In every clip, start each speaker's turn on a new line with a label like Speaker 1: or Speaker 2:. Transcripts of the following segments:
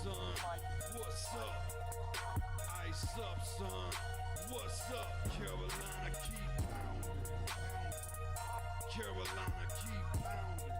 Speaker 1: son? What's up? Ice up, son. What's up? Carolina, keep pounding. Carolina, keep pounding.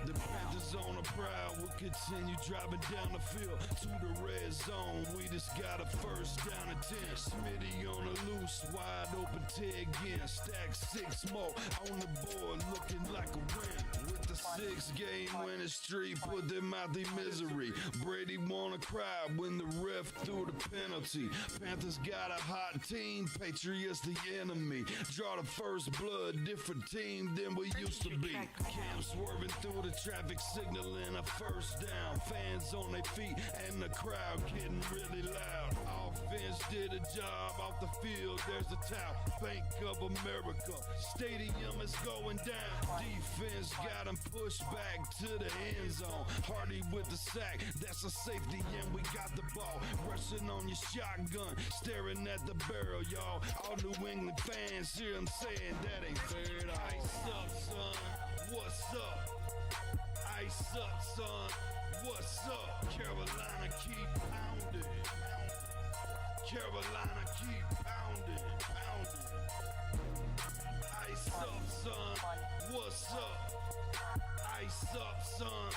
Speaker 1: The Panthers on the prowl will continue driving down the field to the red zone. We just got a first down and 10. Smitty on the loose, wide open Ted again. Stack 6 more on the board, looking like a win. With the 6-game winning streak, put them out their misery. Brady wanna cry when the ref threw the penalty. Panthers got a hot team, Patriots the enemy. Draw the first blood, different team than we used to be. Cam swerving through the traffic signal in a first down. Fans on their feet and the crowd getting really loud. Offense did a job off the field. There's a towel. Bank of America. Stadium is going down. Defense got him pushed back to the end zone. Hardy with the sack. That's a safety and we got the ball. Rushing on your shotgun. Staring at the barrel, y'all. All New England fans hear him saying that ain't fair. Ice up, son. What's up? Ice up, son. What's up? Carolina, keep pounding. Carolina, keep pounding. Ice up, son. What's up? Ice up, son.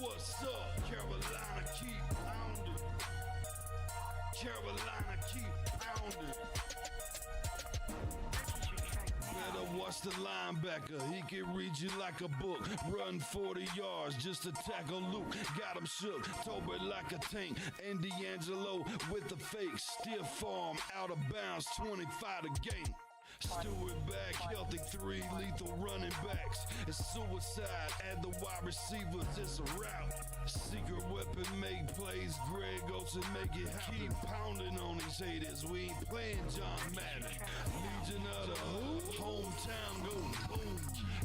Speaker 1: What's up? Carolina, keep pounding. Carolina, keep pounding. Better watch the linebacker, he can read you like a book. Run 40 yards just to tackle Luke. Got him shook, Tolbert like a tank. And D'Angelo with the fake. Stiff arm, out of bounds, 25 to gain. Stewart back, healthy 3 lethal running backs. It's suicide, add the wide receivers, it's a rout. Secret weapon, make plays, Greg Olsen make it happen. Keep pounding on these haters, we ain't playing John Madden. Legion of the hometown go boom.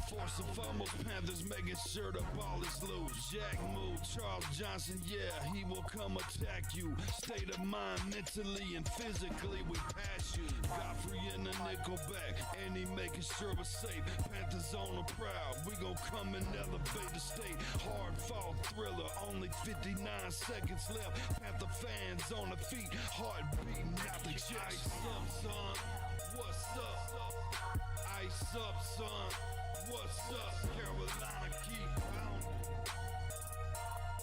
Speaker 1: Force and fumbles, Panthers making sure the ball is loose. Jack move, Charles Johnson, yeah, he will come attack you. State of mind, mentally and physically, we pass you. Godfrey in the nickel back, and he making sure we're safe. Panthers on the prowl, we gon' come and elevate the state. Hard fought thriller, only 59 seconds left. Panther fans on the feet, heart beating out the chest. Ice up, son. What's up? Ice up, son. What's up? Carolina, keep pounding.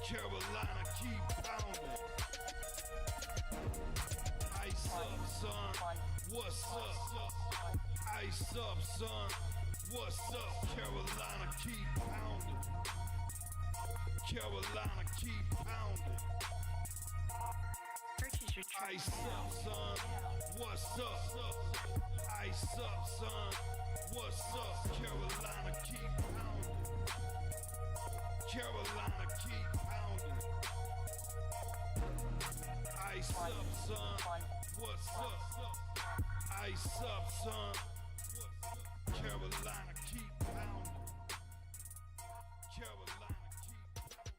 Speaker 1: Carolina, keep pounding. Ice up, son. What's up? Ice up, son. What's up? Carolina, keep pounding. Carolina, keep pounding. Ice up, son. What's up? Ice up, son. What's up? Carolina, keep pounding. Carolina, keep pounding. Ice up, son. What's up? Ice up, son. Carolina, keep pounding. Carolina, keep pounding.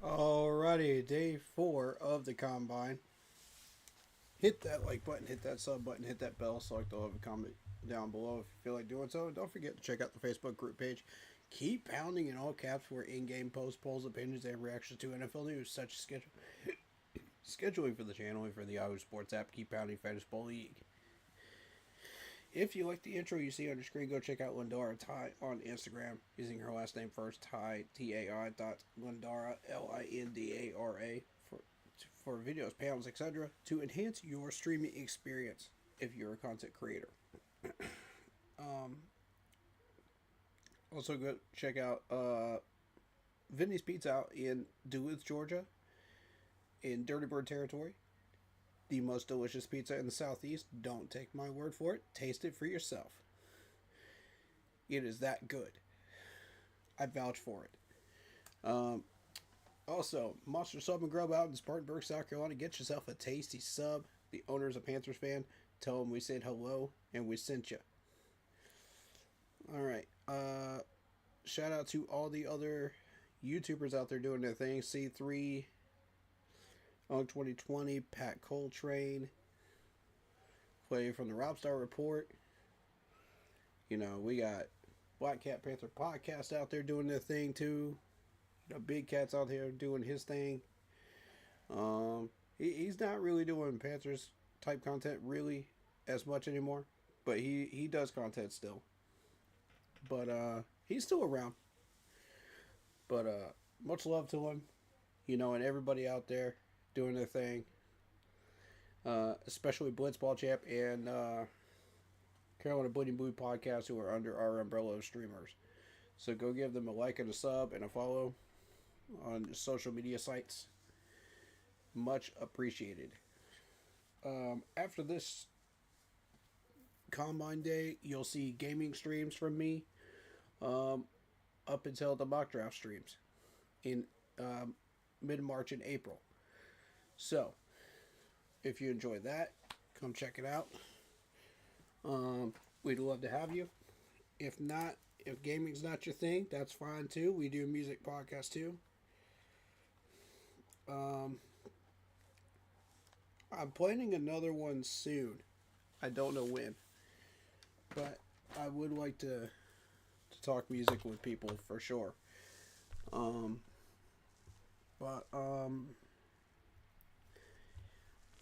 Speaker 2: Alrighty, day 4 of the Combine. hit that like button, hit that sub button, hit that bell, select all of a comment down below if you feel like doing so. And don't forget to check out the Facebook group page. Keep pounding in all caps for in-game posts, polls, opinions, and reactions to NFL news, such as scheduling for the channel and for the Yahoo Sports app. Keep pounding Fantasy Football League. If you like the intro you see on your screen, go check out Lindara Ty on Instagram using her last name first, Ty, T-A-I Lindara, Lindara, for videos, panels, etc. to enhance your streaming experience if you're a content creator. Also, go check out Vinny's Pizza out in Duluth, Georgia, in Dirty Bird territory. The most delicious pizza in the Southeast. Don't take my word for it. Taste it for yourself. It is that good. I vouch for it. Also, Monster Sub and Grub out in Spartanburg, South Carolina. Get yourself a tasty sub. The owner's a Panthers fan. Tell them we said hello and we sent you. Alright. Shout out to all the other YouTubers out there doing their thing. C3, on 2020, Pat Coltrane, play from the Robstar Report. You know, we got Black Cat Panther Podcast out there doing their thing too. You know, Big Cat's out here doing his thing. He's not really doing Panthers type content really as much anymore, but he does content still. But he's still around. But much love to him, you know, and everybody out there doing their thing. Especially Blitzball Champ and Carolina Bleeding Blue podcast, who are under our umbrella of streamers. So go give them a like and a sub and a follow on social media sites. Much appreciated. After this Combine Day, you'll see gaming streams from me up until the mock draft streams in mid-March and April. So, if you enjoy that, come check it out. We'd love to have you. If not, if gaming's not your thing, that's fine too. We do music podcasts too. I'm planning another one soon. I don't know when, but I would like to talk music with people for sure.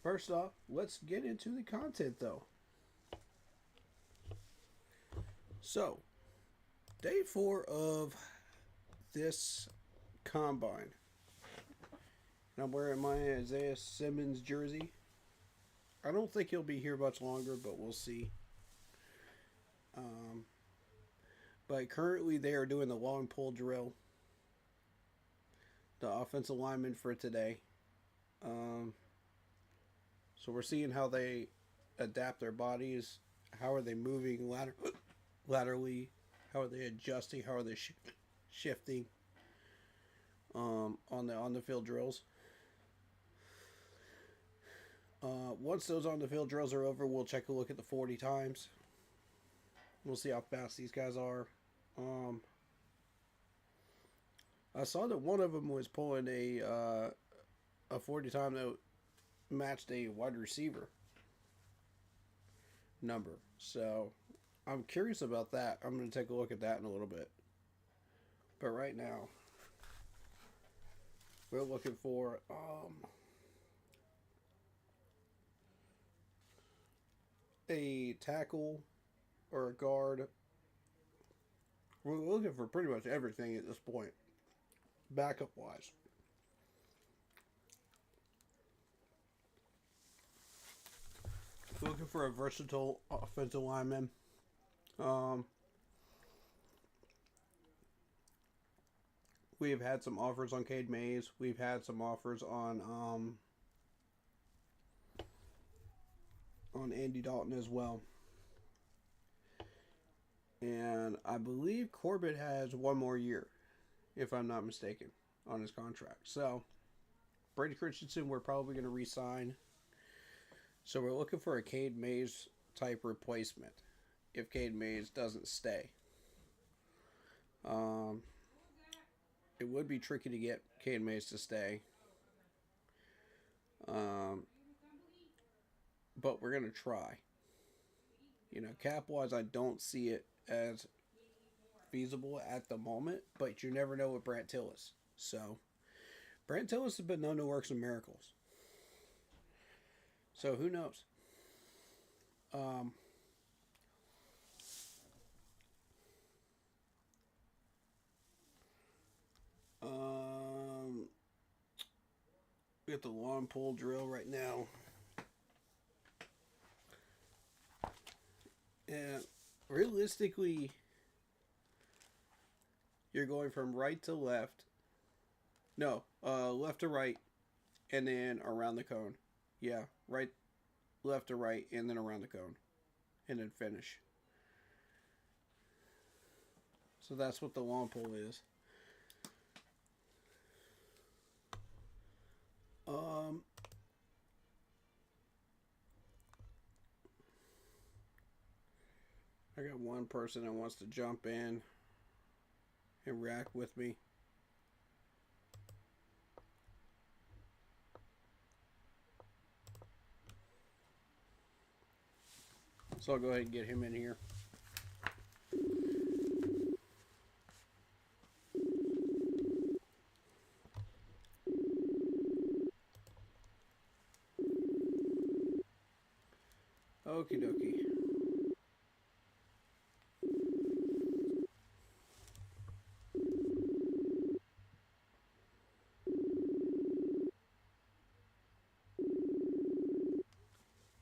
Speaker 2: First off, let's get into the content though. So, day 4 of this combine. And I'm wearing my Isaiah Simmons jersey. I don't think he'll be here much longer, but we'll see. But currently they are doing the long pull drill. The offensive lineman for today. So we're seeing how they adapt their bodies. How are they moving laterally? How are they adjusting? How are they shifting on the field drills? Once those on the field drills are over, we'll take a look at the 40 times. We'll see how fast these guys are. I saw that one of them was pulling a 40 time that matched a wide receiver number. So I'm curious about that. I'm going to take a look at that in a little bit. But right now, we're looking for a tackle or a guard. We're looking for pretty much everything at this point, backup wise. Looking for a versatile offensive lineman. We've had some offers on Cade Mays. We've had some offers on Andy Dalton as well. And I believe Corbett has one more year, if I'm not mistaken, on his contract. So, Brady Christensen, we're probably going to re-sign. So, we're looking for a Cade Mays type replacement if Cade Mays doesn't stay. It would be tricky to get Cade Mays to stay. but we're gonna try. You know, cap wise, I don't see it as feasible at the moment, but you never know with Brant Tillis. So, Brant Tillis has been known to work some miracles. So, who knows? Um, um, we got the lawn pull drill right now. And realistically, you're going from right to left. No, left to right, and then around the cone. Yeah, right, left to right, and then around the cone, and then finish. So that's what the lawn pull is. Um, I got one person that wants to jump in and react with me. So I'll go ahead and get him in here. Okie dokie.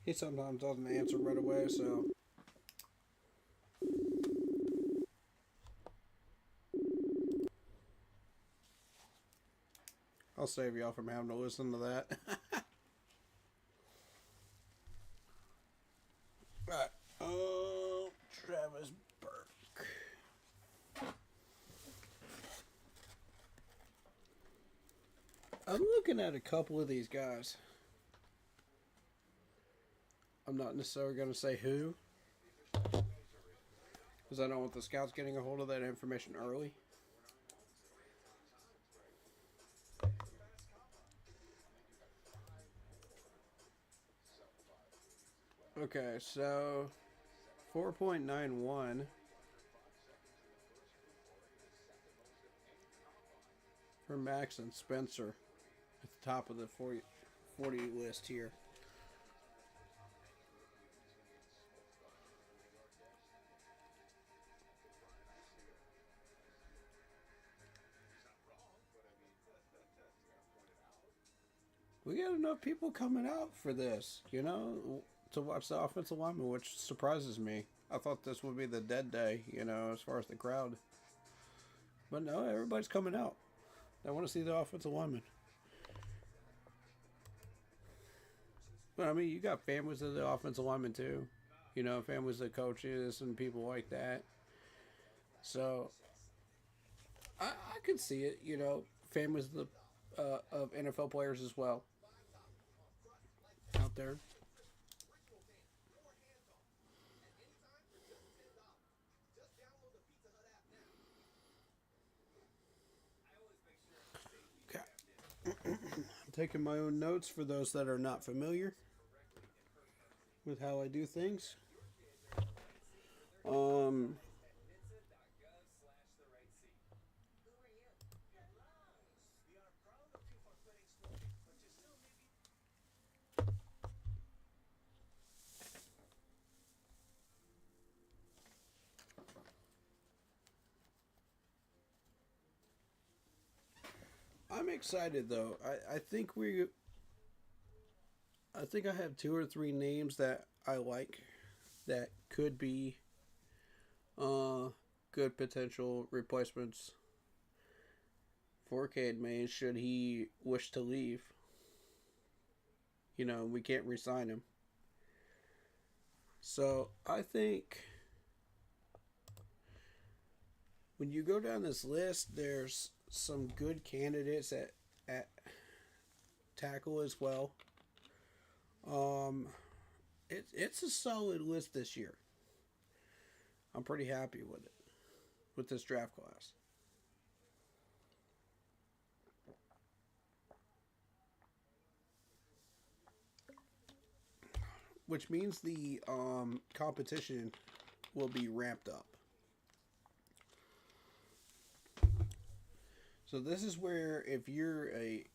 Speaker 2: He sometimes doesn't answer right away, so I'll save y'all from having to listen to that. Alright. Travis Burke. I'm looking at a couple of these guys. I'm not necessarily going to say who, because I don't want the scouts getting a hold of that information early. Okay, so 4.91 for Max and Spencer at the top of the 40 list here. We got enough people coming out for this, you know, to watch the offensive lineman, which surprises me. I thought this would be the dead day, you know, as far as the crowd. But no, everybody's coming out. They want to see the offensive lineman. But I mean, you got families of the offensive linemen too. You know, families of coaches and people like that. So I could see it, you know, families of NFL players as well out there. Okay. I'm taking my own notes for those that are not familiar with how I do things. I'm excited though. I think I have two or three names that I like that could be good potential replacements for Cade Mays should he wish to leave. You know, we can't re-sign him. So I think when you go down this list, there's some good candidates at tackle as well. It's a solid list this year. I'm pretty happy with it, with this draft class. which means the competition will be ramped up. So this is where if you're a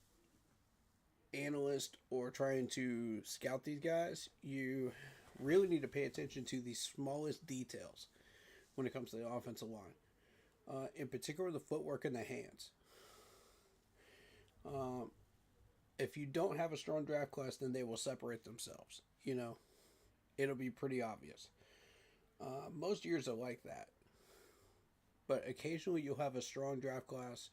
Speaker 2: analyst or trying to scout these guys, you really need to pay attention to the smallest details when it comes to the offensive line. In particular, the footwork and the hands. If you don't have a strong draft class, then they will separate themselves. You know, it'll be pretty obvious. Most years are like that. But occasionally you'll have a strong draft class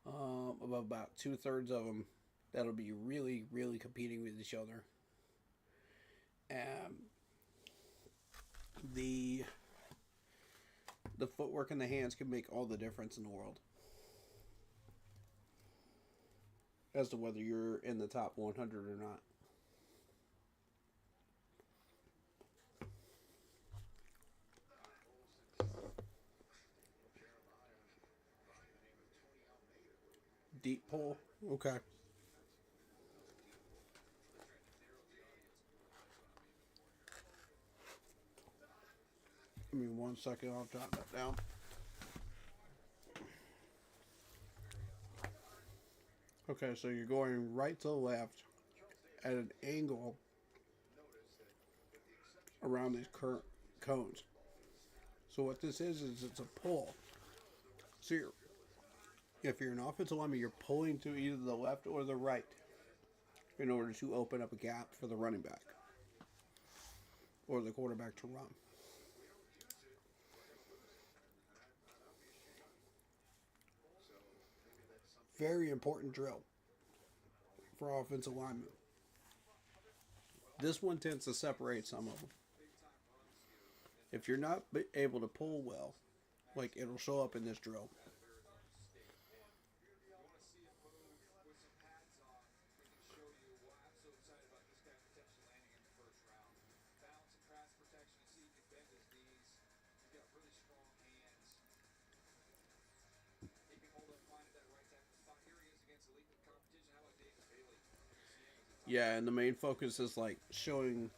Speaker 2: of about 2/3 of them that'll be really, really competing with each other. The footwork and the hands can make all the difference in the world as to whether you're in the top 100 or not. Deep pull. Okay. Give me 1 second. I'll jot that down. Okay, so you're going right to left at an angle around these current cones. So what this is it's a pull. So if you're an offensive lineman, you're pulling to either the left or the right in order to open up a gap for the running back or the quarterback to run. Very important drill for offensive linemen. This one tends to separate some of them. If you're not able to pull well, like it'll show up in this drill. Yeah, and the main focus is like showing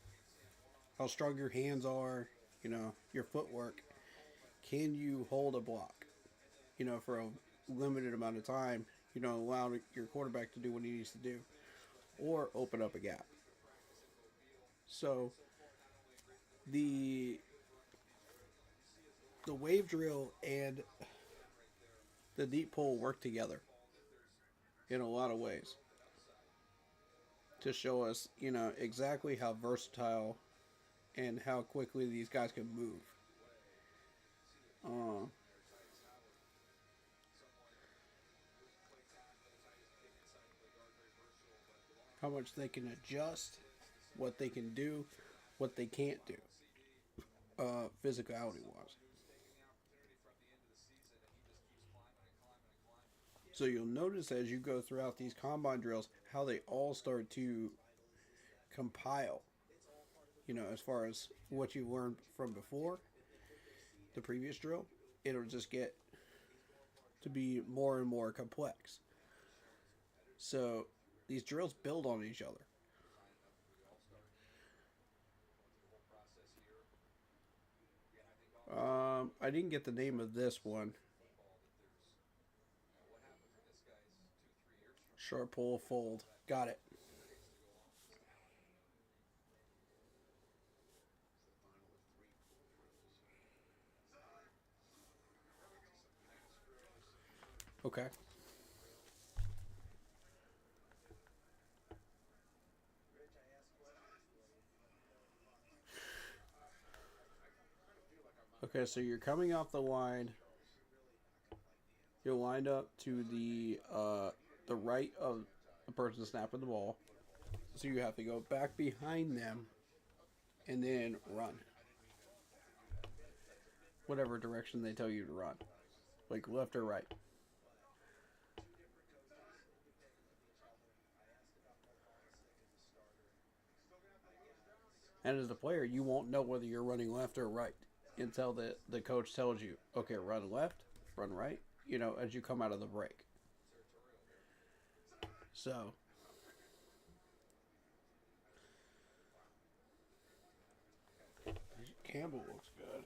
Speaker 2: how strong your hands are, you know, your footwork. Can you hold a block, you know, for a limited amount of time, you know, allow your quarterback to do what he needs to do or open up a gap. So the wave drill and the deep pull work together in a lot of ways to show us, you know, exactly how versatile and how quickly these guys can move. How much they can adjust, what they can do, what they can't do, physicality wise. So you'll notice as you go throughout these combine drills how they all start to compile, you know, as far as what you learned from before the previous drill. It'll just get to be more and more complex. So these drills build on each other. I didn't get the name of this one. Sharp pull, fold. Got it. Okay. Okay, so you're coming off the line. You're lined up to the right of the person snapping the ball. So you have to go back behind them and then run. Whatever direction they tell you to run. Like left or right. And as a player, you won't know whether you're running left or right until the coach tells you, okay, run left, run right, you know, as you come out of the break. So Campbell looks good.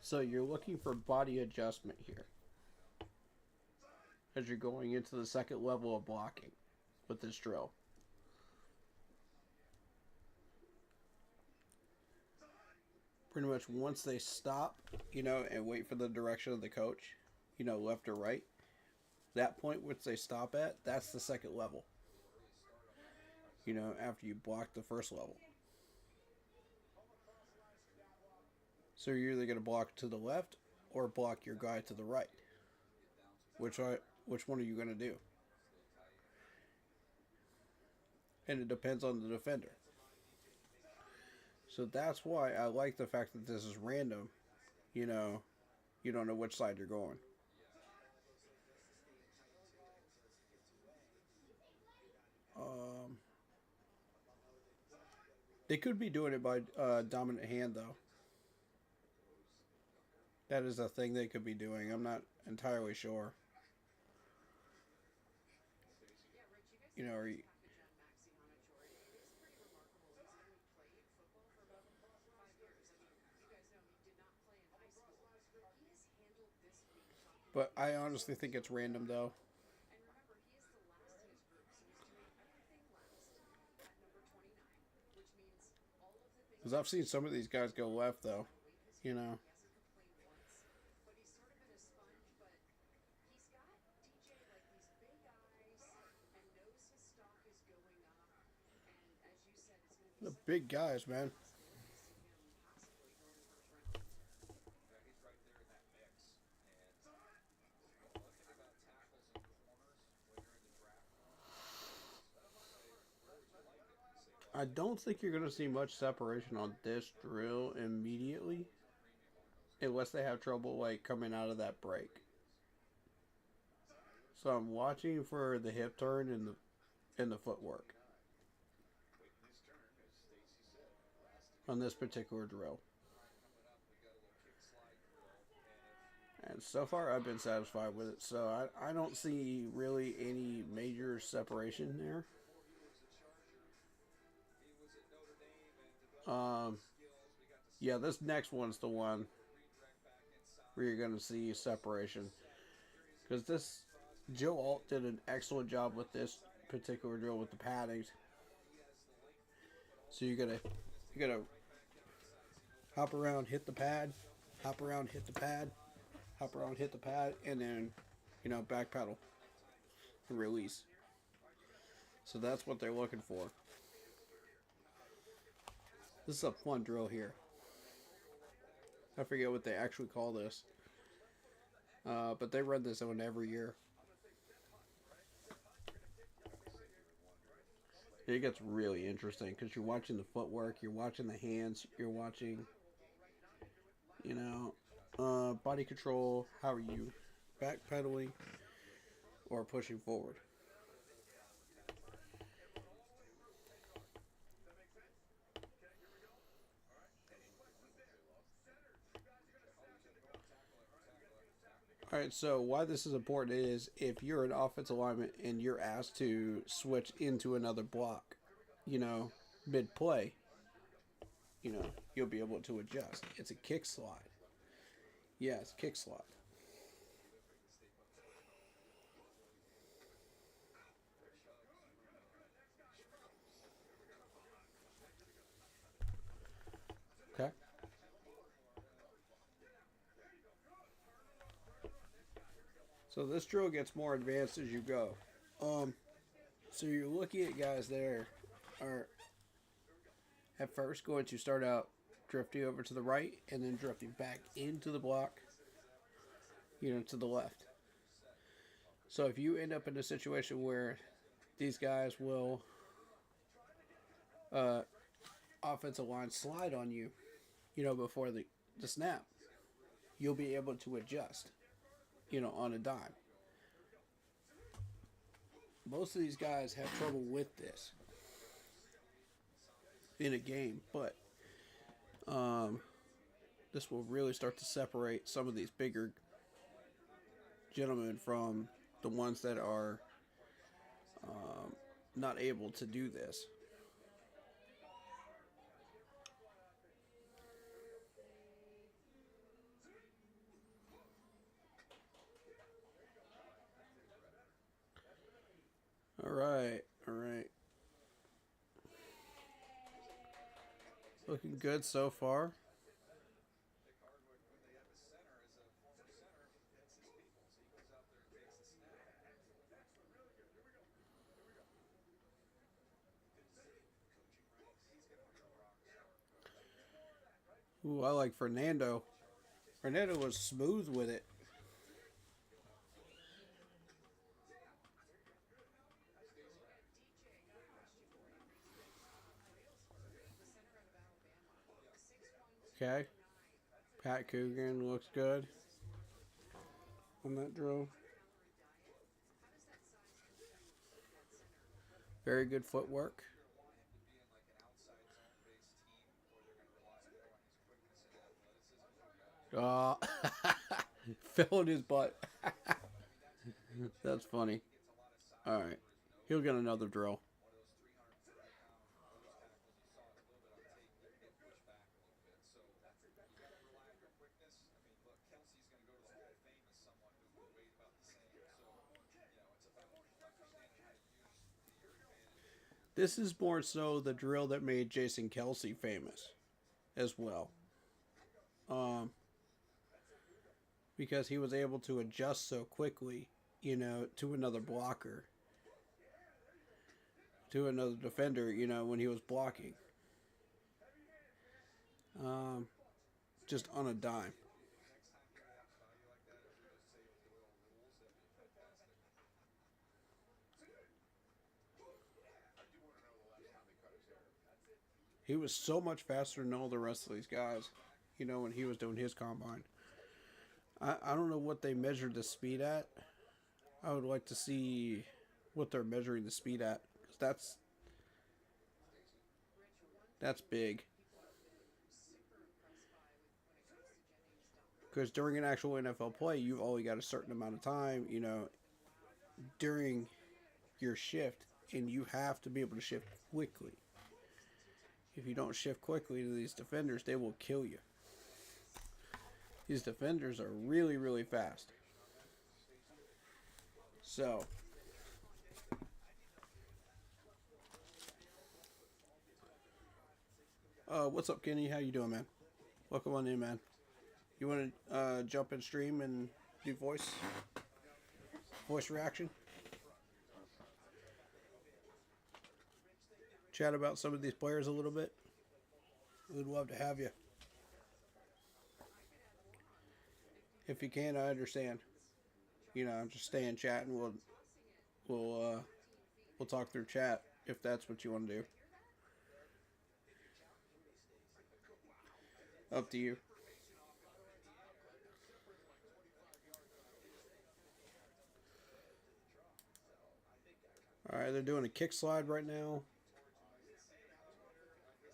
Speaker 2: So you're looking for body adjustment here as you're going into the second level of blocking with this drill. Pretty much once they stop, and wait for the direction of the coach, left or right, that point which they stop at, that's the second level. After you block the first level. So you're either going to block to the left or block your guy to the right. Which one are you going to do? And it depends on the defender. So that's why I like the fact that this is random. You don't know which side you're going. They could be doing it by dominant hand, though. That is a thing they could be doing. I'm not entirely sure. Or but I honestly think it's random, though. Because I've seen some of these guys go left, though. The big guys, man. I don't think you're going to see much separation on this drill immediately. Unless they have trouble, coming out of that break. So I'm watching for the hip turn and the footwork. On this particular drill. And so far I've been satisfied with it. So I don't see really any major separation there. Yeah, this next one's the one where you're going to see separation. Because Joe Alt did an excellent job with this particular drill with the paddings. So you're gonna hop around, hit the pad, hop around, hit the pad, hop around, hit the pad, and then, back pedal and release. So that's what they're looking for. This is a fun drill here. I forget what they actually call this. But they run this one every year. It gets really interesting because you're watching the footwork, you're watching the hands, you're watching, body control. How are you backpedaling or pushing forward? Alright, so why this is important is if you're an offensive lineman and you're asked to switch into another block, mid-play, you'll be able to adjust. It's a kick slide. Yeah, it's a kick slide. Okay. So this drill gets more advanced as you go. So you're looking at guys there are at first going to start out drifting over to the right and then drifting back into the block, to the left. So if you end up in a situation where these guys will offensive line slide on you, before the snap, you'll be able to adjust, on a dime. Most of these guys have trouble with this in a game, but this will really start to separate some of these bigger gentlemen from the ones that are not able to do this. All right, all right. Looking good so far. Ooh, I like Fernando. Fernando was smooth with it. Okay. Pat Coogan looks good on that drill. Very good footwork. Uh, filling his butt. That's funny. All right. He'll get another drill. This is more so the drill that made Jason Kelsey famous as well. Um, because he was able to adjust so quickly, to another blocker, to another defender, when he was blocking. Um, just on a dime. He was so much faster than all the rest of these guys, when he was doing his combine. I don't know what they measured the speed at. I would like to see what they're measuring the speed at, because that's big. Because during an actual NFL play, you've only got a certain amount of time, during your shift, and you have to be able to shift quickly. If you don't shift quickly to these defenders, they will kill you. These defenders are really, really fast. So, what's up, Kenny? How you doing, man? Welcome on in, man. You want to jump in stream and do voice reaction? Chat about some of these players a little bit. We'd love to have you. If you can, I understand. Just stay in chat and we'll talk through chat if that's what you want to do. Up to you. All right, they're doing a kick slide right now.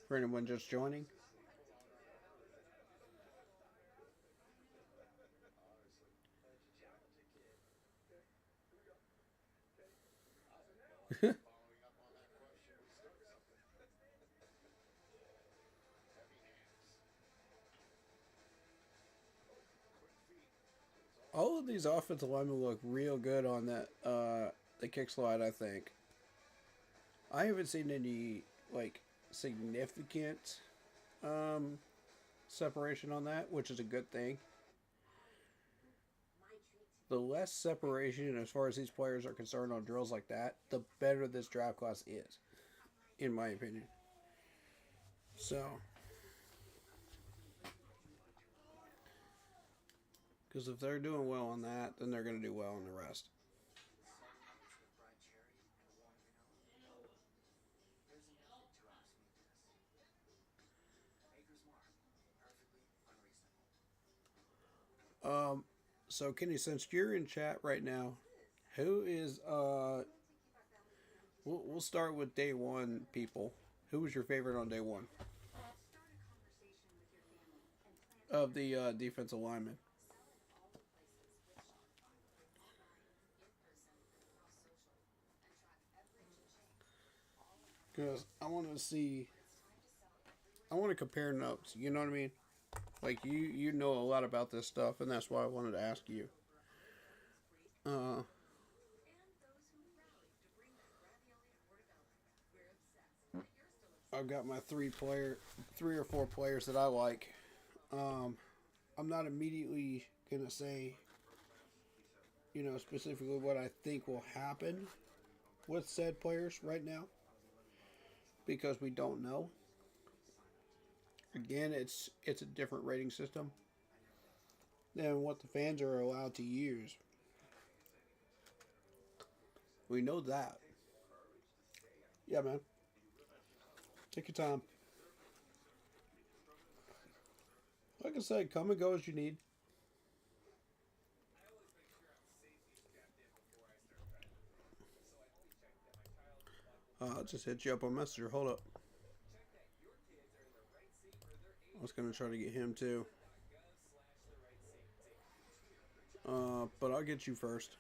Speaker 2: For anyone just joining. All of these offensive linemen look real good on that the kick slide, I think. I haven't seen any significant separation on that, which is a good thing. The less separation as far as these players are concerned on drills like that, the better this draft class is, in my opinion. So, because if they're doing well on that, then they're going to do well on the rest. So Kenny, since you're in chat right now, who is we'll start with day one people. Who was your favorite on day one of the defensive linemen? Because I want to see. I want to compare notes. You know what I mean? Like you know a lot about this stuff, and that's why I wanted to ask you. Uh, I've got my three or four players that I like. Um, I'm not immediately gonna say, specifically what I think will happen with said players right now because we don't know. Again, it's a different rating system than what the fans are allowed to use. We know that. Yeah, man. Take your time. Like I said, come and go as you need. I'll just hit you up on Messenger. Hold up. I was going to try to get him too. But I'll get you first.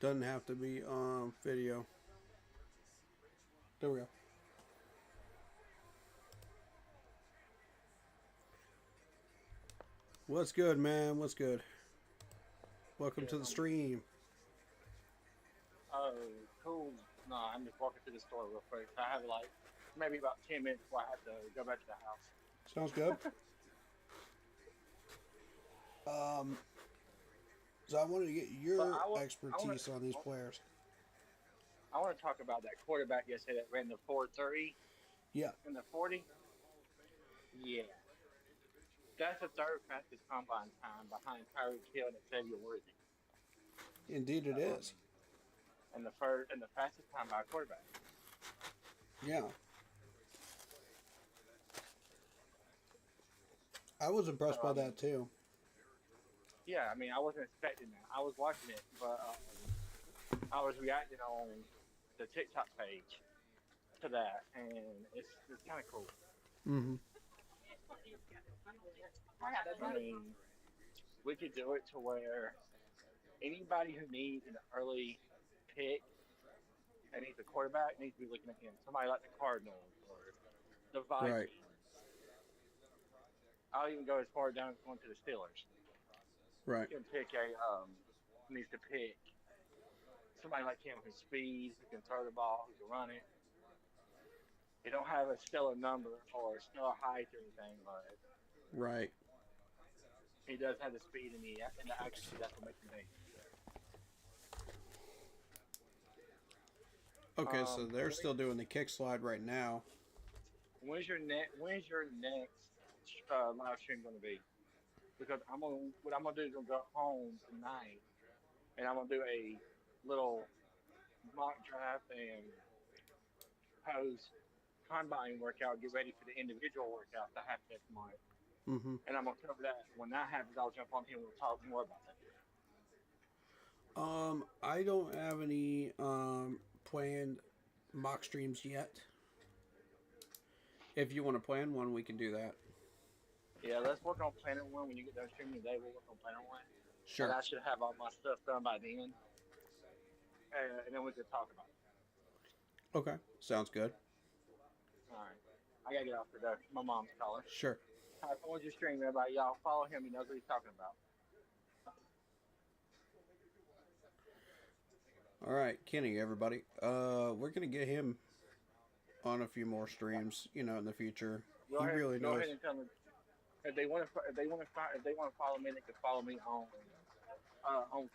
Speaker 2: Doesn't have to be video. There we go. What's good, man? What's good? Welcome to the stream.
Speaker 3: Oh, cool. No, I'm just walking through the store real quick. I have like maybe about 10 minutes before I have to go back to the house.
Speaker 2: Sounds good. So I wanted to get your expertise on these players.
Speaker 3: I want to talk about that quarterback yesterday that ran the 4.30.
Speaker 2: Yeah.
Speaker 3: In the 40. Yeah. That's the third fastest combine time behind Tyreek Hill and Xavier Worthy.
Speaker 2: Indeed, it is.
Speaker 3: And the fastest time by a quarterback.
Speaker 2: Yeah. I was impressed by that too.
Speaker 3: Yeah, I mean, I wasn't expecting that. I was watching it, but I was reacting on the TikTok page to that, and it's kind of cool.
Speaker 2: Mm-hmm.
Speaker 3: I mean, we could do it to where anybody who needs an early pick and needs a quarterback needs to be looking at him. Somebody like the Cardinals or the Vikings.
Speaker 2: Right.
Speaker 3: I'll even go as far down as going to the Steelers.
Speaker 2: Right.
Speaker 3: You can pick needs to pick somebody like him who's speed, who can throw the ball, who can run it. He don't have a stellar number or stellar height or anything, but
Speaker 2: right.
Speaker 3: He does have the speed and the accuracy that's what makes him big.
Speaker 2: Okay, so they're still doing the kick slide right now.
Speaker 3: When's your next live stream going to be? Because what I'm gonna do is I'm gonna go home tonight, and I'm gonna do a little mock draft and post combine workout, get ready for the individual workout that happens next month.
Speaker 2: Mm-hmm.
Speaker 3: And I'm gonna cover that. When that happens, I'll jump on here and we'll talk more about that.
Speaker 2: I don't have any planned mock streams yet. If you want to plan one, we can do that.
Speaker 3: Yeah, let's work on planning one. When you get done streaming today, we'll work on planning one.
Speaker 2: Sure.
Speaker 3: And I should have all my stuff done by then. And then we can talk about it.
Speaker 2: Okay, sounds good.
Speaker 3: All right. I gotta get off for that. My mom's calling.
Speaker 2: Sure.
Speaker 3: All right, what's your stream, everybody? Y'all follow him. He knows what he's talking about.
Speaker 2: All right, Kenny, everybody. We're gonna get him on a few more streams, in the future. He really knows.
Speaker 3: Go ahead and tell me. If they want to follow me, they can follow me on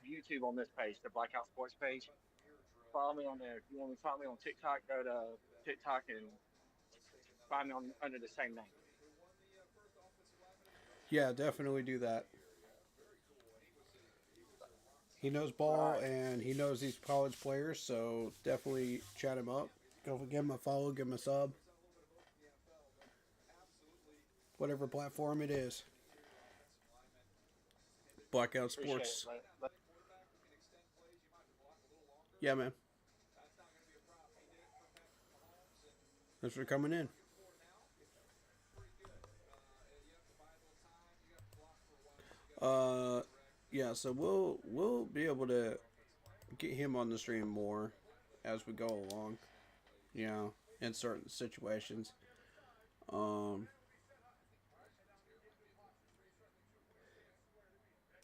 Speaker 3: YouTube on this page, the Blackout Sports page. Follow me on there. If you want to follow me on TikTok, go to TikTok and find me under the same name.
Speaker 2: Yeah, definitely do that. He knows ball and he knows these college players, so definitely chat him up. Go give him a follow, give him a sub. Whatever platform it is. Blackout Sports. Yeah, man. Thanks for coming in. yeah, so we'll be able to get him on the stream more as we go along. You know, in certain situations. Um,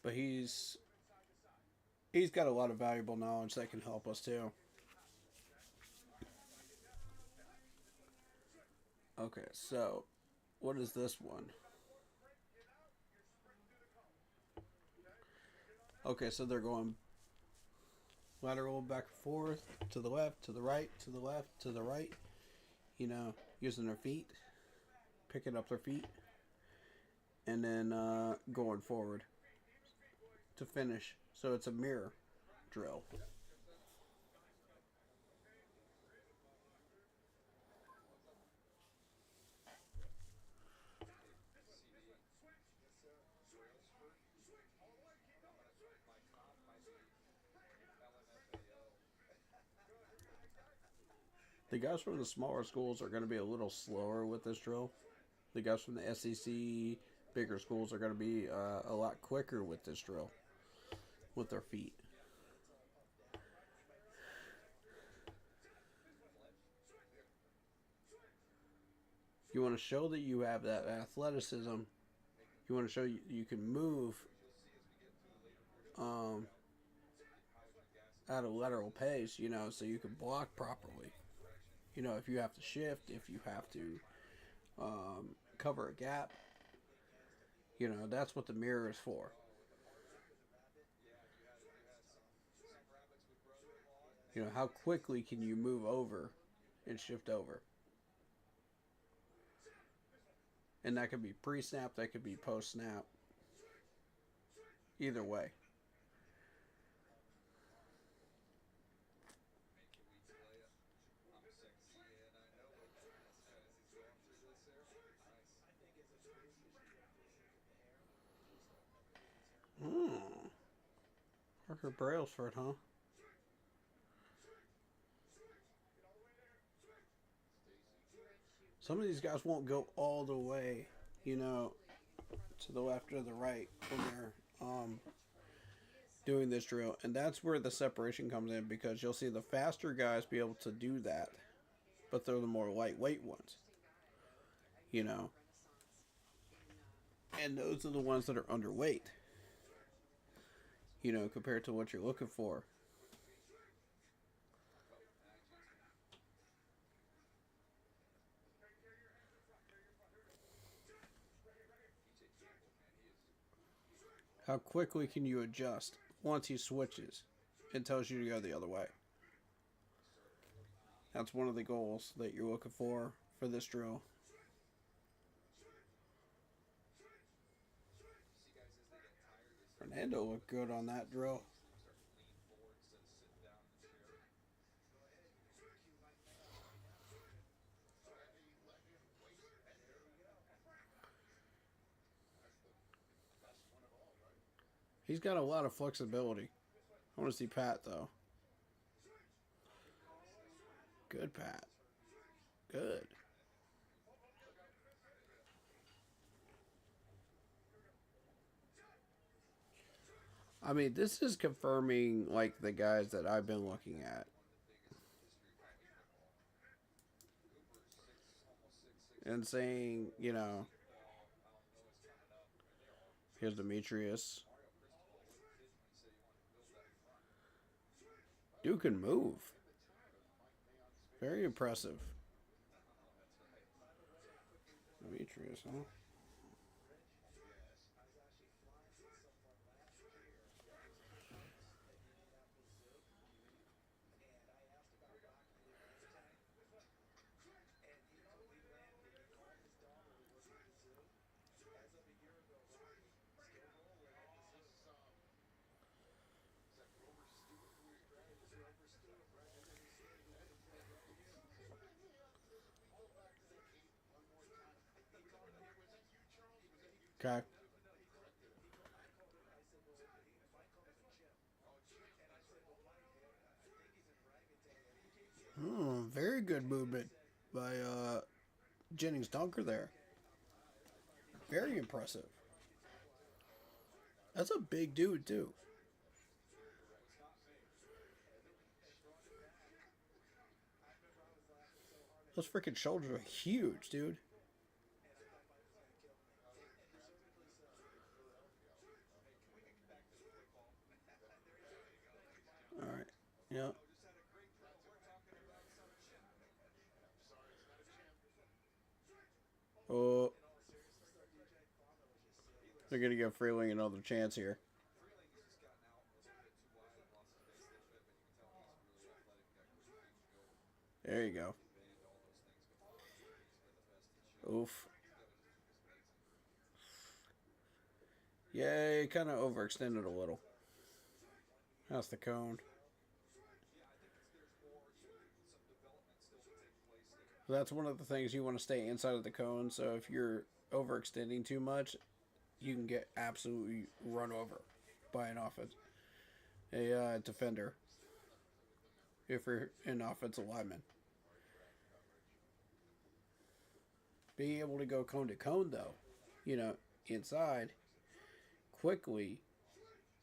Speaker 2: but he's got a lot of valuable knowledge that can help us too. Okay, so what is this one? Okay, so they're going lateral back and forth, to the left, to the right, to the left, to the right. You know, using their feet, picking up their feet, and then going forward to finish. So it's a mirror drill. The guys from the smaller schools are going to be a little slower with this drill. The guys from the SEC bigger schools are going to be a lot quicker with this drill with their feet. You want to show that you have that athleticism. You want to show you can move at a lateral pace, you know, so you can block properly. You know, if you have to shift, if you have to cover a gap, you know, that's what the mirror is for. You know, how quickly can you move over and shift over? And that could be pre-snap, that could be post-snap. Either way. Parker Brailsford, huh? Some of these guys won't go all the way, you know, to the left or the right when they're doing this drill. And that's where the separation comes in, because you'll see the faster guys be able to do that, but they're the more lightweight ones, you know. And those are the ones that are underweight, you know, compared to what you're looking for. How quickly can you adjust once he switches and tells you to go the other way? That's one of the goals that you're looking for this drill. Fernando looked good on that drill. He's got a lot of flexibility. I want to see Pat, though. Good, Pat. Good. I mean, this is confirming, like, the guys that I've been looking at. And saying, you know, here's Demetrius. Dude can move. Very impressive. Demetrius, huh? Okay. Very good movement by Jennings Dunker there. Very impressive. That's a big dude, too. Those freaking shoulders are huge, dude. Alright. Yep. Oh. They're going to give Freeling another chance here. There you go. Oof. Yay, kind of overextended a little. That's the cone. That's one of the things you want to stay inside of the cone, so if you're overextending too much, you can get absolutely run over by an defender if you're an offensive lineman. Being able to go cone to cone, though, inside quickly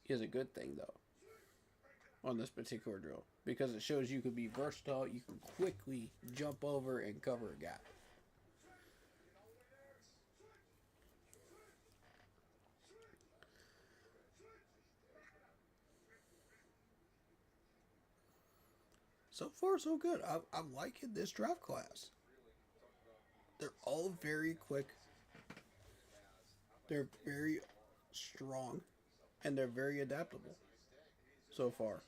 Speaker 2: is a good thing, though, on this particular drill, because it shows you can be versatile. You can quickly jump over and cover a gap. So far, so good. I'm liking this draft class. They're all very quick. They're very strong. And they're very adaptable so far.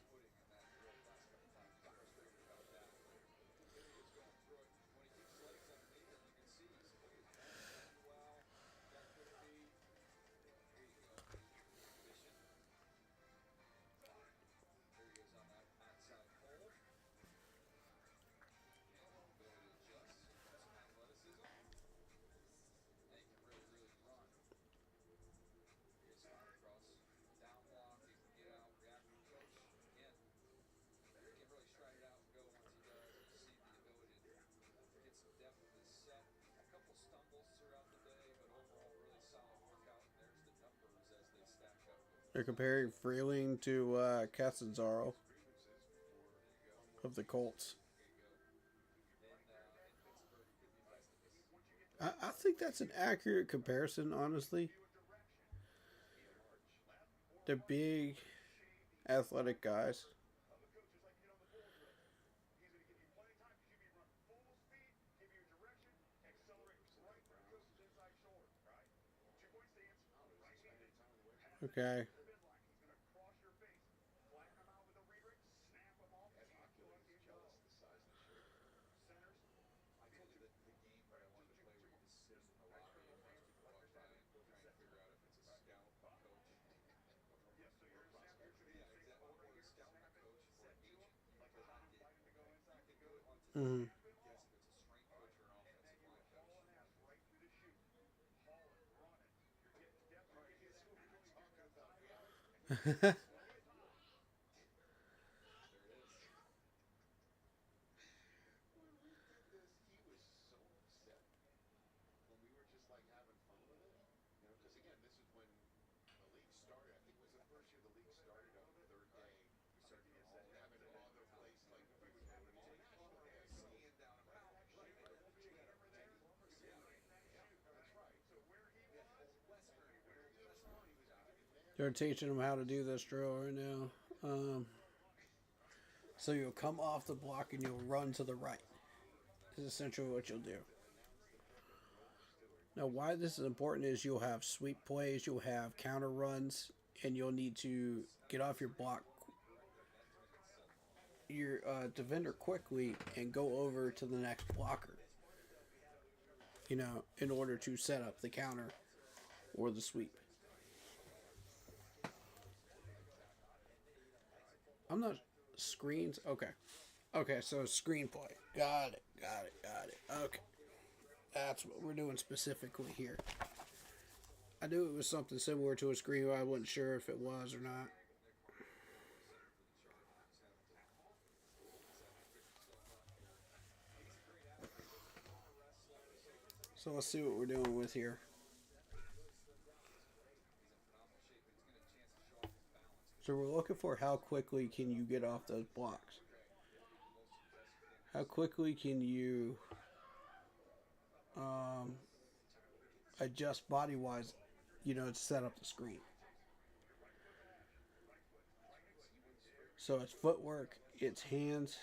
Speaker 2: They're comparing Freeling to Catanzaro of the Colts. I think that's an accurate comparison, honestly. They're big, athletic guys. Okay. Mm-hmm. They're teaching them how to do this drill right now. So you'll come off the block and you'll run to the right. Is essentially what you'll do. Now, why this is important is you'll have sweep plays, you'll have counter runs, and you'll need to get off your block, your defender quickly and go over to the next blocker. In order to set up the counter or the sweep. I'm not screens. Okay, so screenplay. Got it. Okay. That's what we're doing specifically here. I knew it was something similar to a screen, but I wasn't sure if it was or not. So let's see what we're doing with here. So we're looking for how quickly can you get off those blocks. How quickly can you adjust body-wise, to set up the screen. So it's footwork, it's hands,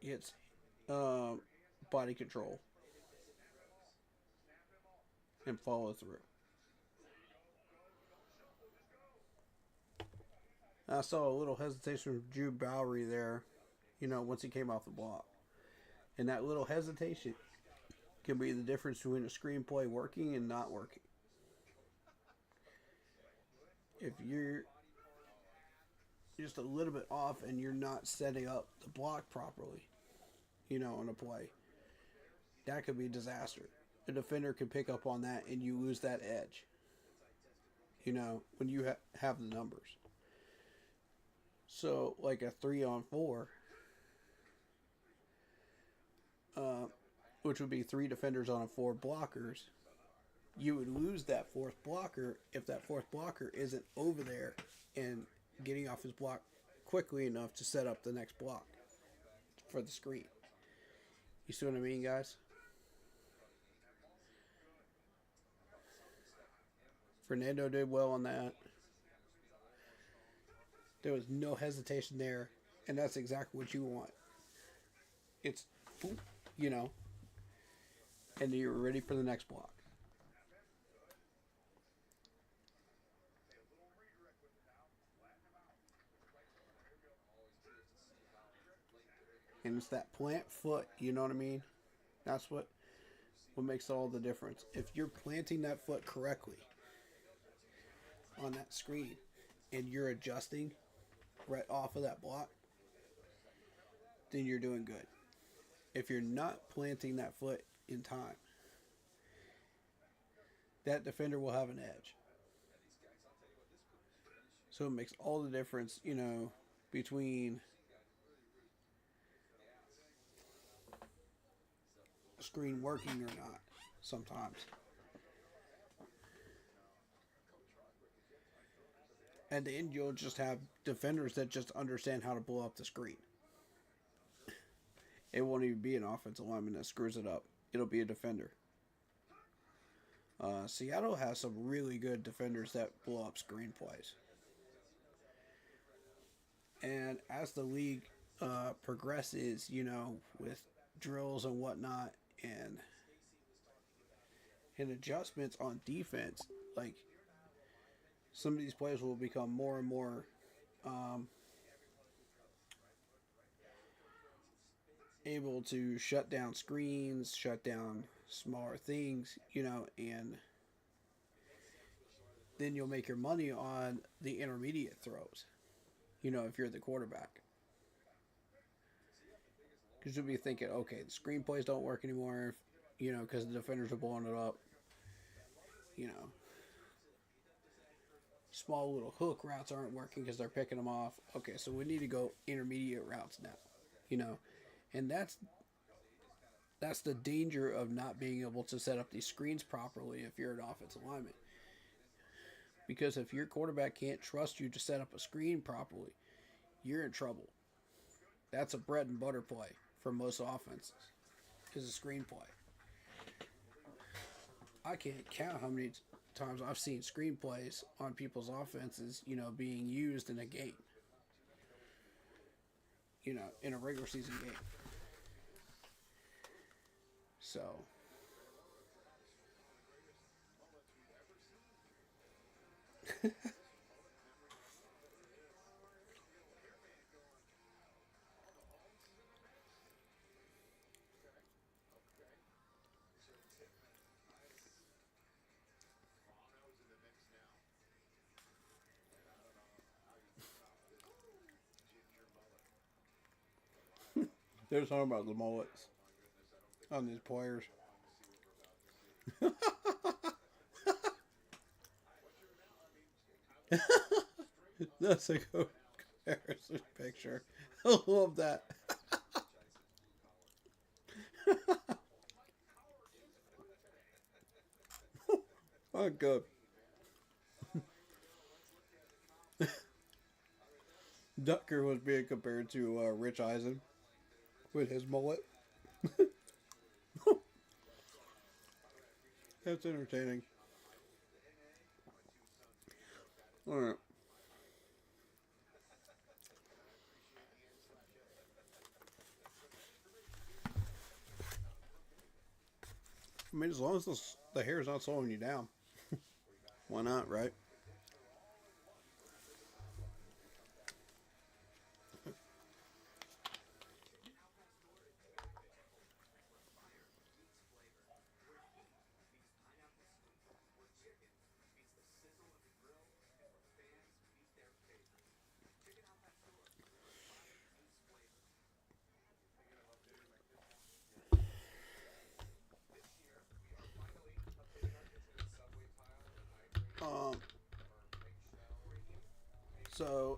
Speaker 2: it's body control, and follow through. I saw a little hesitation from Drew Bowery there, once he came off the block. And that little hesitation can be the difference between a screenplay working and not working. If you're just a little bit off and you're not setting up the block properly, on a play, that could be a disaster. The defender could pick up on that and you lose that edge, when you have the numbers. So, like a 3-on-4, which would be 3 defenders on 4 blockers, you would lose that 4th blocker if that 4th blocker isn't over there and getting off his block quickly enough to set up the next block for the screen. You see what I mean, guys? Fernando did well on that. There was no hesitation there, and that's exactly what you want. It's, and you're ready for the next block. And it's that plant foot, you know what I mean? That's what makes all the difference. If you're planting that foot correctly on that screen and you're adjusting right off of that block, then you're doing good. If you're not planting that foot in time, that defender will have an edge. So it makes all the difference, between the screen working or not sometimes. At the end, you'll just have defenders that just understand how to blow up the screen. It won't even be an offensive lineman that screws it up. It'll be a defender. Seattle has some really good defenders that blow up screenplays. And as the league progresses, with drills and whatnot, and adjustments on defense, like some of these players will become more and more able to shut down screens, shut down smaller things, and then you'll make your money on the intermediate throws, if you're the quarterback. Because you'll be thinking, okay, the screenplays don't work anymore, because the defenders are blowing it up. Small little hook routes aren't working because they're picking them off. Okay, so we need to go intermediate routes now, and that's the danger of not being able to set up these screens properly if you're an offensive lineman. Because if your quarterback can't trust you to set up a screen properly, you're in trouble. That's a bread and butter play for most offenses, is a screen play. I can't count how many times I've seen screenplays on people's offenses, being used in a game. In a regular season game. So. They're talking about the mullets on these players. That's a good comparison picture. I love that. Oh, good. Ducker was being compared to Rich Eisen with his mullet. That's entertaining. Alright. I mean, as long as the hair's not slowing you down, why not, right? Um, so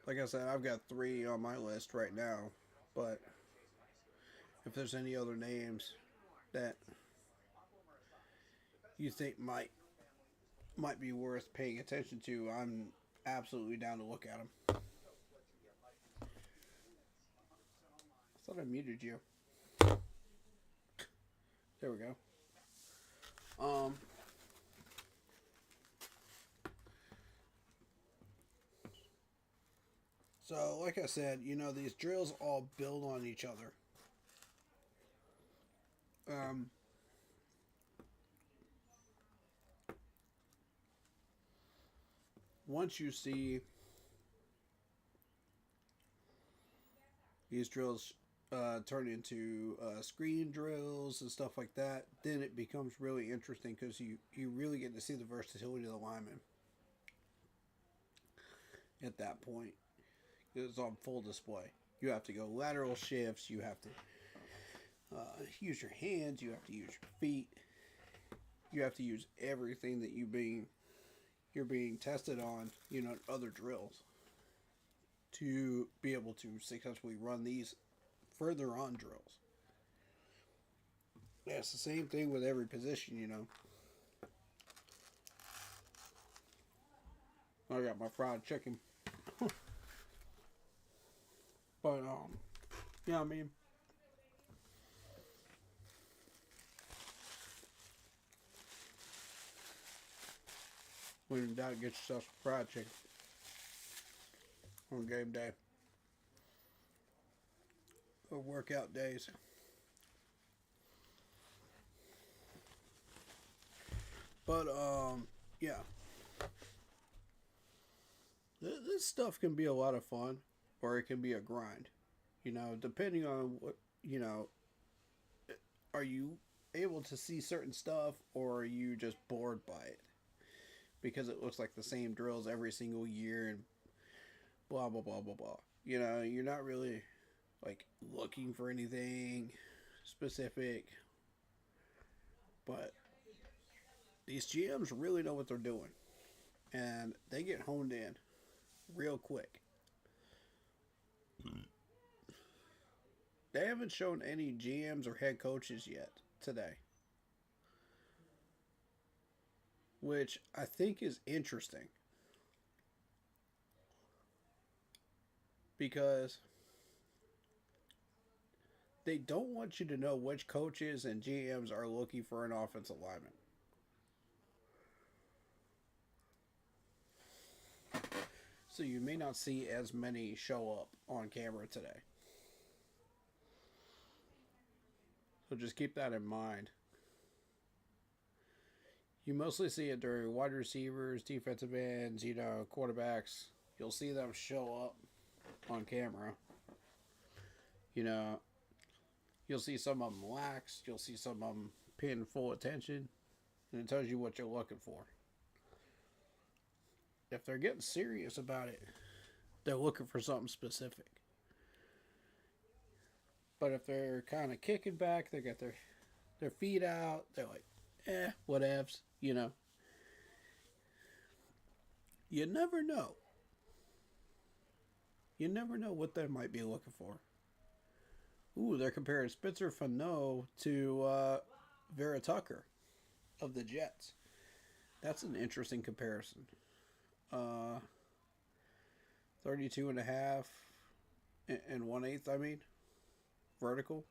Speaker 2: like I said, I've got 3 on my list right now, but if there's any other names that you think might be worth paying attention to, I'm absolutely down to look at them. I thought I muted you. There we go. So, like I said, these drills all build on each other. Once you see these drills turn into screen drills and stuff like that, then it becomes really interesting because you really get to see the versatility of the lineman at that point. It's on full display. You have to go lateral shifts, you have to use your hands, you have to use your feet, you have to use everything that you're being tested on, other drills to be able to successfully run these further on drills. Yeah, it's the same thing with every position. I got my fried chicken. But, yeah, I mean, when in doubt, get yourself some fried chicken on game day or workout days. But, yeah. This stuff can be a lot of fun, or it can be a grind. Depending on what, are you able to see certain stuff, or are you just bored by it? Because it looks like the same drills every single year and blah, blah, blah, blah, blah. You're not really, like, looking for anything specific. But these GMs really know what they're doing. And they get honed in real quick. They haven't shown any GMs or head coaches yet today, which I think is interesting because they don't want you to know which coaches and GMs are looking for an offensive lineman. So you may not see as many show up on camera today. So just keep that in mind. You mostly see it during wide receivers, defensive ends, quarterbacks. You'll see them show up on camera. You'll see some of them lax. You'll see some of them paying full attention. And it tells you what you're looking for. If they're getting serious about it, they're looking for something specific. But if they're kind of kicking back, they got their feet out, they're like, whatevs, You never know. You never know what they might be looking for. Ooh, they're comparing Spencer Fano to Vera Tucker of the Jets. That's an interesting comparison. 32 and a half and 1/8, I mean, vertical.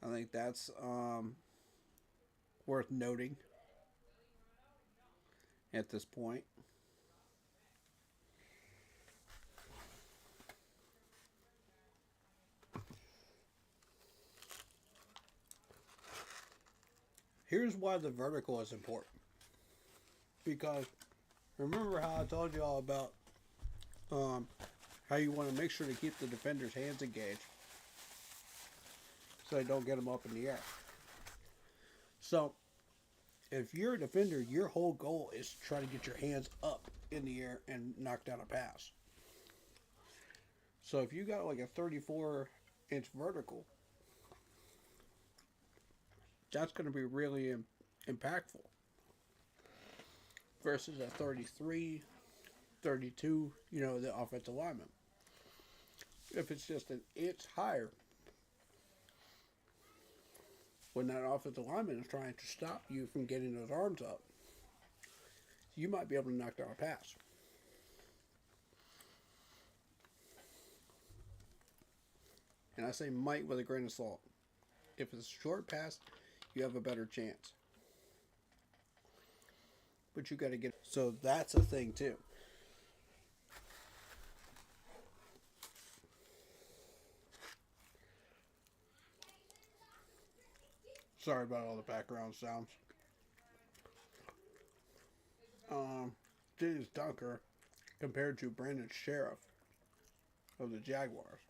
Speaker 2: I think that's worth noting at this point. Here's why the vertical is important. Because remember how I told you all about how you want to make sure to keep the defender's hands engaged so they don't get them up in the air. So if you're a defender, your whole goal is to try to get your hands up in the air and knock down a pass. So if you got like a 34-inch vertical, that's going to be really impactful versus a 33, 32, the offensive lineman. If it's just an inch higher, when that offensive lineman is trying to stop you from getting those arms up, you might be able to knock down a pass. And I say might with a grain of salt. If it's a short pass, you have a better chance. But you got to get... So that's a thing too. Sorry about all the background sounds. James Dunker compared to Brandon Sheriff of the Jaguars.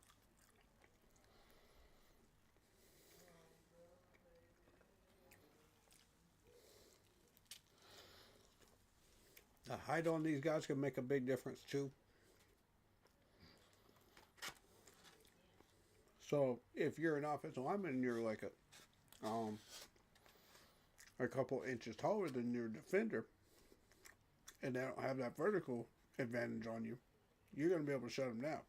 Speaker 2: The height on these guys can make a big difference too. So if you're an offensive lineman and you're like a couple inches taller than your defender, and they don't have that vertical advantage on you, you're going to be able to shut them down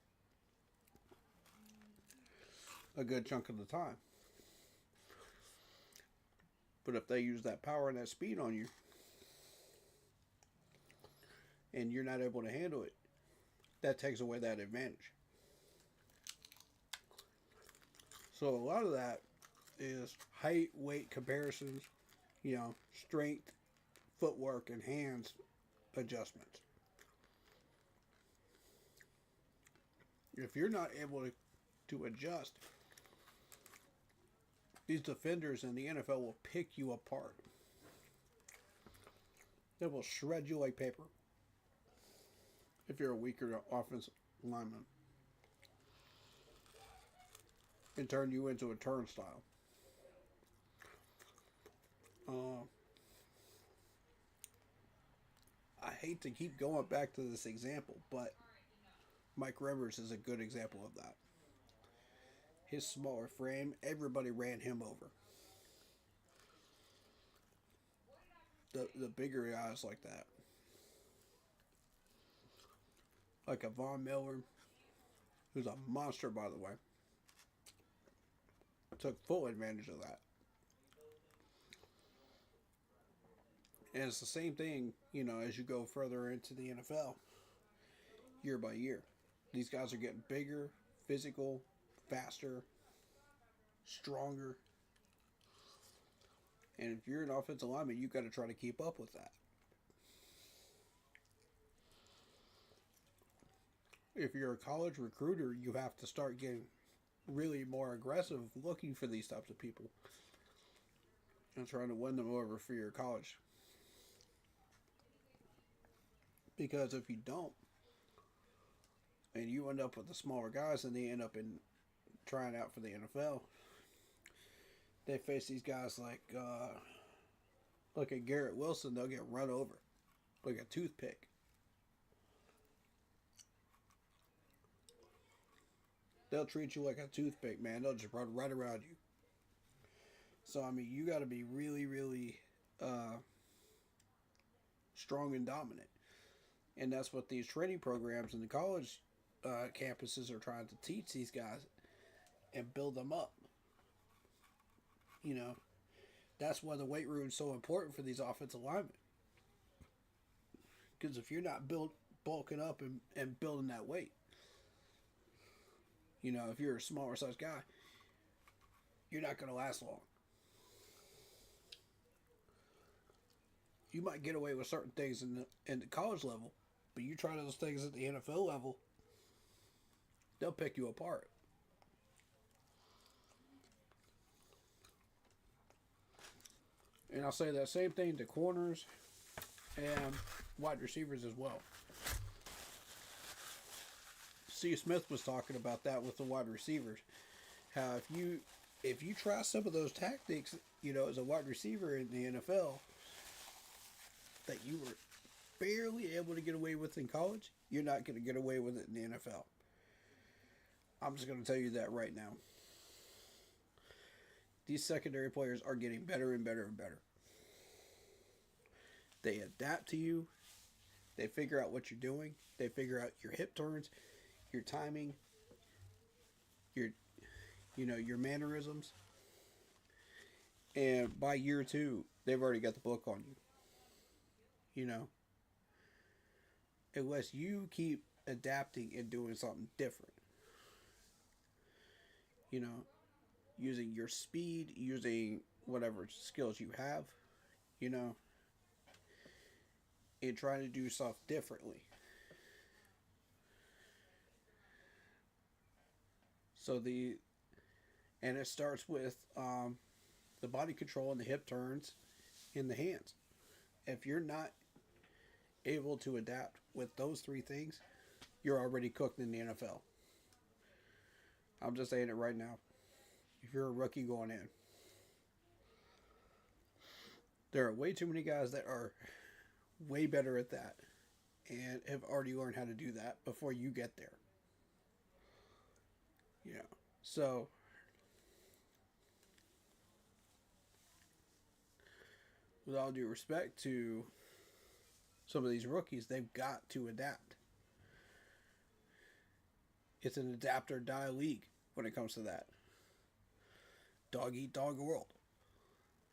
Speaker 2: a good chunk of the time. But if they use that power and that speed on you, and you're not able to handle it, that takes away that advantage. So a lot of that is height, weight comparisons, strength, footwork, and hands adjustments. If you're not able to adjust, these defenders in the NFL will pick you apart. They will shred you like paper if you're a weaker offensive lineman and turn you into a turnstile. I hate to keep going back to this example, but Mike Rivers is a good example of that. His smaller frame, everybody ran him over. The bigger guys like that, like a Von Miller, who's a monster, by the way, took full advantage of that. And it's the same thing, as you go further into the NFL, year by year. These guys are getting bigger, physical, faster, stronger. And if you're an offensive lineman, you've got to try to keep up with that. If you're a college recruiter, you have to start getting really more aggressive looking for these types of people and trying to win them over for your college. Because if you don't, and you end up with the smaller guys and they end up in trying out for the NFL, they face these guys like at Garrett Wilson, they'll get run over like a toothpick. They'll treat you like a toothpick, man. They'll just run right around you. So, you got to be really, really strong and dominant. And that's what these training programs in the college campuses are trying to teach these guys and build them up. You know, that's why the weight room is so important for these offensive linemen. Because if you're not bulking up and building that weight, you know, if you're a smaller size guy, you're not going to last long. You might get away with certain things in the college level, but you try those things at the NFL level, they'll pick you apart. And I'll say that same thing to corners and wide receivers as well. Steve Smith was talking about that with the wide receivers. How if you try some of those tactics, you know, as a wide receiver in the NFL that you were barely able to get away with in college, you're not going to get away with it in the NFL. I'm just going to tell you that right now. These secondary players are getting better and better and better. They adapt to you. They figure out what you're doing. They figure out your hip turns, your timing, your mannerisms. And by year 2, they've already got the book on you. You know, unless you keep adapting and doing something different. You know, using your speed, using whatever skills you have, you know, and trying to do stuff differently. And it starts with the body control and the hip turns in the hands. If you're not able to adapt with those 3 things, you're already cooked in the NFL. I'm just saying it right now. If you're a rookie going in, there are way too many guys that are way better at that and have already learned how to do that before you get there. You know, so with all due respect to some of these rookies, they've got to adapt. It's an adapt or die league when it comes to that. Dog eat dog world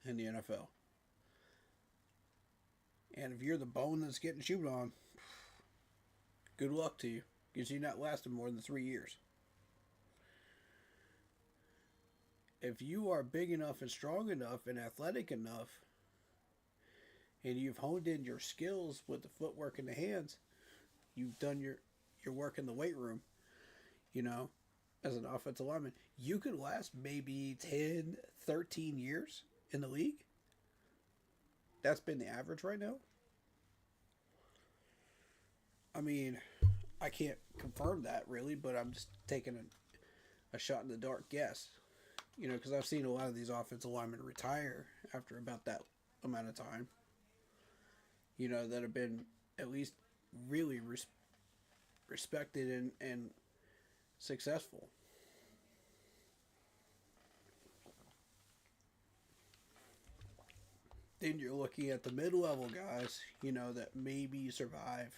Speaker 2: in the NFL. And if you're the bone that's getting chewed on, good luck to you, because you're not lasting more than 3 years. If you are big enough and strong enough and athletic enough, and you've honed in your skills with the footwork and the hands, you've done your work in the weight room, you know, as an offensive lineman, you could last maybe 10, 13 years in the league. That's been the average right now. I mean, I can't confirm that really, but I'm just taking a shot in the dark guess. You know, because I've seen a lot of these offensive linemen retire after about that amount of time. You know, that have been at least really respected and successful. Then you're looking at the mid-level guys, you know, that maybe survive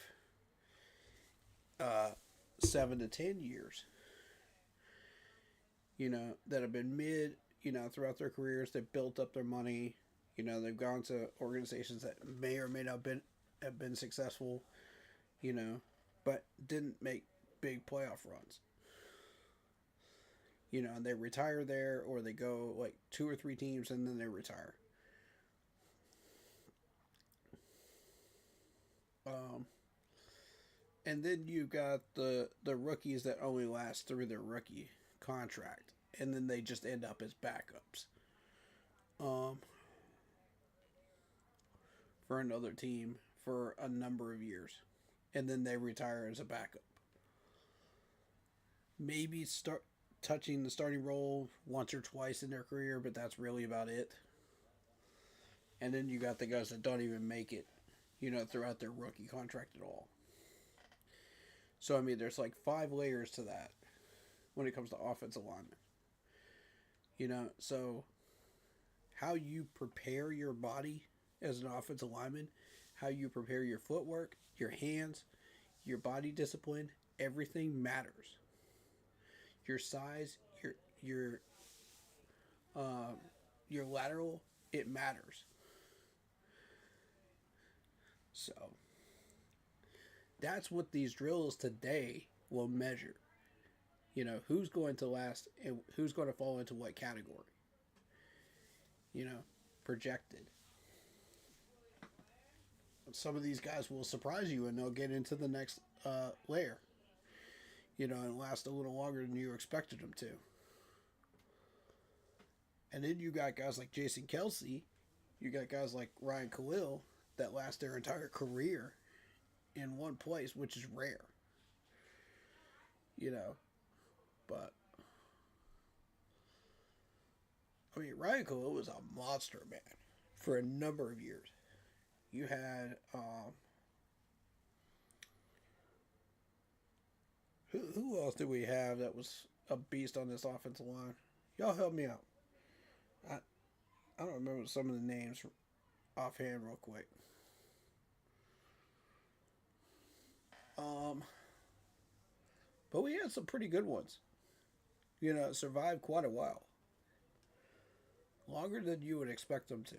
Speaker 2: 7 to 10 years. You know, that have been mid, you know, throughout their careers. They've built up their money. You know, they've gone to organizations that may or may not have been successful, you know, but didn't make big playoff runs. You know, and they retire there, or they go like 2 or 3 teams and then they retire. And then you've got the rookies that only last through their rookie contract, and then they just end up as backups for another team for a number of years, and then they retire as a backup. Maybe start touching the starting role once or twice in their career, but that's really about it. And then you got the guys that don't even make it, you know, throughout their rookie contract at all. So, I mean, there's like 5 layers to that when it comes to offensive linemen. You know, so how you prepare your body as an offensive lineman, how you prepare your footwork, your hands, your body discipline, everything matters. Your size, your your lateral, it matters. So that's what these drills today will measure. You know, who's going to last and who's going to fall into what category. You know, projected. Some of these guys will surprise you and they'll get into the next layer. You know, and last a little longer than you expected them to. And then you got guys like Jason Kelsey. You got guys like Ryan Khalil that last their entire career in one place, which is rare. You know, but I mean, Ryan Khalil was a monster, man, for a number of years. You had who else did we have that was a beast on this offensive line? Y'all help me out. I don't remember some of the names offhand real quick. But we had some pretty good ones. You know, survived quite a while. Longer than you would expect them to.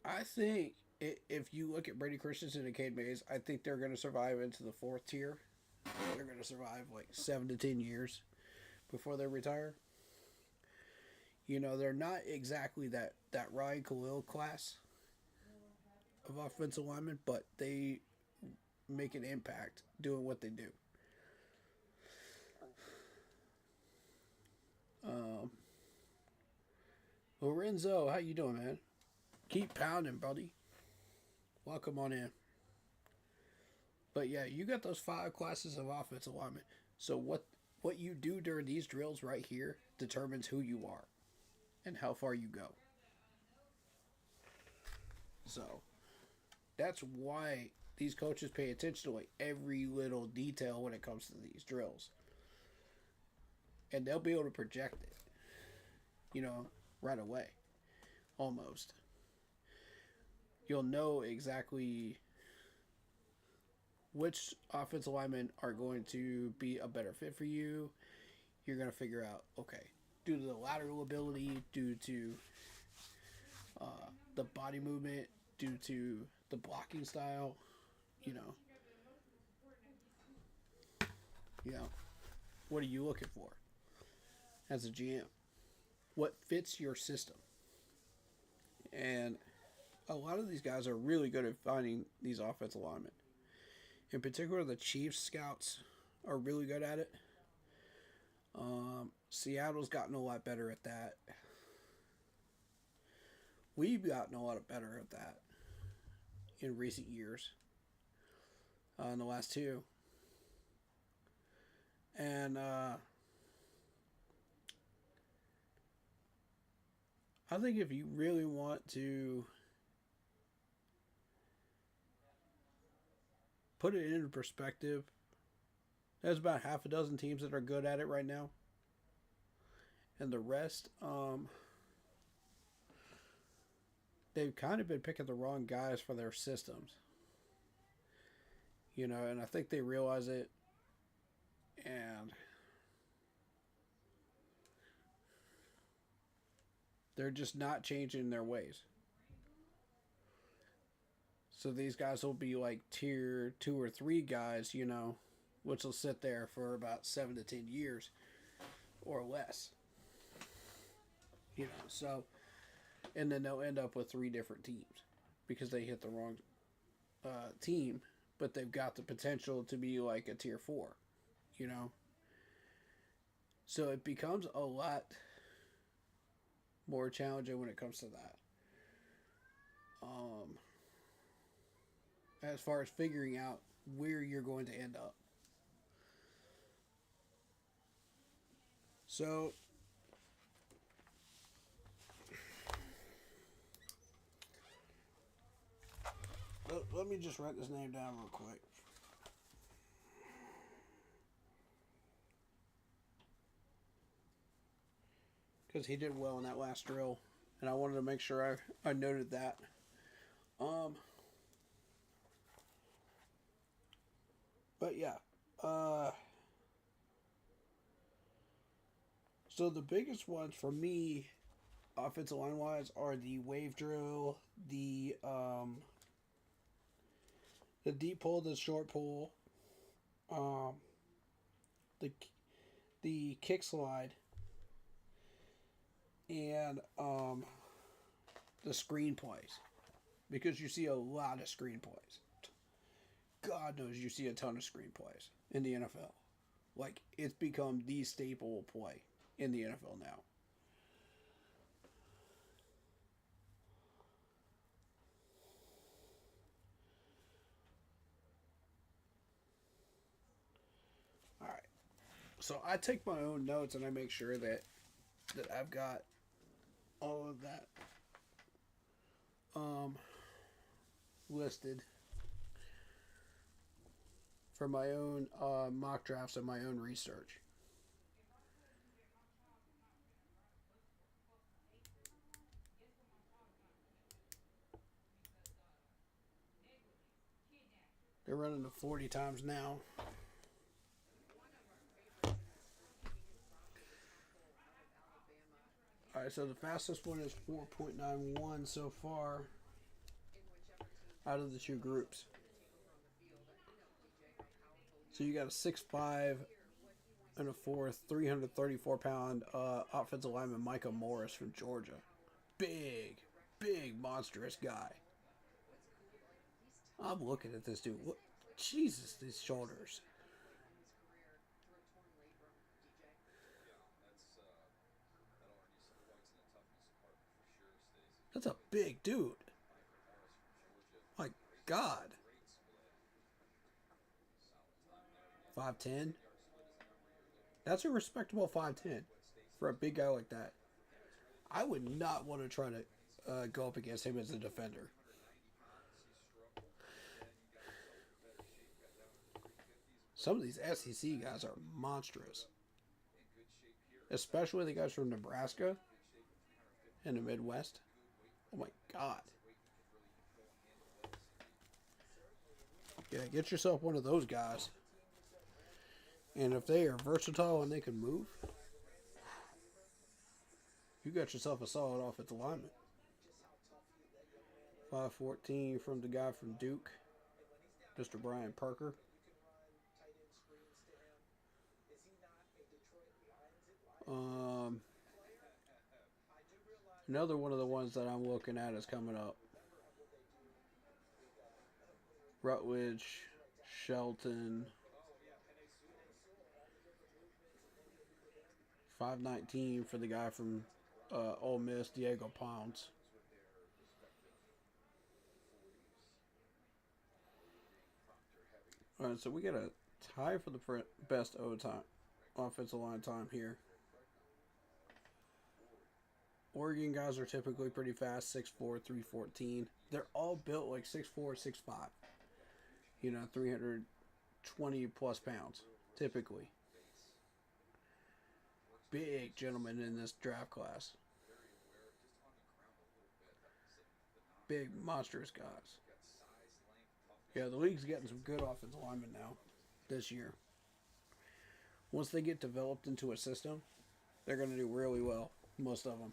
Speaker 2: I think if you look at Brady Christensen and Cade Mays, I think they're going to survive into the fourth tier. They're going to survive like 7 to 10 years before they retire. You know, they're not exactly that Ryan Khalil class of offensive linemen, but they make an impact doing what they do. Lorenzo, how you doing, man? Keep pounding, buddy. Welcome on in. But yeah, you got those 5 classes of offensive linemen. So what you do during these drills right here determines who you are and how far you go. So that's why these coaches pay attention to like every little detail when it comes to these drills. And they'll be able to project it, you know, right away. Almost. You'll know exactly which offensive linemen are going to be a better fit for you. You're going to figure out, okay, due to the lateral ability, due to the body movement, due to the blocking style, you know, what are you looking for as a GM? What fits your system? And a lot of these guys are really good at finding these offensive linemen. In particular, the Chiefs scouts are really good at it. Seattle's gotten a lot better at that. We've gotten a lot better at that in recent years. In the last 2. And I think if you really want to put it into perspective, there's about half a dozen teams that are good at it right now. And the rest, they've kind of been picking the wrong guys for their systems. You know, and I think they realize it. And they're just not changing their ways. So these guys will be like tier 2 or 3 guys, you know, which will sit there for about 7 to 10 years or less. You know, so, and then they'll end up with 3 different teams because they hit the wrong team, but they've got the potential to be like a tier 4, you know. So it becomes a lot more challenging when it comes to that. As far as figuring out where you're going to end up. So let me just write this name down real quick. Because he did well in that last drill. And I wanted to make sure I noted that. Um, but yeah, uh, so the biggest ones for me, offensive line wise, are the wave drill, the deep pull, the short pull, um, the the kick slide, and the screen plays, because you see a lot of screen plays. God knows you see a ton of screen plays in the NFL. Like, it's become the staple play in the NFL now. All right. So I take my own notes and I make sure that I've got all of that um listed for my own mock drafts and my own research. They're running to 40 times now. All right, so the fastest one is 4.91 so far out of the two groups. So you got a 6'5" and a 334-pound offensive lineman, Micah Morris from Georgia. Big, big, monstrous guy. I'm looking at this dude. What? Jesus, these shoulders. That's a big dude. My God. 5'10". That's a respectable 5'10" for a big guy like that. I would not want to try to go up against him as a defender. Some of these SEC guys are monstrous, especially the guys from Nebraska and the Midwest. Oh my God. Yeah, get yourself one of those guys. And if they are versatile and they can move, you got yourself a solid offensive lineman. 5'14" from the guy from Duke, Mr. Brian Parker. Another one of the ones that I'm looking at is coming up. Rutledge, Shelton, 5'19" for the guy from Ole Miss, Diego Pounds. All right, so we got a tie for the best offensive line time here. Oregon guys are typically pretty fast, 6'4", 314. They're all built like 6'4", 6'5". 320 plus pounds, typically. Big gentlemen in this draft class. Big, monstrous guys. Yeah, the league's getting some good offensive linemen now this year. Once they get developed into a system, they're going to do really well, most of them.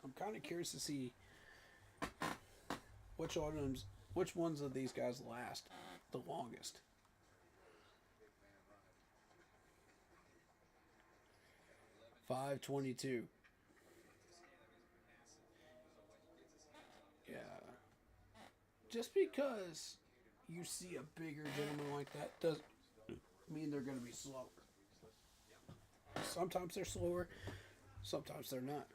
Speaker 2: I'm kind of curious to see which ones of these guys last the longest. .522. Yeah. Just because you see a bigger gentleman like that doesn't mean they're going to be slower. Sometimes they're slower, sometimes they're not.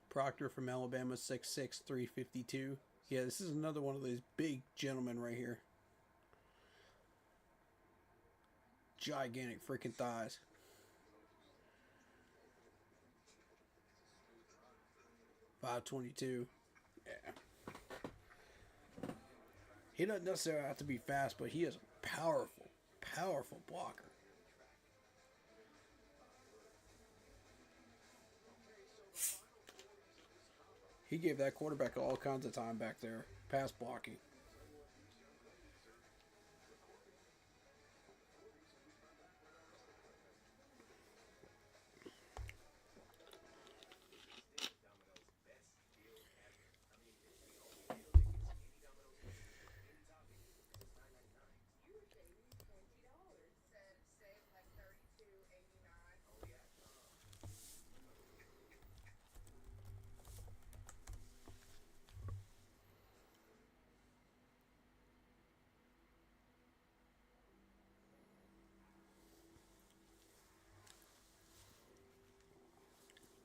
Speaker 2: Proctor from Alabama, 6'6", 352. Yeah, this is another one of these big gentlemen right here. Gigantic freaking thighs. .522. Yeah. He doesn't necessarily have to be fast, but he is a powerful blocker. He gave that quarterback all kinds of time back there, pass blocking.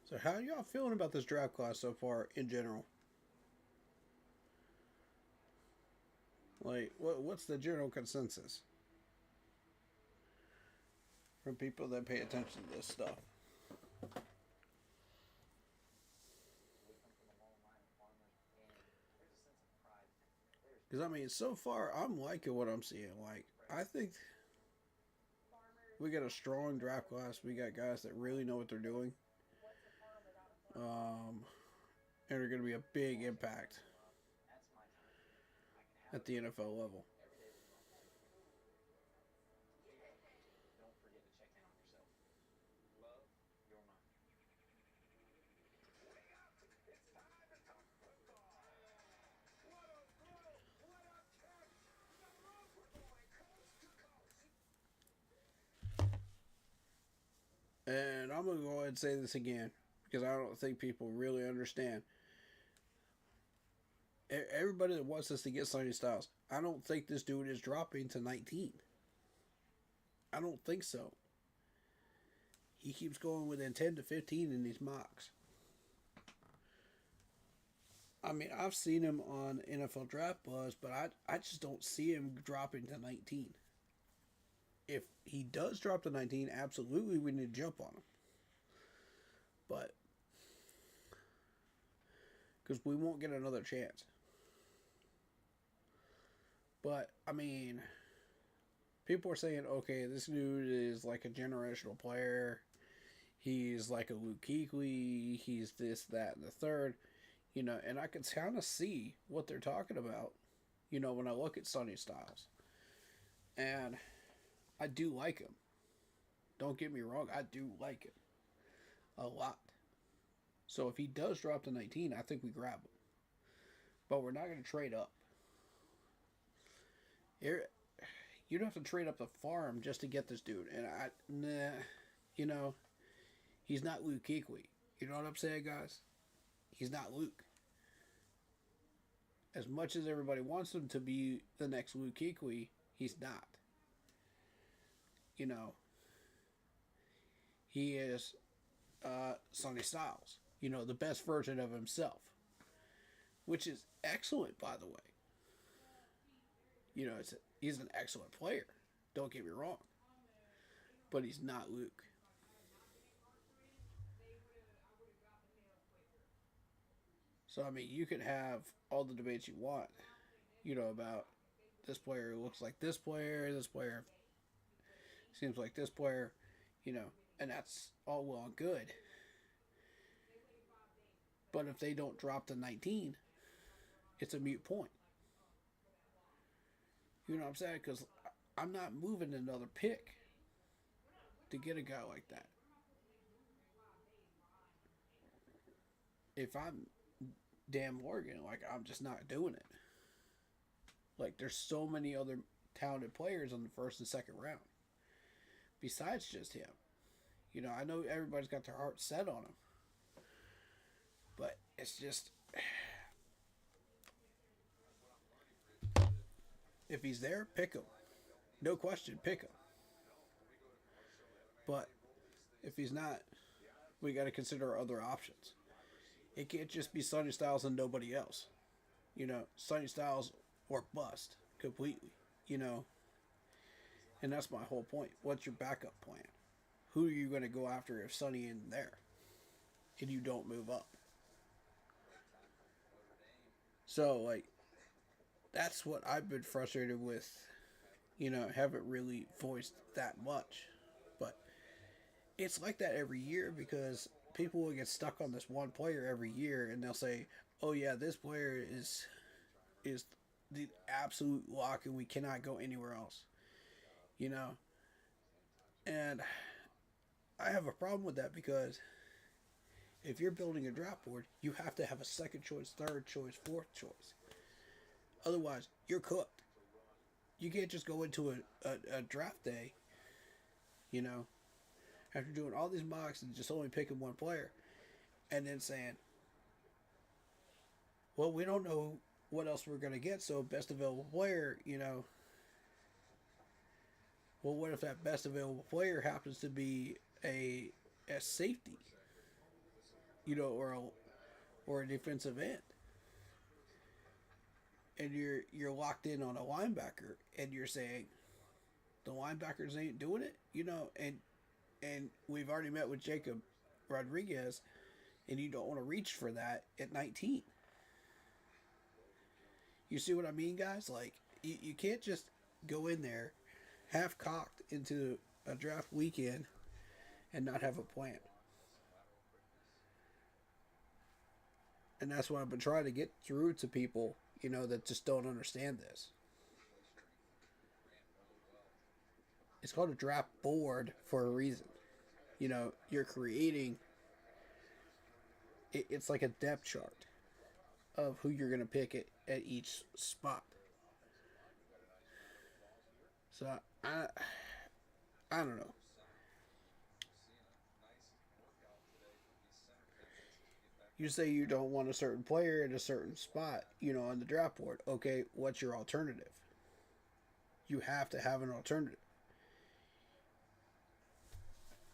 Speaker 2: So how are y'all feeling about this draft class so far in general? Like, what's the general consensus from people that pay attention to this stuff? Because, I mean, so far, I'm liking what I'm seeing. Like, I think we got a strong draft class. We got guys that really know what they're doing. And are going to be a big impact at the NFL level. And I'm going to go ahead and say this again because I don't think people really understand. Everybody that wants us to get Sonny Styles, I don't think this dude is dropping to 19. I don't think so. He keeps going within 10 to 15 in these mocks. I mean, I've seen him on NFL Draft Buzz, but I just don't see him dropping to 19. If he does drop to 19, absolutely we need to jump on him. But, because we won't get another chance. But, I mean, people are saying, okay, this dude is like a generational player. He's like a Luke Kuechly. He's this, that, and the third. You know, and I can kind of see what they're talking about, you know, when I look at Sonny Styles. And I do like him. Don't get me wrong, I do like him. A lot. So if he does drop to 19, I think we grab him. But we're not going to trade up. You don't have to trade up the farm just to get this dude. And you know, he's not Luke Kuechly. You know what I'm saying, guys? He's not Luke. As much as everybody wants him to be the next Luke Kuechly, he's not. You know, he is Sonny Styles. You know, the best version of himself. Which is excellent, by the way. You know, he's an excellent player. Don't get me wrong. But he's not Luke. So, I mean, you can have all the debates you want, you know, about this player looks like this player seems like this player, you know, and that's all well and good. But if they don't drop to 19, it's a moot point. You know what I'm saying? Because I'm not moving another pick to get a guy like that. If I'm Dan Morgan, like, I'm just not doing it. Like, there's so many other talented players on the first and second round besides just him. You know, I know everybody's got their heart set on him, but it's just, if he's there, pick him. No question, pick him. But if he's not, we got to consider other options. It can't just be Sonny Styles and nobody else. You know, Sonny Styles or bust completely, you know. And that's my whole point. What's your backup plan? Who are you going to go after if Sonny isn't there and you don't move up? So, like, that's what I've been frustrated with, haven't really voiced that much. But it's like that every year because people will get stuck on this one player every year and they'll say, "Oh yeah, this player is the absolute lock and we cannot go anywhere else." You know? And I have a problem with that because if you're building a draft board, you have to have a second choice, third choice, fourth choice. Otherwise, you're cooked. You can't just go into a draft day, you know, after doing all these mocks and just only picking one player, and then saying, well, we don't know what else we're going to get, so best available player, well, what if that best available player happens to be a safety, or a defensive end, and you're locked in on a linebacker, and you're saying the linebackers ain't doing it, and we've already met with Jacob Rodriguez, and you don't want to reach for that at 19. You see what I mean, guys? Like, you can't just go in there half-cocked into a draft weekend and not have a plan. And that's what I've been trying to get through to people, that just don't understand this. It's called a draft board for a reason. You're creating... It's like a depth chart of who you're going to pick at each spot. So, I don't know. You say you don't want a certain player at a certain spot, on the draft board. Okay, what's your alternative? You have to have an alternative.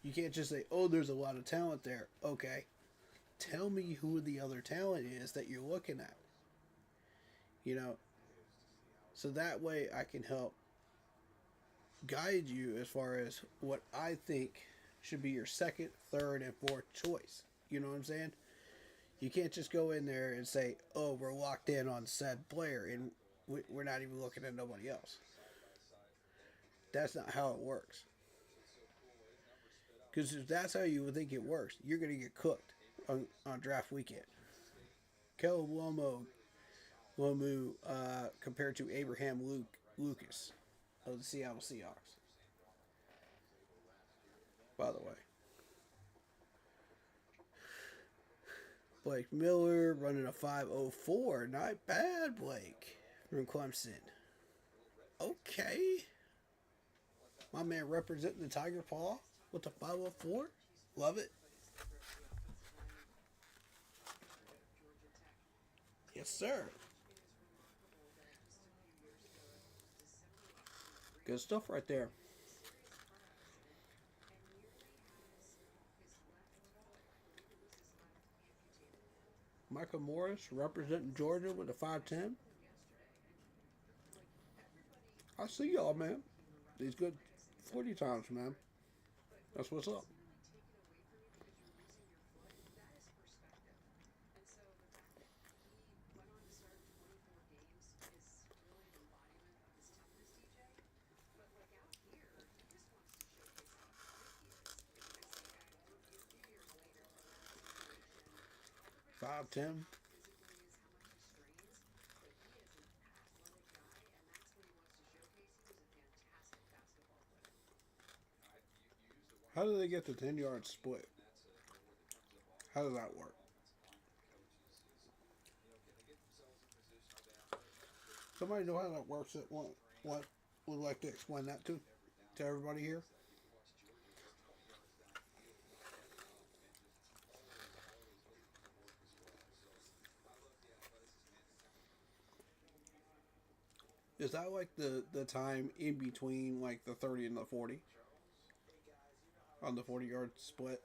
Speaker 2: You can't just say, oh, there's a lot of talent there. Okay, tell me who the other talent is that you're looking at. So that way I can help guide you as far as what I think should be your second, third, and fourth choice. You know what I'm saying? You can't just go in there and say, oh, we're locked in on said player, and we're not even looking at nobody else. That's not how it works. Because if that's how you would think it works, you're going to get cooked on draft weekend. Caleb Lomu compared to Abraham Lucas of the Seattle Seahawks. By the way. Blake Miller running a 5.04. Not bad, Blake, from Clemson. Okay. My man representing the Tiger Paw with the 5.04. Love it. Yes, sir. Good stuff right there. Michael Morris representing Georgia with a 5'10". I see y'all, man. These good 40 times, man. That's what's up. Five, 10. How do they get the 10-yard split? How does that work? Somebody know how that works that what would like to explain that to everybody here? Is that like the time in between like the 30 and the 40? On the 40-yard split?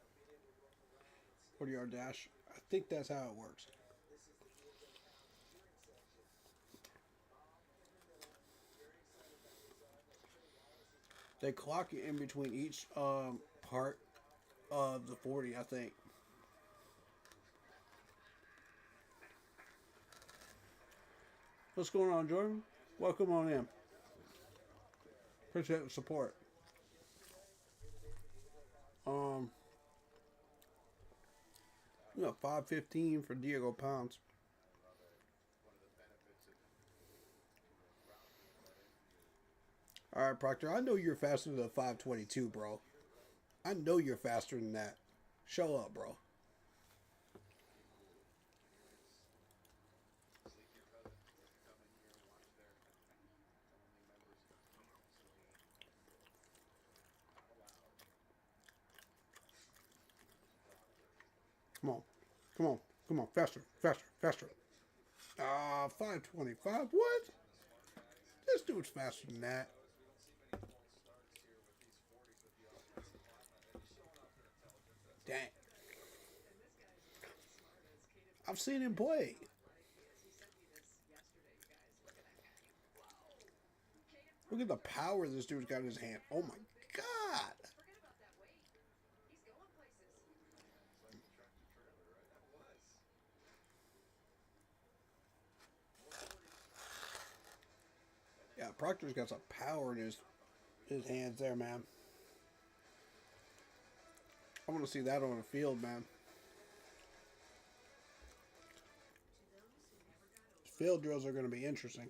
Speaker 2: 40-yard dash? I think that's how it works. They clock it in between each part of the 40, I think. What's going on, Jordan? Welcome on in. Appreciate the support. You know, 515 for Diego Pounds. All right, Proctor. I know you're faster than a 522, bro. I know you're faster than that. Show up, bro. Come on. Come on. Come on. Faster. Faster. Faster. 525. What? This dude's faster than that. Dang. I've seen him play. Look at the power this dude's got in his hand. Oh my God. Yeah, Proctor's got some power in his hands there, man. I want to see that on the field, man. Field drills are going to be interesting.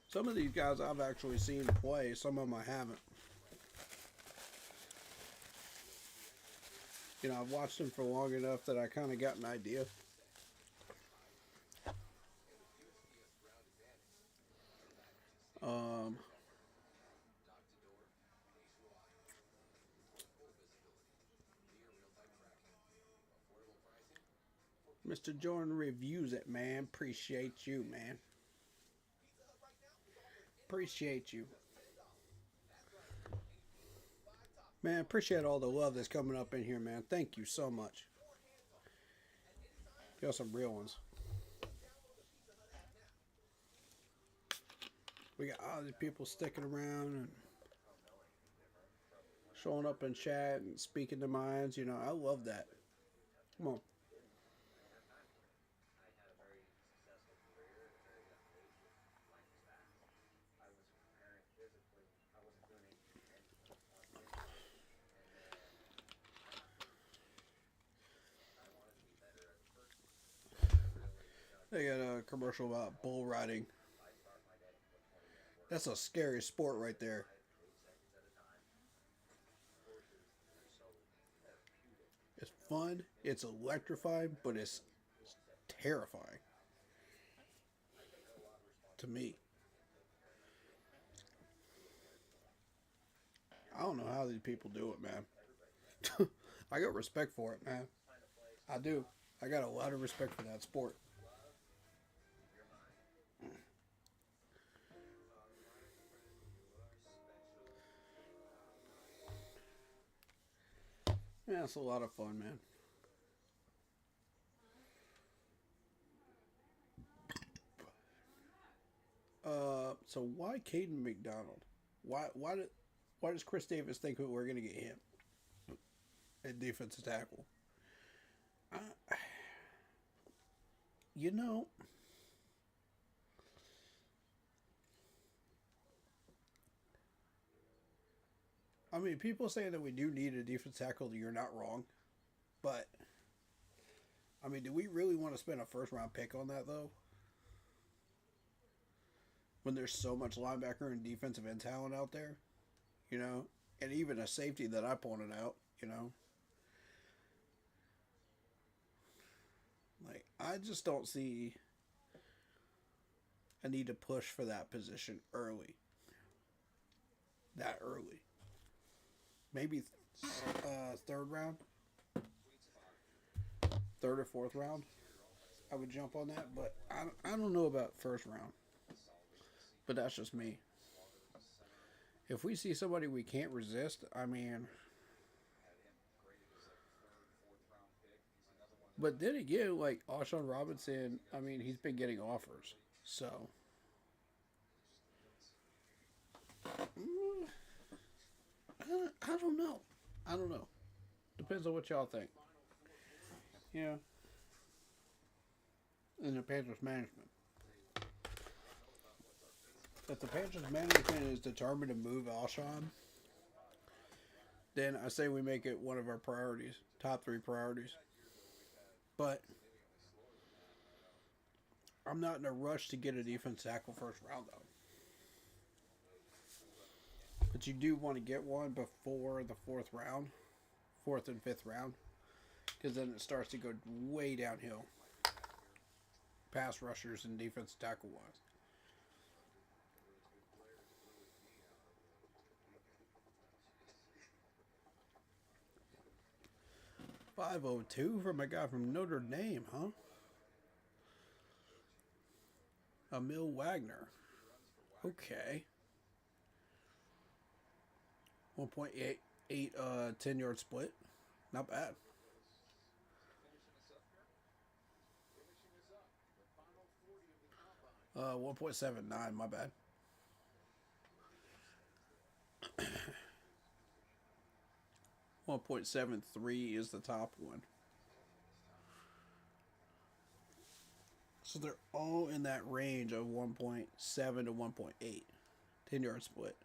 Speaker 2: Some of these guys I've actually seen play. Some of them I haven't. You know, I've watched them for long enough that I kind of got an idea. Mr. Jordan reviews it, man. Appreciate you, man. Appreciate you. Man, appreciate all the love that's coming up in here, man. Thank you so much. Got some real ones. We got all these people sticking around and showing up in chat and speaking their minds. You know, I love that. Come on. They got a commercial about bull riding. That's a scary sport right there. It's fun, it's electrifying, but it's terrifying. To me. I don't know how these people do it, man. I got respect for it, man. I do. I got a lot of respect for that sport. Yeah, it's a lot of fun, man. So why Caden McDonald? Why does Chris Davis think that we're gonna get him at defensive tackle? You know, I mean, people say that we do need a defensive tackle. You're not wrong, but I mean, do we really want to spend a first round pick on that though? When there's so much linebacker and defensive end talent out there, you know, and even a safety that I pointed out, you know. Like, I just don't see a need to push for that position early. That early. Maybe third round. Third or fourth round. I would jump on that, but I don't know about first round. But that's just me. If we see somebody we can't resist, I mean... But then again, like, Alshon Robinson, I mean, he's been getting offers. So... I don't know. I don't know. Depends on what y'all think. Yeah. And the Panthers management. If the Panthers management is determined to move Alshon, then I say we make it one of our priorities, top 3 priorities. But I'm not in a rush to get a defense tackle first round, though. But you do want to get one before the 4th round, 4th and 5th round, because then it starts to go way downhill, pass rushers and defense tackle wise. $502 from a guy from Notre Dame, huh? Emil Wagner. Okay. 1.88 10-yard split. Not bad. Uh, 1.79, my bad. .73 is the top one. So they're all in that range of 1.7 to 1.8. 10-yard split.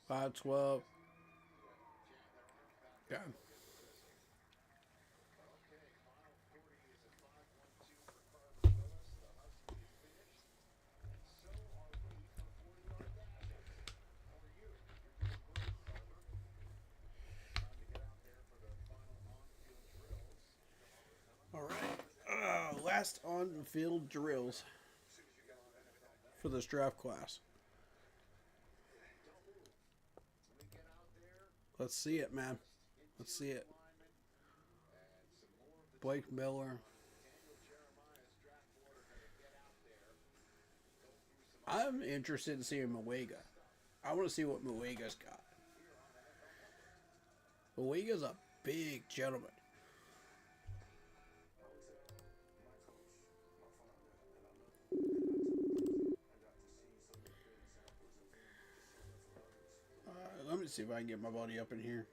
Speaker 2: $512. Yeah. All right. Last on-field drills for this draft class. Let's see it, man. Let's see it. Blake Miller. I'm interested in seeing Muega. I want to see what Muega's got. Muega's a big gentleman. Let me see if I can get my buddy up in here.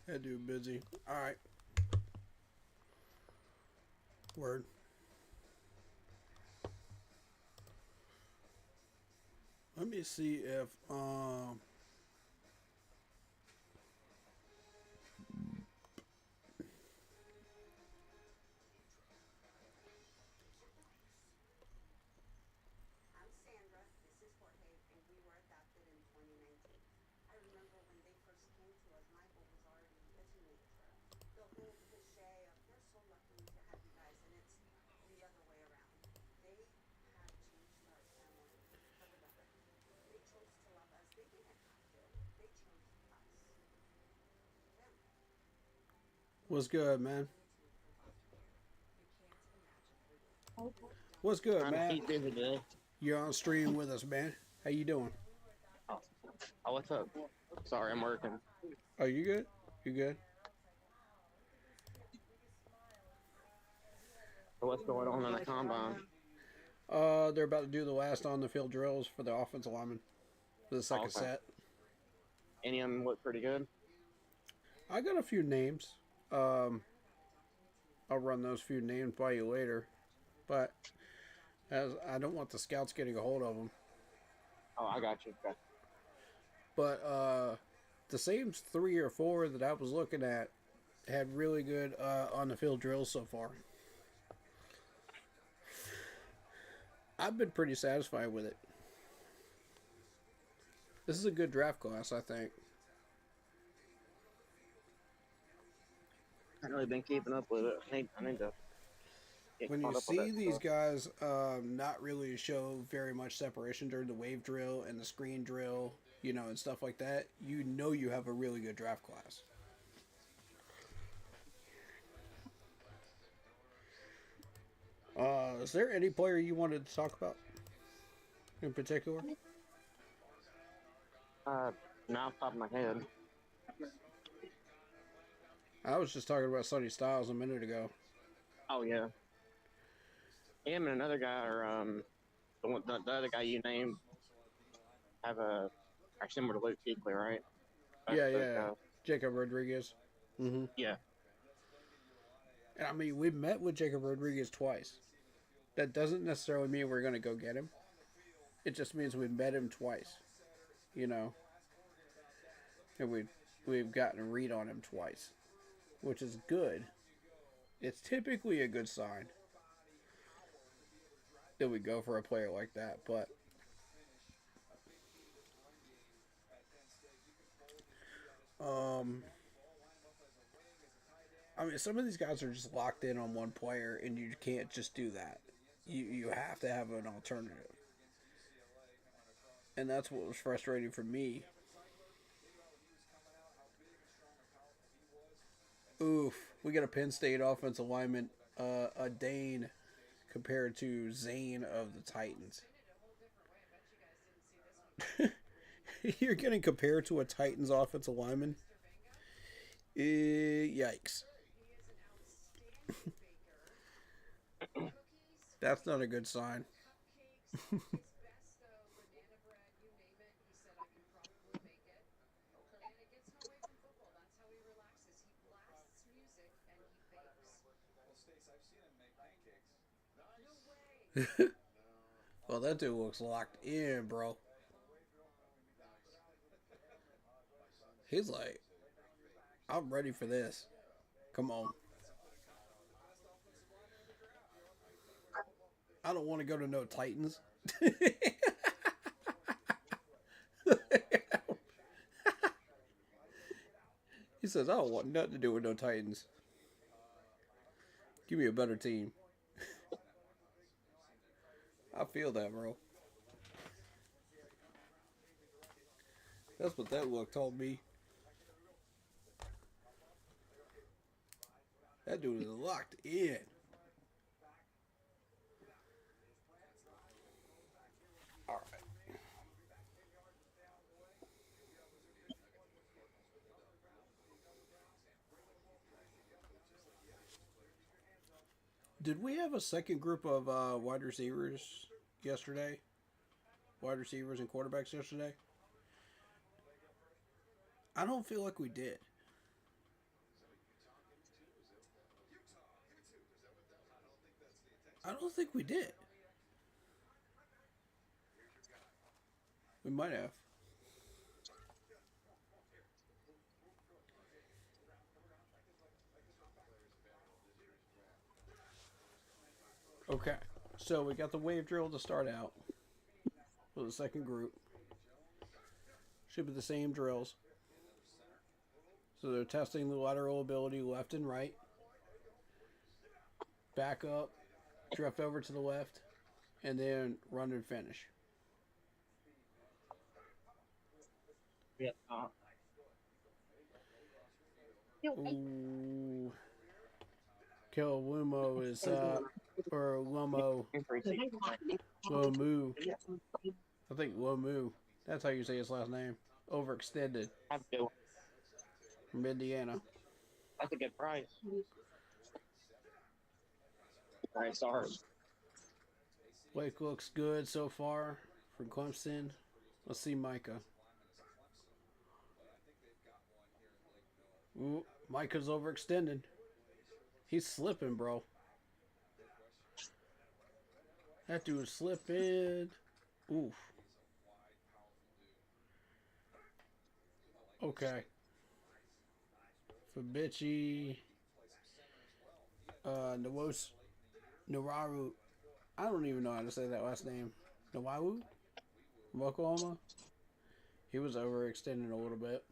Speaker 2: That dude busy. Alright. Word. Let me see if what's good, man? What's good, man? You're on stream with us, man. How you doing?
Speaker 4: Oh, what's up? Sorry, I'm working.
Speaker 2: Oh, you good? You good?
Speaker 4: What's going on in the combine?
Speaker 2: They're about to do the last on the field drills for the offensive linemen for the second set.
Speaker 4: Any of them look pretty good?
Speaker 2: I got a few names. I'll run those few names by you later, but as I don't want the scouts getting a hold of them.
Speaker 4: Oh, I got you.
Speaker 2: But the same 3 or 4 that I was looking at had really good on the field drills so far. I've been pretty satisfied with it. This is a good draft class, I think.
Speaker 4: I haven't really been keeping up with it. I need to get
Speaker 2: When
Speaker 4: caught
Speaker 2: you
Speaker 4: up with
Speaker 2: see
Speaker 4: that
Speaker 2: these
Speaker 4: stuff.
Speaker 2: guys not really show very much separation during the wave drill and the screen drill, you know, and stuff like that, you know you have a really good draft class. Is there any player you wanted to talk about in particular?
Speaker 4: Now off the top of my head.
Speaker 2: I was just talking about Sonny Styles a minute ago.
Speaker 4: Oh yeah. Him and another guy are the other guy you named are similar to Luke Kuechly, right?
Speaker 2: Yeah,
Speaker 4: Those
Speaker 2: yeah.
Speaker 4: guys.
Speaker 2: Jacob Rodriguez. Mm-hmm.
Speaker 4: Yeah.
Speaker 2: And I mean, we met with Jacob Rodriguez twice. That doesn't necessarily mean we're going to go get him. It just means we met him twice. You know? And we've gotten a read on him twice. Which is good. It's typically a good sign that we go for a player like that, but I mean, some of these guys are just locked in on one player, and you can't just do that. You have to have an alternative, and that's what was frustrating for me. Oof, we got a Penn State offensive lineman, a Dane, compared to Zane of the Titans. You're getting compared to a Titans offensive lineman? Yikes. That's not a good sign. Well, that dude looks locked in, bro. He's like, I'm ready for this. Come on. I don't want to go to no Titans. He says, I don't want nothing to do with no Titans. Give me a better team. I feel that, bro. That's what that look told me. That dude is locked in. All right. Did we have a second group of wide receivers yesterday? Wide receivers and quarterbacks yesterday? I don't feel like we did. I don't think we did. We might have. Okay, so we got the wave drill to start out for the second group. Should be the same drills. So they're testing the lateral ability left and right. Back up, drift over to the left, and then run and finish.
Speaker 4: Yeah.
Speaker 2: Ooh. Killumo is or Lomo. Lomu. I think Lomu. That's how you say his last name. Overextended from Indiana.
Speaker 4: That's a good price. Alright, sorry.
Speaker 2: Blake looks good so far from Clemson. Let's see Micah. Ooh, Micah's overextended. He's slipping, bro. That dude's slipping. Oof. Okay. Fabici. Nararu. I don't even know how to say that last name. Nawawu? From Oklahoma? He was overextending a little bit.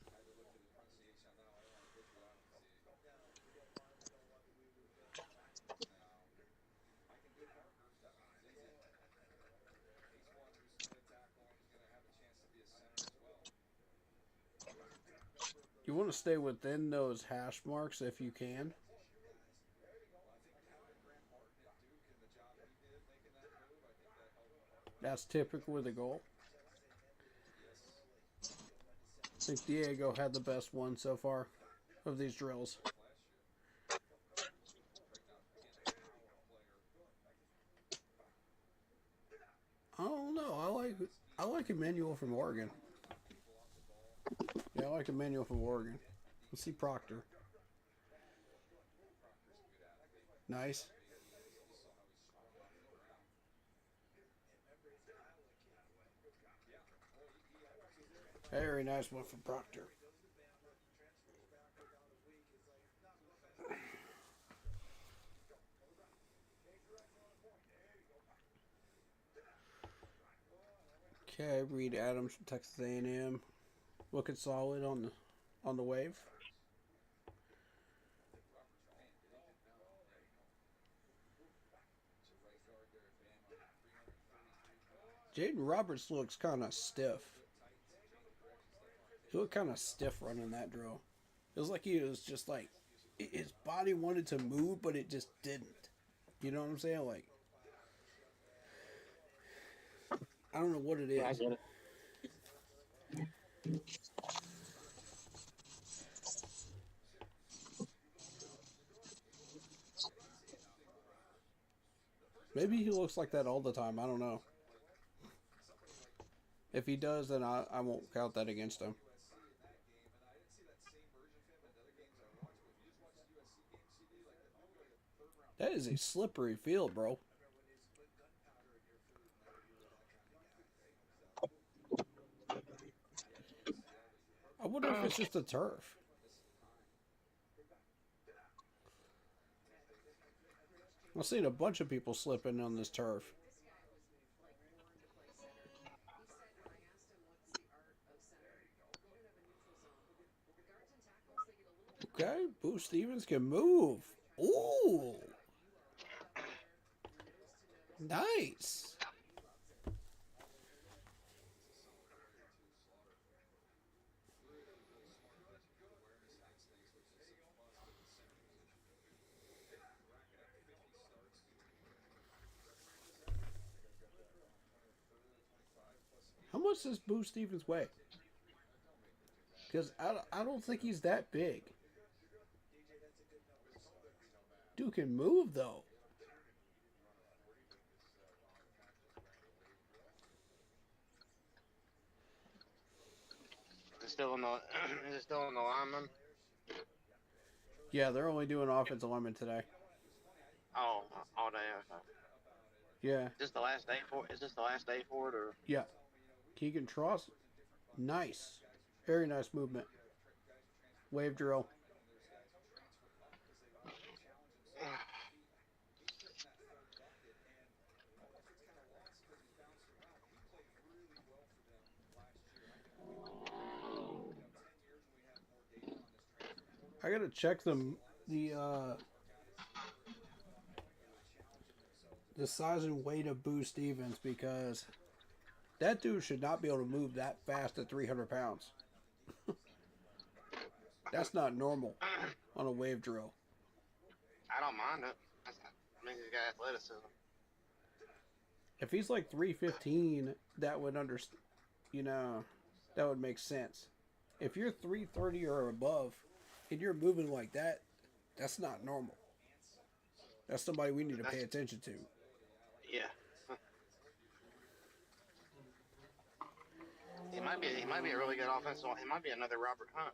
Speaker 2: You want to stay within those hash marks if you can. That's typically the goal. I think Diego had the best one so far of these drills. I don't know. I like Emmanuel from Oregon. Yeah, I like Emmanuel from Oregon. Let's see Proctor. Nice. Very nice one from Proctor. Okay, Reed Adams from Texas A&M, looking solid on the wave. Jaden Roberts looks kind of stiff. He looked kind of stiff running that drill. It was like he was just like, his body wanted to move, but it just didn't. You know what I'm saying? Like, I don't know what it is.
Speaker 4: I get it.
Speaker 2: Maybe he looks like that all the time. I don't know. If he does, then I won't count that against him. That is a slippery field, bro. I wonder if it's just the turf. I've seen a bunch of people slipping on this turf. Okay, Boo Stevens can move. Ooh. Nice. How much does Boo Stevens weigh? Because I don't think he's that big. Dude can move, though.
Speaker 4: Is it still on the lineman?
Speaker 2: Yeah, they're only doing offensive lineman today.
Speaker 4: Oh, all day. Okay.
Speaker 2: Yeah,
Speaker 4: Is this the last day for? Is this the last day for it, or?
Speaker 2: yeah. Keegan Tross. Nice. Very nice movement. Wave drill. I gotta check the size and weight of Boo Stevens, because that dude should not be able to move that fast at 300 pounds. That's not normal on a wave drill.
Speaker 4: I don't mind it. I mean, he's got athleticism.
Speaker 2: If he's like 315, that would that would make sense. If you're 330 or above and you're moving like that, that's not normal. That's somebody we need to pay attention to.
Speaker 4: Yeah. He might be a really good offensive. He might be another Robert Hunt.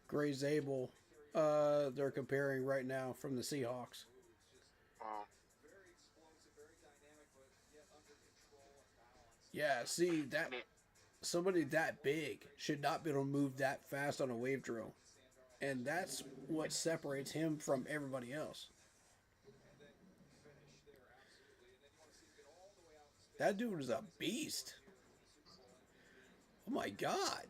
Speaker 2: Gray Zabel, they're comparing right now from the Seahawks.
Speaker 4: Oh.
Speaker 2: Yeah, see that somebody that big should not be able to move that fast on a wave drill. And that's what separates him from everybody else. That dude is a beast. Oh my god.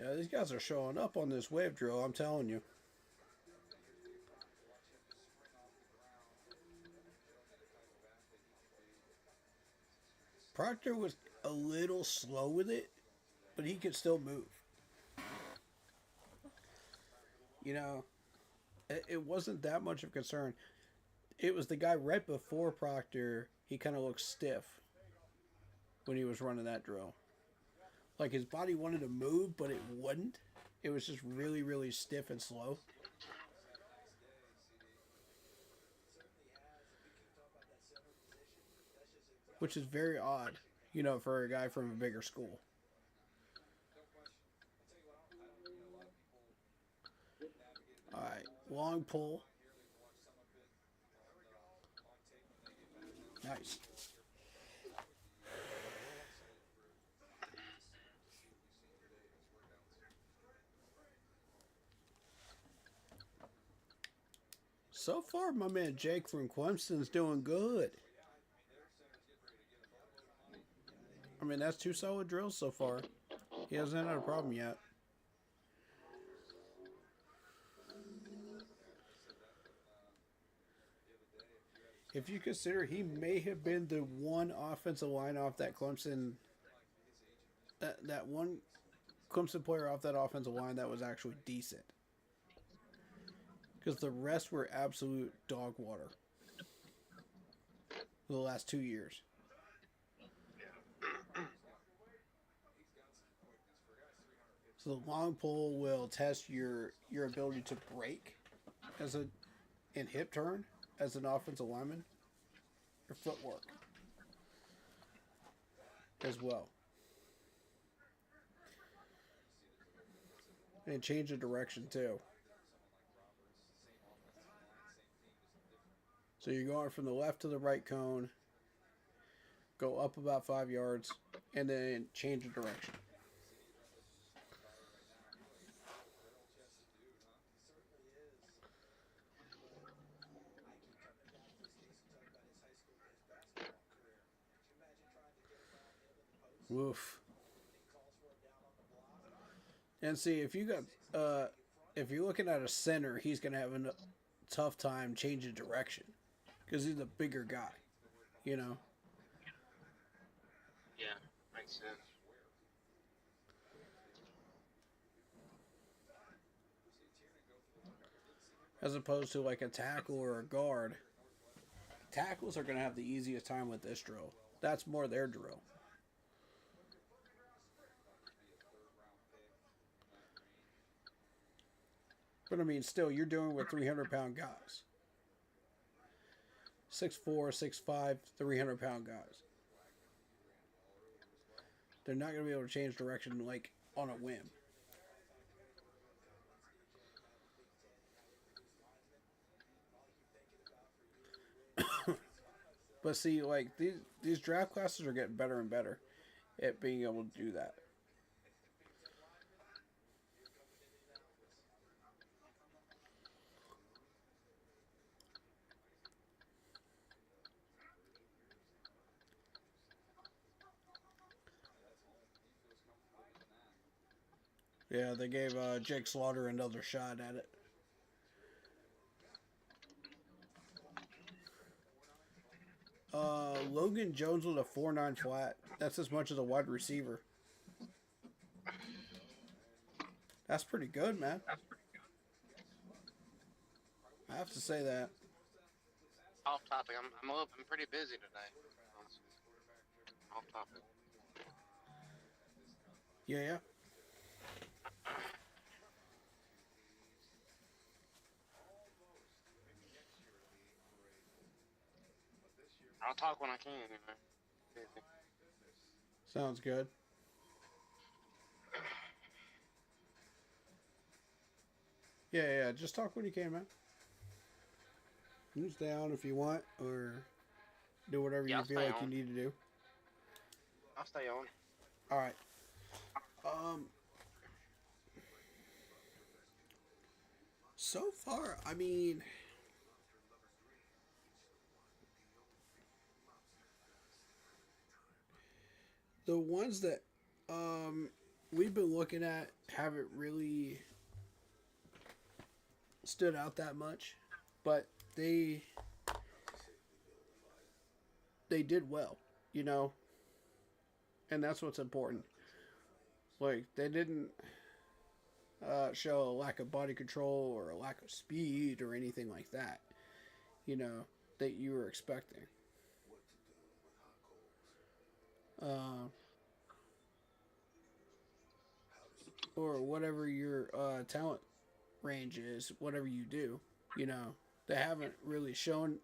Speaker 2: Yeah, these guys are showing up on this wave drill, I'm telling you. Proctor was a little slow with it, but he could still move. You know, it wasn't that much of a concern. It was the guy right before Proctor, he kind of looked stiff when he was running that drill. Like his body wanted to move, but it wouldn't. It was just really, really stiff and slow. Which is very odd, you know, for a guy from a bigger school. Alright, long pull. Nice. So far, my man Jake from Clemson's doing good. I mean, that's 2 solid drills so far. He hasn't had a problem yet. If you consider he may have been the one offensive line off that Clemson, that one Clemson player off that offensive line that was actually decent. Because the rest were absolute dog water for the last 2 years. So the long pull will test your ability to break and hip turn as an offensive lineman. Your footwork as well. And change of direction too. So you're going from the left to the right cone, go up about 5 yards, and then change of direction. Woof. And see, if you're looking at a center, he's gonna have a tough time changing direction because he's a bigger guy, you know.
Speaker 4: Yeah, makes sense.
Speaker 2: As opposed to like a tackle or a guard. Tackles are gonna have the easiest time with this drill. That's more their drill. But I mean, still, you're doing with 300-pound guys. 6'4", 6'5", 300-pound guys. They're not going to be able to change direction like on a whim. But see, like these draft classes are getting better and better at being able to do that. Yeah, they gave Jake Slaughter another shot at it. Logan Jones with a 4.9 flat. That's as much as a wide receiver. That's pretty good, man. I have to say that.
Speaker 4: Off topic. I'm pretty busy today. Off topic.
Speaker 2: Yeah.
Speaker 4: I'll talk when I can, you know.
Speaker 2: Sounds good. Yeah, yeah. Just talk when you can, man. You can stay on if you want, or do whatever
Speaker 4: Yeah,
Speaker 2: you
Speaker 4: I'll
Speaker 2: feel
Speaker 4: stay
Speaker 2: like you
Speaker 4: on.
Speaker 2: need to do.
Speaker 4: I'll stay on.
Speaker 2: All right. Um. So far, I mean, the ones that we've been looking at haven't really stood out that much, but they did well, you know, and that's what's important. Like they didn't show a lack of body control or a lack of speed or anything like that, you know, that you were expecting. Uh, or whatever your talent range is, whatever you do, you know, they haven't really shown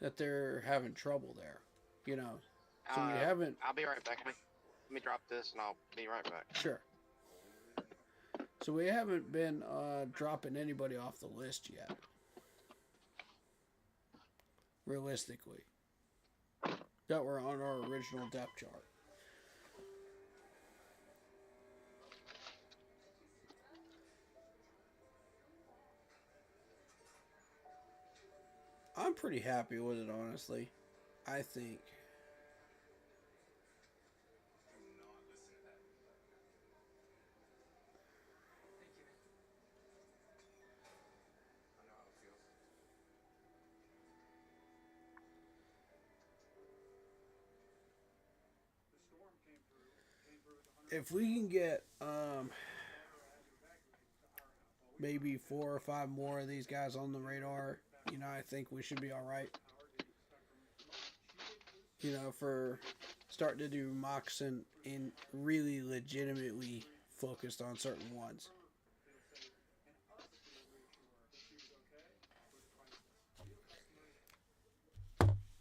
Speaker 2: that they're having trouble there, you know. So we haven't,
Speaker 4: I'll be right back. Let me drop this and I'll be right back.
Speaker 2: sure. So we haven't been dropping anybody off the list yet, realistically, that were on our original depth chart. I'm pretty happy with it, honestly. I think. If we can get maybe 4 or 5 more of these guys on the radar, you know, I think we should be all right. You know, for starting to do mocks and really legitimately focused on certain ones.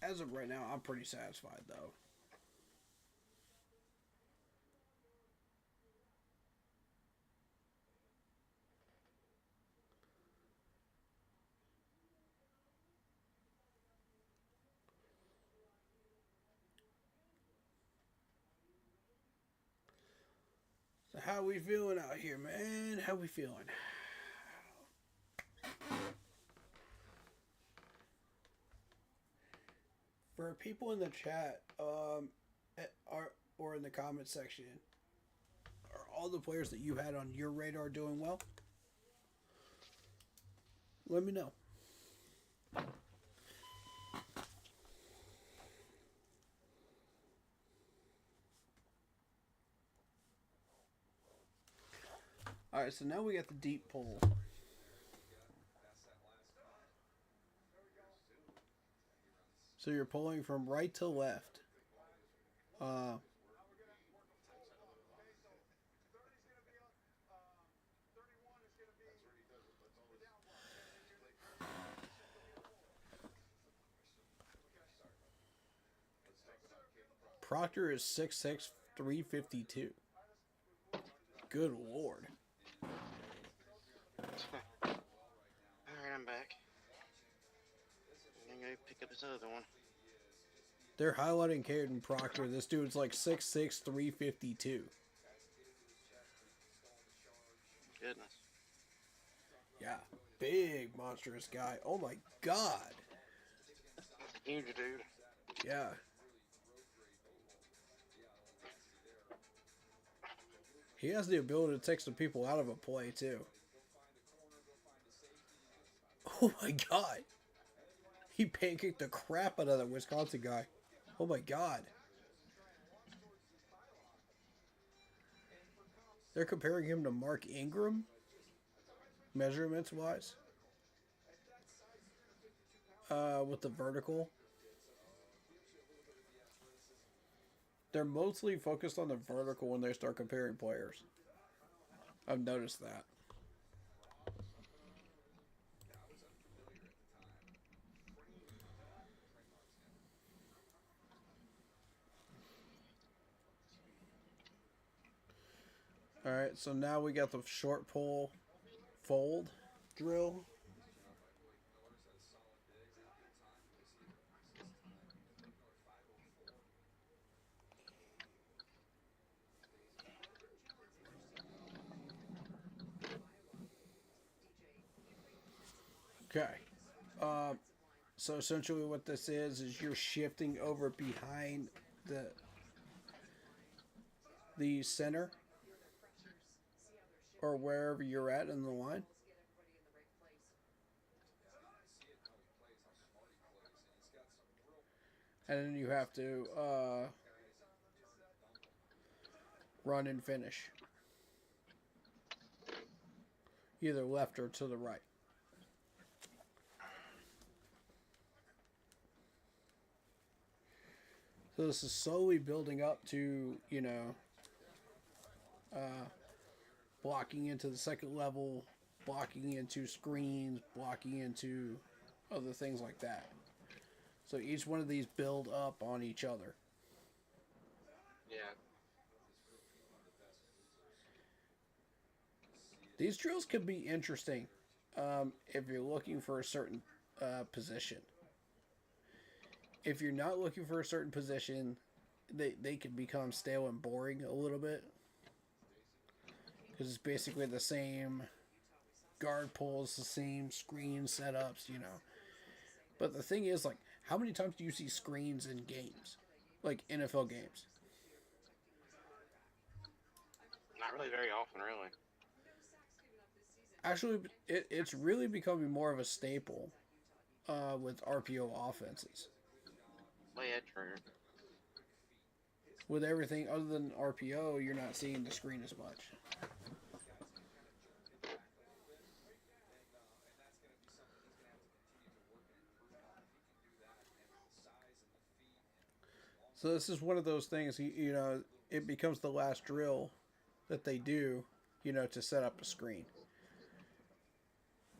Speaker 2: As of right now, I'm pretty satisfied though. So how we feeling out here, man? How we feeling? For people in the chat, or in the comment section, are all the players that you had on your radar doing well? Let me know. Alright, so now we got the deep pull. So you're pulling from right to left. Proctor is 6'6", 352. Good lord.
Speaker 4: Alright, I'm back. I'm gonna go pick up this other one.
Speaker 2: They're highlighting Caden Proctor. This dude's like 6'6", 352.
Speaker 4: Goodness.
Speaker 2: Yeah. Big, monstrous guy. Oh my god.
Speaker 4: Huge dude.
Speaker 2: Yeah. He has the ability to take some people out of a play, too. Oh my god. He pancaked the crap out of that Wisconsin guy. Oh my god. They're comparing him to Mark Ingram, measurements-wise. With the vertical. They're mostly focused on the vertical when they start comparing players. I've noticed that. Alright, so now we got the short pull fold drill. Okay. So essentially what this is you're shifting over behind the center or wherever you're at in the line. And then you have to run and finish. Either left or to the right. So this is slowly building up to, blocking into the second level, blocking into screens, blocking into other things like that. So each one of these build up on each other.
Speaker 4: Yeah.
Speaker 2: These drills could be interesting if you're looking for a certain position. If you're not looking for a certain position, they can become stale and boring a little bit. Because it's basically the same guard pulls, the same screen setups, But the thing is, like, how many times do you see screens in games? Like NFL games?
Speaker 4: Not really very often, really.
Speaker 2: Actually, it's really becoming more of a staple with RPO offenses.
Speaker 4: Well, yeah, true.
Speaker 2: With everything other than RPO, you're not seeing the screen as much. So this is one of those things, it becomes the last drill that they do, to set up a screen.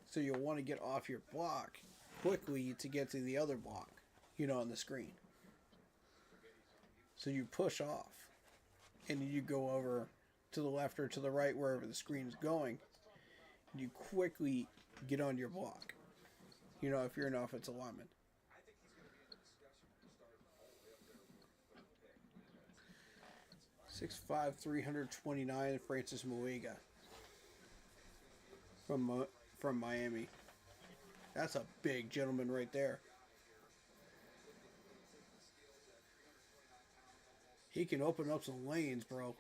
Speaker 2: So you'll want to get off your block quickly to get to the other block, on the screen. So you push off and you go over to the left or to the right, wherever the screen is going. And you quickly get on your block, if you're an offensive lineman. 6'5", 329, Francis Muega from Miami. That's a big gentleman right there. He can open up some lanes, bro.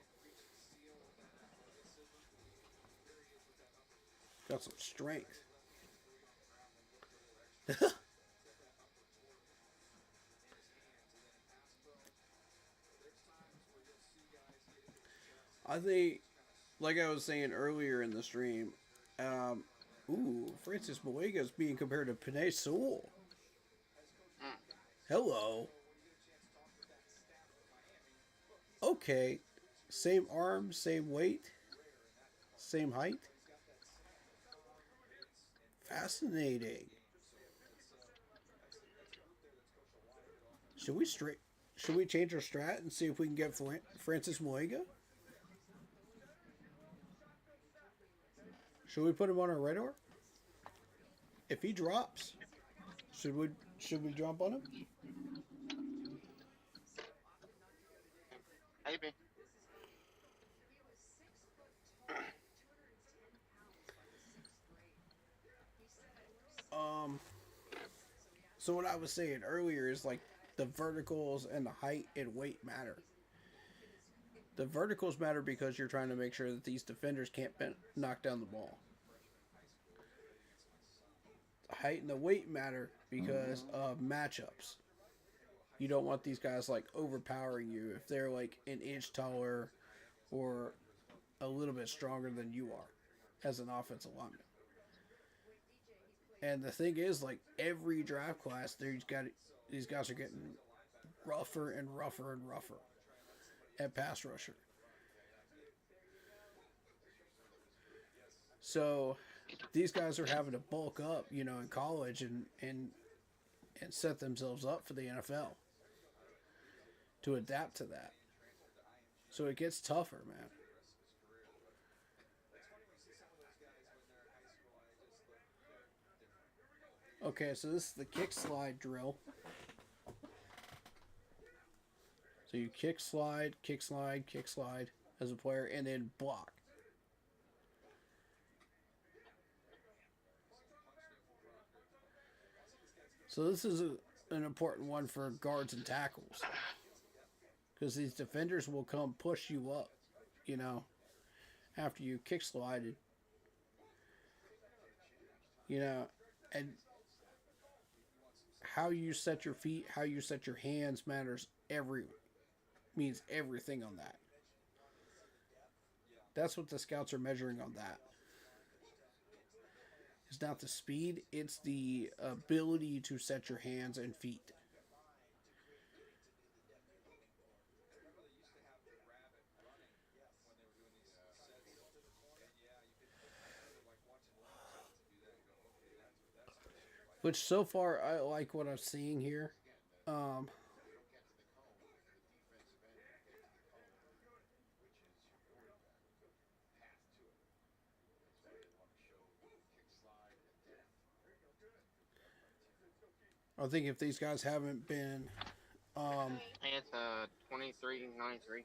Speaker 2: Got some strength. I think, like I was saying earlier in the stream, Francis Muega is being compared to Penei Sewell. Hello. Okay, same arm, same weight, same height. Fascinating. Should we change our strat and see if we can get Francis Muega? Should we put him on our radar? If he drops, should we jump on him?
Speaker 4: Maybe.
Speaker 2: So what I was saying earlier is like the verticals and the height and weight matter. The verticals matter because you're trying to make sure that these defenders can't knock down the ball. The height and the weight matter because of matchups. You don't want these guys like overpowering you if they're like an inch taller or a little bit stronger than you are as an offensive lineman. And the thing is, like, every draft class, these guys are getting rougher and rougher and rougher at pass rusher. So these guys are having to bulk up, in college and set themselves up for the NFL to adapt to that. So it gets tougher, man. Okay, so this is the kick slide drill. So you kick slide as a player, and then block. So this is an important one for guards and tackles. Because these defenders will come push you up, you know, after you kick slided. You know, and how you set your feet, how you set your hands means everything on that. That's what the scouts are measuring on that. It's not the speed, it's the ability to set your hands and feet. Which so far I like what I'm seeing here. I think if these guys haven't been,
Speaker 4: It's 23-93.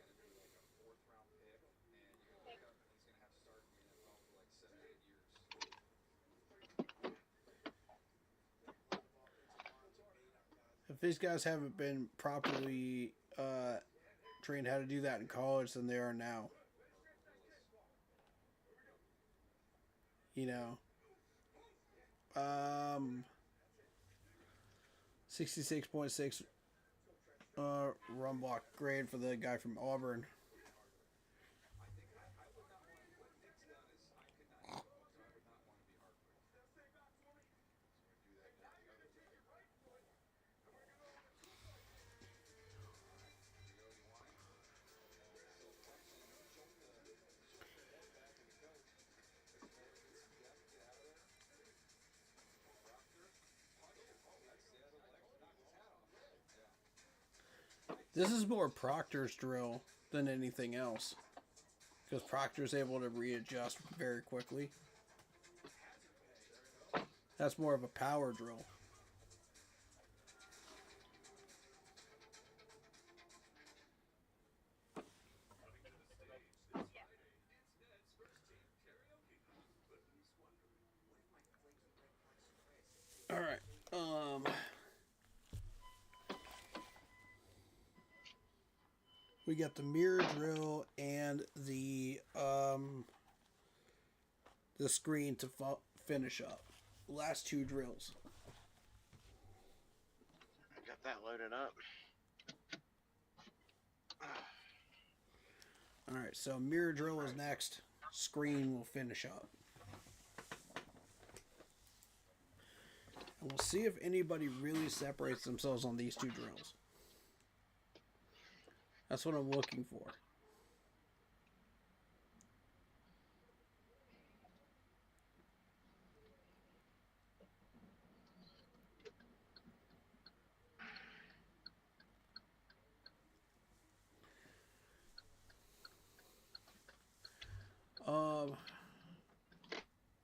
Speaker 2: if these guys haven't been properly trained how to do that in college than they are now. You know, 66.6 run block grade for the guy from Auburn. This is more Proctor's drill than anything else. Because Proctor's able to readjust very quickly. That's more of a power drill. All right. We got the mirror drill and the screen to finish up. Last two drills.
Speaker 4: I got that loaded up.
Speaker 2: All right, so mirror drill is next. Screen will finish up. And we'll see if anybody really separates themselves on these two drills. That's what I'm looking for.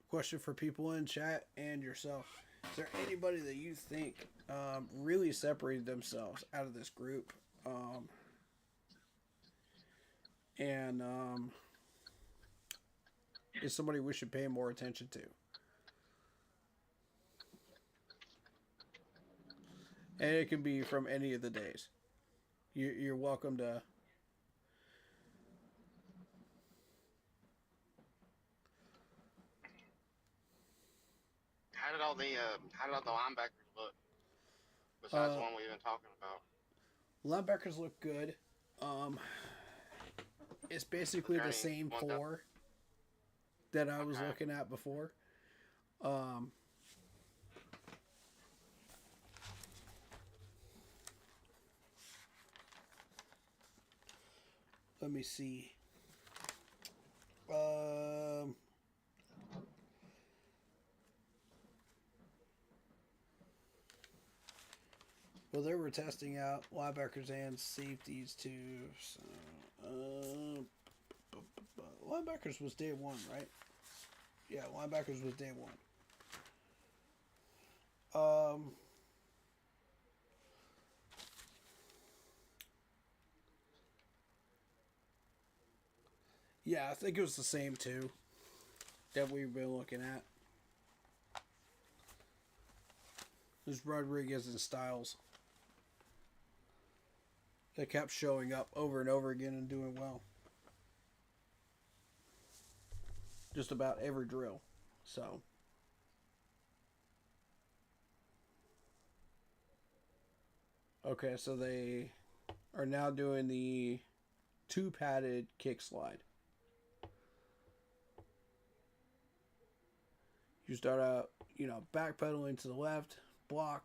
Speaker 2: Question for people in chat and yourself. Is there anybody that you think really separated themselves out of this group? And is somebody we should pay more attention to? And it can be from any of the days. You're welcome to.
Speaker 4: How did all the linebackers look? Besides the one we've been talking about.
Speaker 2: Linebackers look good. It's basically the same four that I was looking at before. Let me see. Well, they were testing out linebackers and safeties too. So, linebackers was day one, right? Yeah, linebackers was day one. Um, yeah, I think it was the same two that we've been looking at. There's Rodriguez and Styles. They kept showing up over and over again and doing well. Just about every drill. So. Okay, so they are now doing the two padded kick slide. You start out, backpedaling to the left, block,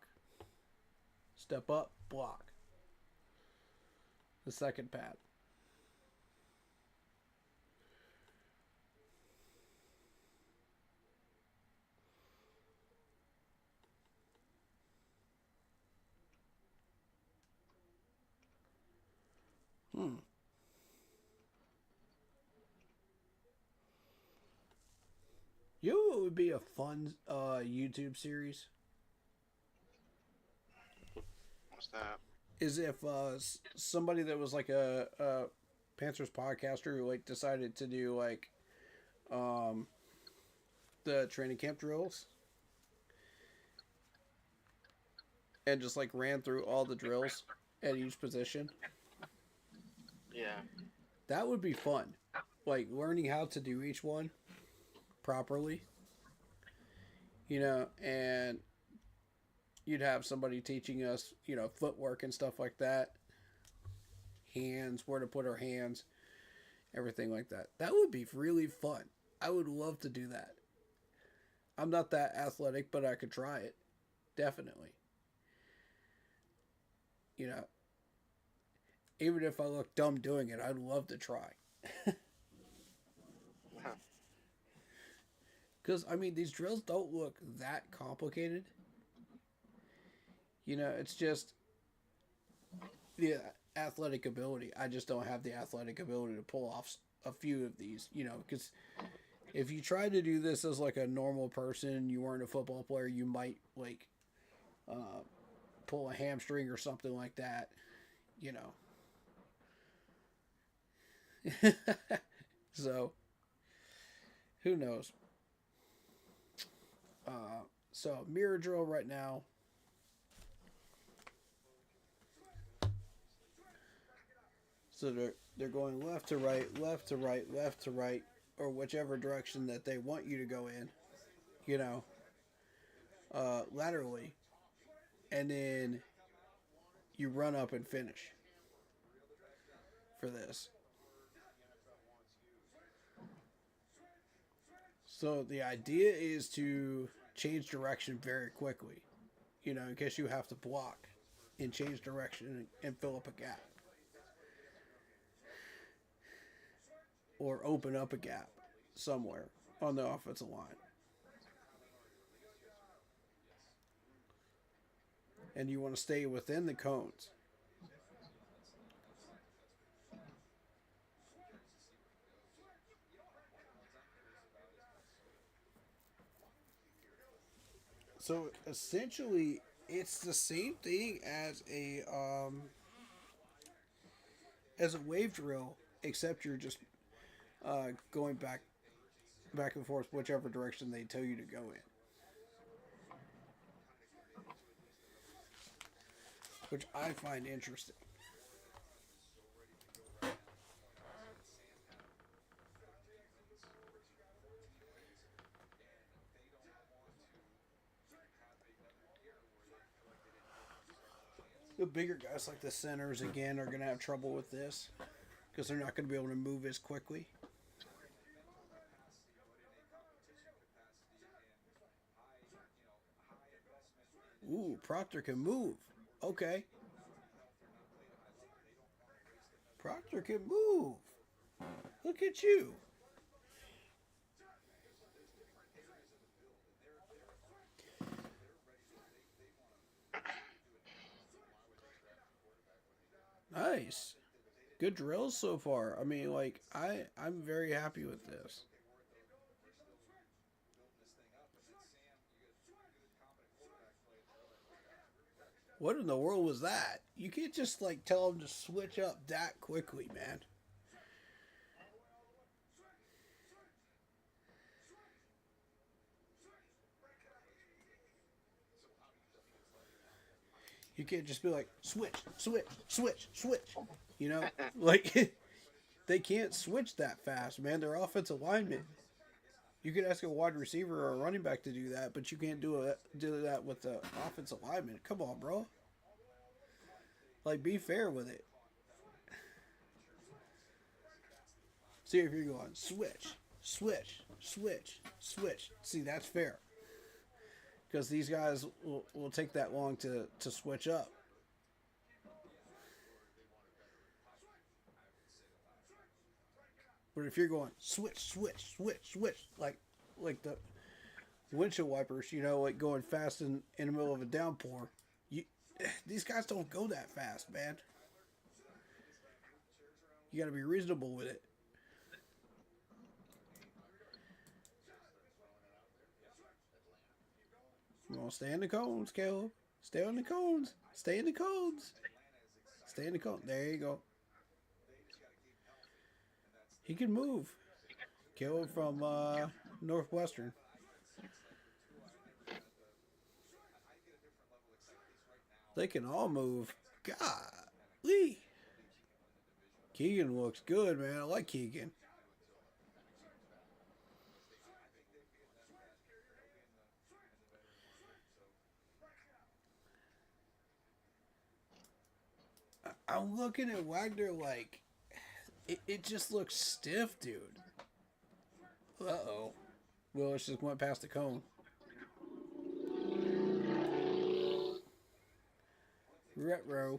Speaker 2: step up, block. The second pad. You know what would be a fun YouTube series?
Speaker 4: What's that?
Speaker 2: Is if somebody that was like a Panthers podcaster who like decided to do like the training camp drills and just like ran through all the drills at each position.
Speaker 4: Yeah.
Speaker 2: That would be fun. Like learning how to do each one properly. And you'd have somebody teaching us, footwork and stuff like that. Hands, where to put our hands, everything like that. That would be really fun. I would love to do that. I'm not that athletic, but I could try it. Definitely. Even if I look dumb doing it, I'd love to try. Because, these drills don't look that complicated. It's just the athletic ability. I just don't have the athletic ability to pull off a few of these, because if you try to do this as like a normal person, you weren't a football player, you might like pull a hamstring or something like that, So, who knows? So, mirror drill right now. So they're going left to right, left to right, left to right, or whichever direction that they want you to go in, laterally. And then you run up and finish for this. So the idea is to change direction very quickly, in case you have to block and change direction and fill up a gap. Or open up a gap somewhere on the offensive line. And you want to stay within the cones. So essentially, it's the same thing as a wave drill, except you're just going back and forth whichever direction they tell you to go in. Which I find interesting. The bigger guys like the centers, again, are going to have trouble with this because they're not going to be able to move as quickly. Ooh, Proctor can move. Okay. Proctor can move. Look at you. Nice. Good drills so far. I'm very happy with this. What in the world was that? You can't just like tell them to switch up that quickly, man. You can't just be like, switch, switch, switch, switch. You know? Like, they can't switch that fast, man. They're offensive linemen. You could ask a wide receiver or a running back to do that, but you can't do that with the offensive lineman. Come on, bro. Like, be fair with it. See if you're going, switch, switch, switch, switch. See, that's fair. Because these guys will take that long to switch up. But if you're going switch, switch, switch, switch, like the windshield wipers, you know, like going fast in the middle of a downpour, these guys don't go that fast, man. You got to be reasonable with it. Come on, stay in the cones, Caleb. Stay on the cones. Stay in the cones. Stay in the cones. There you go. He can move. Caleb from Northwestern. They can all move. Golly. Keegan looks good, man. I like Keegan. I'm looking at Wagner like it just looks stiff, dude. Uh-oh. Willis just went past the cone. Retro.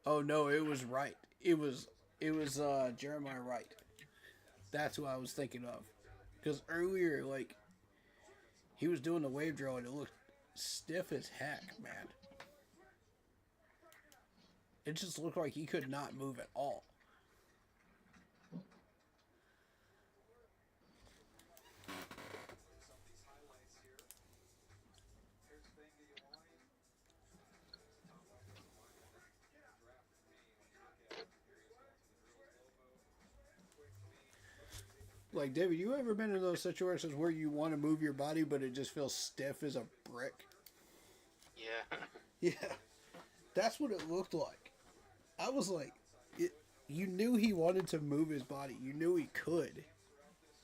Speaker 2: Oh no, it was right. It was Jeremiah Wright. That's who I was thinking of. Because earlier, like, he was doing the wave drill and it looked stiff as heck, man. It just looked like he could not move at all. Like, David, you ever been in those situations where you want to move your body, but it just feels stiff as a brick?
Speaker 4: Yeah.
Speaker 2: Yeah. That's what it looked like. I was like, you knew he wanted to move his body. You knew he could.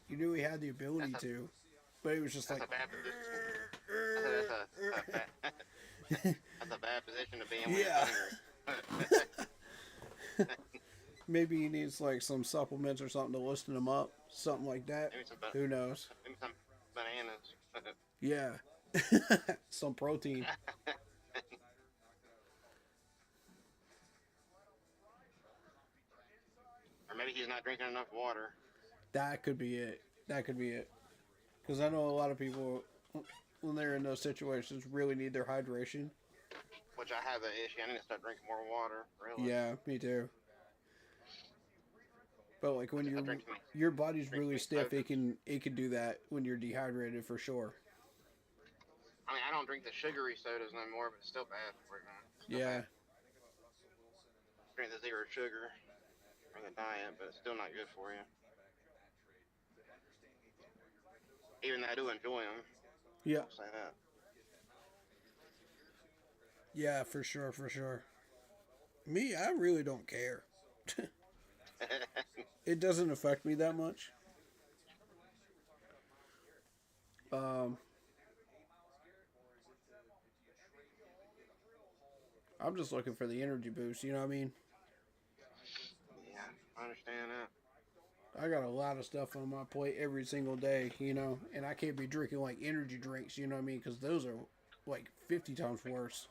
Speaker 2: You knew he had the ability to. But it was just like...
Speaker 4: That's a bad position to be in when
Speaker 2: yeah.
Speaker 4: you're hungry.
Speaker 2: Maybe he needs like some supplements or something to loosen him up. Something like that. Who knows?
Speaker 4: Maybe some bananas.
Speaker 2: Yeah. Some protein.
Speaker 4: Or maybe he's not drinking enough water.
Speaker 2: That could be it. That could be it. Because I know a lot of people, when they're in those situations, really need their hydration.
Speaker 4: Which I have that issue. I need to start drinking more water. Really.
Speaker 2: Yeah, me too. But like when your body's really stiff, it can do that when you're dehydrated for sure.
Speaker 4: I mean, I don't drink the sugary sodas no more, but it's still bad for you.
Speaker 2: Yeah.
Speaker 4: Drink the zero sugar or the diet, but it's still not good for you. Even though I do enjoy them.
Speaker 2: Yeah.
Speaker 4: I'll say that.
Speaker 2: Yeah, for sure, for sure. Me, I really don't care. It doesn't affect me that much. I'm just looking for the energy boost, you know what I mean?
Speaker 4: Yeah, I understand that.
Speaker 2: I got a lot of stuff on my plate every single day, you know, and I can't be drinking like energy drinks, you know what I mean? Because those are like 50 times worse.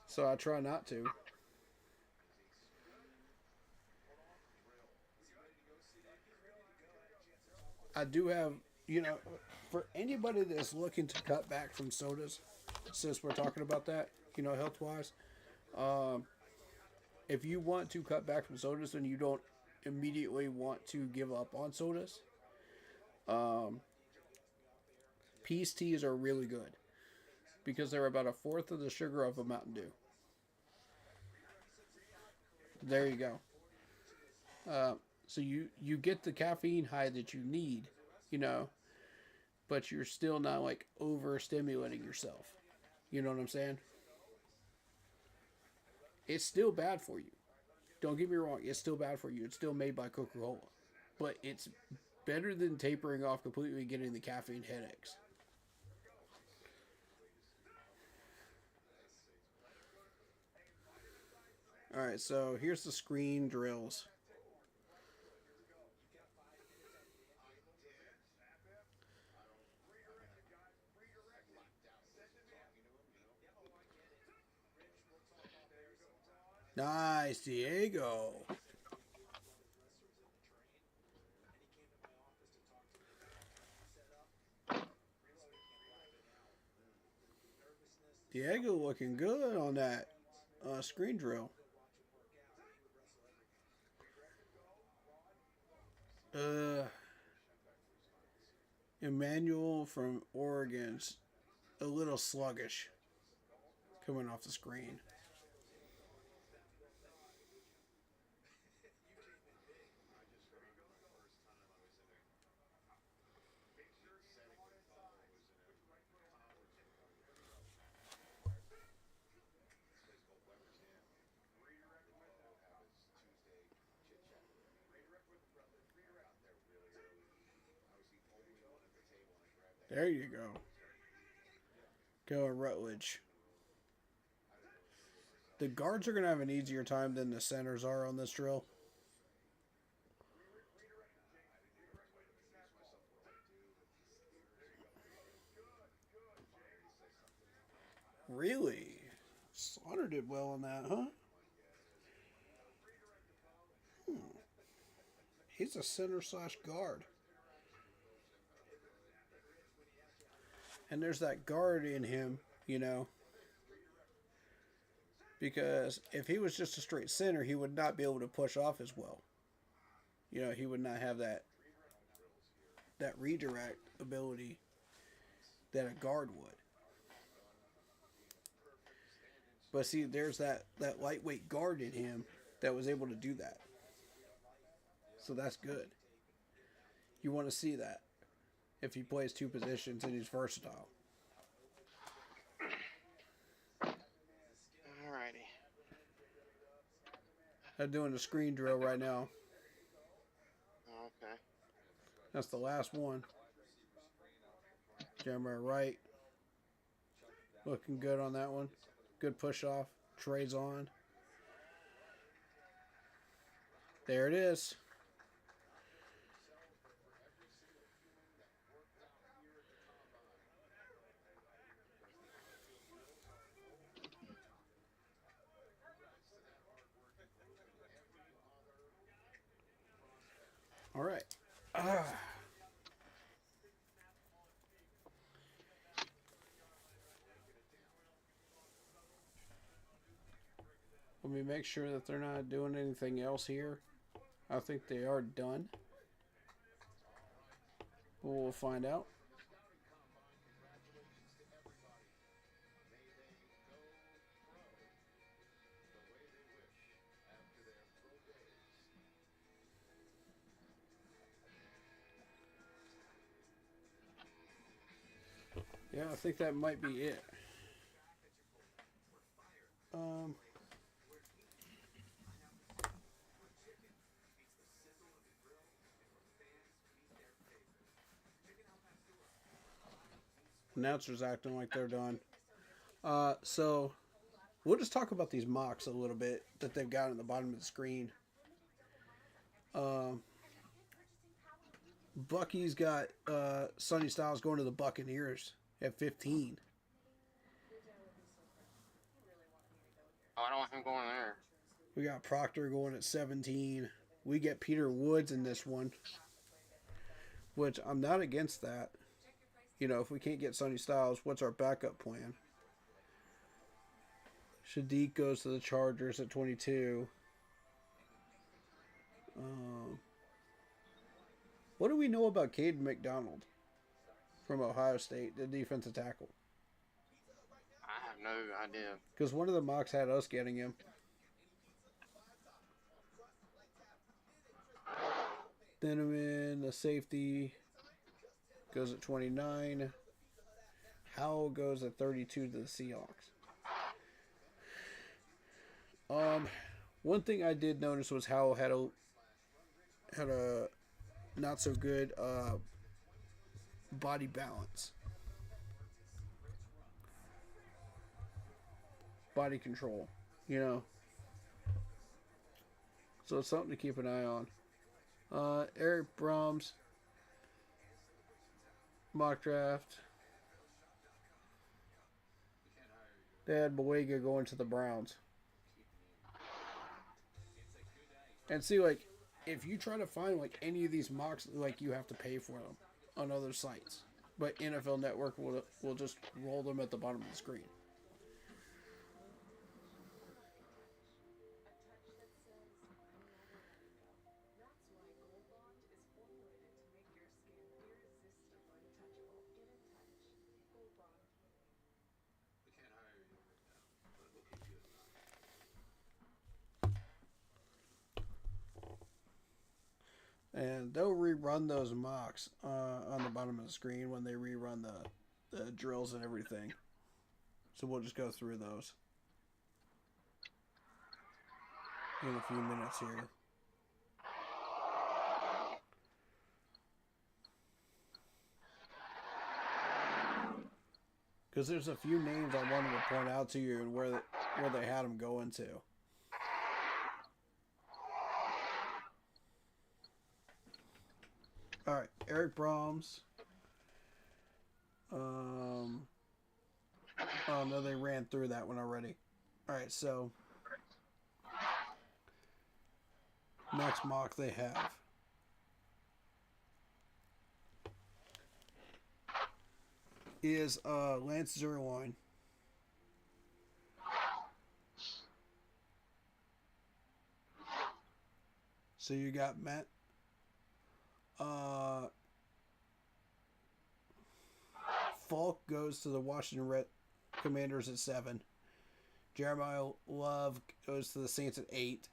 Speaker 2: So I try not to. I do have, you know, for anybody that's looking to cut back from sodas, since we're talking about that, you know, health-wise, if you want to cut back from sodas and you don't immediately want to give up on sodas, Peace teas are really good because they're about a fourth of the sugar of a Mountain Dew. There you go. So you get the caffeine high that you need, you know, but you're still not like overstimulating yourself. You know what I'm saying? It's still bad for you. Don't get me wrong, it's still bad for you. It's still made by Coca-Cola. But it's better than tapering off completely and getting the caffeine headaches. Alright, so here's the screen drills. Nice, Diego. Diego looking good on that screen drill. Emmanuel from Oregon's a little sluggish coming off the screen. There you go. Go Rutledge. The guards are going to have an easier time than the centers are on this drill. Really? Slaughter did well on that, huh? He's a center / guard. And there's that guard in him, you know. Because if he was just a straight center, he would not be able to push off as well. You know, he would not have that redirect ability that a guard would. But see, there's that lightweight guard in him that was able to do that. So that's good. You want to see that if he plays two positions and he's versatile.
Speaker 4: Alrighty.
Speaker 2: I'm doing a screen drill right now.
Speaker 4: Okay.
Speaker 2: That's the last one. Camera right. Looking good on that one. Good push off. Trades on. There it is. All right. Let me make sure that they're not doing anything else here. I think they are done. But we'll find out. Yeah, I think that might be it. Announcers acting like they're done. So we'll just talk about these mocks a little bit that they've got at the bottom of the screen. Bucky's got Sonny Styles going to the Buccaneers at 15.
Speaker 4: Oh, I don't want him going there.
Speaker 2: We got Proctor going at 17. We get Peter Woods in this one, which I'm not against that. You know, if we can't get Sonny Styles, what's our backup plan? Shadiq goes to the Chargers at 22. What do we know about Caden McDonald from Ohio State, the defensive tackle?
Speaker 4: I have no idea.
Speaker 2: Because one of the mocks had us getting him. Then the safety, goes at 29. Howell goes at 32 to the Seahawks. One thing I did notice was Howell had a not so good body balance, body control, you know. So it's something to keep an eye on. Eric Brahms, mock draft. They had Boega going to the Browns. And see, like, if you try to find, like, any of these mocks, like, you have to pay for them on other sites. But NFL Network will just roll them at the bottom of the screen. And they'll rerun those mocks on the bottom of the screen when they rerun the drills and everything. So we'll just go through those in a few minutes here. Because there's a few names I wanted to point out to you and where they had them going to. All right, Eric Brahms. Oh no, they ran through that one already. All right, so next mock they have is Lance Zierlein. So you got Matt. Falk goes to the Washington Commanders at 7. Jeremiah Love goes to the Saints at 8.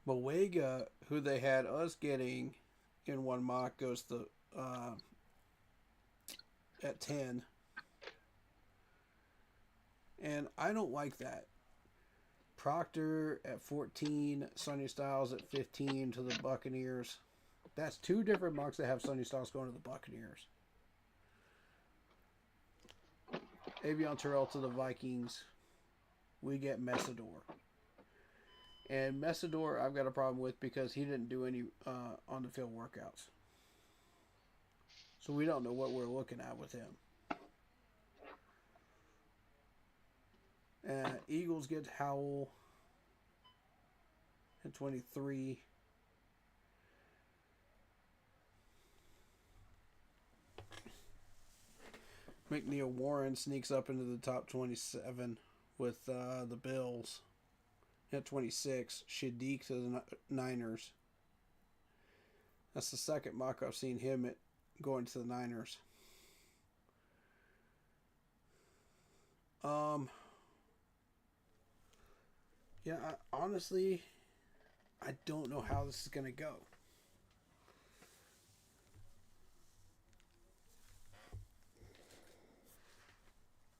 Speaker 2: Boega, who they had us getting in one mock, goes to at 10. And I don't like that. Proctor at 14, Sonny Styles at 15 to the Buccaneers. That's two different mocks that have Sonny Styles going to the Buccaneers. Avion Terrell to the Vikings. We get Messidor. And Messidor I've got a problem with because he didn't do any on-the-field workouts. So we don't know what we're looking at with him. Eagles get Howell at 23. McNeil Warren sneaks up into the top 27 with the Bills at 26. Shadiq to the Niners. That's the second mock I've seen him going to the Niners. Yeah, honestly, I don't know how this is going to go.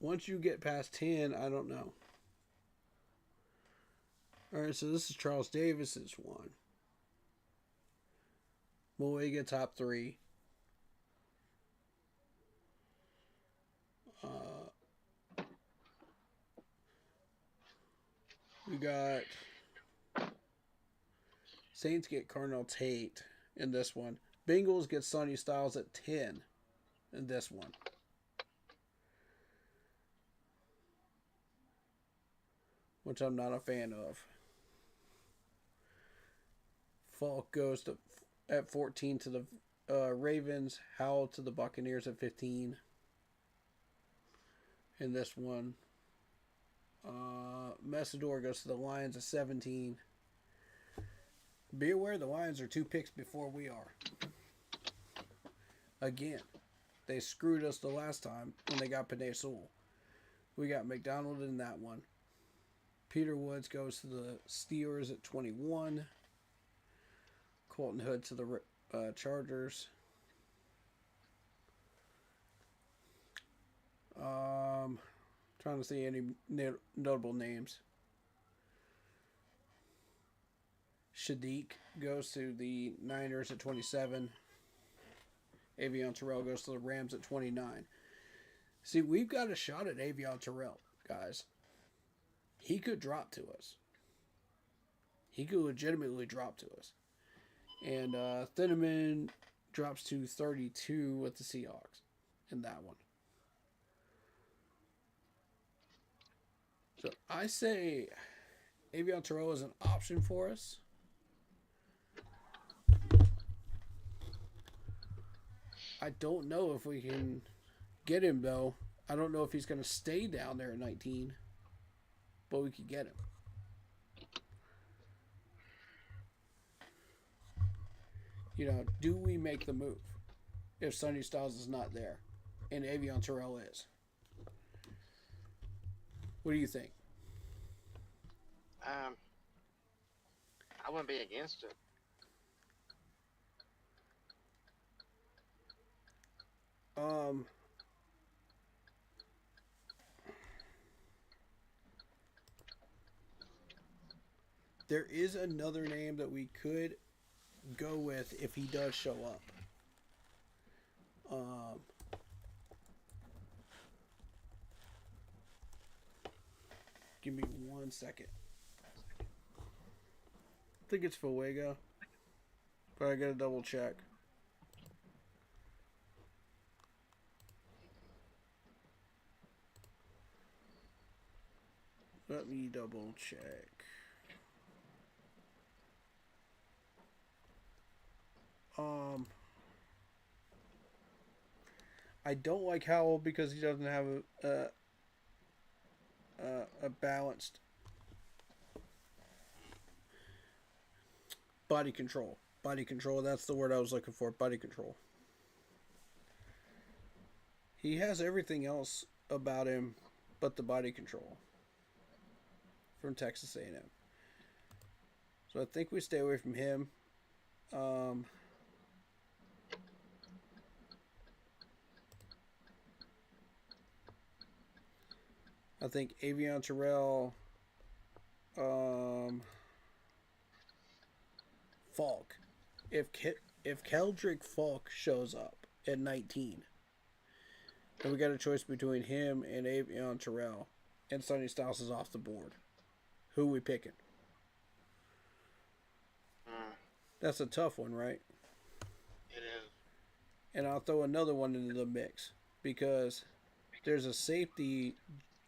Speaker 2: Once you get past 10, I don't know. Alright, so this is Charles Davis's one. Boega top 3. We got Saints get Carnell Tate in this one. Bengals get Sonny Styles at 10 in this one. Which I'm not a fan of. Falk goes to at 14 to the Ravens. Howell to the Buccaneers at 15 in this one. Messidor goes to the Lions at 17. Be aware the Lions are 2 picks before we are. Again, they screwed us the last time when they got Penei Sewell. We got McDonald in that one. Peter Woods goes to the Steelers at 21. Colton Hood to the Chargers. Trying to see any notable names. Shadiq goes to the Niners at 27. Avion Terrell goes to the Rams at 29. See, we've got a shot at Avion Terrell, guys. He could drop to us. He could legitimately drop to us. And Thieneman drops to 32 with the Seahawks in that one. So I say Avion Terrell is an option for us. I don't know if we can get him, though. I don't know if he's going to stay down there at 19, but we could get him. You know, do we make the move if Sonny Styles is not there and Avion Terrell is? What do you think?
Speaker 4: I wouldn't be against it.
Speaker 2: There is another name that we could go with if he does show up. Give me 1 second. I think it's Fuego, but I gotta double check. Let me double check. I don't like Howell because he doesn't have a balanced body control. Body control, that's the word I was looking for. Body control. He has everything else about him but the body control from Texas A&M. So I think we stay away from him. I think Avion Terrell, Falk. If Keldrick Falk shows up at 19, then we got a choice between him and Avion Terrell, and Sonny Styles is off the board. Who are we picking? That's a tough one, right?
Speaker 4: It is.
Speaker 2: And I'll throw another one into the mix because there's a safety,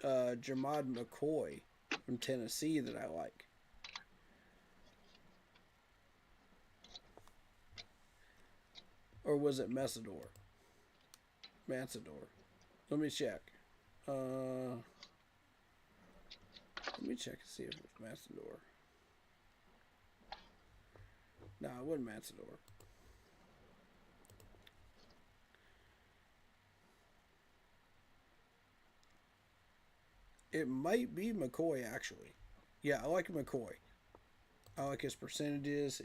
Speaker 2: Jamad McCoy from Tennessee that I like. Or was it Messidor? Mansador. Let me check. Let me check and see if it's Mansador. No, it wasn't Mansador. It might be McCoy, actually. Yeah, I like McCoy. I like his percentages.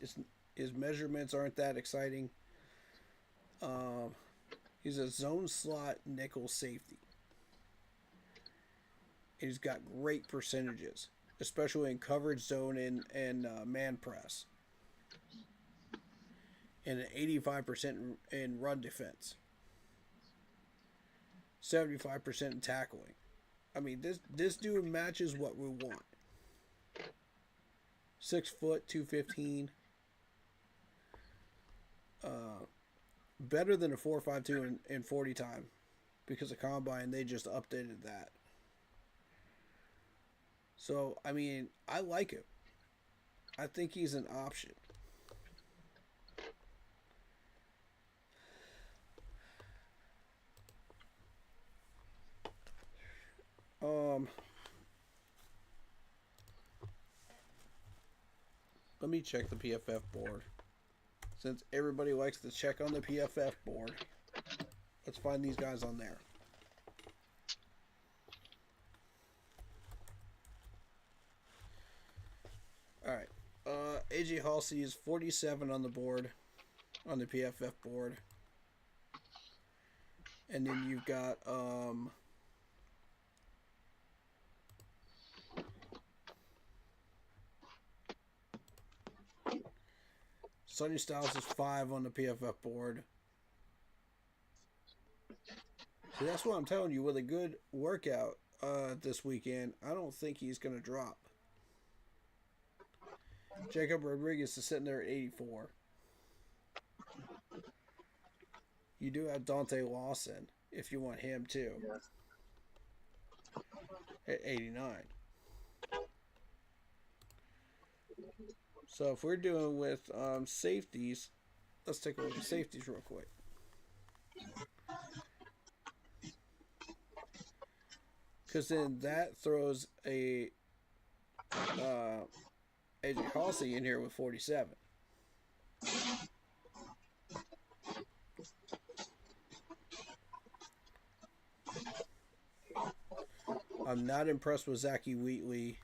Speaker 2: His measurements aren't that exciting. He's a zone slot nickel safety. And he's got great percentages, especially in coverage zone and man press. And an 85% in run defense. 75% in tackling. I mean, this dude matches what we want. 6 foot, 215. Better than a 4.52 in 40 time, because the combine they just updated that. So I mean, I like him. I think he's an option. Let me check the PFF board. Since everybody likes to check on the PFF board, let's find these guys on there. Alright. AJ Halsey is 47 on the board, on the PFF board. And then you've got, Sonny Styles is 5 on the PFF board. So that's what I'm telling you. With a good workout this weekend, I don't think he's going to drop. Jacob Rodriguez is sitting there at 84. You do have Dante Lawson if you want him too. At 89. So if we're doing with safeties, let's take a look at safeties real quick. Because then that throws a AJ Halsey in here with 47. I'm not impressed with Zachy Wheatley.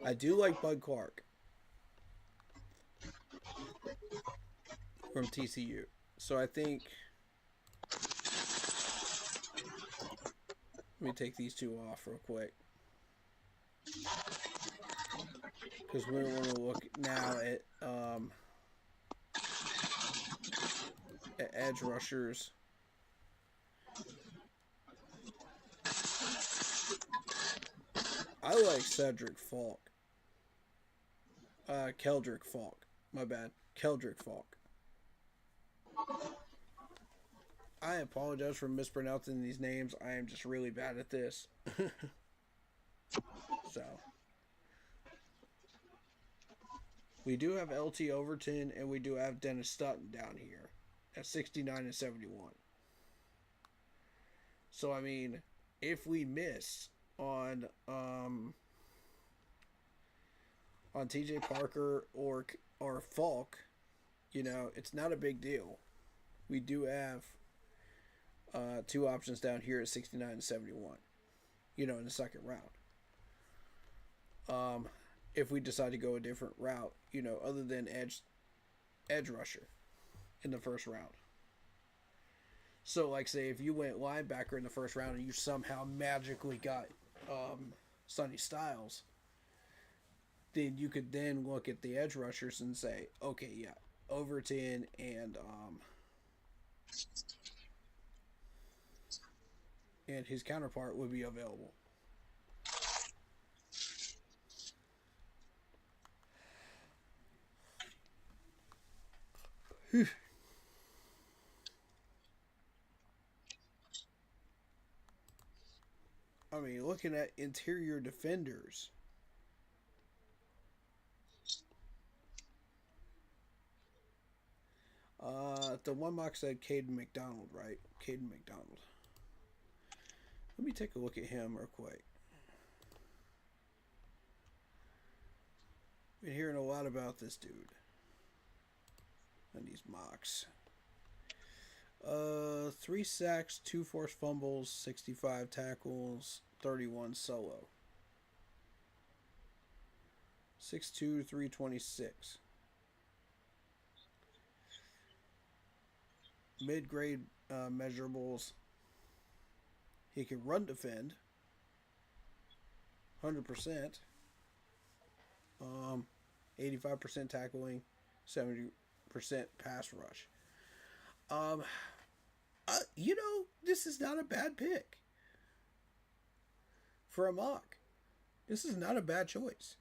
Speaker 2: I do like Bud Clark from TCU. So I think... Let me take these two off real quick. Because we want to look now at edge rushers. I like Cedric Falk. Keldrick Falk. My bad. Keldrick Falk. I apologize for mispronouncing these names. I am just really bad at this. So. We do have LT Overton and we do have Dennis Sutton down here at 69 and 71. So, I mean, if we miss on TJ Parker or Falk, you know, it's not a big deal. We do have two options down here at 69 and 71, you know, in the second round. If we decide to go a different route, you know, other than edge rusher in the first round. So, like, say, if you went linebacker in the first round and you somehow magically got Sonny Styles, then you could then look at the edge rushers and say, okay, yeah, Overton and his counterpart would be available. Whew. I mean, looking at interior defenders, the one mock said Caden McDonald, right? Caden McDonald. Let me take a look at him real quick. Been hearing a lot about this dude and these mocks. 3 sacks, 2 forced fumbles, 65 tackles, 31 solo. 6'2", 326. Mid-grade measurables. He can run defend. 100%. 85% tackling, 70% pass rush. You know, this is not a bad pick for a mock. This is not a bad choice.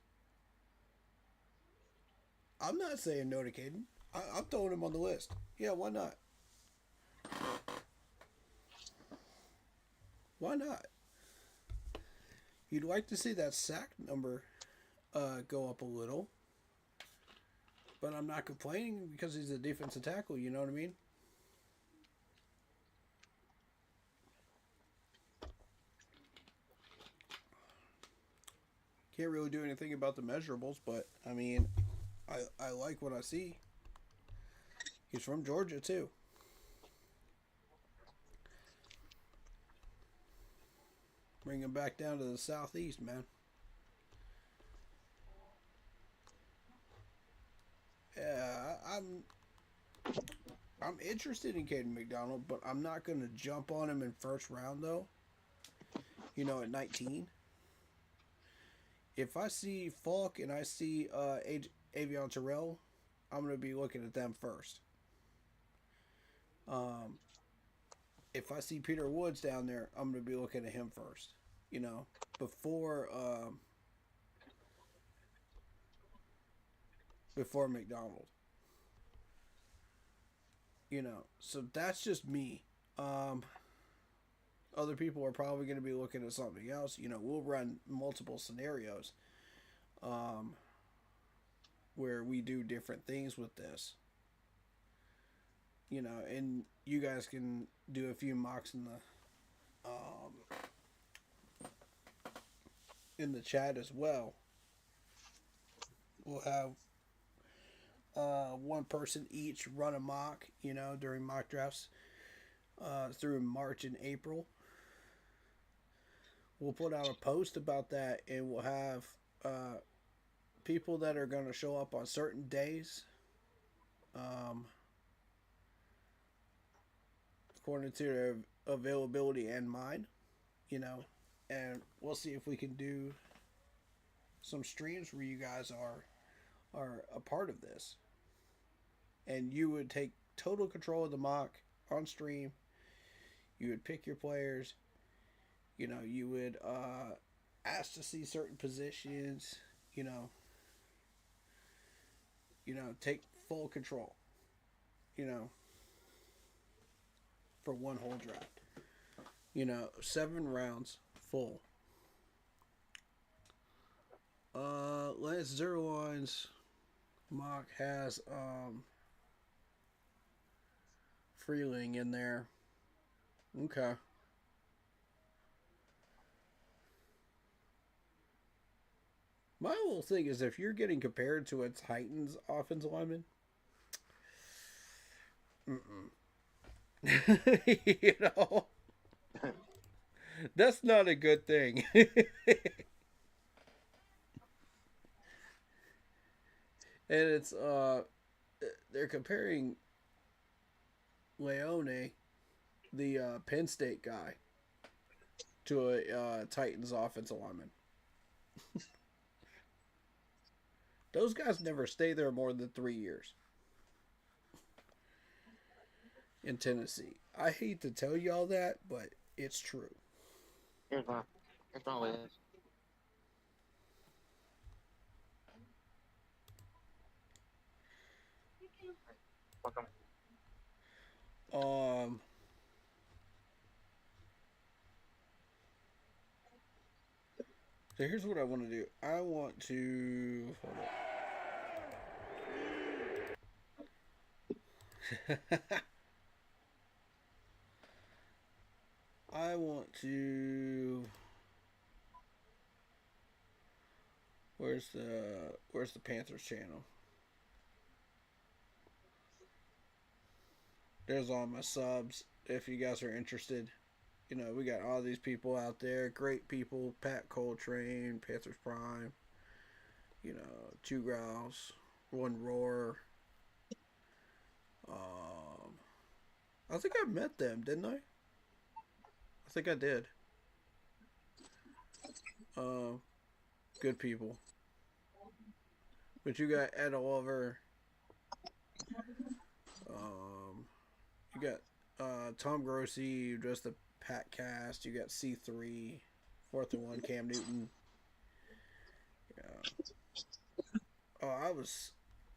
Speaker 2: I'm not saying no to Caden. I'm throwing him on the list. Yeah, why not? Why not? You'd like to see that sack number go up a little. But I'm not complaining because he's a defensive tackle, you know what I mean? Can't really do anything about the measurables, but I mean, I like what I see. He's from Georgia too. Bring him back down to the southeast, man. Yeah, I'm interested in Caden McDonald, but I'm not going to jump on him in first round though. You know, at 19. If I see Falk and I see Avion Terrell, I'm going to be looking at them first. If I see Peter Woods down there, I'm going to be looking at him first. You know, before McDonald. You know, so that's just me. Other people are probably going to be looking at something else. You know, we'll run multiple scenarios where we do different things with this. You know, and you guys can do a few mocks in the chat as well. We'll have one person each run a mock, you know, during mock drafts through March and April. We'll put out a post about that, and we'll have people that are going to show up on certain days according to their availability and mine, you know, and we'll see if we can do some streams where you guys are a part of this, and you would take total control of the mock on stream. You would pick your players. You know, you would ask to see certain positions. You know, take full control. You know, for one whole draft. You know, 7 rounds full. Lance Zerline's mock has Freeling in there. Okay. My whole thing is, if you're getting compared to a Titans offensive lineman, you know, that's not a good thing. And it's they're comparing Leone, the Penn State guy, to a Titans offensive lineman. Those guys never stay there more than 3 years in Tennessee. I hate to tell y'all that, but it's true.
Speaker 4: Here's my list. Welcome.
Speaker 2: So here's what I want to do. I want to I want to. Where's the Panthers channel? There's all my subs. If you guys are interested, you know, we got all these people out there, great people. Pat Coltrane, Panthers Prime. You know, Two Grouse, One Roar. I think I met them, didn't I? I think I did. Good people. But you got Ed Oliver. You got Tom Grossi, who does the Pat Cast. You got C3, 4th and 1, Cam Newton. Yeah. Oh,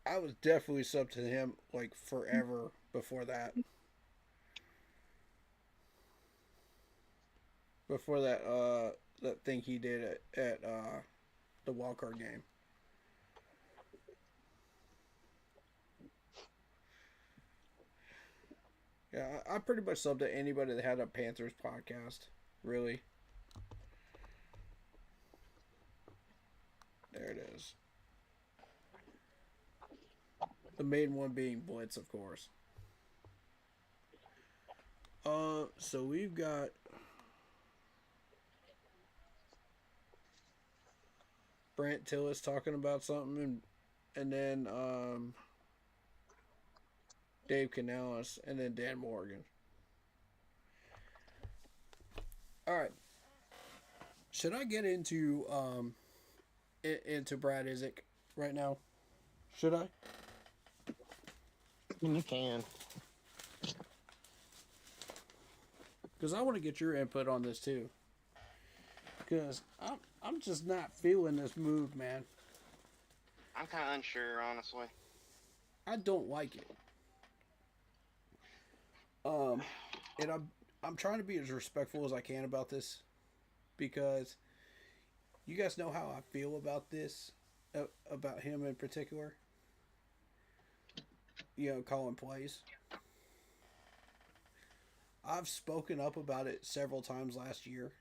Speaker 2: I was definitely subbed to him like forever before that. Before that thing he did at the wildcard game. Yeah, I pretty much subbed to anybody that had a Panthers podcast, really. There it is. The main one being Blitz, of course. So we've got Brant Tillis talking about something, and then Dave Canales, and then Dan Morgan. All right. Should I get into Brad Isaac right now? Should I?
Speaker 4: You can.
Speaker 2: Because I want to get your input on this too. Because I'm just not feeling this move, man.
Speaker 5: I'm kind of unsure, honestly.
Speaker 2: I don't like it. And I'm trying to be as respectful as I can about this, because you guys know how I feel about this, about him in particular. You know, calling plays. I've spoken up about it several times last year,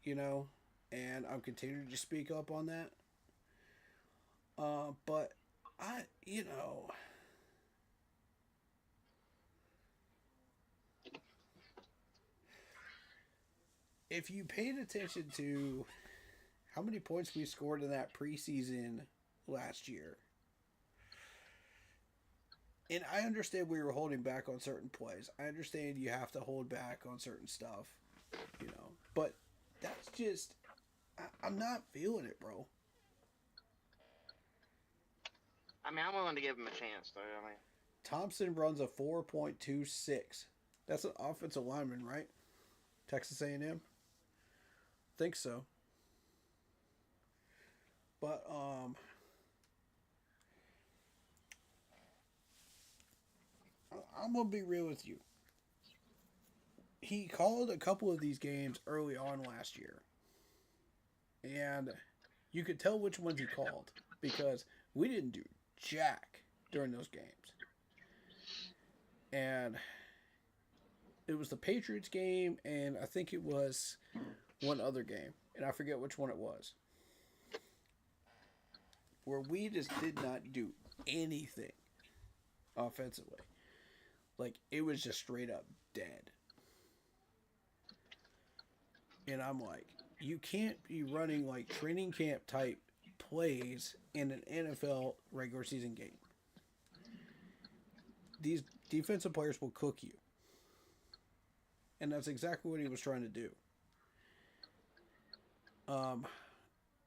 Speaker 2: you know, and I'm continuing to speak up on that. But you know, if you paid attention to how many points we scored in that preseason last year, and I understand we were holding back on certain plays. I understand you have to hold back on certain stuff, you know. But that's just, I'm not feeling it, bro.
Speaker 5: I mean, I'm willing to give him a chance, though. I mean,
Speaker 2: Thompson runs a 4.26. That's an offensive lineman, right? Texas A&M? Think so. But, I'm going to be real with you. He called a couple of these games early on last year. And you could tell which ones he called, because we didn't do jack during those games. And it was the Patriots game, and I think it was one other game, and I forget which one it was, where we just did not do anything offensively. Like, it was just straight up dead. And I'm like, you can't be running like training camp type plays in an NFL regular season game. These defensive players will cook you. And that's exactly what he was trying to do.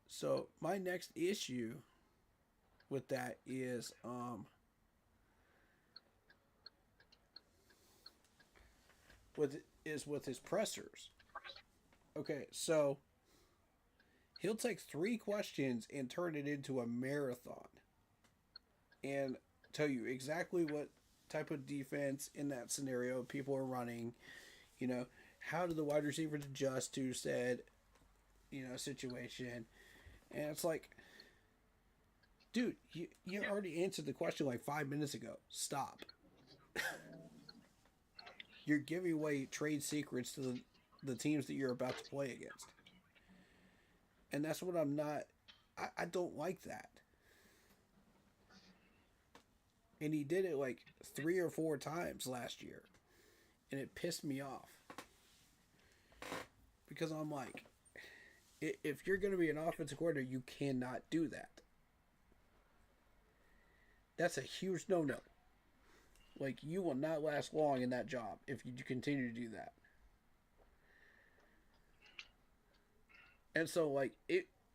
Speaker 2: So my next issue with that is with his pressers. Okay, so he'll take 3 questions and turn it into a marathon and tell you exactly what type of defense in that scenario people are running. You know, how do the wide receivers adjust to said, you know, situation? And it's like, dude, you already answered the question like 5 minutes ago. Stop. You're giving away trade secrets to the teams that you're about to play against. And that's what I'm not... I don't like that. And he did it like 3 or 4 times last year. And it pissed me off. Because I'm like, if you're going to be an offensive coordinator, you cannot do that. That's a huge no-no. Like, you will not last long in that job if you continue to do that. And so, like,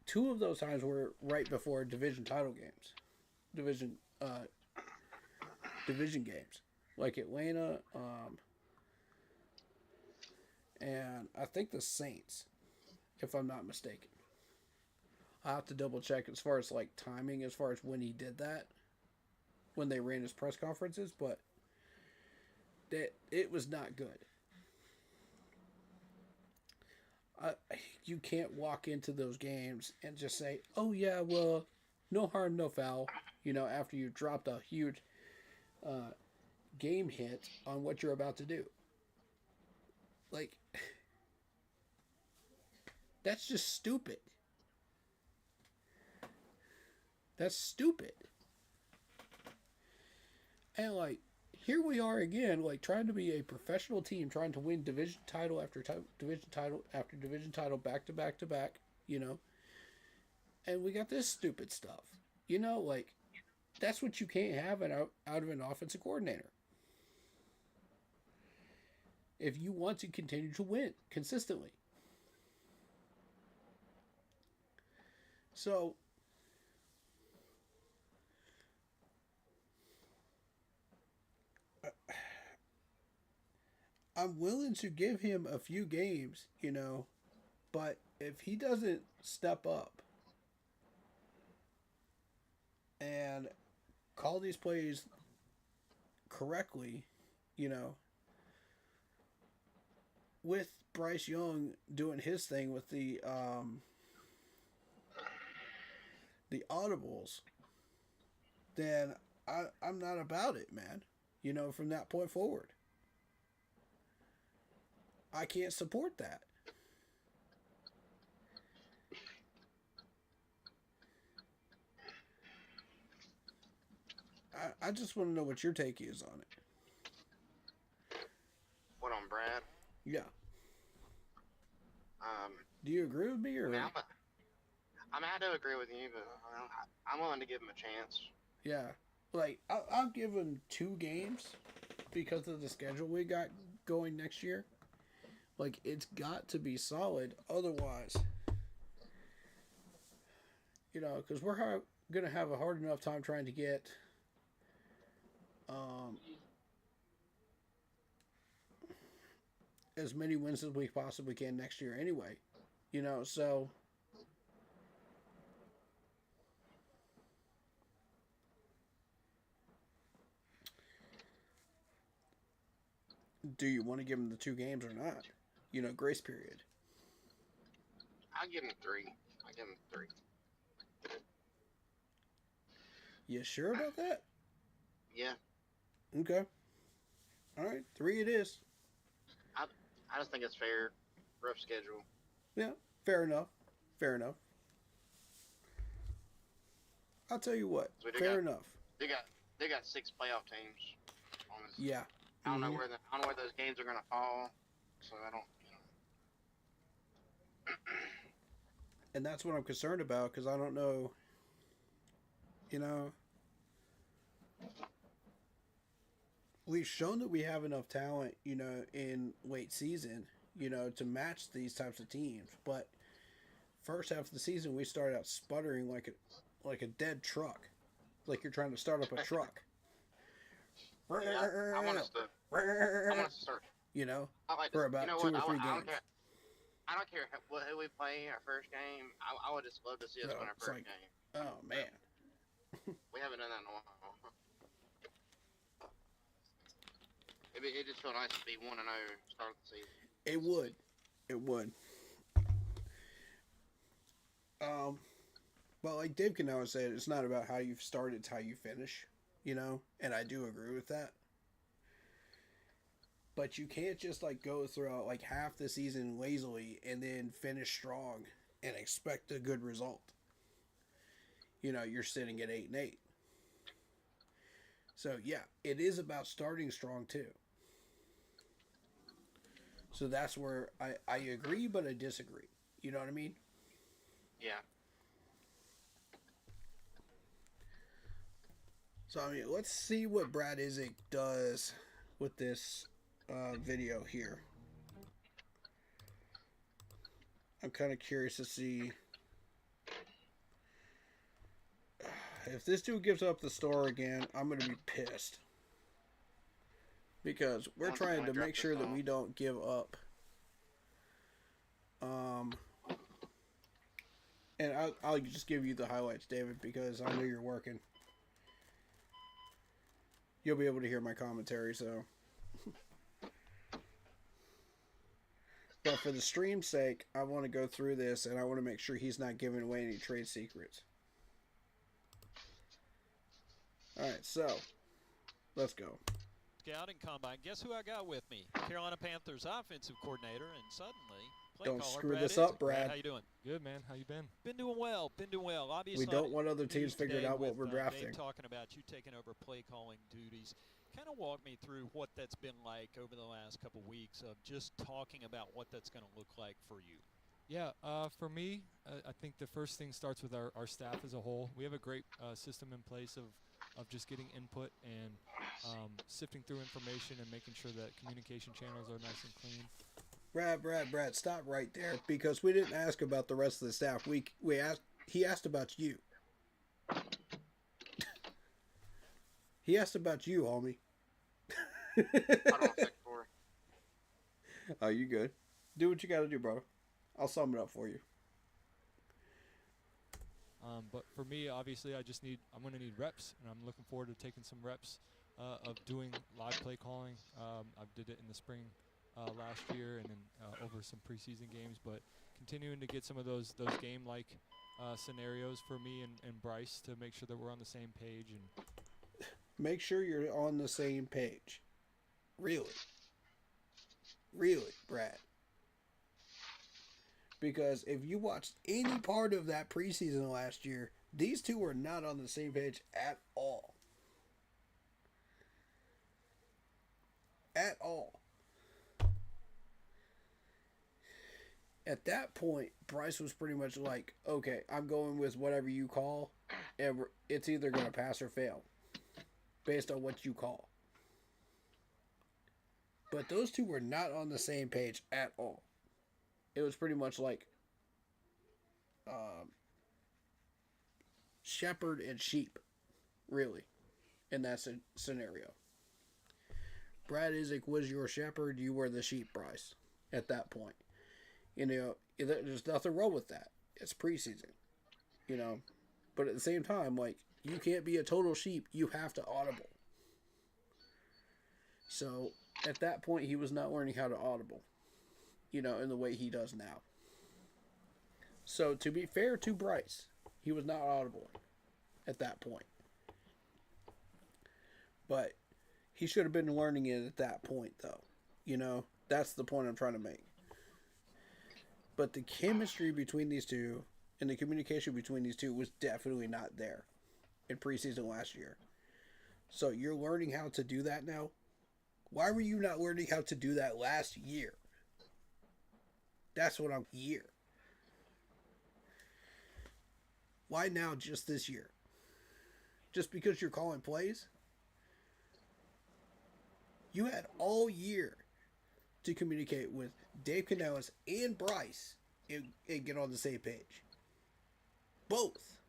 Speaker 2: 2 of those times were right before division title games. Division games. Like Atlanta, and I think the Saints, if I'm not mistaken. I'll have to double check as far as, like, timing, as far as when he did that. When they ran his press conferences, but it was not good. You can't walk into those games and just say, oh yeah, well, no harm, no foul, you know, after you dropped a huge game hit on what you're about to do. Like, that's just stupid. That's stupid. And like, here we are again, like trying to be a professional team, trying to win division title after division title after division title, back to back to back. You know, and we got this stupid stuff. You know, like that's what you can't have out of an offensive coordinator. If you want to continue to win consistently. So, I'm willing to give him a few games, you know, but if he doesn't step up and call these plays correctly, you know, with Bryce Young doing his thing with the audibles, then I'm not about it, man. You know, from that point forward. I can't support that. I just want to know what your take is on it.
Speaker 5: What on Brad?
Speaker 2: Yeah.
Speaker 5: Um,
Speaker 2: Do you agree with me or?
Speaker 5: I mean, I do agree with you, but I'm willing to give him a chance.
Speaker 2: Yeah. Like, I'll give him 2 games because of the schedule we got going next year. Like, it's got to be solid. Otherwise, you know, because we're going to have a hard enough time trying to get as many wins as we possibly can next year anyway. You know, so... Do you want to give him the 2 games or not? You know, grace period.
Speaker 5: I'll give him 3. I'll give him 3.
Speaker 2: You sure about that?
Speaker 5: Yeah.
Speaker 2: Okay. All right, 3 it is.
Speaker 5: I just think it's fair. Rough schedule.
Speaker 2: Yeah, fair enough. Fair enough. I'll tell you what.
Speaker 5: So
Speaker 2: Fair enough.
Speaker 5: They got 6 playoff teams on this.
Speaker 2: Yeah.
Speaker 5: I don't know where those games are gonna fall. So I don't. You know.
Speaker 2: And that's what I'm concerned about because I don't know. You know. We've shown that we have enough talent, you know, in late season, you know, to match these types of teams. But first half of the season, we started out sputtering like a dead truck, like you're trying to start up a truck.
Speaker 5: Yeah, I want us to start.
Speaker 2: You know,
Speaker 5: I like
Speaker 2: for about
Speaker 5: you know
Speaker 2: 2
Speaker 5: what?
Speaker 2: or 3 games.
Speaker 5: I don't care who we play our first game. I would just love to see us
Speaker 2: No,
Speaker 5: win our
Speaker 2: it's
Speaker 5: first
Speaker 2: like-
Speaker 5: game.
Speaker 2: Oh man.
Speaker 5: We haven't done that in a while. It just felt nice to be 1-0 start of the season.
Speaker 2: It would. It would. But like Dave Canella said, it's not about how you've started, it's how you finish, you know? And I do agree with that. But you can't just like go throughout like half the season lazily and then finish strong and expect a good result. You know, you're sitting at 8-8. So yeah, it is about starting strong too. So that's where I agree, but I disagree. You know what I mean?
Speaker 5: Yeah.
Speaker 2: So, I mean, let's see what Brad Isaac does with this video here. I'm kind of curious to see if this dude gives up the store again. I'm going to be pissed. Because we're trying to make sure that we don't give up. And I'll just give you the highlights, David, because I know you're working. You'll be able to hear my commentary, so. But for the stream's sake, I want to go through this, and I want to make sure he's not giving away any trade secrets. Alright, so. Let's go.
Speaker 6: Scouting combine. Guess who I got with me? Carolina Panthers offensive coordinator, and suddenly Play
Speaker 2: Don't
Speaker 6: caller,
Speaker 2: screw
Speaker 6: Brad
Speaker 2: this
Speaker 6: Isaac.
Speaker 2: up, Brad.
Speaker 6: How you doing?
Speaker 7: Good, man. How you been?
Speaker 6: Been doing well. Been doing well. Obviously,
Speaker 2: We don't want other teams
Speaker 6: news
Speaker 2: figuring
Speaker 6: today
Speaker 2: out what
Speaker 6: with,
Speaker 2: we're drafting.
Speaker 6: Dave talking about you taking over play calling duties. Kind of walk me through what that's been like over the last couple weeks of just talking about what that's going to look like for you.
Speaker 7: Yeah, for me, I think the first thing starts with our staff as a whole. We have a great system in place of just getting input and sifting through information and making sure that communication channels are nice and clean.
Speaker 2: Brad, stop right there, because we didn't ask about the rest of the staff. We asked. He asked about you. He asked about you, homie.
Speaker 5: Hold on, second four.
Speaker 2: Oh, you good? Do what you got to do, bro. I'll sum it up for you.
Speaker 7: But for me, obviously, I'm going to need reps, and I'm looking forward to taking some reps of doing live play calling. I did it in the spring last year and then over some preseason games, but continuing to get some of those game-like scenarios for me and Bryce to make sure that we're on the same page. And
Speaker 2: Make sure you're on the same page. Really, Brad. Because if you watched any part of that preseason last year, these two were not on the same page at all. At all. At that point, Bryce was pretty much like, okay, I'm going with whatever you call, and it's either going to pass or fail, based on what you call. But those two were not on the same page at all. It was pretty much like shepherd and sheep, really, in that scenario. Brad Isaac was your shepherd, you were the sheep, Bryce, at that point. You know, there's nothing wrong with that. It's preseason, you know. But at the same time, like, you can't be a total sheep. You have to audible. So, at that point, he was not learning how to audible, you know, in the way he does now. So, to be fair to Bryce, he was not audible at that point. But he should have been learning it at that point, though. You know, that's the point I'm trying to make. But the chemistry between these two and the communication between these two was definitely not there in preseason last year. So you're learning how to do that now? Why were you not learning how to do that last year? That's what I'm here. Why now just this year? Just because you're calling plays? You had all year to communicate with Dave Canellis and Bryce and get on the same page. Both.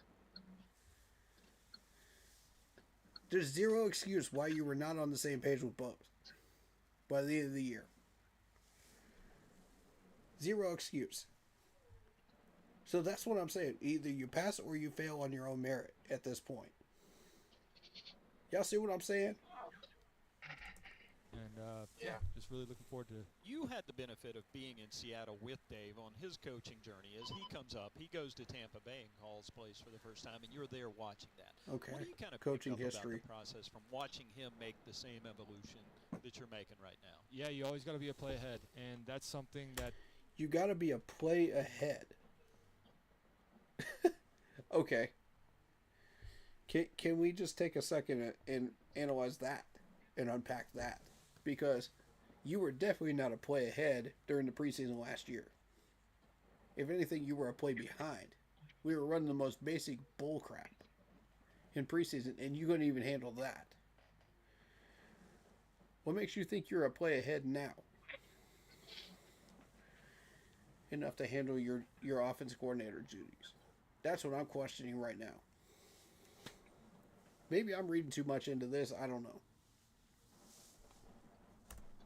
Speaker 2: There's zero excuse why you were not on the same page with both by the end of the year. Zero excuse. So that's what I'm saying. Either you pass or you fail on your own merit at this point. Y'all see what I'm saying?
Speaker 7: And just really looking forward to.
Speaker 6: You had the benefit of being in Seattle with Dave on his coaching journey. As he comes up, he goes to Tampa Bay and calls plays for the first time, and you're there watching that.
Speaker 2: Okay.
Speaker 6: What do you kind of
Speaker 2: Coaching
Speaker 6: pick up
Speaker 2: history.
Speaker 6: about the process from watching him make the same evolution that you're making right now?
Speaker 7: Yeah, you always got to be a play ahead, and that's something that.
Speaker 2: You got to be a play ahead. Okay. Can we just take a second and analyze that and unpack that? Because you were definitely not a play ahead during the preseason last year. If anything, you were a play behind. We were running the most basic bull crap in preseason, and you couldn't even handle that. What makes you think you're a play ahead now? Enough to handle your offense coordinator duties. That's what I'm questioning right now. Maybe I'm reading too much into this. I don't know.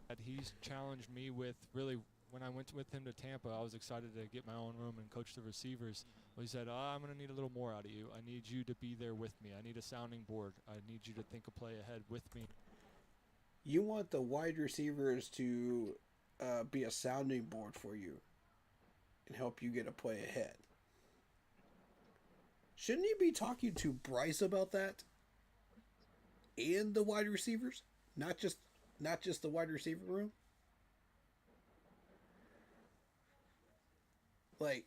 Speaker 7: That he's challenged me with. Really, when I went with him to Tampa, I was excited to get my own room and coach the receivers. Well, he said, I'm going to need a little more out of you. I need you to be there with me. I need a sounding board. I need you to think a play ahead with me.
Speaker 2: You want the wide receivers to be a sounding board for you and help you get a play ahead. Shouldn't you be talking to Bryce about that? And the wide receivers? Not just the wide receiver room? Like,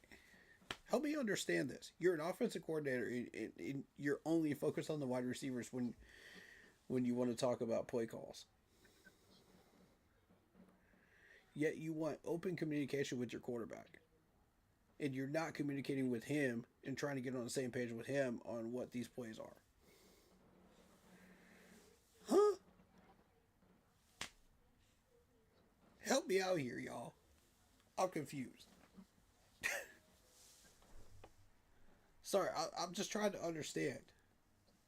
Speaker 2: help me understand this. You're an offensive coordinator, and you're only focused on the wide receivers when you want to talk about play calls. Yet you want open communication with your quarterback. And you're not communicating with him and trying to get on the same page with him on what these plays are. Huh? Help me out here, y'all. I'm confused. Sorry, I'm just trying to understand.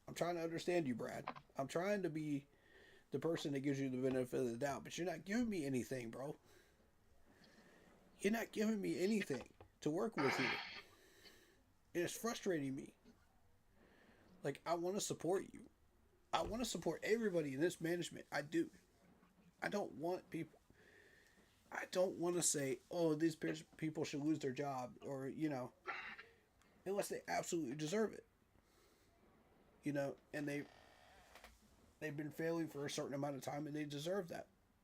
Speaker 2: I'm trying to understand you, Brad. I'm trying to be the person that gives you the benefit of the doubt, but you're not giving me anything, bro. You're not giving me anything to work with here. And it's frustrating me. Like, I want to support you. I want to support everybody in this management. I do. I don't want people... I don't want to say, oh, these people should lose their job, or, you know, unless they absolutely deserve it. You know, and they've been failing for a certain amount of time, and they deserve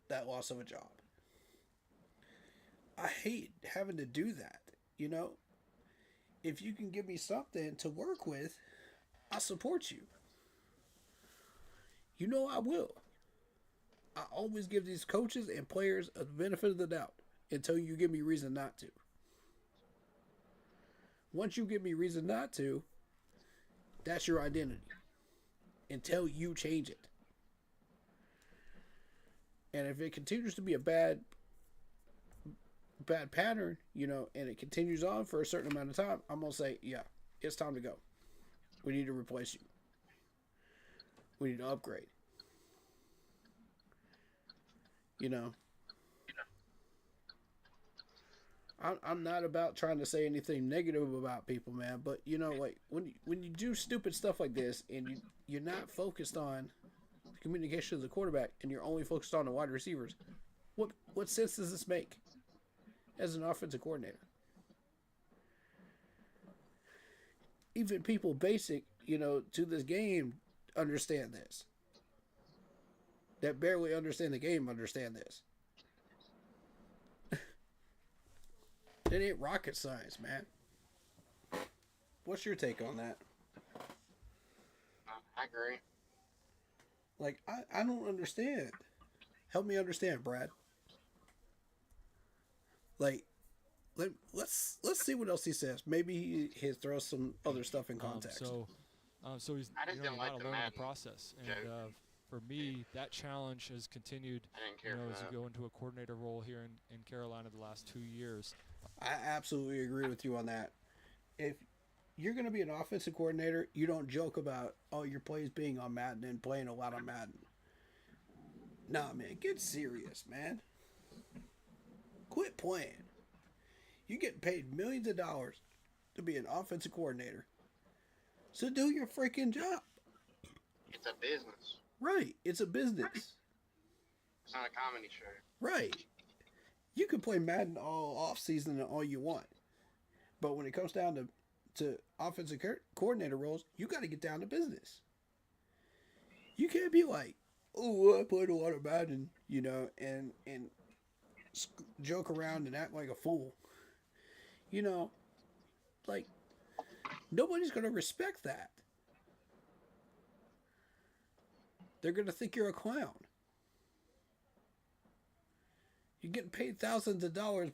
Speaker 2: that loss of a job. I hate having to do that, you know. If you can give me something to work with, I'll support you. You know I will. I always give these coaches and players a benefit of the doubt until you give me reason not to. Once you give me reason not to, that's your identity. Until you change it. And if it continues to be a bad pattern, you know, and it continues on for a certain amount of time, I'm going to say, yeah, it's time to go. We need to replace you. We need to upgrade. You know, I'm not about trying to say anything negative about people, man. But you know, like when you do stupid stuff like this, and you're not focused on the communication of the quarterback, and you're only focused on the wide receivers, what sense does this make as an offensive coordinator? Even people basic, you know, to this game understand this. That barely understand the game understand this. It ain't rocket science, man. What's your take on that?
Speaker 5: I agree.
Speaker 2: Like, I don't understand. Help me understand, Brad. Like, let's see what else he says. Maybe he throws some other stuff in context.
Speaker 7: So he's
Speaker 5: I just
Speaker 7: you know,
Speaker 5: didn't like
Speaker 7: not
Speaker 5: the
Speaker 7: alone in
Speaker 5: Madden
Speaker 7: the process, and
Speaker 5: joke.
Speaker 7: for me, that challenge has continued.
Speaker 5: I didn't care
Speaker 7: You know,
Speaker 5: for
Speaker 7: as
Speaker 5: that.
Speaker 7: you go into a coordinator role here in Carolina the last 2 years.
Speaker 2: I absolutely agree with you on that. If you're going to be an offensive coordinator, you don't joke about, oh, your plays being on Madden and playing a lot on Madden. Nah, man, get serious, man. Quit playing. You get paid millions of dollars to be an offensive coordinator. So do your freaking job.
Speaker 5: It's a business.
Speaker 2: Right. It's a business.
Speaker 5: It's not a comedy show.
Speaker 2: Right. You can play Madden all off season and all you want. But when it comes down to offensive coordinator roles, you got to get down to business. You can't be like, oh, I played a lot of Madden, you know, and joke around and act like a fool. You know, like, nobody's going to respect that. They're going to think you're a clown. You're getting paid thousands of dollars.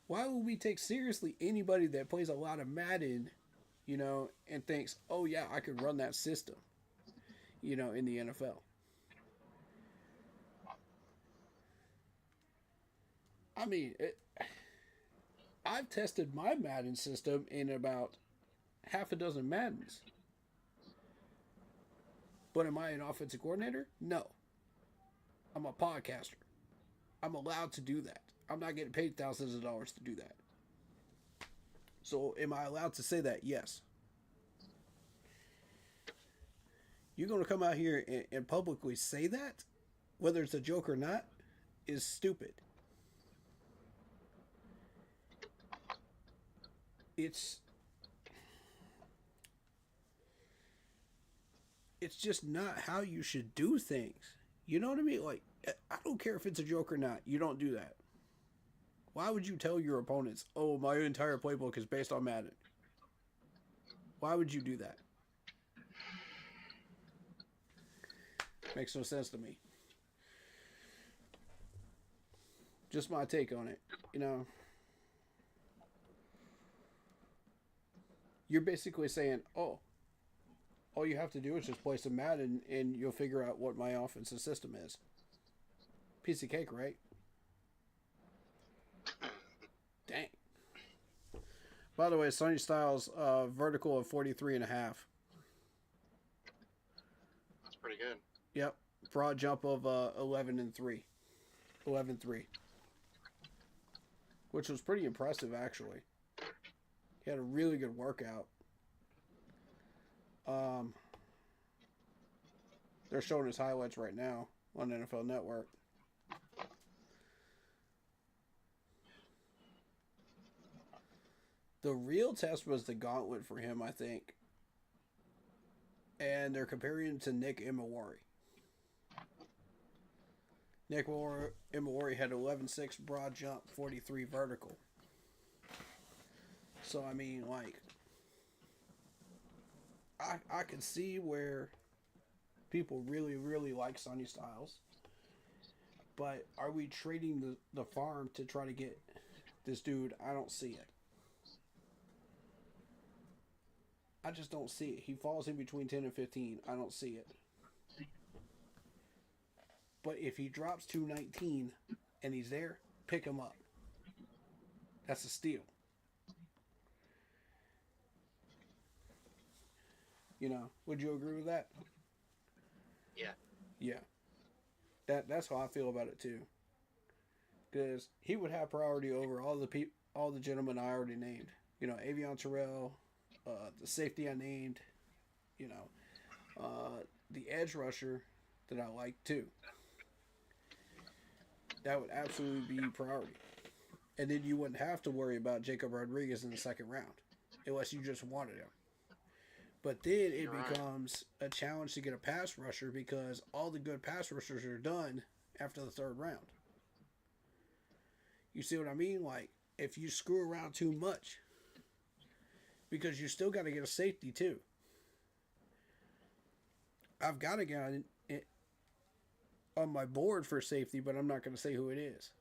Speaker 2: Why would we take seriously anybody that plays a lot of Madden, you know, and thinks, oh yeah, I could run that system, you know, in the NFL? I mean, I've tested my Madden system in about half a dozen Maddens. But am I an offensive coordinator? No. I'm a podcaster. I'm allowed to do that. I'm not getting paid thousands of dollars to do that. So am I allowed to say that? Yes. You're going to come out here and publicly say that, whether it's a joke or not, is stupid. It's just not how you should do things. You know what I mean? Like, I don't care if it's a joke or not. You don't do that. Why would you tell your opponents, oh, my entire playbook is based on Madden? Why would you do that? Makes no sense to me. Just my take on it. You know, you're basically saying, oh, all you have to do is just play some Madden and you'll figure out what my offensive system is. Piece of cake, right? Dang. By the way, Sonny Styles, vertical of 43.5.
Speaker 5: That's pretty good.
Speaker 2: Yep. Broad jump of 11.3. 11.3. Which was pretty impressive, actually. He had a really good workout. They're showing his highlights right now on NFL Network. The real test was the gauntlet for him, I think. And they're comparing him to Nick Imawari. Nick Imawari had 11.6 broad jump, 43 vertical. So, I mean, like, I can see where people really, really like Sonny Styles. But are we trading the farm to try to get this dude? I don't see it. I just don't see it. He falls in between 10 and 15. I don't see it. But if he drops 219 and he's there, pick him up. That's a steal. You know, would you agree with that?
Speaker 5: Yeah.
Speaker 2: Yeah. That's how I feel about it too. Because he would have priority over all the gentlemen I already named. You know, Avion Terrell, the safety I named, you know, the edge rusher that I like too. That would absolutely be priority. And then you wouldn't have to worry about Jacob Rodriguez in the second round, unless you just wanted him. But then it becomes a challenge to get a pass rusher because all the good pass rushers are done after the third round. You see what I mean? Like, if you screw around too much, because you still got to get a safety too. I've got a guy on my board for safety, but I'm not going to say who it is.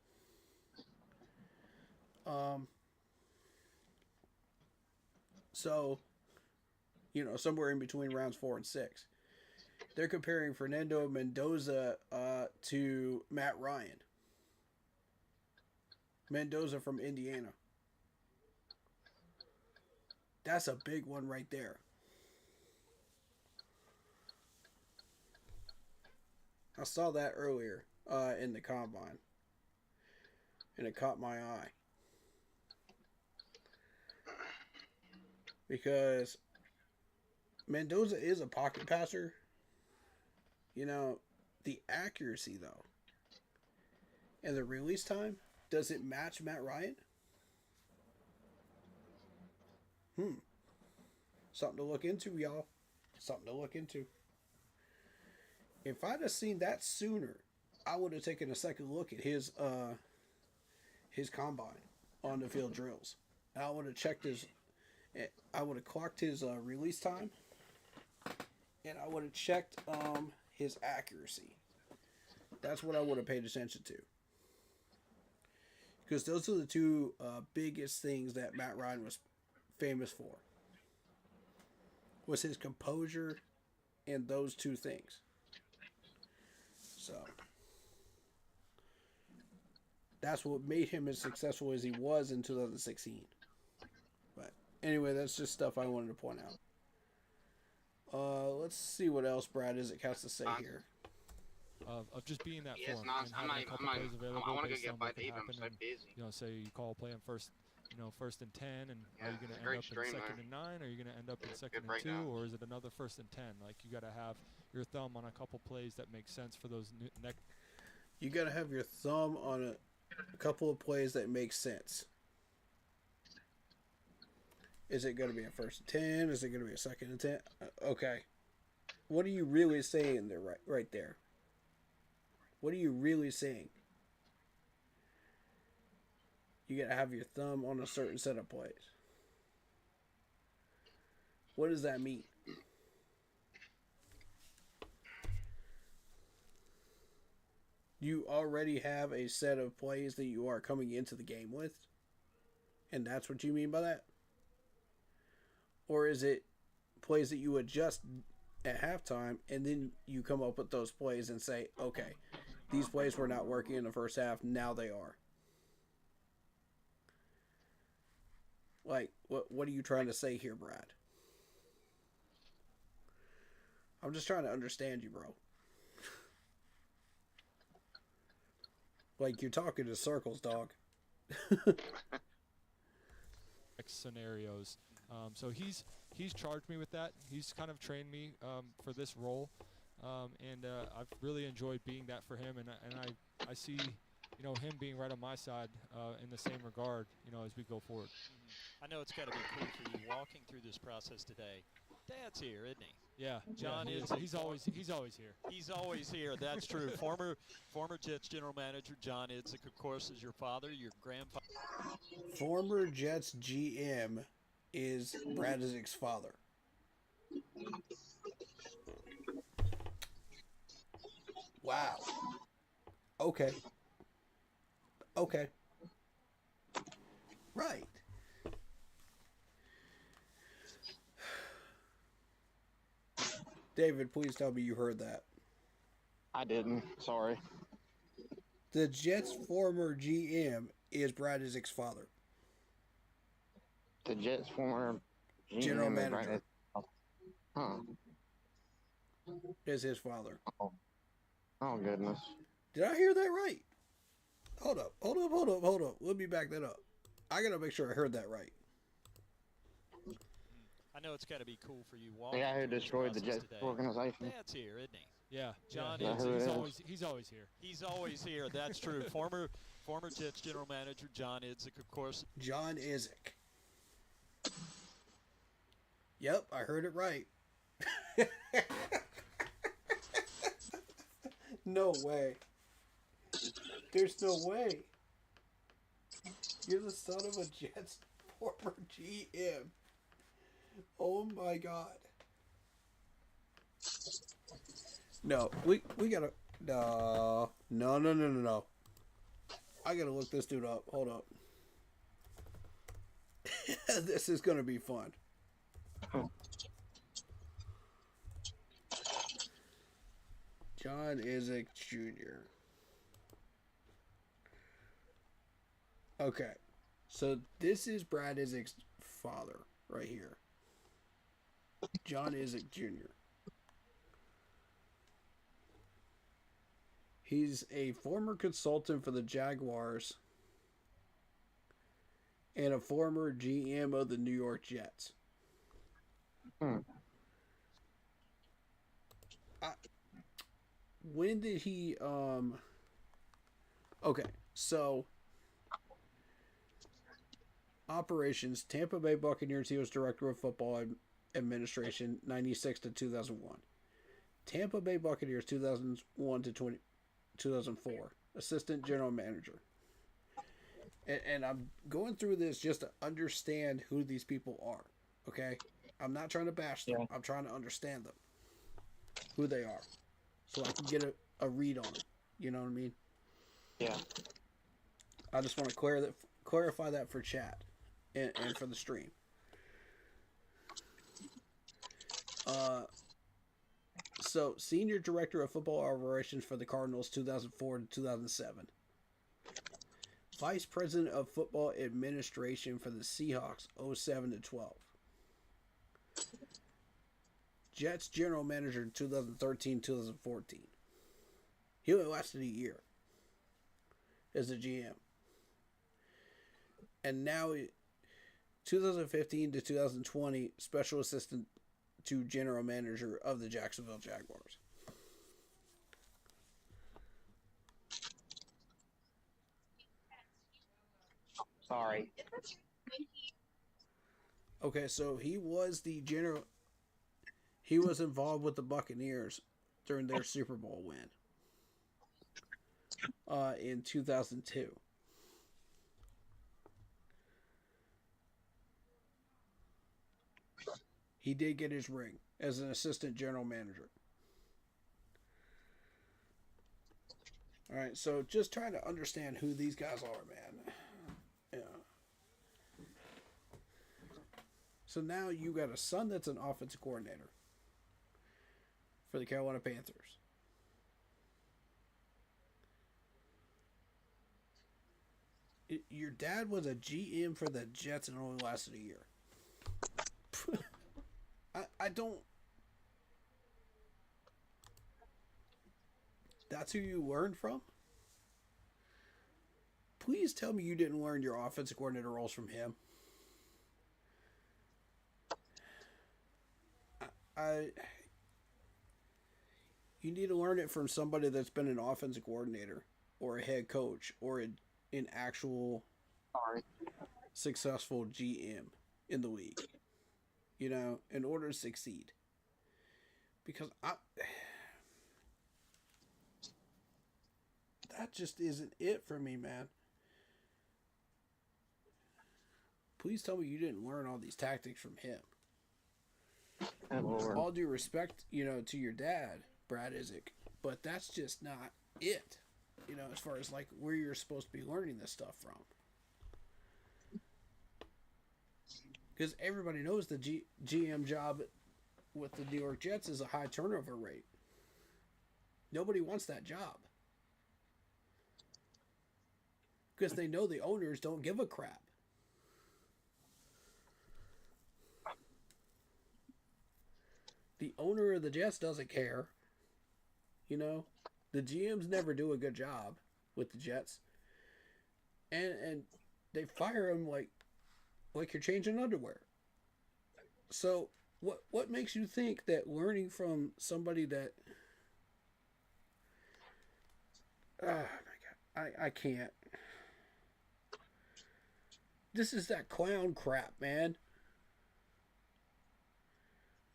Speaker 2: So, you know, somewhere in between rounds 4 and 6. They're comparing Fernando Mendoza to Matt Ryan. Mendoza from Indiana. That's a big one right there. I saw that earlier in the combine. And it caught my eye. Because Mendoza is a pocket passer. You know, the accuracy, though, and the release time, does it match Matt Ryan? Something to look into, y'all. Something to look into. If I'd have seen that sooner, I would have taken a second look at his combine on the field drills. I would have checked I would have clocked his release time, and I would have checked his accuracy. That's what I would have paid attention to. Because those are the two biggest things that Matt Ryan was famous for. Was his composure and those two things. So that's what made him as successful as he was in 2016. But anyway, that's just stuff I wanted to point out. Let's see what else Brad Isaac has to say here.
Speaker 7: Of just being that
Speaker 5: Yeah,
Speaker 7: form.
Speaker 5: it's not.
Speaker 7: And having a couple plays available
Speaker 5: I want to go
Speaker 7: based
Speaker 5: get
Speaker 7: on what
Speaker 5: by
Speaker 7: can
Speaker 5: Dave. I'm
Speaker 7: happen
Speaker 5: so
Speaker 7: and,
Speaker 5: busy.
Speaker 7: you know, say you call a play on first and 10, and
Speaker 5: Yeah,
Speaker 7: are you going
Speaker 5: it's
Speaker 7: to
Speaker 5: a great
Speaker 7: end up in
Speaker 5: stream
Speaker 7: second
Speaker 5: there.
Speaker 7: and 9? Are you going to end up in second and 2?
Speaker 5: breakdown.
Speaker 7: Or is it another first and 10? Like, you got to have your thumb on a couple plays that make sense for those next.
Speaker 2: You got to have your thumb on a couple of plays that make sense. Is it going to be a first and 10? Is it going to be a second and 10? Okay. What are you really saying there right there? What are you really saying? You gotta have your thumb on a certain set of plays. What does that mean? You already have a set of plays that you are coming into the game with? And that's what you mean by that? Or is it plays that you adjust at halftime and then you come up with those plays and say, okay, these plays were not working in the first half, now they are? Like, what are you trying to say here, Brad? I'm just trying to understand you, bro. Like, you're talking in circles, dog.
Speaker 7: Scenarios. So he's charged me with that. He's kind of trained me for this role, and I've really enjoyed being that for him. And I see, him being right on my side in the same regard, as we go forward.
Speaker 6: I know it's got to be cool for you walking through this process today. Dad's here, isn't he?
Speaker 7: Yeah,
Speaker 6: John is.
Speaker 7: He's always here.
Speaker 6: He's always here. That's true. Former Jets general manager John Idzik, of course, is your father, your grandfather.
Speaker 2: Former Jets GM is Brad Izzik's father. Wow. Okay. Right. David, please tell me you heard that.
Speaker 4: I didn't. Sorry.
Speaker 2: The Jets' former GM is Brad Izzik's father.
Speaker 4: The Jets' former
Speaker 2: General
Speaker 4: GM is
Speaker 2: manager.
Speaker 4: Huh.
Speaker 2: Is his father.
Speaker 4: Oh, goodness.
Speaker 2: Did I hear that right? Hold up. Let me back that up. I gotta make sure I heard that right.
Speaker 6: I know it's got to be cool for you
Speaker 4: The
Speaker 6: walking
Speaker 4: guy who
Speaker 6: through this
Speaker 4: destroyed the
Speaker 6: process
Speaker 4: Jets
Speaker 6: today.
Speaker 4: organization.
Speaker 6: Dad's here, isn't he?
Speaker 7: Yeah,
Speaker 6: John
Speaker 7: yeah,
Speaker 6: Idzik.
Speaker 7: he's always here.
Speaker 6: He's always here. That's true. Former Jets general manager John Idzik, of course.
Speaker 2: John Idzik. Yep, I heard it right. No way. There's no way. You're the son of a Jets former GM. Oh my God. No, we gotta. No. I gotta look this dude up. Hold up. This is gonna be fun. John Idzik Jr. Okay, so this is Brad Izzik's father right here. John Idzik Jr. He's a former consultant for the Jaguars and a former GM of the New York Jets. When did he okay, so operations, Tampa Bay Buccaneers, he was director of football administration 96 to 2001. Tampa Bay Buccaneers 2001 to 2004, assistant general manager. And I'm going through this just to understand who these people are, okay? I'm not trying to bash them.
Speaker 4: Yeah.
Speaker 2: I'm trying to understand them, who they are, so I can get a read on them. You know what I mean?
Speaker 4: Yeah.
Speaker 2: I just want to clarify that for chat and for the stream. So, senior director of football operations for the Cardinals 2004 to 2007. Vice president of football administration for the Seahawks 07 to 12. Jets general manager 2013-2014. He only lasted a year as a GM. And now 2015 to 2020 special assistant to general manager of the Jacksonville Jaguars.
Speaker 4: Sorry.
Speaker 2: Okay, so he was he was involved with the Buccaneers during their Super Bowl win. in 2002. He did get his ring as an assistant general manager. All right, so just trying to understand who these guys are, man. Yeah. So now you got a son that's an offensive coordinator for the Carolina Panthers. Your dad was a GM for the Jets and only lasted a year. I don't. That's who you learned from? Please tell me you didn't learn your offensive coordinator roles from him. You need to learn it from somebody that's been an offensive coordinator or a head coach or an actual successful GM in the league. You know, in order to succeed. Because that just isn't it for me, man. Please tell me you didn't learn all these tactics from him.
Speaker 4: Lord.
Speaker 2: All due respect, to your dad, Brad Isaac, but that's just not it. As far as like where you're supposed to be learning this stuff from. Because everybody knows the GM job with the New York Jets is a high turnover rate. Nobody wants that job. Because they know the owners don't give a crap. The owner of the Jets doesn't care. The GMs never do a good job with the Jets. And they fire him like you're changing underwear. So what makes you think that learning from somebody that oh my god, I can't. This is that clown crap, man.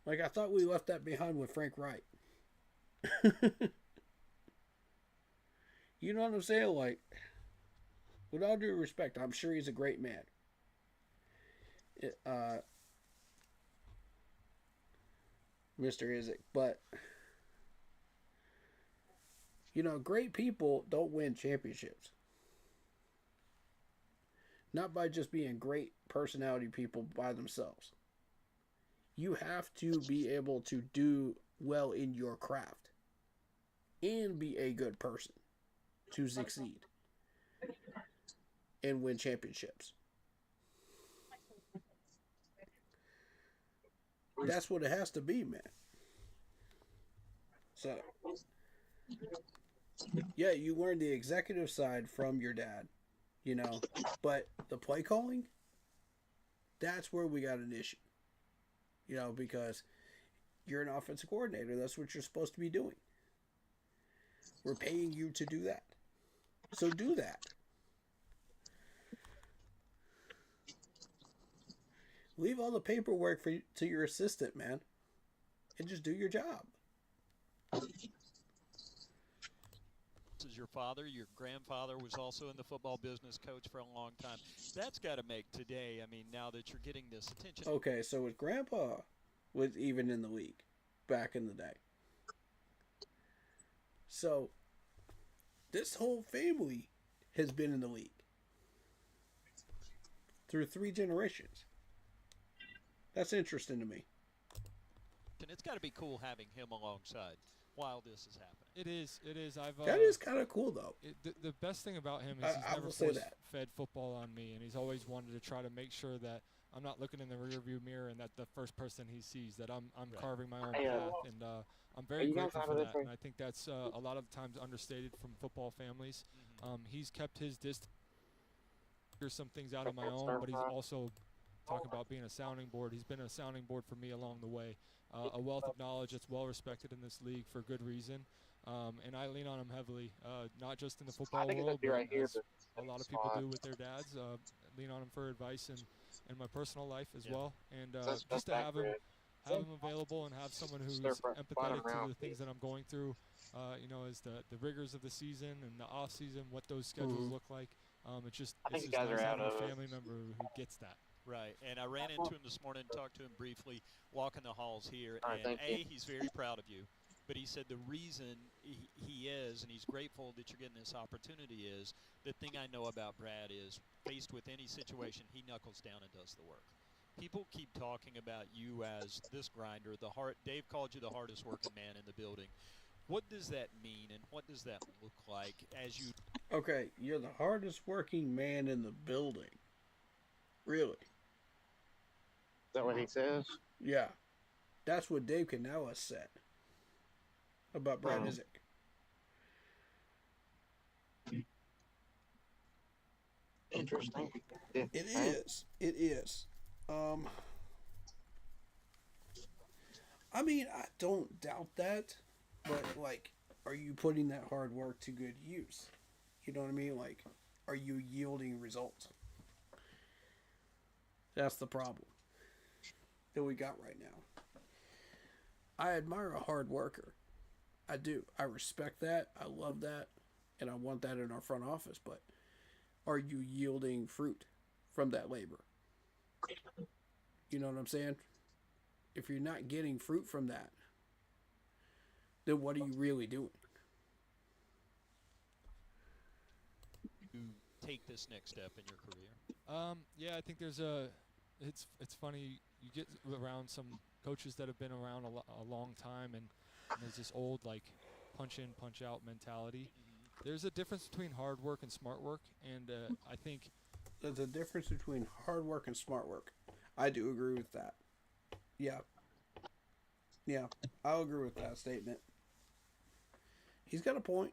Speaker 2: Like I thought we left that behind with Frank Wright. You know what I'm saying? Like, with all due respect, I'm sure he's a great man. Mr. Isaac, but great people don't win championships. Not by just being great personality people by themselves. You have to be able to do well in your craft and be a good person to succeed and win championships. That's what it has to be, man. So, yeah, you learned the executive side from your dad, but the play calling, that's where we got an issue. Because you're an offensive coordinator. That's what you're supposed to be doing. We're paying you to do that. So do that. Leave all the paperwork to your assistant, man. And just do your job.
Speaker 6: This is your father. Your grandfather was also in the football business, coach for a long time. That's got to make today, now that you're getting this attention.
Speaker 2: Okay, so his grandpa was even in the league back in the day. So, this whole family has been in the league through 3 generations. That's interesting to me.
Speaker 6: And it's got to be cool having him alongside while this is happening.
Speaker 7: It is.
Speaker 2: That is kind of cool, though.
Speaker 7: The best thing about him is he's never force-fed football on me, and he's always wanted to try to make sure that I'm not looking in the rearview mirror and that the first person he sees, that I'm right. Carving my own path, and I'm very grateful for that. And I think that's a lot of times understated from football families. Mm-hmm. He's kept his distance. There's some things out of my own, but he's also talking about being a sounding board. He's been a sounding board for me along the way. A wealth of knowledge that's well respected in this league for good reason. And I lean on him heavily, not just in the football world, but
Speaker 4: right here,
Speaker 7: a lot of people do with their dads. Lean on him for advice in my personal life as well. And just to have him have him available and have someone who's
Speaker 4: Stir fry- bottom
Speaker 7: empathetic to
Speaker 4: round
Speaker 7: the things that I'm going through. As the rigors of the season and the off season, what those schedules look like. It's just
Speaker 4: I think
Speaker 7: it's
Speaker 4: you
Speaker 7: just
Speaker 4: guys
Speaker 7: nice
Speaker 4: are out
Speaker 7: having a
Speaker 4: of it.
Speaker 7: family member who gets that.
Speaker 6: Right, and I ran into him this morning, talked to him briefly, walking the halls here,
Speaker 4: All right,
Speaker 6: and
Speaker 4: thank you.
Speaker 6: he's very proud of you, but he said the reason he is, and he's grateful that you're getting this opportunity is, the thing I know about Brad is, faced with any situation, he knuckles down and does the work. People keep talking about you as this grinder, Dave called you the hardest working man in the building. What does that mean, and what does that look like as you...
Speaker 2: Okay, you're the hardest working man in the building. Really?
Speaker 4: Is that what he says?
Speaker 2: Yeah. That's what Dave Canales said about Brad
Speaker 4: Oh.
Speaker 2: Isaac.
Speaker 4: Interesting. Yeah.
Speaker 2: It is. It is. I mean, I don't doubt that, but like, are you putting that hard work to good use? You know what I mean? Like, are you yielding results? That's the problem that we got right now. I admire a hard worker. I do. I respect that. I love that. And I want that in our front office. But are you yielding fruit from that labor? You know what I'm saying? If you're not getting fruit from that, then what are you really doing?
Speaker 6: to take this next step in your career?
Speaker 7: Yeah, I think it's funny, you get around some coaches that have been around a long time, and there's this old, like, punch in, punch out mentality. There's a difference between hard work and smart work, and I think
Speaker 2: There's a difference between hard work and smart work. I do agree with that. Yeah. Yeah, I'll agree with that statement. He's got a point.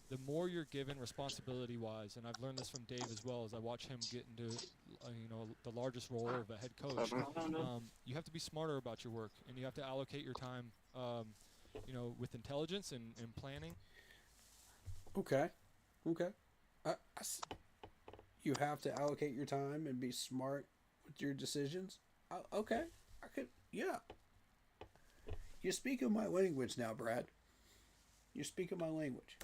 Speaker 7: the more you're given responsibility-wise, and I've learned this from Dave as well, as I watch him get into the largest role of a head coach, you have to be smarter about your work, and you have to allocate your time with intelligence and planning.
Speaker 2: Okay. You have to allocate your time and be smart with your decisions. Okay. I could, yeah. You're speaking my language now, Brad. You're speaking my language.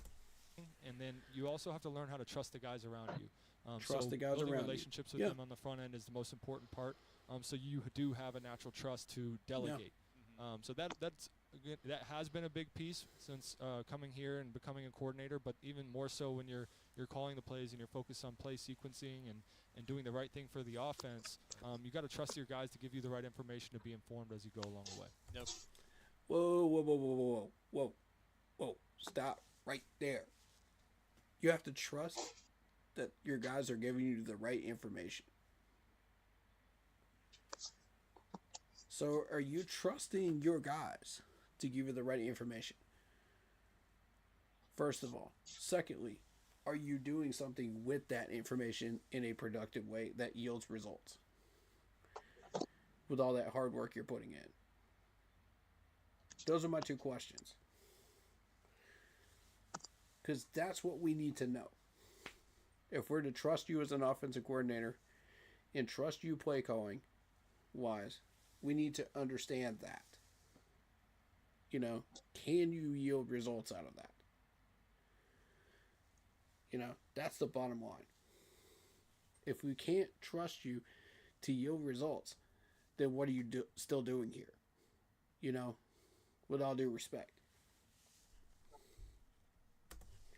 Speaker 7: And then you also have to learn how to trust the guys around you.
Speaker 2: Trust the guys
Speaker 7: building
Speaker 2: around you.
Speaker 7: relationships with
Speaker 2: Yeah.
Speaker 7: them on the front end is the most important part. So you do have a natural trust to delegate. So that has been a big piece since coming here and becoming a coordinator. But even more so when you're calling the plays and you're focused on play sequencing and doing the right thing for the offense. You got to trust your guys to give you the right information to be informed as you go along the way.
Speaker 6: Nope.
Speaker 2: Whoa. Stop right there. You have to trust that your guys are giving you the right information. So are you trusting your guys to give you the right information? First of all. Secondly, are you doing something with that information in a productive way that yields results? With all that hard work you're putting in. Those are my two questions. Because that's what we need to know. If we're to trust you as an offensive coordinator and trust you play calling wise, we need to understand that. Can you yield results out of that? That's the bottom line. If we can't trust you to yield results, then what are you still doing here? With all due respect.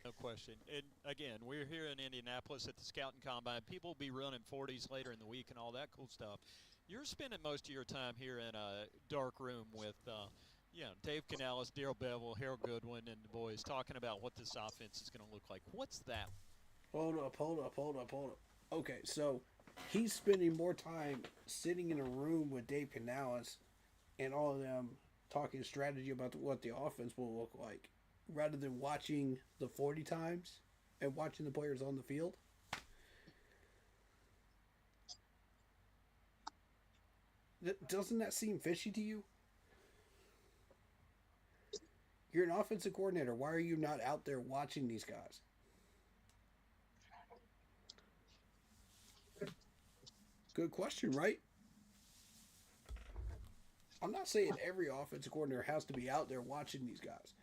Speaker 6: No question. And again, we're here in Indianapolis at the Scouting Combine. People will be running 40s later in the week and all that cool stuff. You're spending most of your time here in a dark room with Dave Canales, Daryl Bevel, Harold Goodwin, and the boys talking about what this offense is going to look like. What's that?
Speaker 2: Hold up. Okay, so he's spending more time sitting in a room with Dave Canales and all of them talking strategy about what the offense will look like, rather than watching the 40 times and watching the players on the field. Doesn't that seem fishy to you? You're an offensive coordinator. Why are you not out there watching these guys? Good question, right? I'm not saying every offensive coordinator has to be out there watching these guys.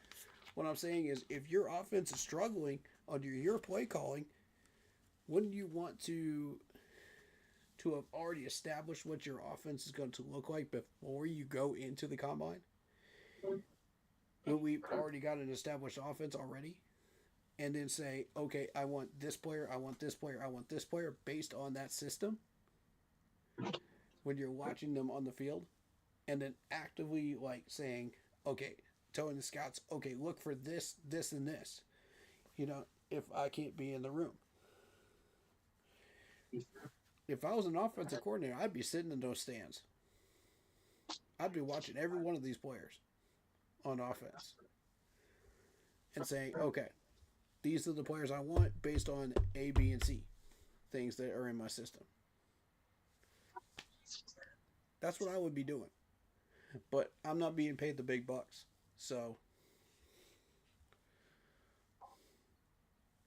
Speaker 2: What I'm saying is, if your offense is struggling under your play calling, wouldn't you want to have already established what your offense is going to look like before you go into the combine? When we've already got an established offense already, and then say, okay, I want this player, I want this player, I want this player based on that system. When you're watching them on the field, and then actively like saying, okay, telling the scouts, okay, look for this, this, and this. You know, if I can't be in the room. If I was an offensive coordinator, I'd be sitting in those stands. I'd be watching every one of these players on offense and saying, okay, these are the players I want based on A, B, and C, things that are in my system. That's what I would be doing. But I'm not being paid the big bucks. So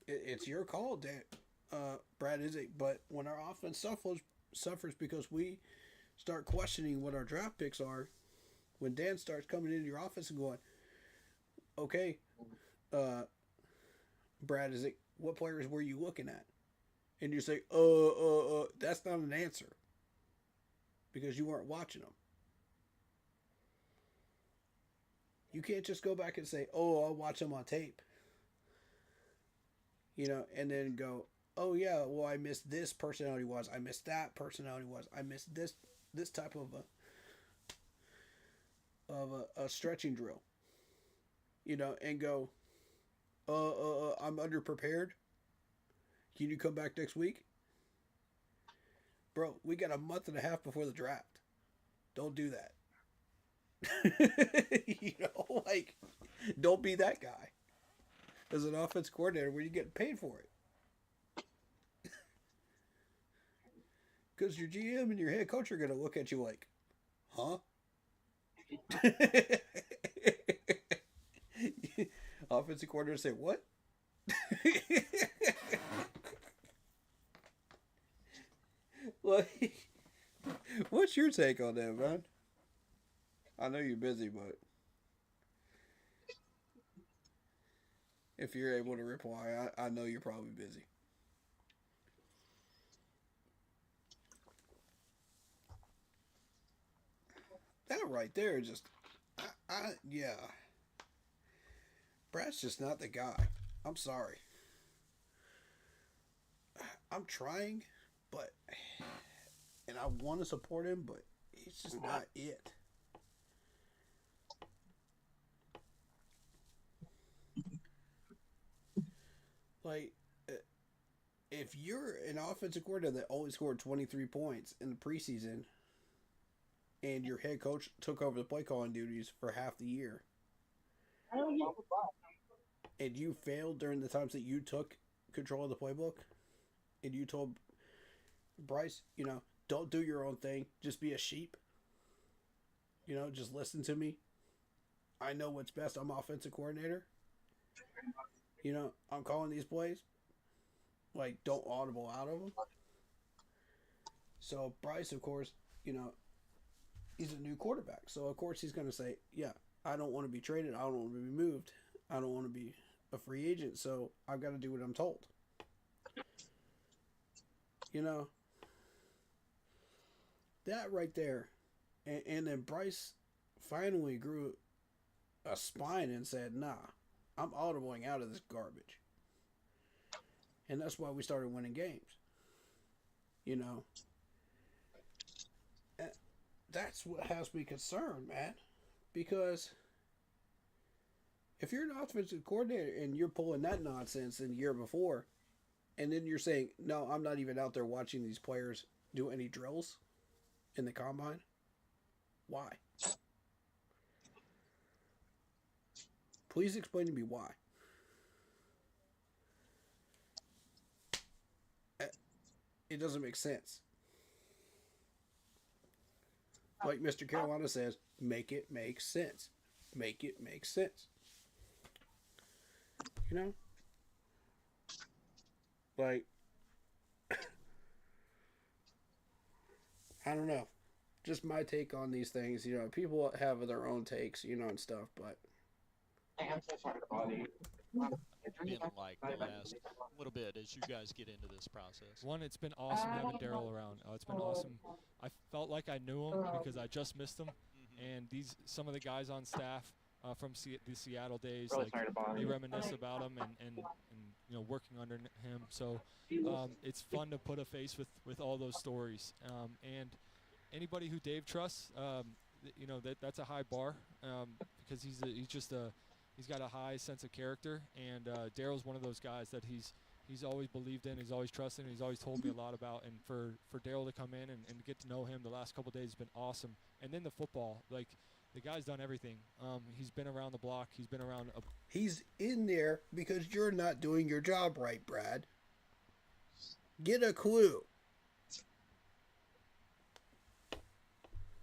Speaker 2: it's your call, Dan, Brad, is it? But when our offense suffers because we start questioning what our draft picks are, when Dan starts coming into your office and going, okay, Brad, is it, what players were you looking at? And you say, that's not an answer because you weren't watching them. You can't just go back and say, oh, I'll watch them on tape. You know, and then go, oh yeah, well, I missed this personality was, I missed that personality was, I missed this type of a stretching drill. You know, and go, I'm underprepared. Can you come back next week? Bro, we got a month and a half before the draft. Don't do that. You know, like, don't be that guy. As an offense coordinator, when you get paid for it. Because your GM and your head coach are going to look at you like, huh? Offensive coordinator say, what? Like, what's your take on that, man? I know you're busy, but if you're able to reply, I know you're probably busy. That right there is just, yeah. Brad's just not the guy. I'm sorry. I'm trying, but, and I want to support him, but it's just not it. Like, if you're an offensive coordinator that only scored 23 points in the preseason and your head coach took over the play calling duties for half the year and you failed during the times that you took control of the playbook and you told Bryce, you know, don't do your own thing, just be a sheep, you know, just listen to me, I know what's best, I'm offensive coordinator, you know, I'm calling these plays, like, don't audible out of them. So Bryce, of course, you know, he's a new quarterback, so of course he's going to say, yeah, I don't want to be traded, I don't want to be moved, I don't want to be a free agent, so I've got to do what I'm told. You know, that right there, and then Bryce finally grew a spine and said, nah, I'm audibling out of this garbage. And that's why we started winning games. You know, and that's what has me concerned, man, because if you're an offensive coordinator and you're pulling that nonsense in the year before, and then you're saying, no, I'm not even out there watching these players do any drills in the combine, why? Please explain to me why. It doesn't make sense. Like Mr. Carolina says, make it make sense. Make it make sense. You know? Like, I don't know. just my take on these things. You know, people have their own takes, you know, and stuff. But
Speaker 4: Hey, I'm so sorry to bother you.
Speaker 6: Been like the last little bit as you guys get into this process?
Speaker 7: One, it's been awesome having Daryl around. It's been awesome. I felt like I knew him because I just missed him. And some of the guys on staff from the Seattle days,
Speaker 4: Really
Speaker 7: like
Speaker 4: sorry to bother
Speaker 7: they
Speaker 4: you.
Speaker 7: reminisce about him and you know, working under him. So it's fun to put a face with all those stories. And anybody who Dave trusts, you know, that's a high bar because he's got a high sense of character. And Daryl's one of those guys that he's always believed in, he's always trusted, and he's always told me a lot about. And for Daryl to come in and get to know him the last couple of days has been awesome. And then the football, like, the guy's done everything. He's been around the block. He's been around.
Speaker 2: he's in there because you're not doing your job right, Brad. Get a clue.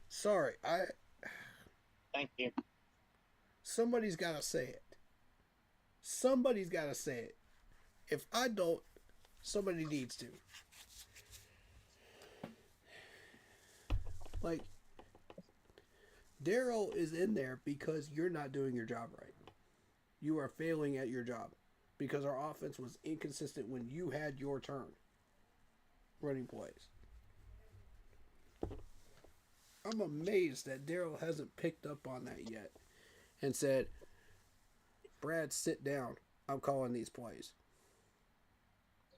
Speaker 2: Sorry,
Speaker 4: Thank you.
Speaker 2: somebody's got to say it. Somebody's got to say it. If I don't, somebody needs to. Like, Daryl is in there because you're not doing your job right. You are failing at your job because our offense was inconsistent when you had your turn running plays. I'm amazed that Daryl hasn't picked up on that yet and said, Brad, sit down. I'm calling these plays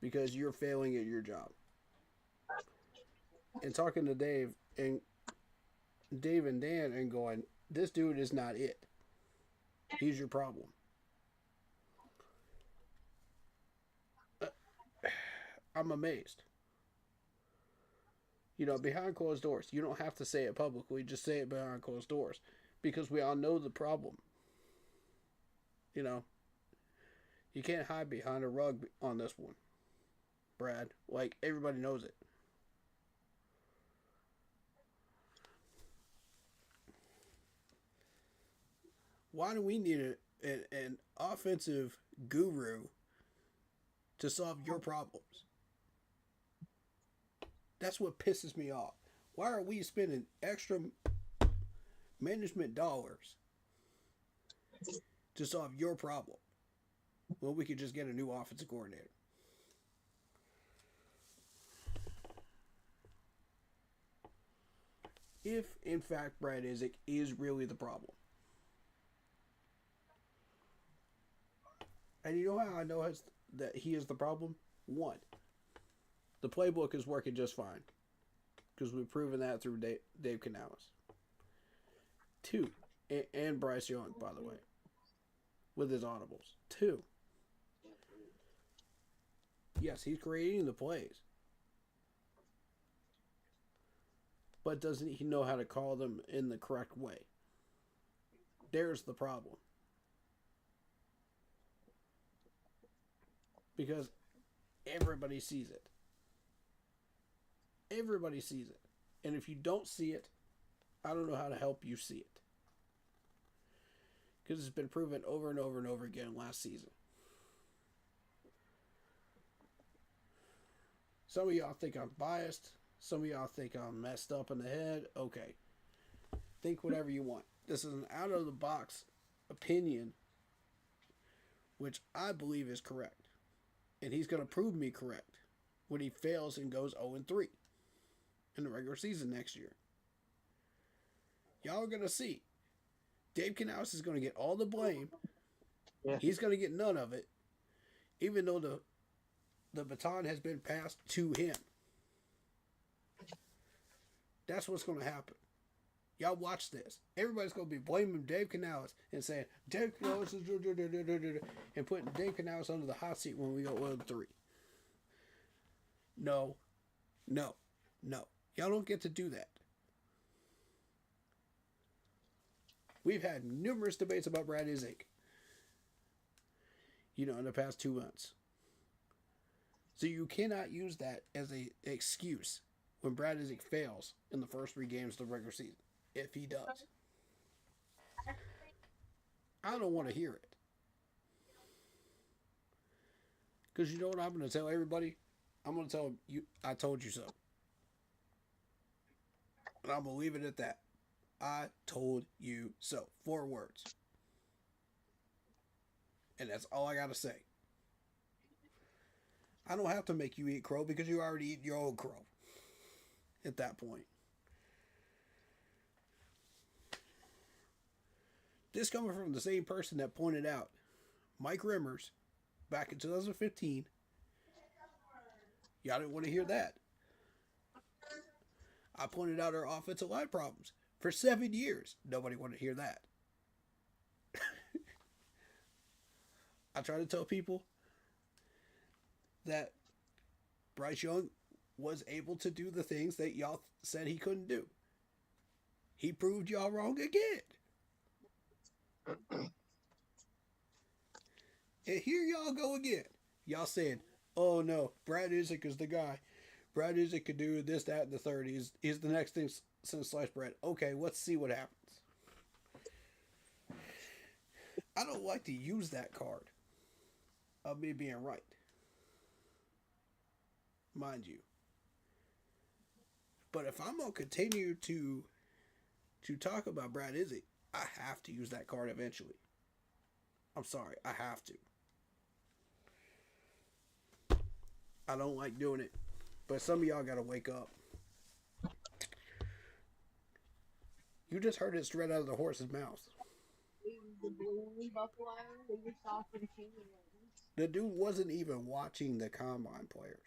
Speaker 2: because you're failing at your job. And talking to Dave and Dan and going, this dude is not it. He's your problem. I'm amazed. You know, behind closed doors. You don't have to say it publicly. Just say it behind closed doors. Because we all know the problem. You know. You can't hide behind a rug on this one, Brad. Like, everybody knows it. Why do we need an offensive guru to solve your problems? That's what pisses me off. Why are we spending extra management dollars to solve your problem when we could just get a new offensive coordinator? If, in fact, Brad Isaac is really the problem. And you know how I know that he is the problem? One, the playbook is working just fine. Because we've proven that through Dave Canales. Two, and Bryce Young, by the way, with his audibles. Two, yes, he's creating the plays. But doesn't he know how to call them in the correct way? There's the problem. Because everybody sees it. Everybody sees it. And if you don't see it, I don't know how to help you see it. Because it's been proven over and over and over again last season. Some of y'all think I'm biased. Some of y'all think I'm messed up in the head. Okay. Think whatever you want. This is an out-of-the-box opinion, which I believe is correct. And he's going to prove me correct when he fails and goes 0-3 in the regular season next year. Y'all are going to see. Dave Canales is going to get all the blame.
Speaker 4: Yeah.
Speaker 2: He's going to get none of it, even though the baton has been passed to him. That's what's going to happen. Y'all watch this. Everybody's going to be blaming Dave Canales and saying, Dave Canales is... and putting Dave Canales under the hot seat when we go 0-3. No. Y'all don't get to do that. We've had numerous debates about Brad Isaac, you know, in the past 2 months. So you cannot use that as an excuse when Brad Isaac fails in the first 3 games of the regular season. If he does. I don't want to hear it. Because you know what I'm going to tell everybody? I'm going to tell you, I told you so. And I'm going to leave it at that. I told you so. 4 words. And that's all I got to say. I don't have to make you eat crow because you already eat your own crow at that point. This coming from the same person that pointed out Mike Rimmers back in 2015. Y'all didn't want to hear that. I pointed out our offensive line problems for 7 years. Nobody wanted to hear that. I try to tell people that Bryce Young was able to do the things that y'all said he couldn't do. He proved y'all wrong again. And here y'all go again. Y'all saying, oh no, Brad Isaac is the guy. Brad Isaac could do this, that, and the third. He's the next thing since sliced bread. Okay, let's see what happens. I don't like to use that card of me being right. Mind you. But if I'm going to continue to talk about Brad Isaac, I have to use that card eventually. I'm sorry, I have to. I don't like doing it. But some of y'all got to wake up. You just heard it straight out of the horse's mouth. The dude wasn't even watching the combine players.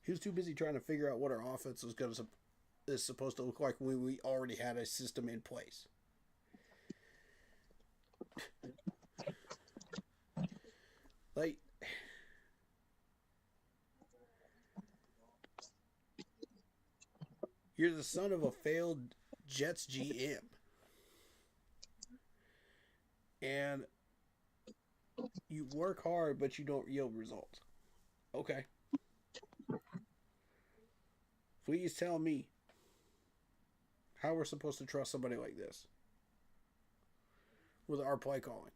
Speaker 2: He was too busy trying to figure out what our offense is supposed to look like when we already had a system in place. Like, you're the son of a failed Jets GM. And you work hard, but you don't yield results. Okay. Please tell me how we're supposed to trust somebody like this with our play calling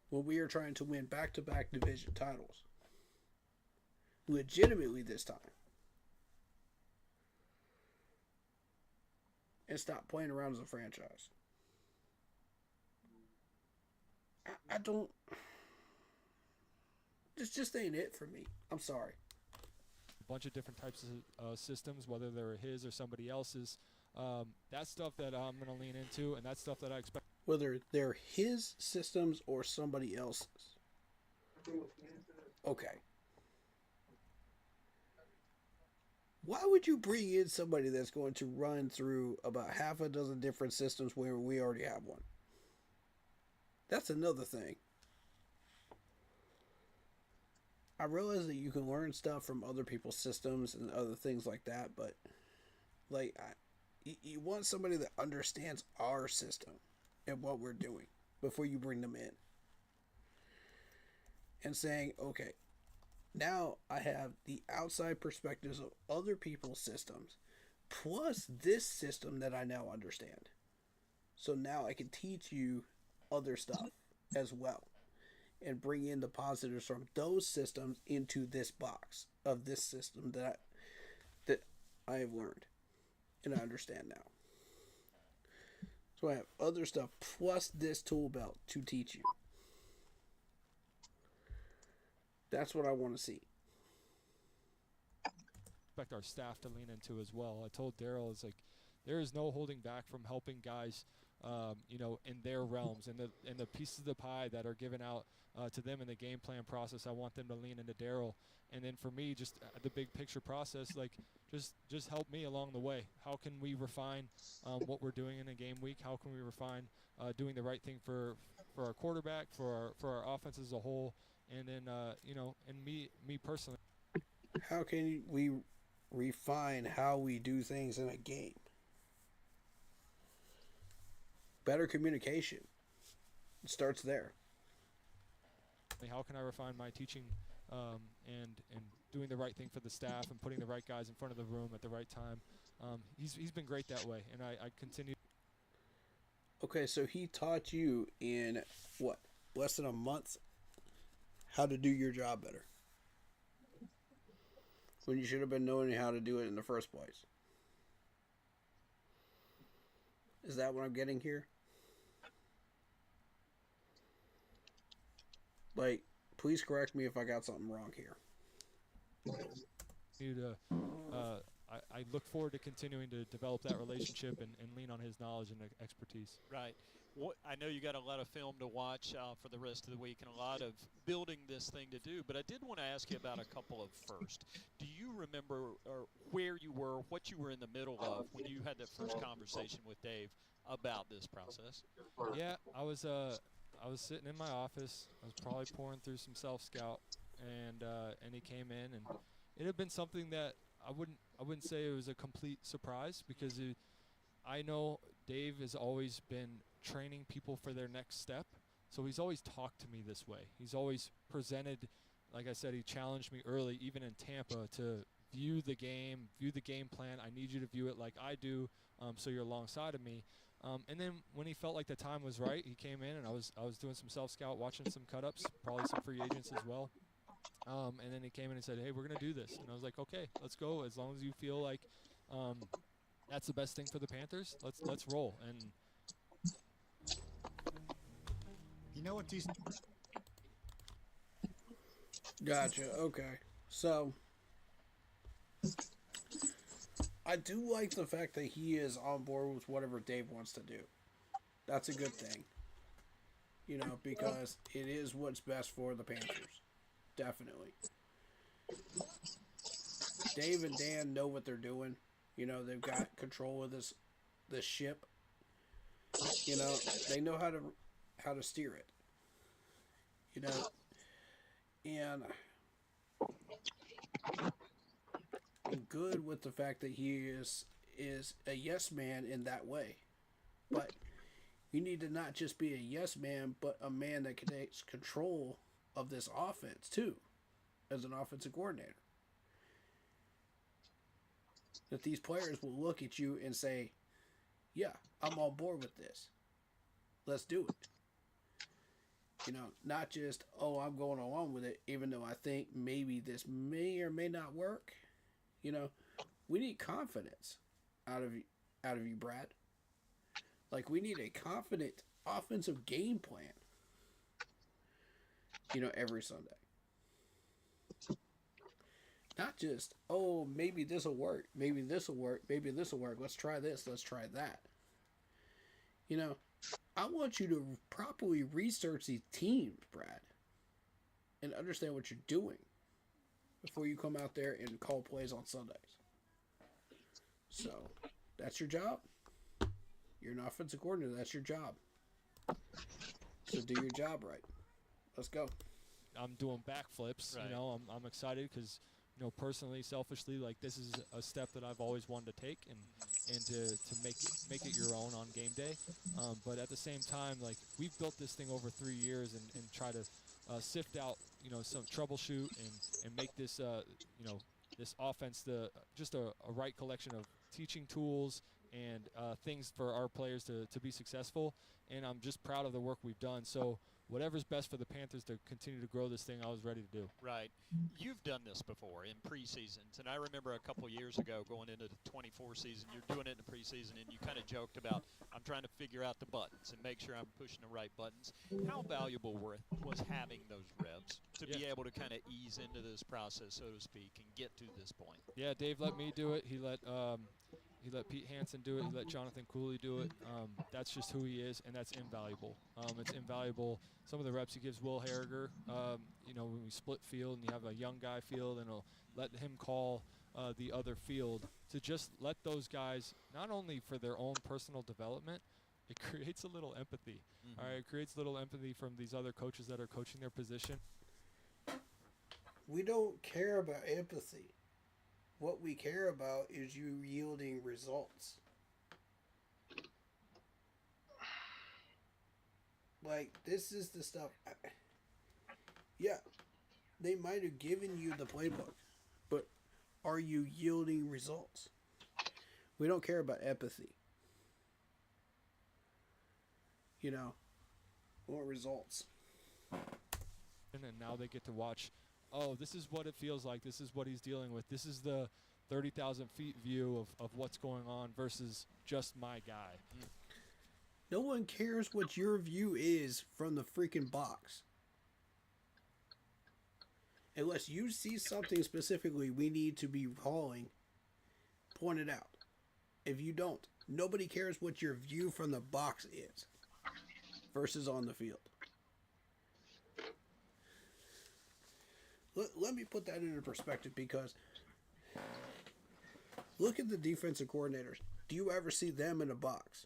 Speaker 2: when we are trying to win back-to-back division titles legitimately this time and stop playing around as a franchise. I don't. This just ain't it for me. I'm sorry.
Speaker 7: A bunch of different types of systems, whether they're his or somebody else's. That's stuff that I'm going to lean into, and that's stuff that I expect.
Speaker 2: Whether they're his systems or somebody else's. Okay. Why would you bring in somebody that's going to run through about half a dozen different systems where we already have one? That's another thing. I realize that you can learn stuff from other people's systems and other things like that, but like, you want somebody that understands our system and what we're doing before you bring them in. And saying, okay, now I have the outside perspectives of other people's systems, plus this system that I now understand. So now I can teach you other stuff as well and bring in the positives from those systems into this box of this system that I have learned and I understand now. So I have other stuff plus this tool belt to teach you. That's what I want to see.
Speaker 7: Expect our staff to lean into as well. I told Daryl, it's like there is no holding back from helping guys, in their realms and the pieces of the pie that are given out to them in the game plan process. I want them to lean into Daryl, and then for me, just the big picture process, like just help me along the way. How can we refine what we're doing in a game week? How can we refine doing the right thing for our quarterback, for our offense as a whole, and then and me personally.
Speaker 2: How can we refine how we do things in a game? Better communication. It starts there.
Speaker 7: How can I refine my teaching and doing the right thing for the staff and putting the right guys in front of the room at the right time? He's been great that way, and I continue.
Speaker 2: Okay, so he taught you in, what, less than a month how to do your job better. when you should have been knowing how to do it in the first place. Is that what I'm getting here? Like, please correct me if I got something wrong here.
Speaker 7: I look forward to continuing to develop that relationship and lean on his knowledge and expertise.
Speaker 6: Right. I know you got a lot of film to watch for the rest of the week and a lot of building this thing to do, but I did want to ask you about a couple of first. Do you remember where you were, what you were in the middle of when you had that first conversation with Dave about this process?
Speaker 7: Yeah, I was sitting in my office. I was probably pouring through some self-scout, and he came in, and it had been something that I wouldn't say it was a complete surprise, because I know Dave has always been training people for their next step. So he's always talked to me this way. He's always presented, like I said, he challenged me early, even in Tampa, to view the game plan. I need you to view it like I do, so you're alongside of me. And then when he felt like the time was right, he came in, and I was doing some self-scout, watching some cut-ups, probably some free agents as well. And then he came in and said, hey, we're going to do this. And I was like, okay, let's go. As long as you feel like that's the best thing for the Panthers, let's roll. And
Speaker 8: you know what these...
Speaker 2: Gotcha. Okay. So, I do like the fact that he is on board with whatever Dave wants to do. That's a good thing. You know, because it is what's best for the Panthers. Definitely. Dave and Dan know what they're doing. You know, they've got control of this ship. You know, they know how to steer it. You know, and I'm good with the fact that he is a yes man in that way. But you need to not just be a yes man, but a man that takes control of this offense too, as an offensive coordinator. That these players will look at you and say, yeah, I'm on board with this. Let's do it. You know, not just, oh, I'm going along with it, even though I think maybe this may or may not work. You know, we need confidence out of you, Brad. Like, we need a confident offensive game plan. You know, every Sunday. Not just, oh, maybe this will work. Maybe this will work. Maybe this will work. Let's try this. Let's try that. You know, I want you to properly research these teams, Brad, and understand what you're doing before you come out there and call plays on Sundays. So, that's your job. You're an offensive coordinator. That's your job. So do your job right. Let's go.
Speaker 7: I'm doing backflips.
Speaker 6: Right.
Speaker 7: You know, I'm excited because, you know, personally, selfishly, like, this is a step that I've always wanted to take and to make it your own on game day. But at the same time, like, we've built this thing over 3 years and try to sift out, you know, some troubleshoot and make this, you know, this offense just a right collection of teaching tools and things for our players to be successful. And I'm just proud of the work we've done. So whatever's best for the Panthers to continue to grow this thing, I was ready to do.
Speaker 6: Right. You've done this before in preseasons, and I remember a couple years ago going into the 24 season, you're doing it in the preseason, and you kind of joked about, I'm trying to figure out the buttons and make sure I'm pushing the right buttons. How valuable was having those reps to be able to kind of ease into this process, so to speak, and get to this point?
Speaker 7: Yeah, Dave let me do it. He let Pete Hansen do it. He let Jonathan Cooley do it. That's just who he is, and that's invaluable. It's invaluable. Some of the reps he gives Will Harriger, you know, when we split field and you have a young guy field, and he'll let him call the other field, to just let those guys, not only for their own personal development, it creates a little empathy.
Speaker 6: Mm-hmm.
Speaker 7: All right, it creates a little empathy from these other coaches that are coaching their position.
Speaker 2: We don't care about empathy. What we care about is you yielding results. Like, this is the stuff. Yeah, they might have given you the playbook, but are you yielding results? We don't care about empathy. You know, we want results.
Speaker 7: And then now they get to watch oh, this is what it feels like. This is what he's dealing with. This is the 30,000 feet view of what's going on versus just my guy.
Speaker 2: No one cares what your view is from the freaking box. Unless you see something specifically we need to be calling, point it out. If you don't, nobody cares what your view from the box is versus on the field. Let me put that into perspective, because look at the defensive coordinators. Do you ever see them in a box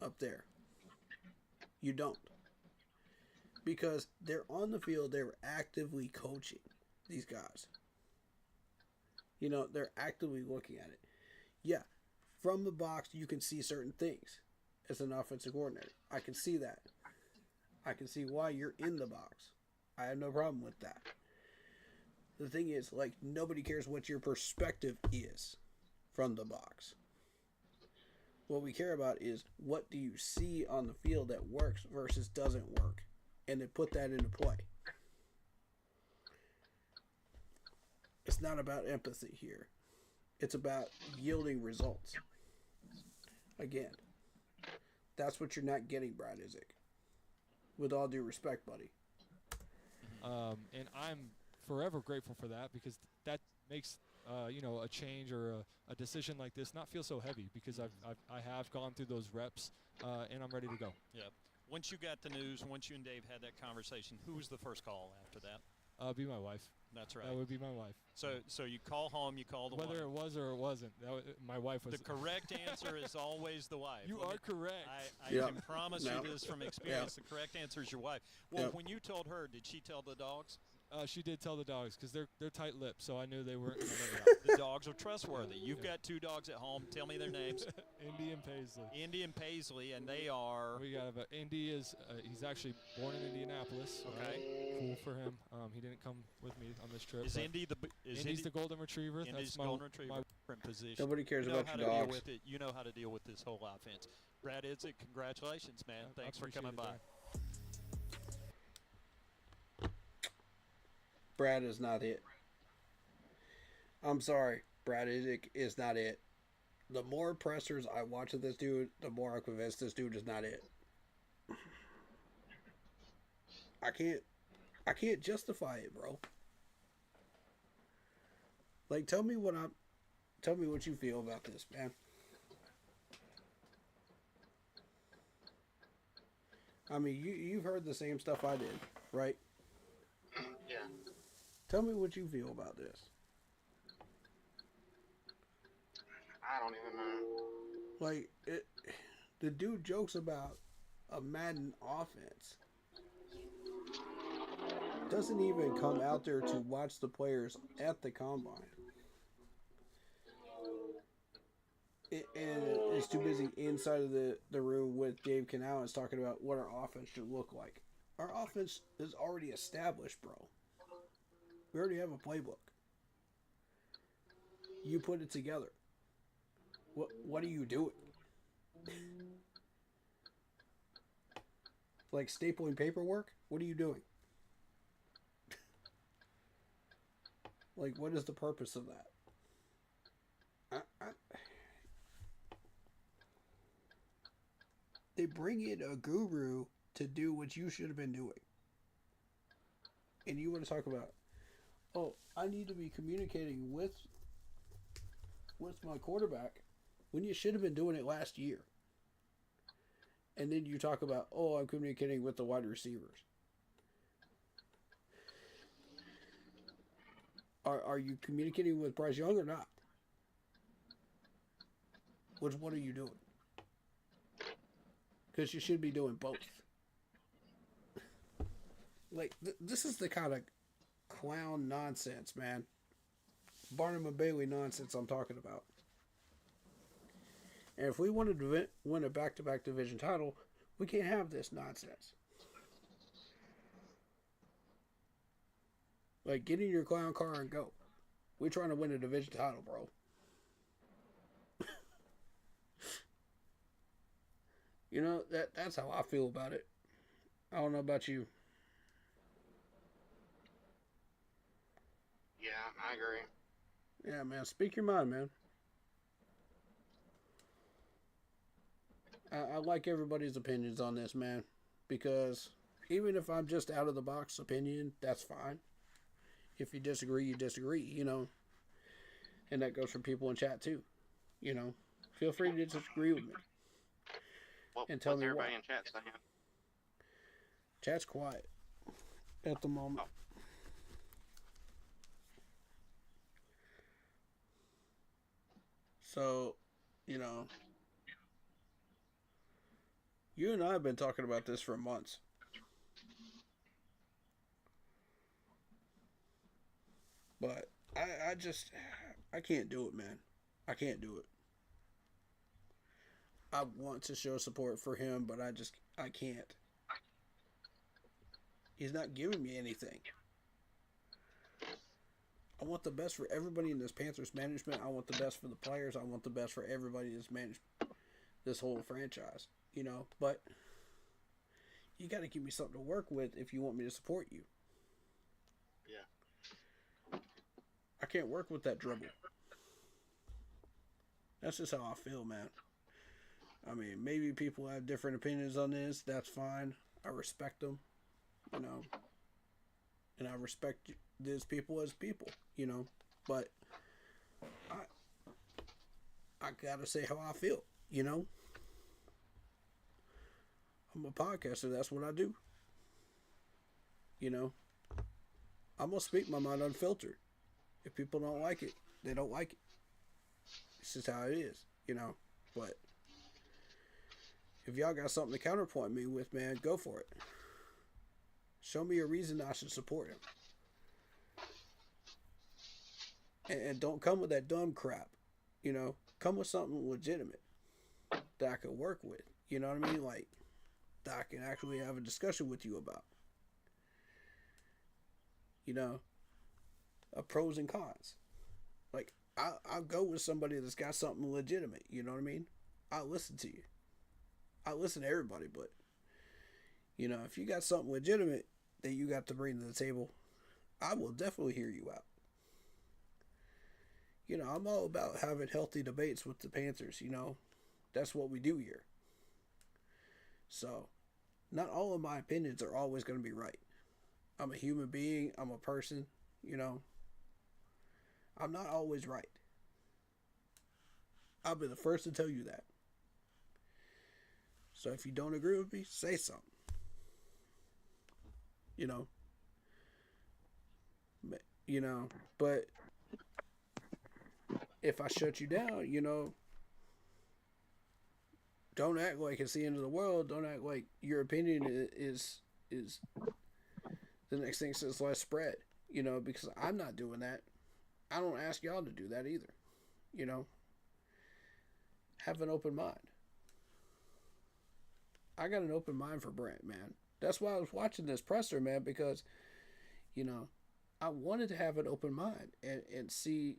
Speaker 2: up there? You don't. Because they're on the field, they're actively coaching these guys. You know, they're actively looking at it. Yeah, from the box, you can see certain things as an offensive coordinator. I can see that. I can see why you're in the box. I have no problem with that. The thing is, like, nobody cares what your perspective is from the box. What we care about is, what do you see on the field that works versus doesn't work, and then put that into play. It's not about empathy here. It's about yielding results. Again, that's what you're not getting, Brad Isaac. With all due respect, buddy.
Speaker 7: And I'm forever grateful for that, because that makes a change or a decision like this not feel so heavy, because I have gone through those reps and I'm ready to go.
Speaker 6: Yeah. Once you got the news, once you and Dave had that conversation, who was the first call after that?
Speaker 7: Be my wife.
Speaker 6: That's right.
Speaker 7: That would be my wife.
Speaker 6: So you call home, you call the wife.
Speaker 7: Whether it was or it wasn't, my wife was.
Speaker 6: The correct answer is always the wife.
Speaker 7: You are correct.
Speaker 6: I can promise you this from experience.
Speaker 2: Yep.
Speaker 6: The correct answer is your wife. Well,
Speaker 2: Yep.
Speaker 6: when you told her, did she tell the dogs?
Speaker 7: She did tell the dogs, because they're tight-lipped, so I knew they weren't going to let it out.
Speaker 6: The dogs are trustworthy. You've got 2 dogs at home. Tell me their names.
Speaker 7: Indy and Paisley.
Speaker 6: Indy and Paisley, and they are.
Speaker 7: We got Indy is he's actually born in Indianapolis.
Speaker 6: Okay.
Speaker 7: Cool for him. He didn't come with me on this trip.
Speaker 6: Is
Speaker 7: but
Speaker 6: Indy the
Speaker 7: Indy's the golden retriever.
Speaker 6: Indy's
Speaker 7: That's my
Speaker 6: golden retriever.
Speaker 7: my
Speaker 6: Different position.
Speaker 2: Nobody cares
Speaker 6: You know
Speaker 2: about
Speaker 6: how
Speaker 2: your
Speaker 6: to deal
Speaker 2: dogs.
Speaker 6: with it. You know how to deal with this whole offense. Brad Idzik, congratulations, man.
Speaker 7: I
Speaker 6: Thanks for
Speaker 7: appreciate
Speaker 6: coming
Speaker 7: it,
Speaker 6: by.
Speaker 7: Dan.
Speaker 2: Brad is not it. I'm sorry. Brad is not it. The more pressers I watch of this dude, the more I'm convinced this dude is not it. I can't justify it, bro. Like, tell me what you feel about this, man. I mean, you've heard the same stuff I did, right?
Speaker 5: Yeah.
Speaker 2: Tell me what you feel about this.
Speaker 5: I don't even know.
Speaker 2: Like, the dude jokes about a Madden offense. Doesn't even come out there to watch the players at the combine. And is too busy inside of the room with Dave Canales talking about what our offense should look like. Our offense is already established, bro. We already have a playbook. You put it together. What are you doing? Like stapling paperwork? What are you doing? Like, what is the purpose of that? They bring in a guru to do what you should have been doing. And you want to talk about, oh, I need to be communicating with my quarterback when you should have been doing it last year. And then you talk about, oh, I'm communicating with the wide receivers. Are you communicating with Bryce Young or not? Which one are you doing? Because you should be doing both. Like, this is the kind of clown nonsense, man. Barnum and Bailey nonsense I'm talking about. And if we wanted to win a back-to-back division title, we can't have this nonsense. Like, get in your clown car and go. We're trying to win a division title, bro. You know, that's how I feel about it. I don't know about you.
Speaker 5: Yeah, I agree.
Speaker 2: Yeah, man. Speak your mind, man. I like everybody's opinions on this, man, because even if I'm just out of the box opinion, that's fine. If you disagree, you disagree, you know, and that goes for people in chat too, you know. Feel free to disagree with me and tell
Speaker 5: What's
Speaker 2: me
Speaker 5: everybody
Speaker 2: why.
Speaker 5: in chat saying?
Speaker 2: Chat's quiet at the moment.
Speaker 5: Oh.
Speaker 2: So, you know, you and I have been talking about this for months. But I can't do it, man. I can't do it. I want to show support for him, but I can't. He's not giving me anything. I want the best for everybody in this Panthers management. I want the best for the players. I want the best for everybody that's managed this whole franchise, you know. But you got to give me something to work with if you want me to support you.
Speaker 5: Yeah.
Speaker 2: I can't work with that dribble. That's just how I feel, man. I mean, maybe people have different opinions on this. That's fine. I respect them, you know. And I respect these people as people, you know. But I gotta say how I feel, you know. I'm a podcaster. That's what I do. You know. I'm gonna speak my mind unfiltered. If people don't like it, they don't like it. It's just how it is, you know. But if y'all got something to counterpoint me with, man, go for it. Show me a reason I should support him. And don't come with that dumb crap, you know. Come with something legitimate that I can work with. You know what I mean? Like, that I can actually have a discussion with you about. You know, pros and cons. Like, I'll go with somebody that's got something legitimate. You know what I mean? I'll listen to you. I'll listen to everybody, but, you know, if you got something legitimate that you got to bring to the table, I will definitely hear you out. You know, I'm all about having healthy debates with the Panthers, you know. That's what we do here. So, not all of my opinions are always going to be right. I'm a human being. I'm a person, you know. I'm not always right. I'll be the first to tell you that. So if you don't agree with me, say something. You know. But if I shut you down, you know, don't act like it's the end of the world. Don't act like your opinion is the next thing since sliced spread. You know, because I'm not doing that. I don't ask y'all to do that either. You know, have an open mind. I got an open mind for Brent, man. That's why I was watching this presser, man, because, you know, I wanted to have an open mind and see.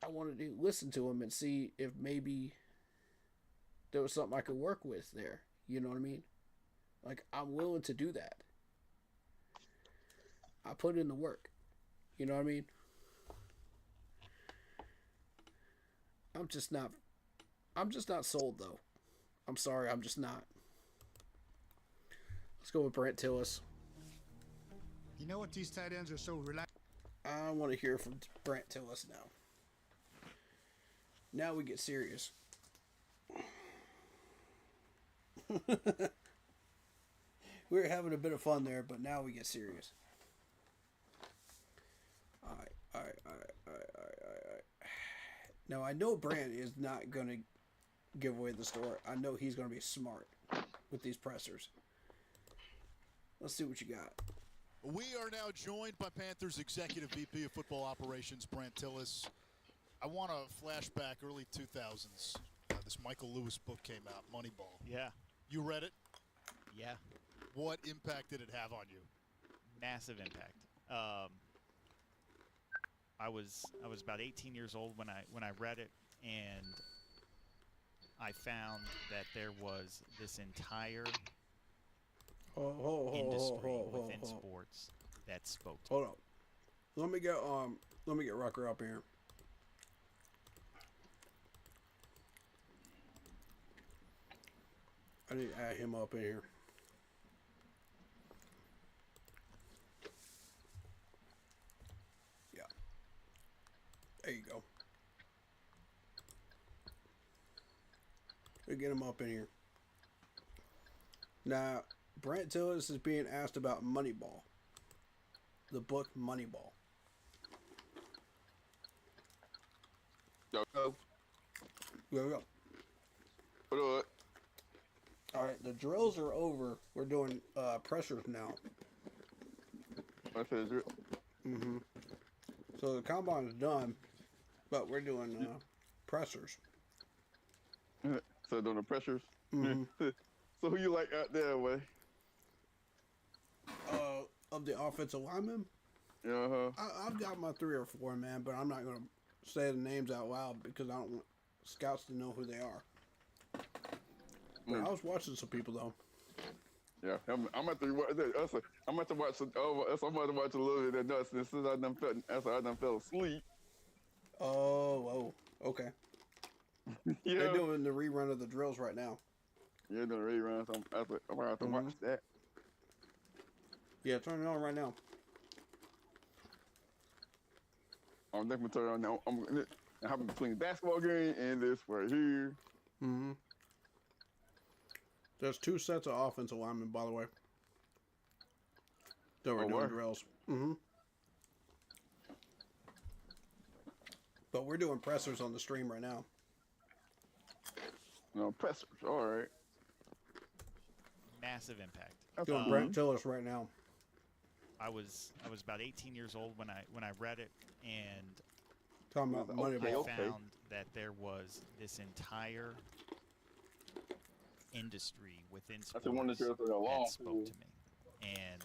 Speaker 2: I wanted to listen to him and see if maybe there was something I could work with there. You know what I mean? Like, I'm willing to do that. I put in the work. You know what I mean? I'm just not sold, though. I'm sorry, I'm just not. Let's go with Brent Tillis.
Speaker 8: You know what? These tight ends are so relaxed.
Speaker 2: I want to hear from Brent Tillis now. Now we get serious. We were having a bit of fun there, but now we get serious. All right. Now, I know Brent is not going to give away the store. I know he's going to be smart with these pressers. Let's see what you got.
Speaker 9: We are now joined by Panthers Executive VP of Football Operations, Brent Tillis. I want to flashback early 2000s. This Michael Lewis book came out, Moneyball.
Speaker 10: Yeah.
Speaker 9: You read it?
Speaker 10: Yeah.
Speaker 9: What impact did it have on you?
Speaker 10: Massive impact. I was about 18 years old when I read it, and I found that there was this entire industry within sports that spoke to me.
Speaker 2: Hold on. Let me get Rucker up here. I need to add him up in here. Yeah. There you go. We'll get him up in here. Now, Brant Tillis is being asked about Moneyball. The book Moneyball.
Speaker 11: Yo,
Speaker 2: Go.
Speaker 11: what up?
Speaker 2: Alright, the drills are over. We're doing pressures now.
Speaker 11: I said drill.
Speaker 2: Mm-hmm. So the combine is done, but we're doing pressers.
Speaker 11: So doing the pressures.
Speaker 2: Mm-hmm.
Speaker 11: So who you like out there, way?
Speaker 2: Of the offensive linemen,
Speaker 11: Uh-huh.
Speaker 2: I've got my 3 or 4, man, but I'm not going to say the names out loud because I don't want scouts to know who they are. But I was watching some people, though.
Speaker 11: Yeah, I'm at to watch. I'm at to watch. I'm about to watch a little bit of that nuts. Since I done fell asleep.
Speaker 2: Oh, okay.
Speaker 11: Yeah.
Speaker 2: They're doing the rerun of the drills right now.
Speaker 11: Yeah, doing reruns. I'm gonna have to watch that.
Speaker 2: Yeah, turn it on right now.
Speaker 11: I'm definitely turning on now. I'm having between basketball game and this right here.
Speaker 2: Mm-hmm. There's 2 sets of offensive linemen, by the way. That we're doing drills. Mm-hmm. But we're doing pressers on the stream right now.
Speaker 11: No, pressers. All right.
Speaker 10: Massive impact.
Speaker 2: Doing Brant Tillis right now.
Speaker 10: I was about 18 years old when I read it, and
Speaker 2: Talking about Moneyball.
Speaker 10: I found that there was this entire industry within sports that spoke to me. And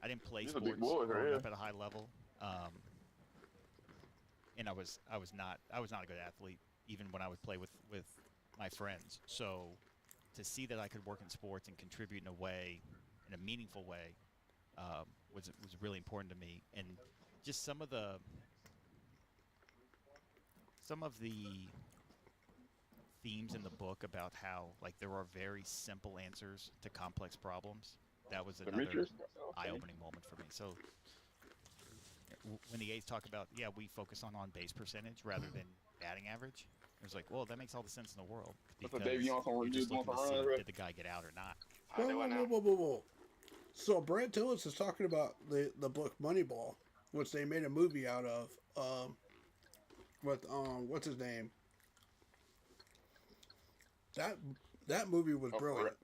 Speaker 10: I didn't play sports growing up at a high level, and I was not a good athlete even when I would play with my friends. So to see that I could work in sports and contribute in a meaningful way, was really important to me. And just some of the themes in the book about how there are very simple answers to complex problems. That was another eye-opening moment for me. So when the A's talk about, we focus on base percentage rather than batting average, it was like, well, that makes all the sense in the world. Because you're just looking to see, did the guy get out or not?
Speaker 2: Whoa. So Brant Tillis is talking about the book Moneyball, which they made a movie out of. With what's his name? That movie was brilliant.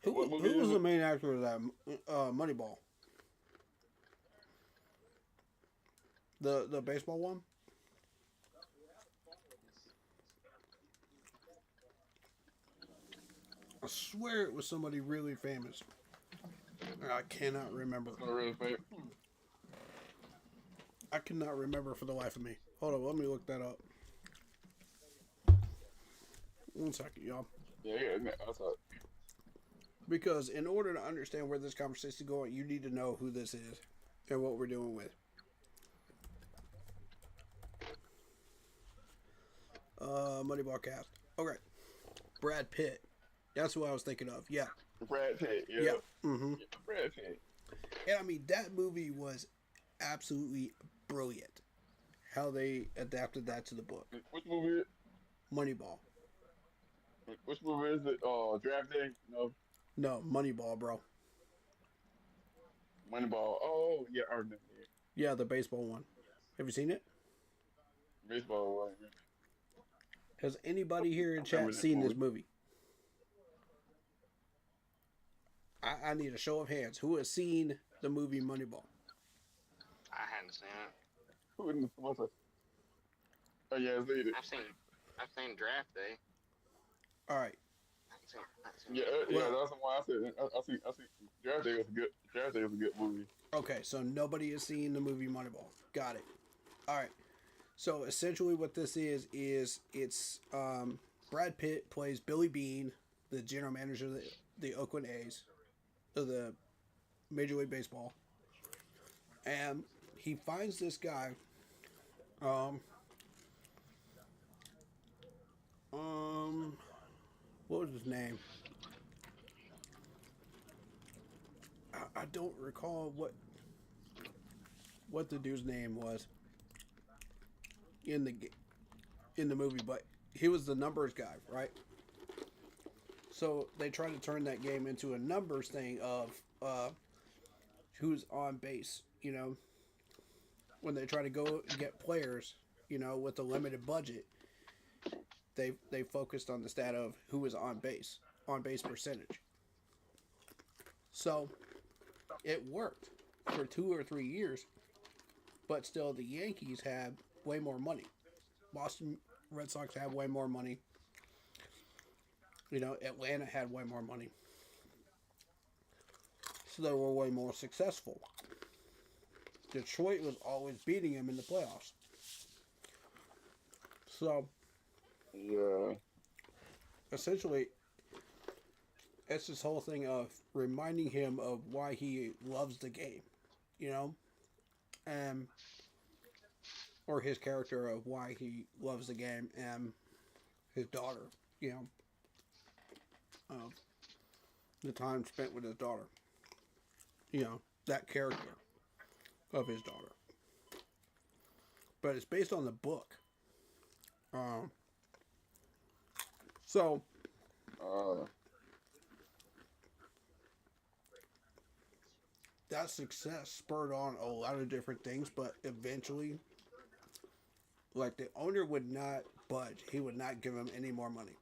Speaker 2: Who was the main actor of that Moneyball? The baseball one? I swear it was somebody really famous. I cannot remember. I cannot remember for the life of me. Hold on, let me look that up. 1 second, y'all.
Speaker 11: Yeah, that's all.
Speaker 2: Because in order to understand where this conversation is going, you need to know who this is and what we're doing with. Moneyball cast. Okay. Brad Pitt. That's who I was thinking of. Yeah.
Speaker 11: Brad Pitt. Yeah.
Speaker 2: Mm-hmm.
Speaker 11: Yeah, Brad Pitt.
Speaker 2: And I mean, that movie was absolutely brilliant. How they adapted that to the book.
Speaker 11: Which movie is it?
Speaker 2: Moneyball.
Speaker 11: Which movie is it? Draft Day?
Speaker 2: No, Moneyball, bro.
Speaker 11: Moneyball. Oh, yeah, I remember it.
Speaker 2: Yeah, the baseball one. Have you seen it?
Speaker 11: Baseball one. Yeah.
Speaker 2: Has anybody here in chat seen this movie? I need a show of hands. Who has seen the movie Moneyball?
Speaker 5: I hadn't seen it.
Speaker 11: Who in the what's it? Oh yeah, I've seen it.
Speaker 5: I've seen Draft Day.
Speaker 2: All right.
Speaker 11: Yeah, that's why I said I see. Draft Day was a good. Draft Day was a good movie.
Speaker 2: Okay, so nobody has seen the movie Moneyball. Got it. All right. So essentially, what this is it's Brad Pitt plays Billy Beane, the general manager of the Oakland A's, of the Major League Baseball, And he finds this guy. What was his name? I don't recall what the dude's name was in the movie, but he was the numbers guy, right? So they try to turn that game into a numbers thing of who's on base, you know, when they try to go get players, you know, with a limited budget, they focused on the stat of who was on base percentage. So it worked for 2 or 3 years, but still the Yankees had way more money. Boston Red Sox had way more money. You know, Atlanta had way more money. So they were way more successful. Detroit was always beating them in the playoffs. So,
Speaker 11: yeah.
Speaker 2: Essentially, it's this whole thing of reminding him of why he loves the game, you know? And, or his character of why he loves the game and his daughter, you know? The time spent with his daughter. You know, that character of his daughter. But it's based on the book. So, that success spurred on a lot of different things, but eventually, like, the owner would not budge. He would not give him any more money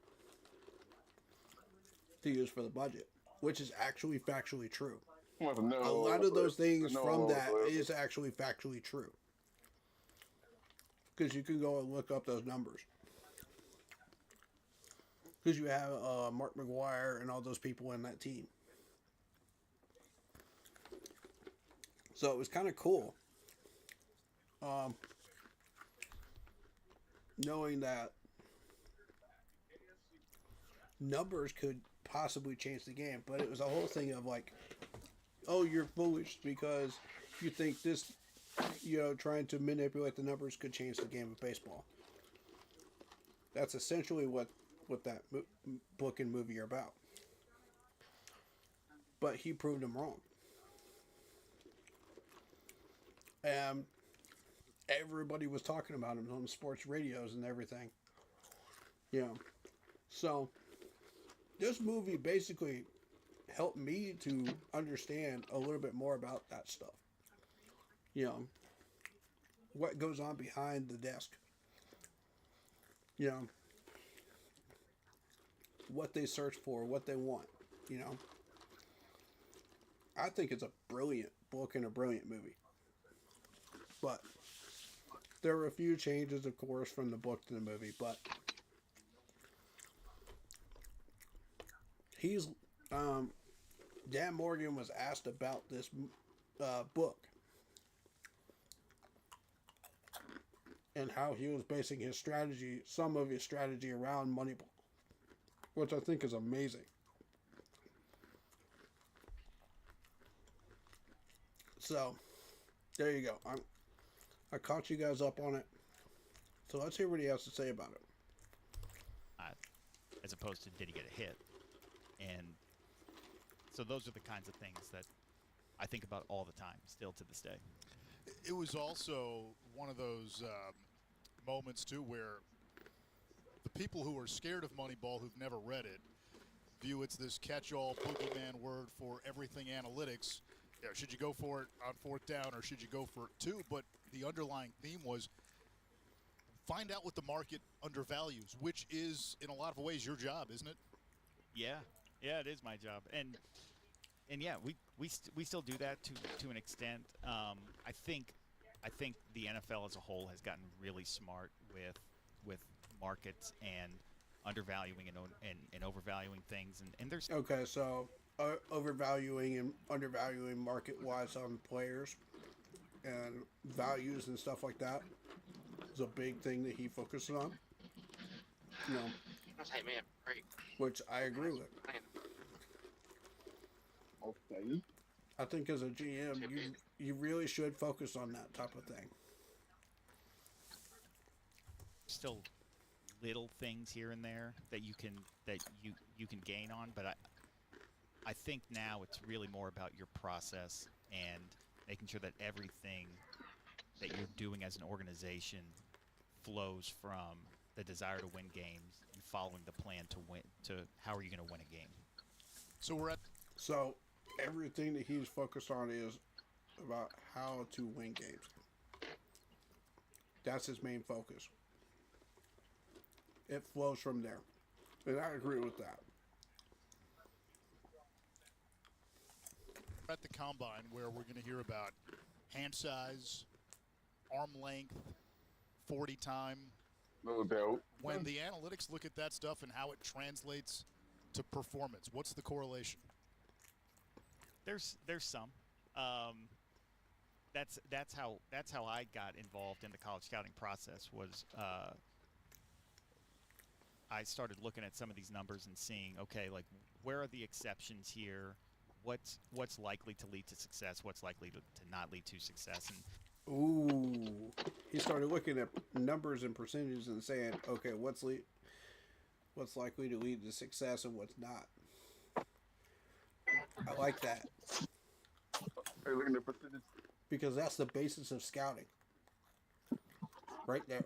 Speaker 2: to use for the budget, which is actually factually true. A lot of those things from that is actually factually true. Because you can go and look up those numbers. Because you have Mark McGwire and all those people in that team. So it was kind of cool. Knowing that numbers could possibly change the game, but it was a whole thing of like, oh, you're foolish because you think this, you know, trying to manipulate the numbers could change the game of baseball. That's essentially what that book and movie are about. But he proved him wrong. And everybody was talking about him on sports radios and everything. You know, so this movie basically helped me to understand a little bit more about that stuff. You know, what goes on behind the desk. You know, what they search for, what they want, you know. I think it's a brilliant book and a brilliant movie. But there were a few changes, of course, from the book to the movie, but Dan Morgan was asked about this book and how he was basing his strategy, some of his strategy around Moneyball, which I think is amazing. So, there you go. I caught you guys up on it. So let's hear what he has to say about it.
Speaker 10: As opposed to did he get a hit? And so those are the kinds of things that I think about all the time, still to this day.
Speaker 9: It was also one of those moments, too, where the people who are scared of Moneyball, who've never read it, view it's this catch-all boogeyman word for everything analytics. Yeah, should you go for it on fourth down or should you go for it two? But the underlying theme was find out what the market undervalues, which is, in a lot of ways, your job, isn't it?
Speaker 10: Yeah, it is my job, and yeah, we still do that to an extent. I think the NFL as a whole has gotten really smart with markets and undervaluing and overvaluing things, and there's
Speaker 2: okay, so overvaluing and undervaluing market-wise on players and values and stuff like that is a big thing that he focuses on. You know,
Speaker 5: Hey man, great.
Speaker 2: which I agree with.
Speaker 11: Okay.
Speaker 2: I think as a GM, you really should focus on that type of thing.
Speaker 10: Still little things here and there that you can gain on, but I think now it's really more about your process and making sure that everything that you're doing as an organization flows from the desire to win games and following the plan to win, to how are you going to win a game.
Speaker 2: So everything that he's focused on is about how to win games. That's his main focus. It flows from there. And I agree with that.
Speaker 9: At the combine, where we're going to hear about hand size, arm length, 40 time.
Speaker 11: No doubt.
Speaker 9: When the analytics look at that stuff and how it translates to performance, what's the correlation?
Speaker 10: There's some. That's how I got involved in the college scouting process. Was I started looking at some of these numbers and seeing, okay, like where are the exceptions here? What's likely to lead to success? What's likely to not lead to success? And
Speaker 2: ooh, he started looking at numbers and percentages and saying, okay, what's likely to lead to success and what's not. I like that.
Speaker 11: Hey, look at the percentage.
Speaker 2: Because that's the basis of scouting. Right there.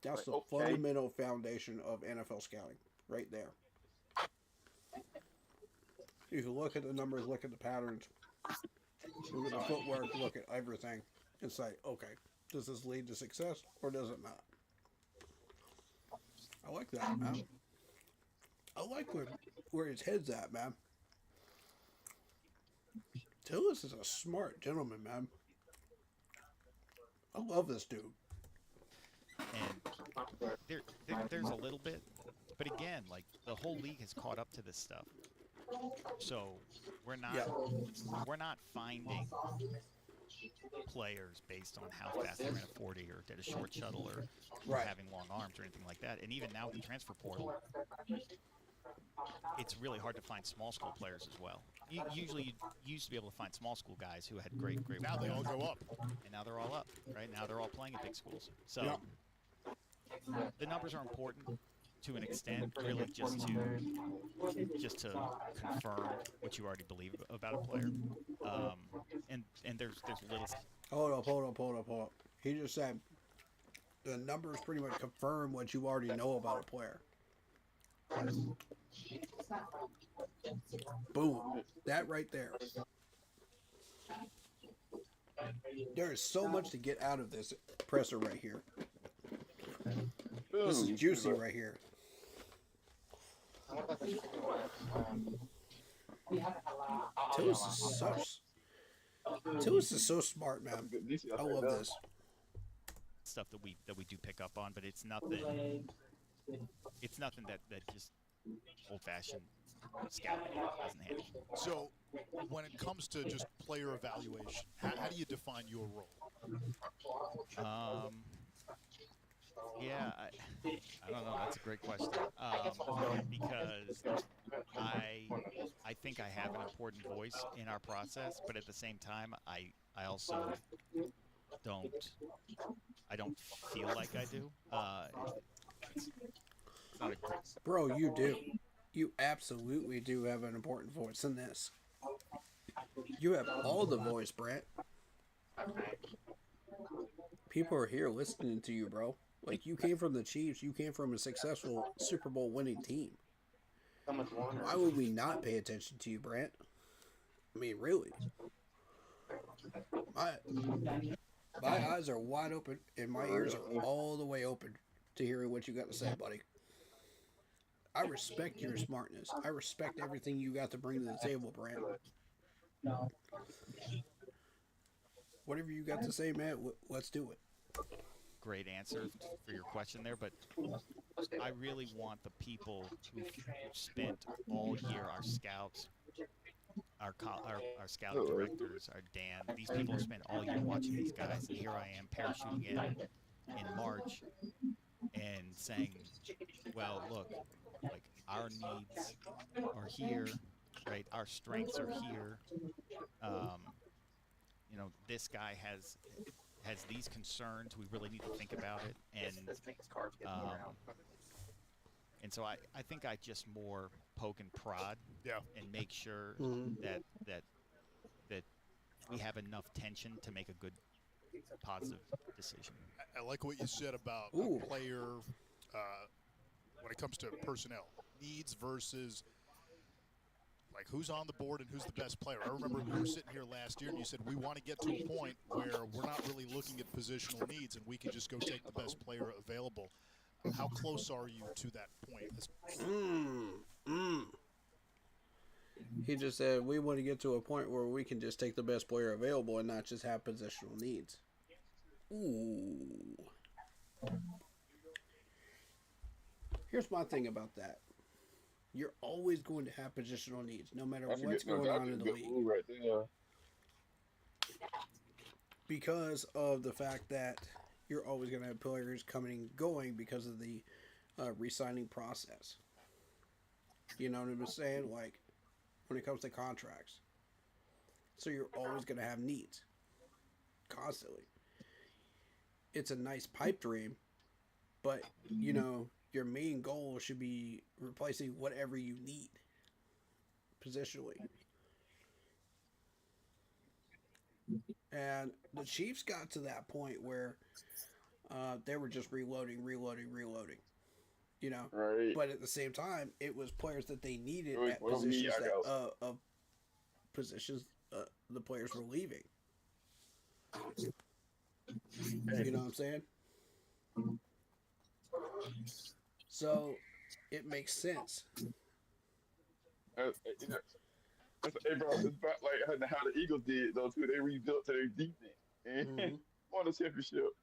Speaker 2: That's the fundamental foundation of NFL scouting. Right there. You can look at the numbers, look at the patterns, look at the footwork, look at everything, and say, okay, does this lead to success or does it not? I like that, man. I like where his head's at, man. Tillis is a smart gentleman, man. I love this dude.
Speaker 10: And there's a little bit, but again, like the whole league has caught up to this stuff. So we're not finding players based on how fast they ran a 40 or did a short shuttle or having long arms or anything like that. And even now with the transfer portal, it's really hard to find small school players as well. Usually you used to be able to find small school guys who had great
Speaker 9: Now they all go up.
Speaker 10: And now they're all up, right? Now they're all playing at big schools. So the numbers are important to an extent, really just to confirm what you already believe about a player. And there's little.
Speaker 2: Hold up. He just said the numbers pretty much confirm what you already know about a player. Boom. That right there. There is so much to get out of this presser right here. This is juicy right here. Tillis is so smart, man. I love this.
Speaker 10: Stuff that we do pick up on, but it's nothing that just old-fashioned scouting doesn't handle.
Speaker 9: So when it comes to just player evaluation, how do you define your role?
Speaker 10: Yeah, I don't know. That's a great question. Because I think I have an important voice in our process, but at the same time, I also don't feel like I do. It's not a
Speaker 2: Bro, you do. You absolutely do have an important voice in this. You have all the voice, Brent. People are here listening to you, bro. Like, you came from the Chiefs. You came from a successful Super Bowl winning team. Why would we not pay attention to you, Brent? I mean, really. My eyes are wide open, and my ears are all the way open to hearing what you got to say, buddy. I respect your smartness. I respect everything you got to bring to the table, Brent. Whatever you got to say, man, let's do it.
Speaker 10: Great answer for your question there, but I really want the people who spent all year, our scouts, our scout directors, our Dan, these people have spent all year watching these guys, and here I am parachuting in March and saying, well, look, like, our needs are here, right? Our strengths are here. You know, this guy has these concerns. We really need to think about it, and so I think I just more poke and prod, and make sure that we have enough tension to make a good, positive decision.
Speaker 9: I like what you said about a player when it comes to personnel needs versus like who's on the board and who's the best player. I remember we were sitting here last year and you said we want to get to a point where we're not really looking at positional needs and we can just go take the best player available. How close are you to that point?
Speaker 2: He just said we want to get to a point where we can just take the best player available and not just have positional needs. Ooh. Here's my thing about that. You're always going to have positional needs, no matter what's going on in the league.
Speaker 11: Right there.
Speaker 2: Because of the fact that you're always going to have players coming and going because of the re-signing process. You know what I'm saying? Like, when it comes to contracts. So you're always going to have needs. Constantly. It's a nice pipe dream, but, you know, your main goal should be replacing whatever you need positionally. And the Chiefs got to that point where they were just reloading. You know,
Speaker 11: right.
Speaker 2: But at the same time, it was players that they needed at positions the players were leaving. You know what I'm saying? So it makes sense.
Speaker 11: Hey, bro, it's about like how the Eagles did though too. They rebuilt to their defense and won the championship.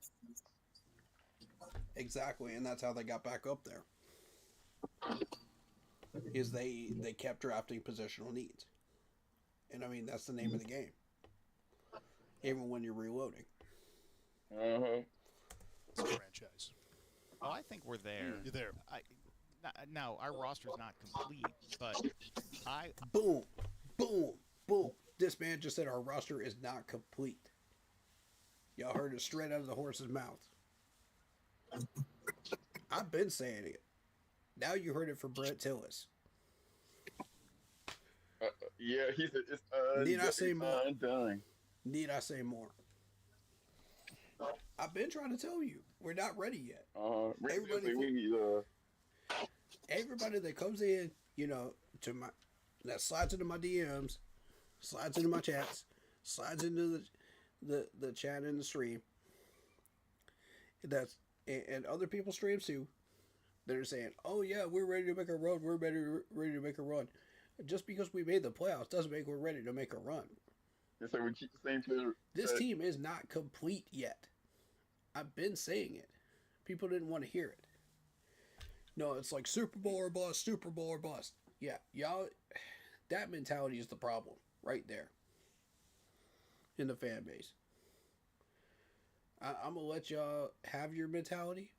Speaker 2: Exactly, and that's how they got back up there. Is they kept drafting positional needs, and I mean that's the name of the game. Even when you're reloading.
Speaker 9: It's a franchise.
Speaker 10: Oh, I think we're there.
Speaker 9: You're there.
Speaker 10: Now our roster's not complete, but
Speaker 2: boom. This man just said our roster is not complete. Y'all heard it straight out of the horse's mouth. I've been saying it. Now you heard it from Brett Tillis.
Speaker 11: Yeah, he said it's
Speaker 2: Need I say more?
Speaker 11: Undone.
Speaker 2: Need I say more? I've been trying to tell you, we're not ready yet. Everybody that comes in, you know, that slides into my DMs, slides into my chats, slides into the chat in the stream. And other people's streams too. They're saying, "Oh yeah, we're ready to make a run. We're ready to make a run." Just because we made the playoffs doesn't make we're ready to make a run.
Speaker 11: So we keep the same player.
Speaker 2: This team is not complete yet. I've been saying it. People didn't want to hear it. No, it's like Super Bowl or bust, Super Bowl or bust. Yeah, y'all, that mentality is the problem right there in the fan base. I'm going to let y'all have your mentality.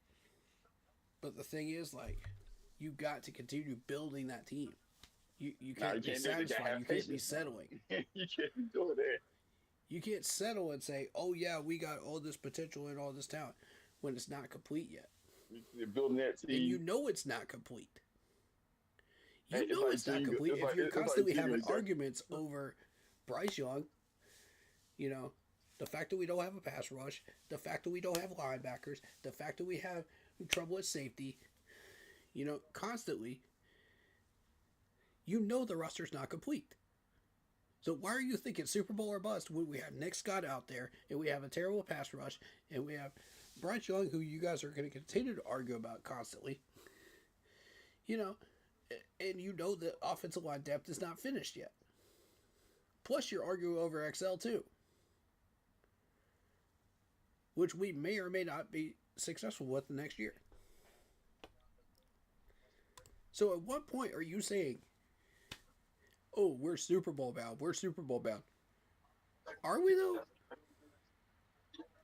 Speaker 2: But the thing is, like, you got to continue building that team. You can't be satisfied. You can't be settling.
Speaker 11: You can't be doing that.
Speaker 2: You can't settle and say, "Oh yeah, we got all this potential and all this talent," when it's not complete yet.
Speaker 11: You're building that team,
Speaker 2: and you know it's not complete. You know it's not complete if you're constantly having arguments over Bryce Young. You know, the fact that we don't have a pass rush, the fact that we don't have linebackers, the fact that we have trouble at safety. You know, constantly. You know the roster's not complete. So why are you thinking Super Bowl or bust when we have Nick Scott out there and we have a terrible pass rush and we have Bryce Young, who you guys are going to continue to argue about constantly? You know, and you know the offensive line depth is not finished yet. Plus you're arguing over XL too, which we may or may not be successful with the next year. So at what point are you saying, "Oh, we're Super Bowl bound. We're Super Bowl bound"? Are we though?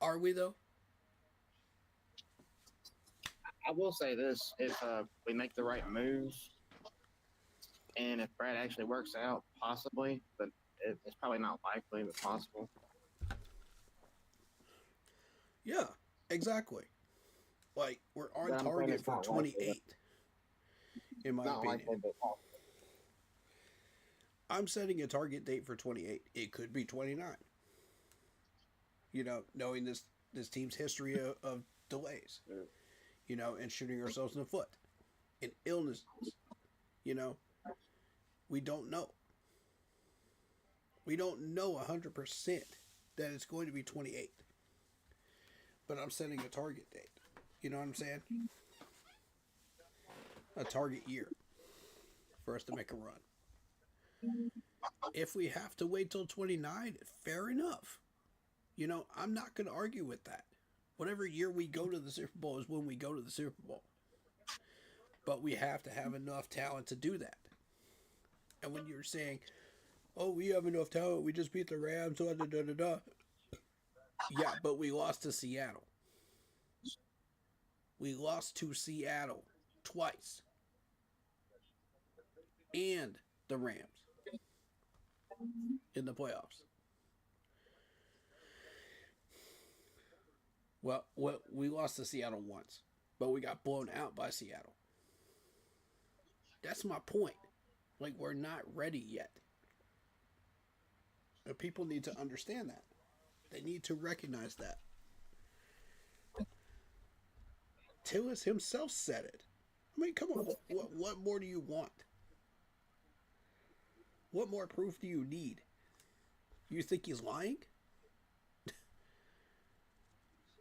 Speaker 2: Are we though?
Speaker 4: I will say this: if we make the right moves, and if Brad actually works out possibly, but it's probably not likely, but possible.
Speaker 2: Yeah, exactly. Like, we're on
Speaker 4: But I'm saying
Speaker 2: target
Speaker 4: it's
Speaker 2: for
Speaker 4: not likely,
Speaker 2: 28, in my
Speaker 4: Not
Speaker 2: opinion.
Speaker 4: likely, but possible.
Speaker 2: I'm setting a target date for 28. It could be 29. You know, knowing this team's history of delays, you know, and shooting ourselves in the foot, and illnesses, you know, we don't know. We don't know 100% that it's going to be 28. But I'm setting a target date. You know what I'm saying? A target year for us to make a run. If we have to wait till 29, fair enough. You know, I'm not going to argue with that. Whatever year we go to the Super Bowl is when we go to the Super Bowl. But we have to have enough talent to do that. And when you're saying, oh, we have enough talent, we just beat the Rams, da da da da da. Yeah, but we lost to Seattle. We lost to Seattle twice. And the Rams in the playoffs. Well, we lost to Seattle once, but we got blown out by Seattle. That's my point. Like, we're not ready yet. And people need to understand that. They need to recognize that. Tillis himself said it. I mean, come on. What more do you want? What more proof do you need? You think he's lying?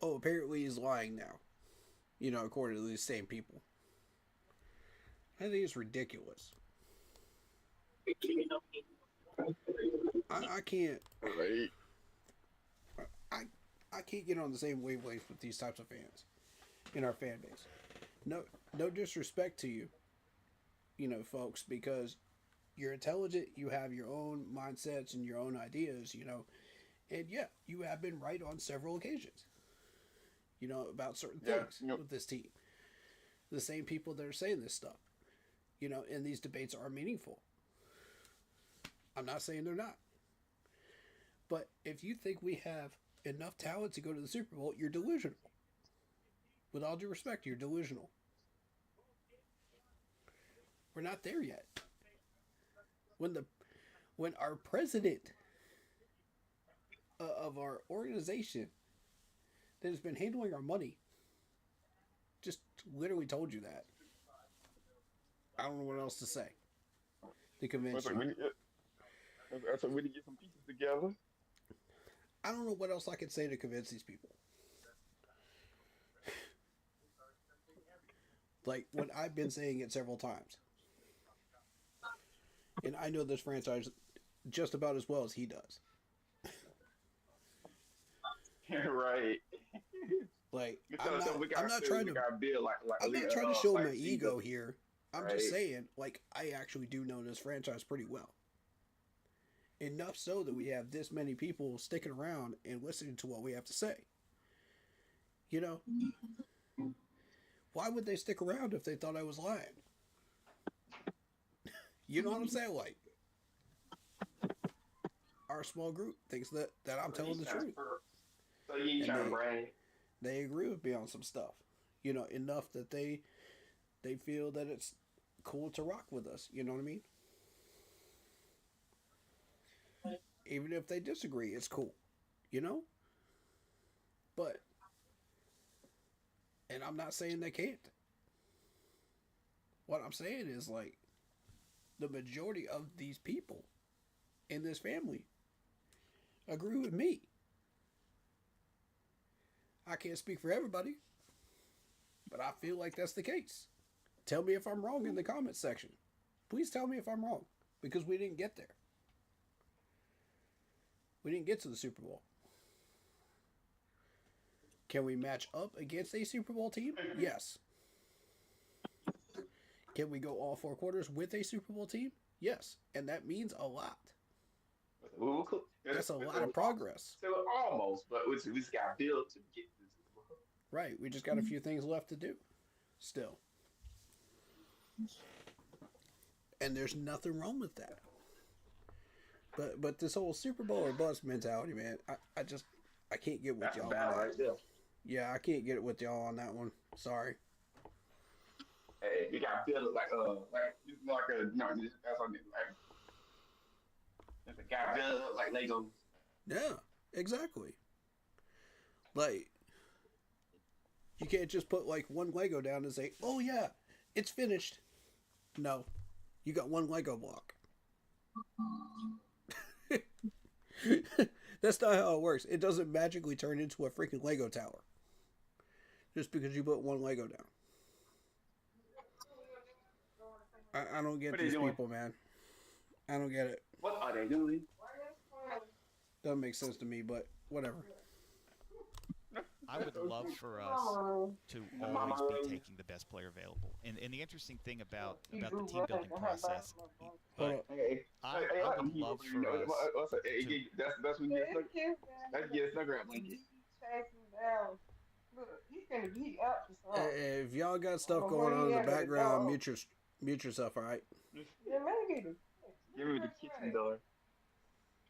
Speaker 2: Oh, apparently he's lying now. You know, according to these same people. I think it's ridiculous. I can't. I can't get on the same wavelength with these types of fans in our fan base. No disrespect to you, you know, folks, because you're intelligent, you have your own mindsets and your own ideas, you know, and yeah, you have been right on several occasions, you know, about certain things with this team. The same people that are saying this stuff, you know, and these debates are meaningful. I'm not saying they're not. But if you think we have enough talent to go to the Super Bowl, you're delusional. With all due respect, you're delusional. We're not there yet. When our president of our organization that has been handling our money just literally told you that, I don't know what else to say to convince you.
Speaker 11: That's we need to get some pieces together.
Speaker 2: I don't know what else I could say to convince these people. Like, when I've been saying it several times. And I know this franchise just about as well as he does.
Speaker 11: Right.
Speaker 2: Like,
Speaker 11: Because
Speaker 2: I'm not trying to show my ego here. I'm just saying, like, I actually do know this franchise pretty well. Enough so that we have this many people sticking around and listening to what we have to say. You know? Why would they stick around if they thought I was lying? You know what I'm saying? Like, our small group thinks that I'm telling the truth.
Speaker 11: So you ain't trying to brag.
Speaker 2: They agree with me on some stuff. You know, enough that they feel that it's cool to rock with us. You know what I mean? Even if they disagree, it's cool. You know? But, and I'm not saying they can't. What I'm saying is, like, the majority of these people in this family agree with me. I can't speak for everybody, but I feel like that's the case. Tell me if I'm wrong in the comments section. Please tell me if I'm wrong, because we didn't get there. We didn't get to the Super Bowl. Can we match up against a Super Bowl team? Yes. Can we go all 4 quarters with a Super Bowl team? Yes. And that means a lot. That's a lot of progress.
Speaker 11: So almost, but we just got built to get this.
Speaker 2: Right. We just got a few things left to do. Still. And there's nothing wrong with that. But this whole Super Bowl or bust mentality, man, I can't get with
Speaker 11: That's
Speaker 2: y'all.
Speaker 11: bad
Speaker 2: on that.
Speaker 11: right there.
Speaker 2: Yeah, I can't get it with y'all on that one. Sorry.
Speaker 11: Hey, you got built like a that's on it like it's a guy built up like Legos.
Speaker 2: Yeah, exactly. Like, you can't just put like one Lego down and say, "Oh yeah, it's finished." No, you got one Lego block. That's not how it works. It doesn't magically turn into a freaking Lego tower just because you put one Lego down. I don't get these people, man. I don't get it.
Speaker 11: What are they doing?
Speaker 2: Doesn't make sense to me, but whatever.
Speaker 10: I would love for us to always be taking the best player available. And the interesting thing about the team building process, but I would love for us to,
Speaker 11: that's when you get a snugger at blanket.
Speaker 2: If y'all got stuff going on in the background, mute yourself, all right?
Speaker 11: Give me the kitchen door.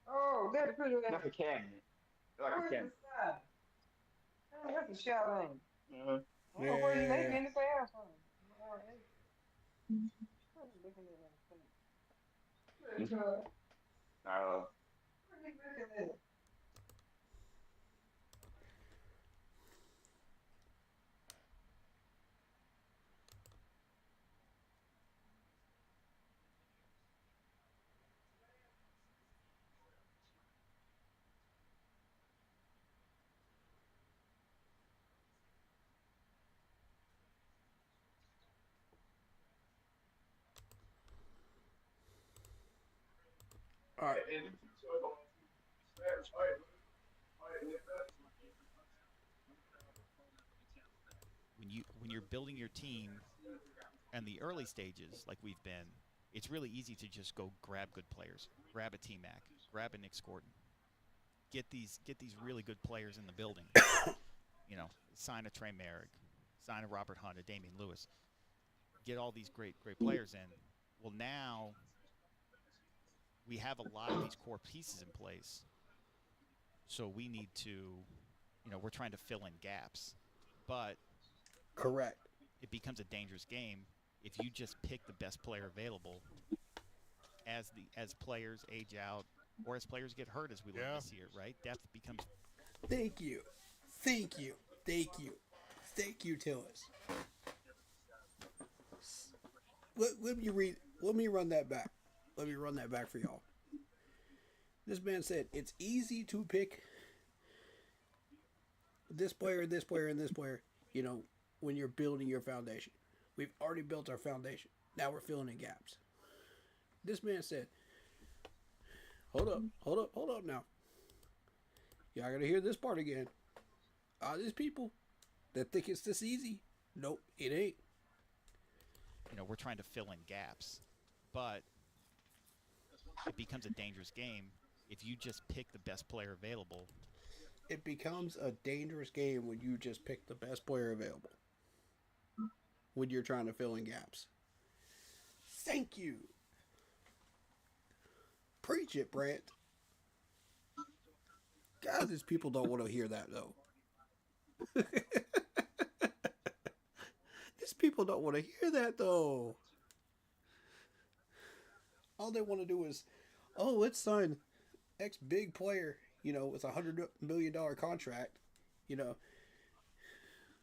Speaker 12: Oh, that's pretty.
Speaker 11: That's a cabinet. Like a cabinet.
Speaker 12: That's a shot on.
Speaker 11: Uh-huh.
Speaker 12: Oh, where you making anything else from?
Speaker 2: All right.
Speaker 10: when you're building your team and the early stages like we've been, it's really easy to just go grab good players, grab a T-Mac, grab a Nick Scorton, get these really good players in the building. You know, sign a Trey Merrick, sign a Robert Hunt, a Damian Lewis, get all these great players in. Well, now we have a lot of these core pieces in place, so we need to, you know, we're trying to fill in gaps, but
Speaker 2: correct,
Speaker 10: it becomes a dangerous game if you just pick the best player available as players age out or as players get hurt, as we learned this year, right? Depth becomes.
Speaker 2: Thank you, Tillis. Let me run that back. Let me run that back for y'all. This man said it's easy to pick this player, and this player, and this player, you know, when you're building your foundation. We've already built our foundation. Now we're filling in gaps. This man said, hold up now. Y'all gotta hear this part again. These people that think it's this easy. Nope, it ain't.
Speaker 10: You know, we're trying to fill in gaps, but it becomes a dangerous game if you just pick the best player available.
Speaker 2: It becomes a dangerous game when you just pick the best player available. When you're trying to fill in gaps. Thank you. Preach it, Brant. God, these people don't want to hear that, though. These people don't want to hear that, though. All they want to do is, oh, let's sign X big player, you know, with $100 million contract, you know.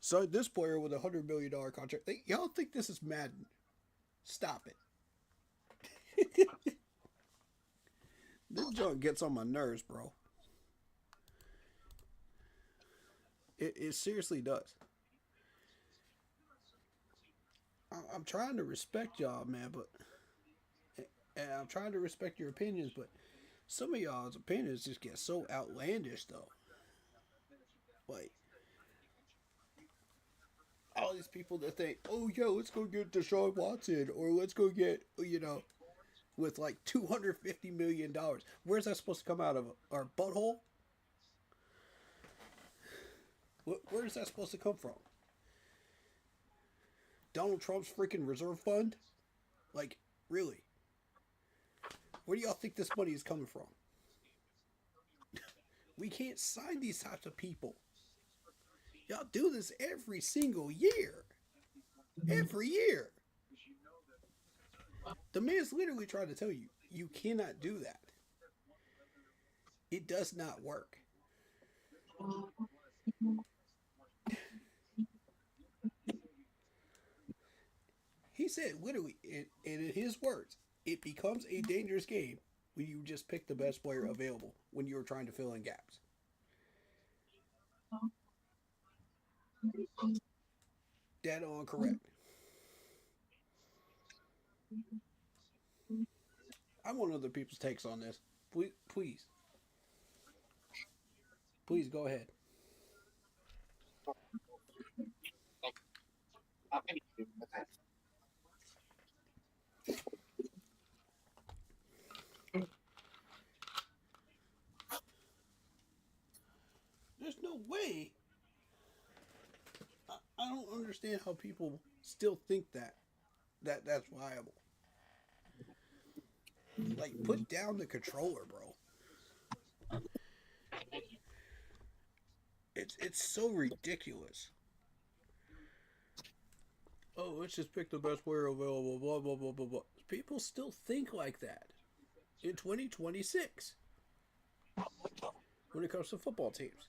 Speaker 2: Sign this player with $100 million contract. Y'all think this is Madden? Stop it. This junk gets on my nerves, bro. It seriously does. I'm trying to respect y'all, man, but and I'm trying to respect your opinions, but some of y'all's opinions just get so outlandish, though. Like, all these people that think, oh, yeah, let's go get Deshaun Watson, or let's go get, you know, with like $250 million. Where's that supposed to come out of? Our butthole? Where is that supposed to come from? Donald Trump's freaking reserve fund? Like, really? Where do y'all think this money is coming from? We can't sign these types of people. Y'all do this every single year. Every year. The man's literally trying to tell you, you cannot do that. It does not work. He said, literally, and in his words, it becomes a dangerous game when you just pick the best player available when you're trying to fill in gaps. Dead on correct. I want other people's takes on this. Please. Please go ahead. There's no way. I don't understand how people still think that's viable. Like, put down the controller, bro. It's so ridiculous. Oh, let's just pick the best player available, blah, blah, blah, blah, blah. People still think like that in 2026 when it comes to football teams.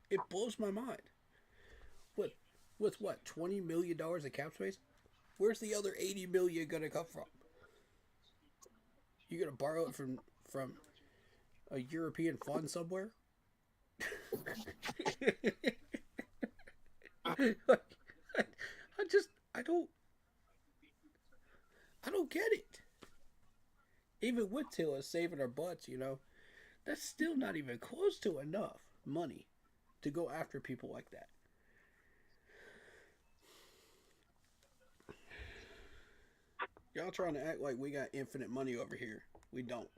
Speaker 2: It blows my mind. With what, $20 million of cap space? Where's the other $80 million gonna come from? You gonna borrow it from a European fund somewhere? I don't get it. Even with Tilla saving our butts, that's still not even close to enough money to go after people like that. Y'all trying to act like we got infinite money over here. We don't.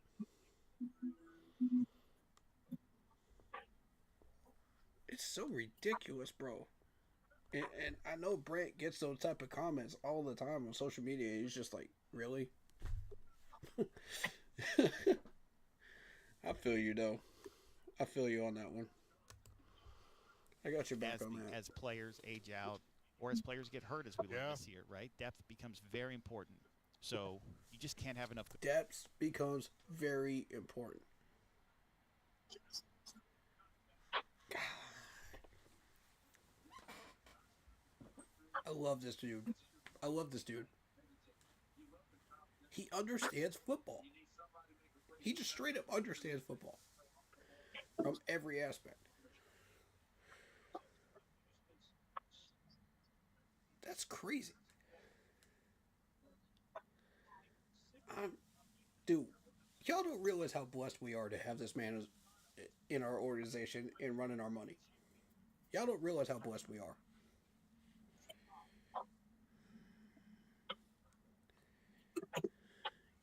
Speaker 2: It's so ridiculous, bro. And I know Brent gets those type of comments all the time on social media. And he's just like, really? I feel you, though. I feel you on that one. I got your back on that.
Speaker 10: As players age out, or as players get hurt, as we learned this year, right? Depth becomes very important. So you just can't have enough.
Speaker 2: Depth becomes very important. I love this dude. He understands football. He just straight up understands football from every aspect. That's crazy. Dude, y'all don't realize how blessed we are to have this man in our organization and running our money. Y'all don't realize how blessed we are.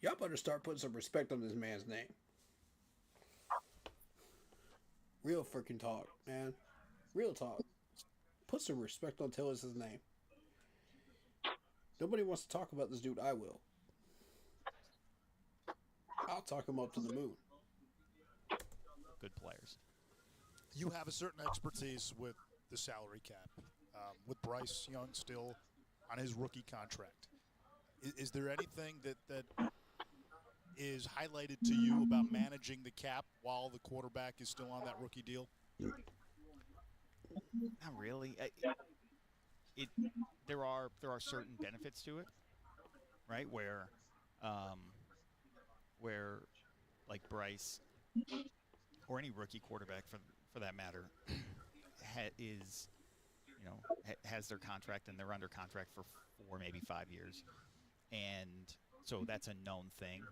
Speaker 2: Y'all better start putting some respect on this man's name. Real freaking talk, man. Real talk. Put some respect on Tillis' name. Nobody wants to talk about this dude. I will. I'll talk him up to the moon.
Speaker 10: Good players.
Speaker 9: You have a certain expertise with the salary cap. With Bryce Young still on his rookie contract. Is there anything that is highlighted to you about managing the cap while the quarterback is still on that rookie deal?
Speaker 10: Not really. There are certain benefits to it, right? Where like Bryce or any rookie quarterback for that matter has their contract and they're under contract for 4, maybe 5 years, and so that's a known thing,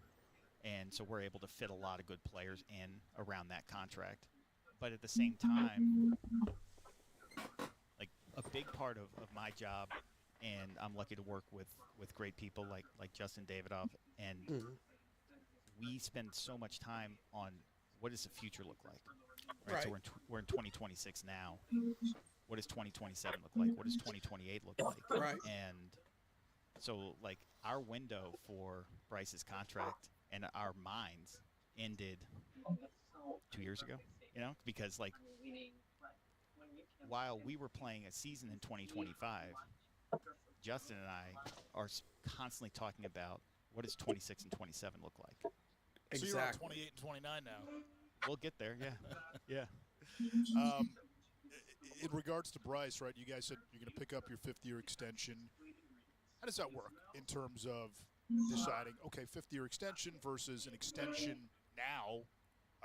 Speaker 10: and so we're able to fit a lot of good players in around that contract. But at the same time, like a big part of my job, and I'm lucky to work with great people like Justin Davidoff, and we spend so much time on what does the future look like, right? So we're in 2026 now. What does 2027 look like? What does 2028 look like?
Speaker 2: Right.
Speaker 10: And So like our window for Bryce's contract and our minds ended 2 years ago. You know, because like while we were playing a season in 2025, Justin and I are constantly talking about what does 26 and 27 look like.
Speaker 9: So you're on 28 and 29 now.
Speaker 10: We'll get there, yeah. Yeah.
Speaker 9: In regards to Bryce, right, you guys said you're going to pick up your fifth-year extension. How does that work in terms of deciding, okay, fifth-year extension versus an extension now,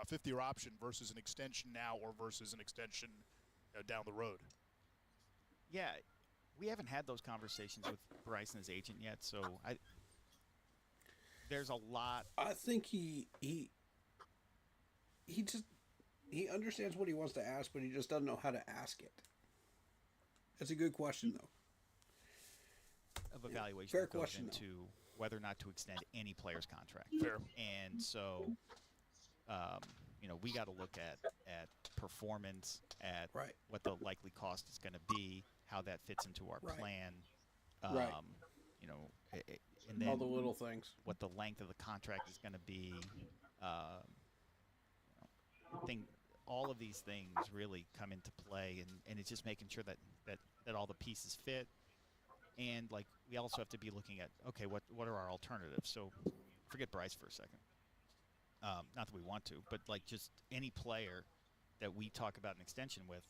Speaker 9: a fifth-year option versus an extension now or versus an extension down the road?
Speaker 10: Yeah, we haven't had those conversations with Bryce and his agent yet, so there's a lot.
Speaker 2: I think he understands what he wants to ask, but he just doesn't know how to ask it. That's a good question, though.
Speaker 10: Of evaluation
Speaker 2: Fair
Speaker 10: that goes
Speaker 2: question,
Speaker 10: into whether or not to extend any player's contract.
Speaker 9: Fair.
Speaker 10: And so, you know, we got to look at performance, at what the likely cost is going to be, how that fits into our plan. You know, and then
Speaker 2: all the little things.
Speaker 10: What the length of the contract is going to be. All of these things really come into play, and it's just making sure that all the pieces fit. And like we also have to be looking at, okay, what are our alternatives? So forget Bryce for a second. Not that we want to, but like just any player that we talk about an extension with,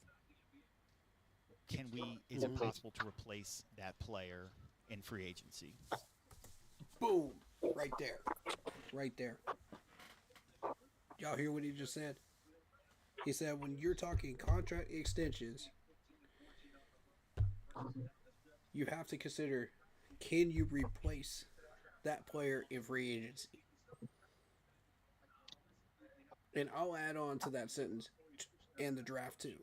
Speaker 10: is it possible to replace that player in free agency?
Speaker 2: Boom! Right there. Right there. Y'all hear what he just said? He said when you're talking contract extensions, you have to consider, can you replace that player in free agency? And I'll add on to that sentence, and the draft too.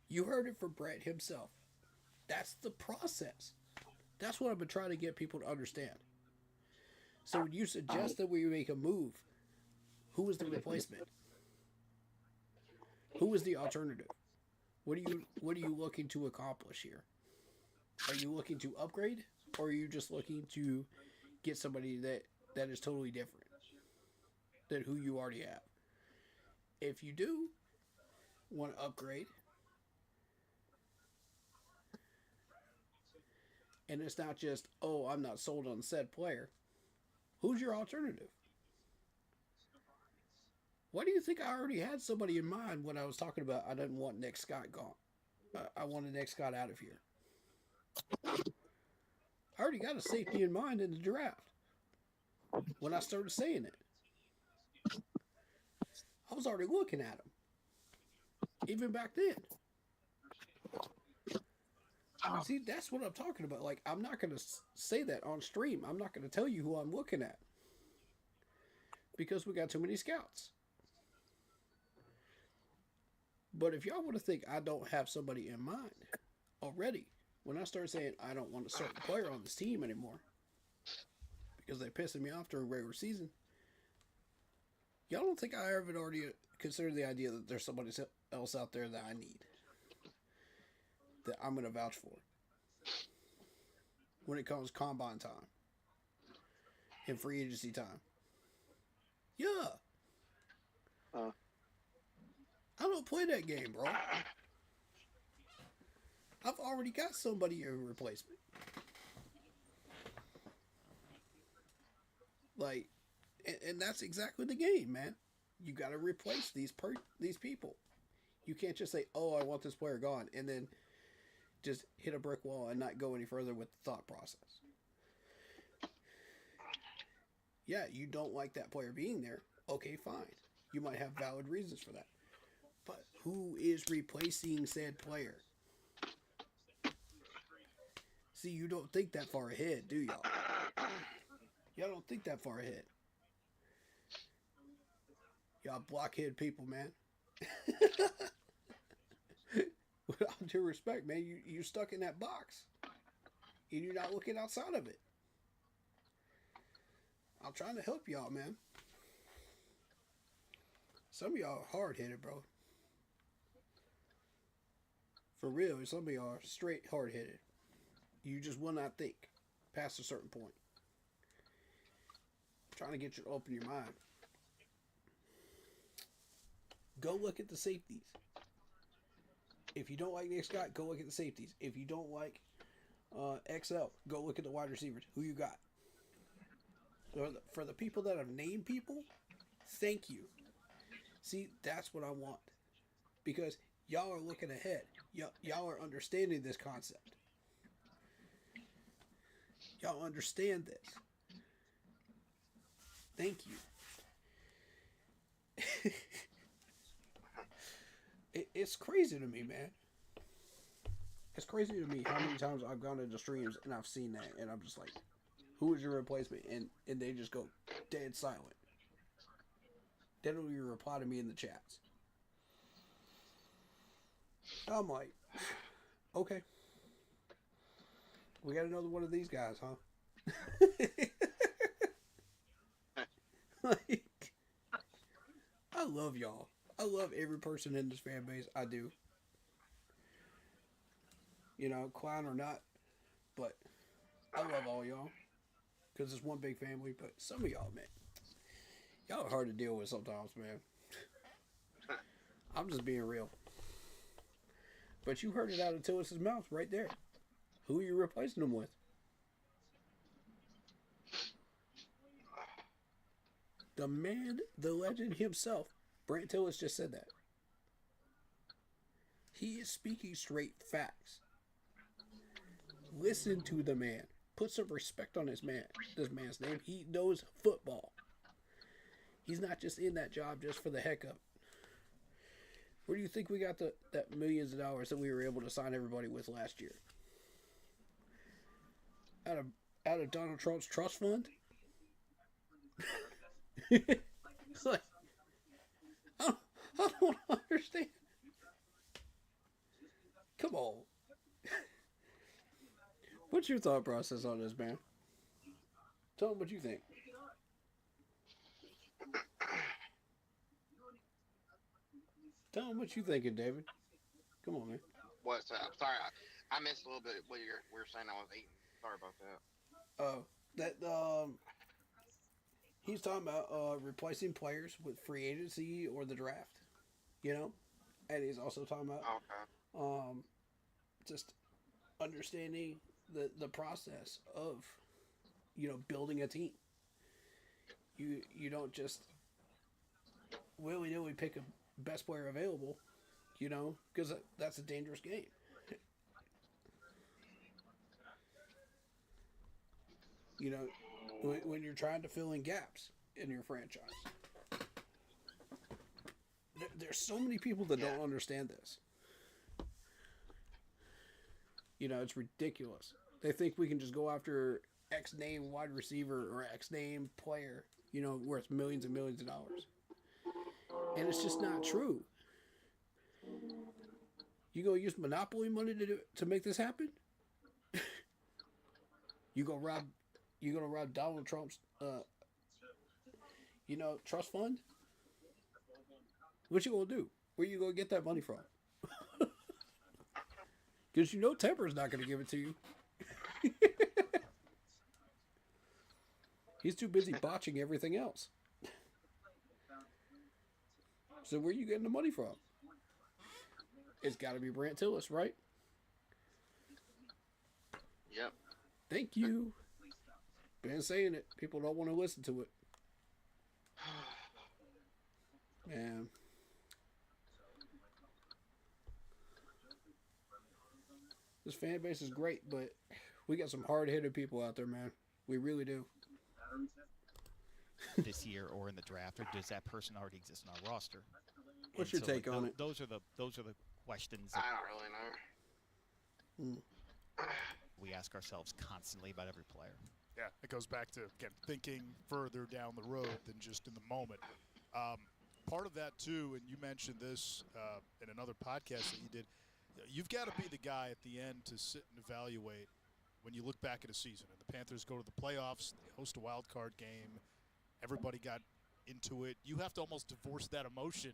Speaker 2: You heard it from Brett himself. That's the process. That's what I've been trying to get people to understand. So when you suggest that we make a move, who is the replacement? Who is the alternative? What are you looking to accomplish here? Are you looking to upgrade, or are you just looking to get somebody that is totally different than who you already have? If you do want to upgrade, and it's not just, oh, I'm not sold on said player, who's your alternative? Why do you think I already had somebody in mind when I was talking about I didn't want Nick Scott gone? I wanted Nick Scott out of here. I already got a safety in mind in the draft when I started saying it. I was already looking at him, even back then. See, that's what I'm talking about. Like, I'm not going to say that on stream. I'm not going to tell you who I'm looking at because we got too many scouts. But if y'all want to think I don't have somebody in mind already, when I start saying I don't want a certain player on this team anymore because they're pissing me off during regular season, y'all don't think I ever already considered the idea that there's somebody else out there that I need, that I'm going to vouch for when it comes combine time and free agency time? Yeah. I don't play that game, bro. I've already got somebody in replacement. Like, and that's exactly the game, man. You got to replace these people. You can't just say, "Oh, I want this player gone," and then just hit a brick wall and not go any further with the thought process. Yeah, you don't like that player being there. Okay, fine. You might have valid reasons for that. But who is replacing said player? See, you don't think that far ahead, do y'all? Y'all don't think that far ahead. Y'all blockhead people, man. With all due respect, man, you're stuck in that box. And you're not looking outside of it. I'm trying to help y'all, man. Some of y'all are hard-headed, bro. For real, some of y'all are straight hard headed. You just will not think past a certain point. I'm trying to get you to open your mind. Go look at the safeties. If you don't like Nick Scott, go look at the safeties. If you don't like XL, go look at the wide receivers. Who you got? So for the people that have named people, thank you. See, that's what I want. Because y'all are looking ahead. Y'all are understanding this concept. Y'all understand this. Thank you. It's crazy to me, man. It's crazy to me how many times I've gone into streams and I've seen that, and I'm just like, who is your replacement? And they just go dead silent. They don't even reply to me in the chats. I'm like, okay. We got another one of these guys, huh? Like, I love y'all. I love every person in this fan base. I do. You know, clown or not, but I love all y'all because it's one big family. But some of y'all, man, y'all are hard to deal with sometimes, man. I'm just being real. But you heard it out of Tillis' mouth right there. Who are you replacing him with? The man, the legend himself, Brant Tillis just said that. He is speaking straight facts. Listen to the man. Put some respect on this man's name. He knows football. He's not just in that job just for the heck of it. Where do you think we got that millions of dollars that we were able to sign everybody with last year? Out of Donald Trump's trust fund? It's like, I don't understand. Come on. What's your thought process on this, man? Tell them what you think. Tell them what you thinking, David. Come on, man.
Speaker 5: What's up? Sorry, I missed a little bit what you were saying. I was eating. Sorry about that.
Speaker 2: He's talking about replacing players with free agency or the draft, you know, and he's also talking about just understanding the process of, you know, building a team. You don't just willy-nilly pick a best player available, you know, because that's a dangerous game. You know, when you're trying to fill in gaps in your franchise. There's so many people that don't understand this. You know, it's ridiculous. They think we can just go after X name wide receiver or X name player, you know, worth millions and millions of dollars. And it's just not true. You gonna use monopoly money to make this happen? You gonna rob Donald Trump's you know, trust fund? What you gonna do? Where you gonna get that money from? Because you know Tepper's not gonna give it to you. He's too busy botching everything else. So where are you getting the money from? It's got to be Brant Tillis, right?
Speaker 5: Yep.
Speaker 2: Thank you. Been saying it. People don't want to listen to it. Man. This fan base is great, but we got some hard-headed people out there, man. We really do.
Speaker 10: This year or in the draft, or does that person already exist on our roster?
Speaker 2: What's your take on it?
Speaker 10: Those are the questions
Speaker 5: I
Speaker 10: that
Speaker 5: don't really know.
Speaker 10: we ask ourselves constantly about every player.
Speaker 9: Yeah, it goes back to, again, thinking further down the road than just in the moment. Part of that, too, and you mentioned this in another podcast that you did, you've got to be the guy at the end to sit and evaluate when you look back at a season. And the Panthers go to the playoffs, they host a wild card game, everybody got into it. You have to almost divorce that emotion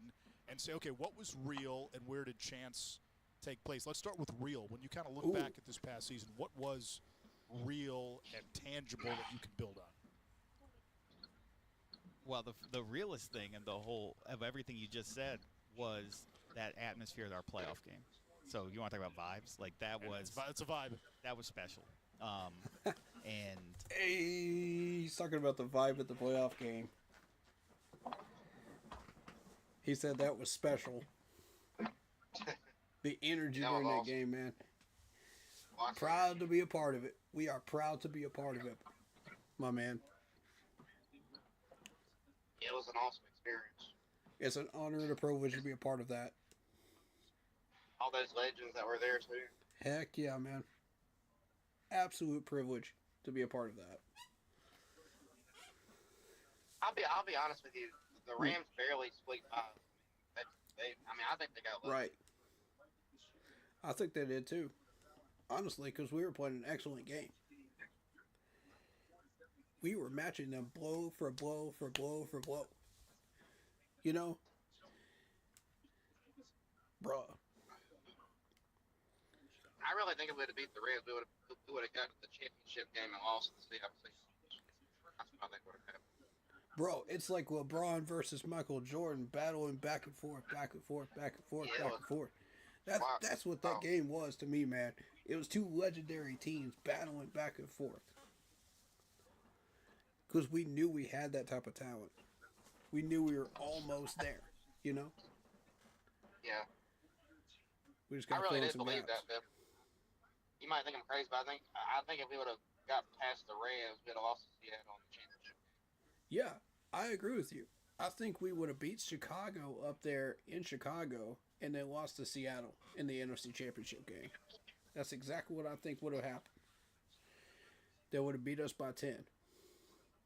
Speaker 9: and say, okay, what was real and where did chance take place. Let's start with real. When you kind of look back at this past season, what was real and tangible that you can build on?
Speaker 10: Well, the realest thing and the whole of everything you just said was that atmosphere at our playoff game. So you want to talk about vibes? Like that was
Speaker 9: it's a vibe.
Speaker 10: That was special. And
Speaker 2: hey, he's talking about the vibe at the playoff game. He said that was special. The energy during that game, man. Proud to be a part of it. We are proud to be a part of it, my man.
Speaker 5: It was an awesome experience.
Speaker 2: It's an honor and a privilege to be a part of that.
Speaker 5: All those legends that were there too.
Speaker 2: Heck yeah, man. Absolute privilege to be a part of that.
Speaker 5: I'll be honest with you. The Rams barely squeaked by. I think they got lucky.
Speaker 2: Right. I think they did too. Honestly, because we were playing an excellent game. We were matching them blow for blow for blow for blow. You know? Bruh.
Speaker 5: I really think if we would have beat the Rams, we would have got to the championship game and lost to the Seattle Seahawks. That's what I think would have happened.
Speaker 2: Bro, it's like LeBron versus Michael Jordan battling back and forth, back and forth, back and forth, back and forth. That's what that game was to me, man. It was two legendary teams battling back and forth. Because we knew we had that type of talent. We knew we were almost there, you know?
Speaker 5: Yeah.
Speaker 2: We just got
Speaker 5: I really did
Speaker 2: some
Speaker 5: believe
Speaker 2: gaps.
Speaker 5: that, Bill. You might think I'm crazy, but I think if we would have got past the Rams, we'd have lost to Seattle in the championship.
Speaker 2: Yeah, I agree with you. I think we would have beat Chicago up there in Chicago and then lost to Seattle in the NFC Championship game. That's exactly what I think would have happened. They would have beat us by 10.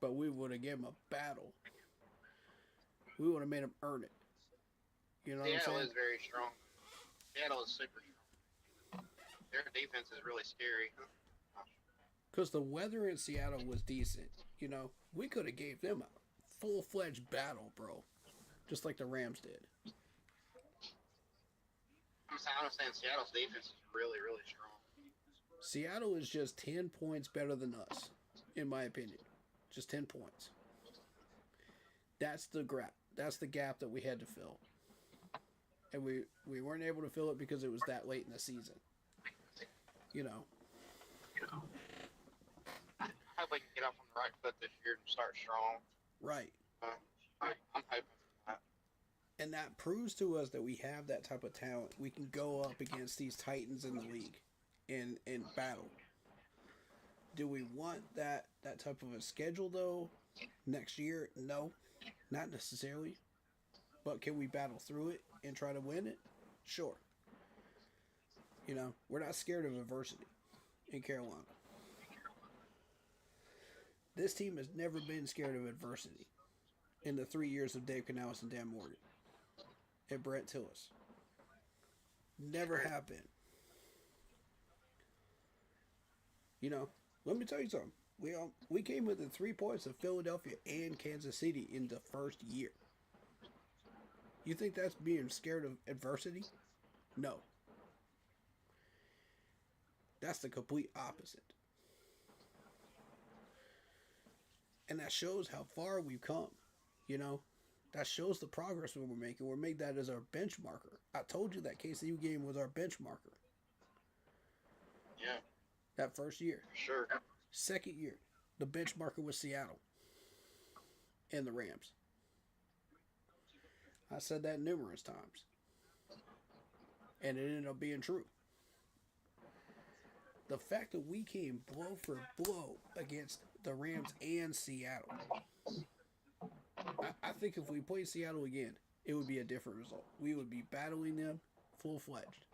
Speaker 2: But we would have given them a battle. We would have made them earn it. You know what I'm saying?
Speaker 5: Seattle is very strong. Seattle is super strong. Their defense is really scary.
Speaker 2: Because the weather in Seattle was decent. You know, we could have gave them a full-fledged battle, bro. Just like the Rams did.
Speaker 5: I'm saying Seattle's defense is really, really strong.
Speaker 2: Seattle is just 10 points better than us, in my opinion. Just 10 points. That's the gap that we had to fill. And we weren't able to fill it because it was that late in the season. You know.
Speaker 5: I hope we can get off on the right foot this year and start strong.
Speaker 2: Right.
Speaker 5: I'm hoping for that.
Speaker 2: And that proves to us that we have that type of talent. We can go up against these titans in the league and battle. Do we want that type of a schedule, though, next year? No, not necessarily. But can we battle through it and try to win it? Sure. You know, we're not scared of adversity in Carolina. This team has never been scared of adversity in the 3 years of Dave Canales and Dan Morgan and Brett Tillis. Never have been. You know, let me tell you something. We came within 3 points of Philadelphia and Kansas City in the first year. You think that's being scared of adversity? No. That's the complete opposite. And that shows how far we've come. You know, that shows the progress we're making. We'll make that as our benchmarker. I told you that KCU game was our benchmarker.
Speaker 5: Yeah.
Speaker 2: That first year.
Speaker 5: Sure.
Speaker 2: Second year, the benchmarker was Seattle and the Rams. I said that numerous times. And it ended up being true. The fact that we came blow for blow against the Rams and Seattle. I think if we played Seattle again, it would be a different result. We would be battling them full-fledged.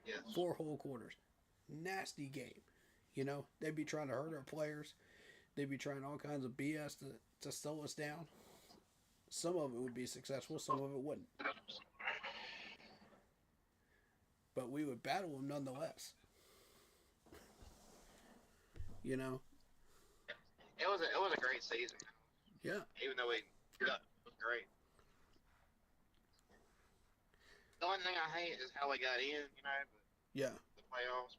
Speaker 5: Yes.
Speaker 2: 4 whole quarters. Nasty game. You know, they'd be trying to hurt our players. They'd be trying all kinds of BS to slow us down. Some of it would be successful, some of it wouldn't. But we would battle them nonetheless. You know?
Speaker 5: It was a great season.
Speaker 2: Yeah.
Speaker 5: Even though it was great. The only thing I hate is how we got in, you know,
Speaker 2: Yeah,
Speaker 5: the playoffs.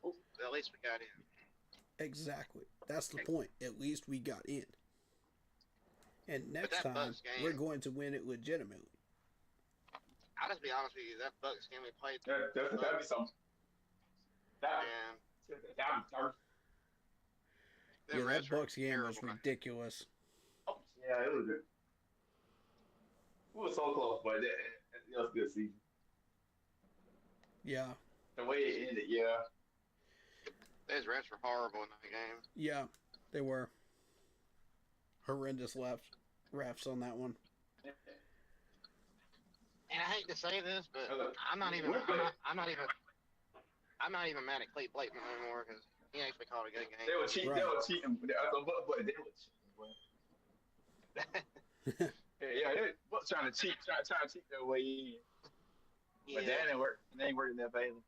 Speaker 5: But at least we got in.
Speaker 2: exactly. That's the point. At least we got in. And next
Speaker 5: that
Speaker 2: time,
Speaker 5: Bucks game-
Speaker 2: we're going to win it legitimately.
Speaker 5: I'll just be honest with you. That Bucks game we played.
Speaker 11: That'd be something. That'd be tough.
Speaker 2: Yeah, that Bucks game was ridiculous.
Speaker 11: Oh, yeah, it was good. We were so close, but it was a good season.
Speaker 2: Yeah,
Speaker 11: The way it ended, yeah.
Speaker 5: Those refs were horrible in that game.
Speaker 2: yeah, they were horrendous refs on that one.
Speaker 5: And I hate to say this, but I'm not even mad at Clete Blakeman anymore because he actually called a good game.
Speaker 11: They were cheating.
Speaker 2: Right.
Speaker 11: They were cheating. But they were cheating. Yeah, they were trying to cheat their way in. But that didn't work. They ain't working in their favor.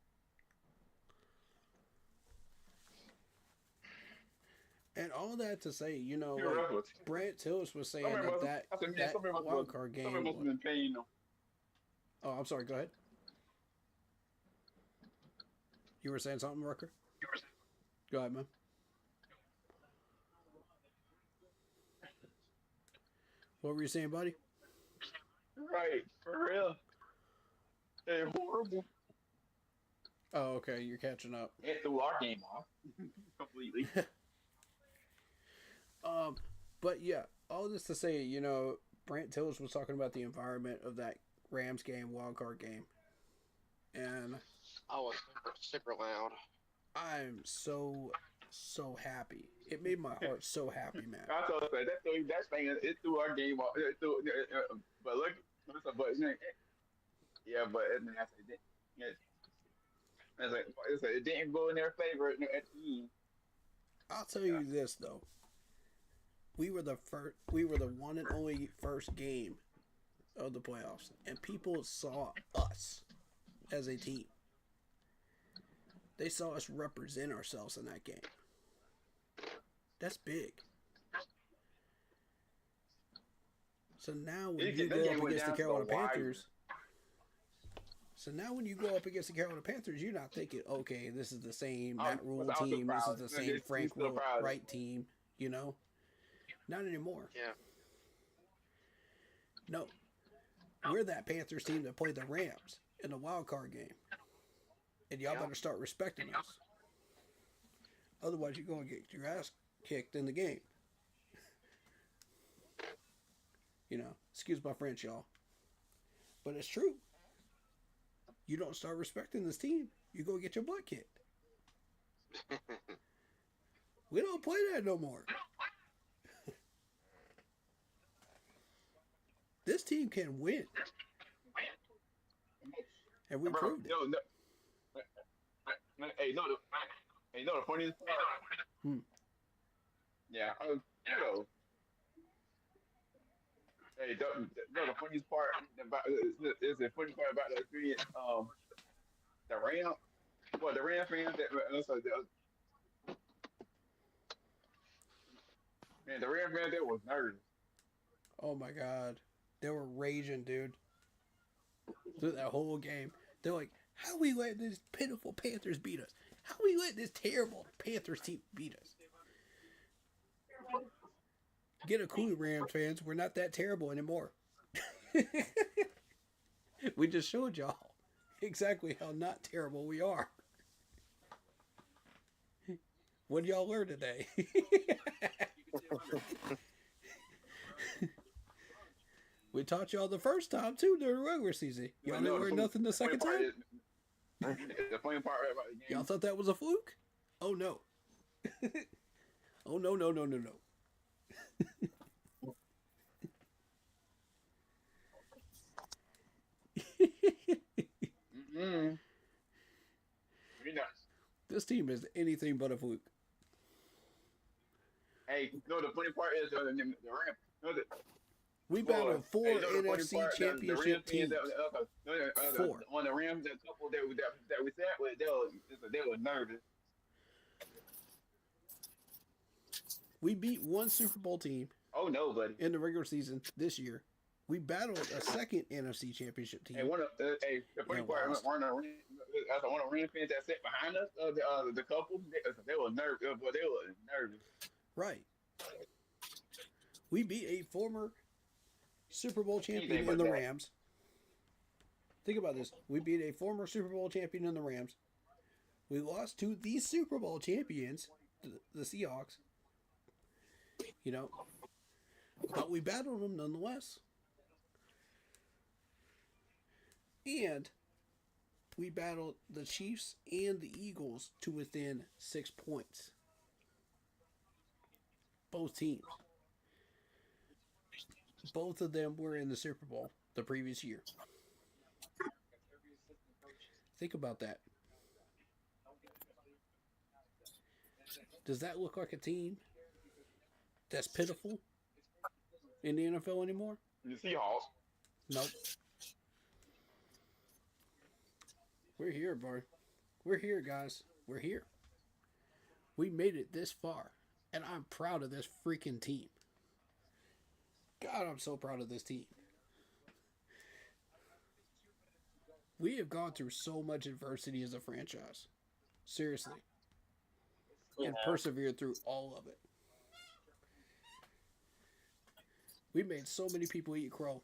Speaker 2: And all that to say, you know,
Speaker 11: You're
Speaker 2: like,
Speaker 11: right.
Speaker 2: Brant Tillis was saying
Speaker 11: Somebody
Speaker 2: that
Speaker 11: must
Speaker 2: wild card game.
Speaker 11: Somebody must have been paying them.
Speaker 2: Oh, I'm sorry. Go ahead. You were saying something, Rucker? Go ahead, man. What were you saying, buddy?
Speaker 11: Right, for real. They're horrible.
Speaker 2: Oh, okay. You're catching up.
Speaker 11: It threw our game off completely.
Speaker 2: But yeah, all this to say, you know, Brant Tillis was talking about the environment of that Rams game, wild card game, and
Speaker 5: I was super loud.
Speaker 2: I'm so happy. It made my heart so happy, man.
Speaker 11: I told you that thing it threw our game off. But look, yeah, but it didn't go in their favor at the end.
Speaker 2: I'll tell you this though. We were the one and only first game of the playoffs, and people saw us as a team. They saw us represent ourselves in that game. That's big. So now when you go up against the Carolina Panthers, you're not thinking, okay, this is the same Matt Rule team, this is the same Frank Wright team, you know? Not anymore.
Speaker 5: Yeah.
Speaker 2: No. We're that Panthers team that played the Rams in the wild card game. And y'all better start respecting us. Otherwise, you're going to get your ass kicked in the game. You know, excuse my French, y'all. But it's true. You don't start respecting this team, you're going to get your butt kicked. We don't play that no more. This team can win. And we proved it.
Speaker 11: The funniest part? Yeah, the funniest part about is the funny part about the experience. The Ram fans the Ram fans that was nervous.
Speaker 2: Oh my God, they were raging, dude. Through that whole game, they're like, "How we let this pitiful Panthers beat us? How we let this terrible Panthers team beat us?" Get a clue, Rams fans. We're not that terrible anymore. We just showed y'all exactly how not terrible we are. What did y'all learn today? We taught y'all the first time too during the regular season. Y'all didn't learn nothing the second time.
Speaker 11: The funny part about the game.
Speaker 2: Y'all thought that was a fluke? Oh no. Oh no. This team is anything but a fluke.
Speaker 11: Hey, no, the funny part is the Rams.
Speaker 2: We battled four NFC championship teams. Four.
Speaker 11: On the Rams, that couple that we sat with, they were nervous.
Speaker 2: We beat one Super Bowl team.
Speaker 11: Oh no, buddy!
Speaker 2: In the regular season this year, We battled a second NFC Championship team.
Speaker 11: Hey, the funny part, one of the ring fans that sat behind us, the couple, they were nervous. But they were nervous.
Speaker 2: Right. We beat a former Super Bowl champion in the Rams. Think about this. We beat a former Super Bowl champion in the Rams. We lost to the Super Bowl champions, the Seahawks. You know, but we battled them nonetheless. And we battled the Chiefs and the Eagles to within 6 points. Both teams. Both of them were in the Super Bowl the previous year. Think about that. Does that look like a team that's pitiful in the NFL anymore?
Speaker 11: The Seahawks.
Speaker 2: Nope. We're here, bro. We're here, guys. We're here. We made it this far, and I'm proud of this freaking team. God, I'm so proud of this team. We have gone through so much adversity as a franchise. Seriously. And persevered through all of it. We made so many people eat crow.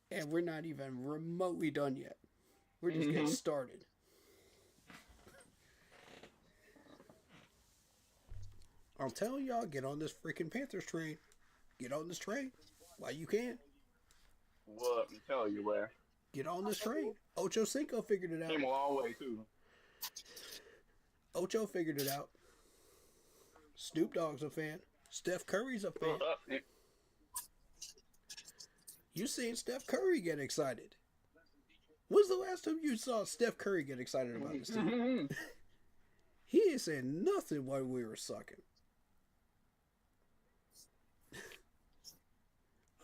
Speaker 2: And we're not even remotely done yet. We're just getting started. I'm telling y'all, get on this freaking Panthers train. Get on this train while you can.
Speaker 11: What? I'm telling you, where.
Speaker 2: Get on this train. Ocho Cinco figured it out.
Speaker 11: Came a long way, too.
Speaker 2: Ocho figured it out. Snoop Dogg's a fan. Steph Curry's a fan. You seen Steph Curry get excited. When's the last time you saw Steph Curry get excited about this team? He ain't saying nothing while we were sucking.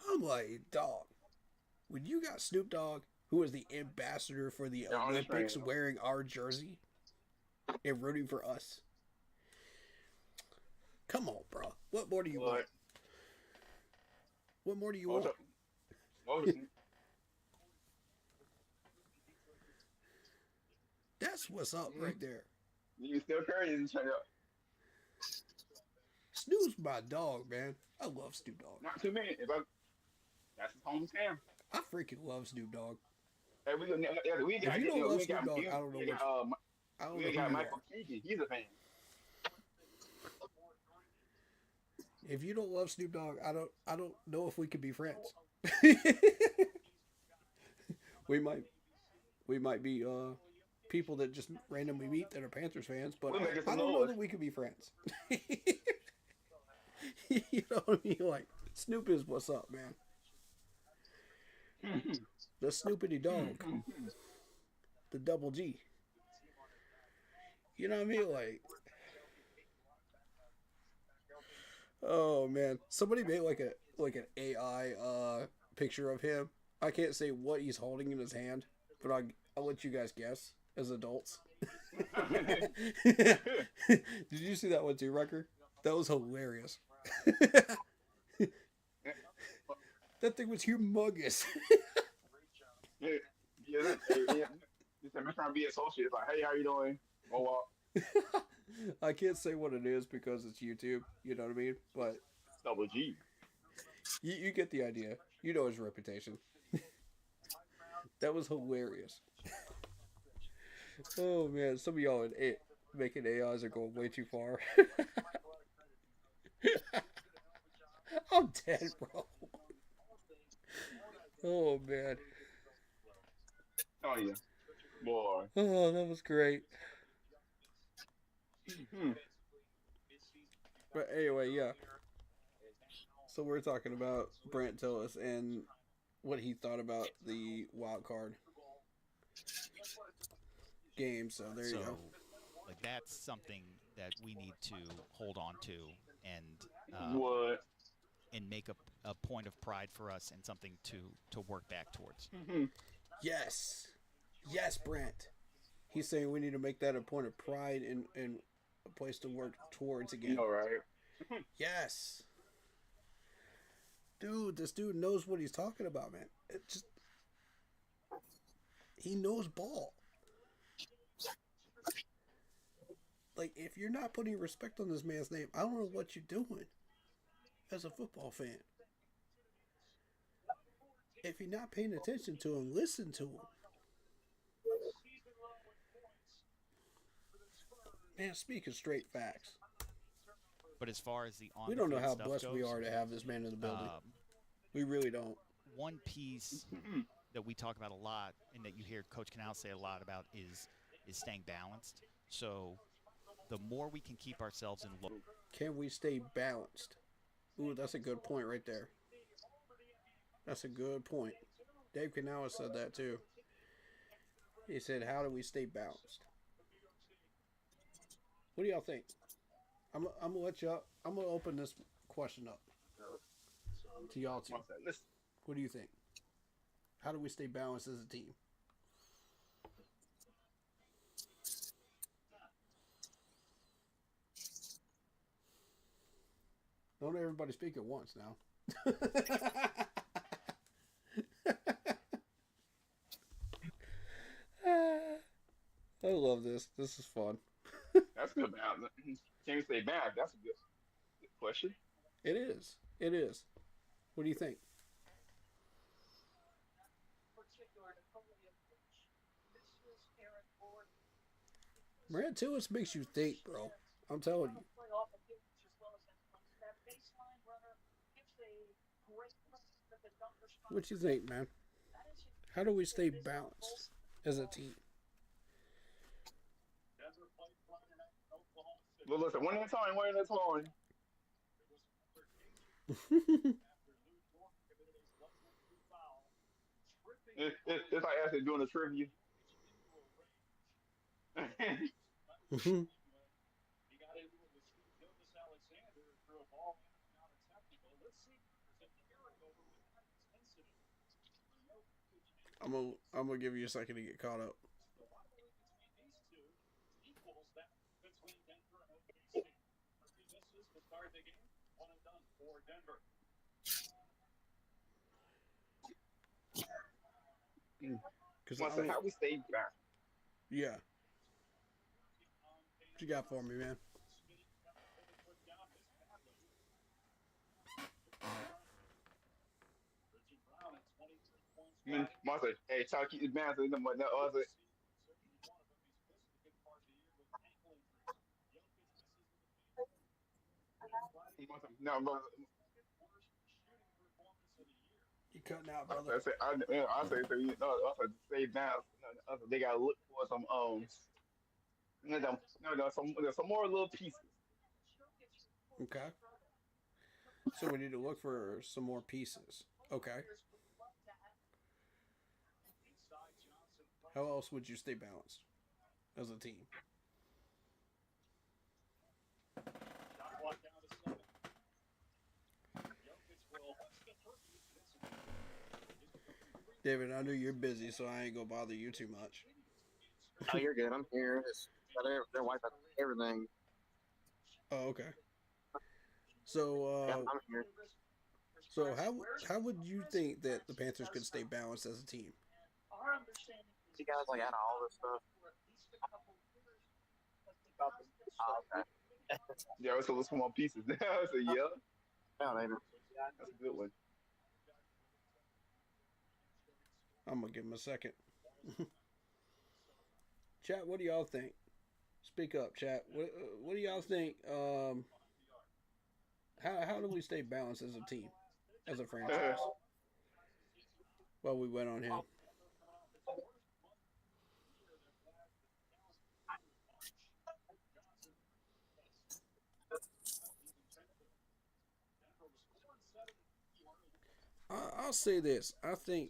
Speaker 2: I'm like, dog, when you got Snoop Dogg, who is the ambassador for the Olympics, wearing our jersey and rooting for us, come on, bro. What more do you want? What more do you want? That's what's up right there.
Speaker 11: You still Curry and check out.
Speaker 2: Snoop's my dog, man. I love Snoop Dogg.
Speaker 11: Not too many. That's his hometown.
Speaker 2: I freaking love Snoop Dogg.
Speaker 11: Hey, if you
Speaker 2: don't love Snoop Dogg, I don't know what.
Speaker 11: We got Michael Keegan. He's a fan.
Speaker 2: If you don't love Snoop Dogg, I don't know if we could be friends. we might be people that just randomly meet that are Panthers fans, but I don't know that we could be friends. You know what I mean? Like, Snoop is what's up, man. The Snoopity Dog. The Double G. You know what I mean? Like, oh man, somebody made like an AI picture of him. I can't say what he's holding in his hand, but I'll let you guys guess as adults. Did you see that one too, Rucker? That was hilarious. That thing was humongous.
Speaker 11: Yeah. I'm trying to be associated. Like, hey, how you doing? Oh, well.
Speaker 2: I can't say what it is because it's YouTube. You know what I mean? But
Speaker 11: Double G.
Speaker 2: You get the idea. You know his reputation. That was hilarious. Oh man, some of y'all making AIs are going way too far. I'm dead, bro. Oh man.
Speaker 11: Oh yeah, boy.
Speaker 2: Oh, that was great. But anyway, yeah. So we're talking about Brant Tillis and what he thought about the wild card game. So there you go.
Speaker 10: Like, that's something that we need to hold on to and and make a point of pride for us and something to work back towards.
Speaker 2: Yes, Brant. He's saying we need to make that a point of pride and a place to work towards again.
Speaker 11: All right.
Speaker 2: Yes. Dude, this dude knows what he's talking about, man. It just he knows ball. Like, if you're not putting respect on this man's name, I don't know what you're doing as a football fan. If you're not paying attention to him, listen to him. Man, speaking straight facts.
Speaker 10: But as far as the on
Speaker 2: We don't know how
Speaker 10: stuff
Speaker 2: blessed
Speaker 10: goes,
Speaker 2: we are to have this man in the building. We really don't.
Speaker 10: One piece that we talk about a lot and that you hear Coach Canal say a lot about is staying balanced. So the more we can keep ourselves in low.
Speaker 2: Can we stay balanced? Ooh, that's a good point right there. That's a good point. Dave Canal said that too. He said, how do we stay balanced? What do y'all think? I'm gonna let y'all. I'm gonna open this question up to y'all too. What do you think? How do we stay balanced as a team? Don't everybody speak at once now. I love this. This is fun.
Speaker 11: That's good balance. Can we stay back? That's a good question.
Speaker 2: It is. It is. What do you think? Ratatouille makes you think, bro. I'm telling you. What you think, man? How do we stay balanced as a team?
Speaker 11: Well, listen, one at a time, one at a time. It's like actually doing a trivia.
Speaker 2: I'm gonna give you a second to get caught up.
Speaker 11: Because how we stay back.
Speaker 2: Yeah. What you got for me, man?
Speaker 11: Martha, hey, try to keep the balance in them, but no other. No, but
Speaker 2: you cutting out, brother.
Speaker 11: I say, so you know, also stay balance. They gotta look for some some more little pieces.
Speaker 2: Okay. So we need to look for some more pieces. Okay. How else would you stay balanced as a team? David, I know you're busy, so I ain't gonna bother you too much.
Speaker 4: Oh, you're good. I'm here. They're wiping everything.
Speaker 2: Oh, okay. So,
Speaker 4: yeah, I'm here.
Speaker 2: So how would you think that the Panthers could stay balanced as a team?
Speaker 4: You guys like out of all this stuff. Oh, okay.
Speaker 11: Yeah, so let's come on pieces. I said, yeah.
Speaker 4: Yeah, maybe.
Speaker 11: That's a good one.
Speaker 2: I'm gonna give him a second. Chat, what do y'all think? Speak up, chat. What do y'all think? How do we stay balanced as a team, as a franchise? Well, we went on him. I'll say this. I think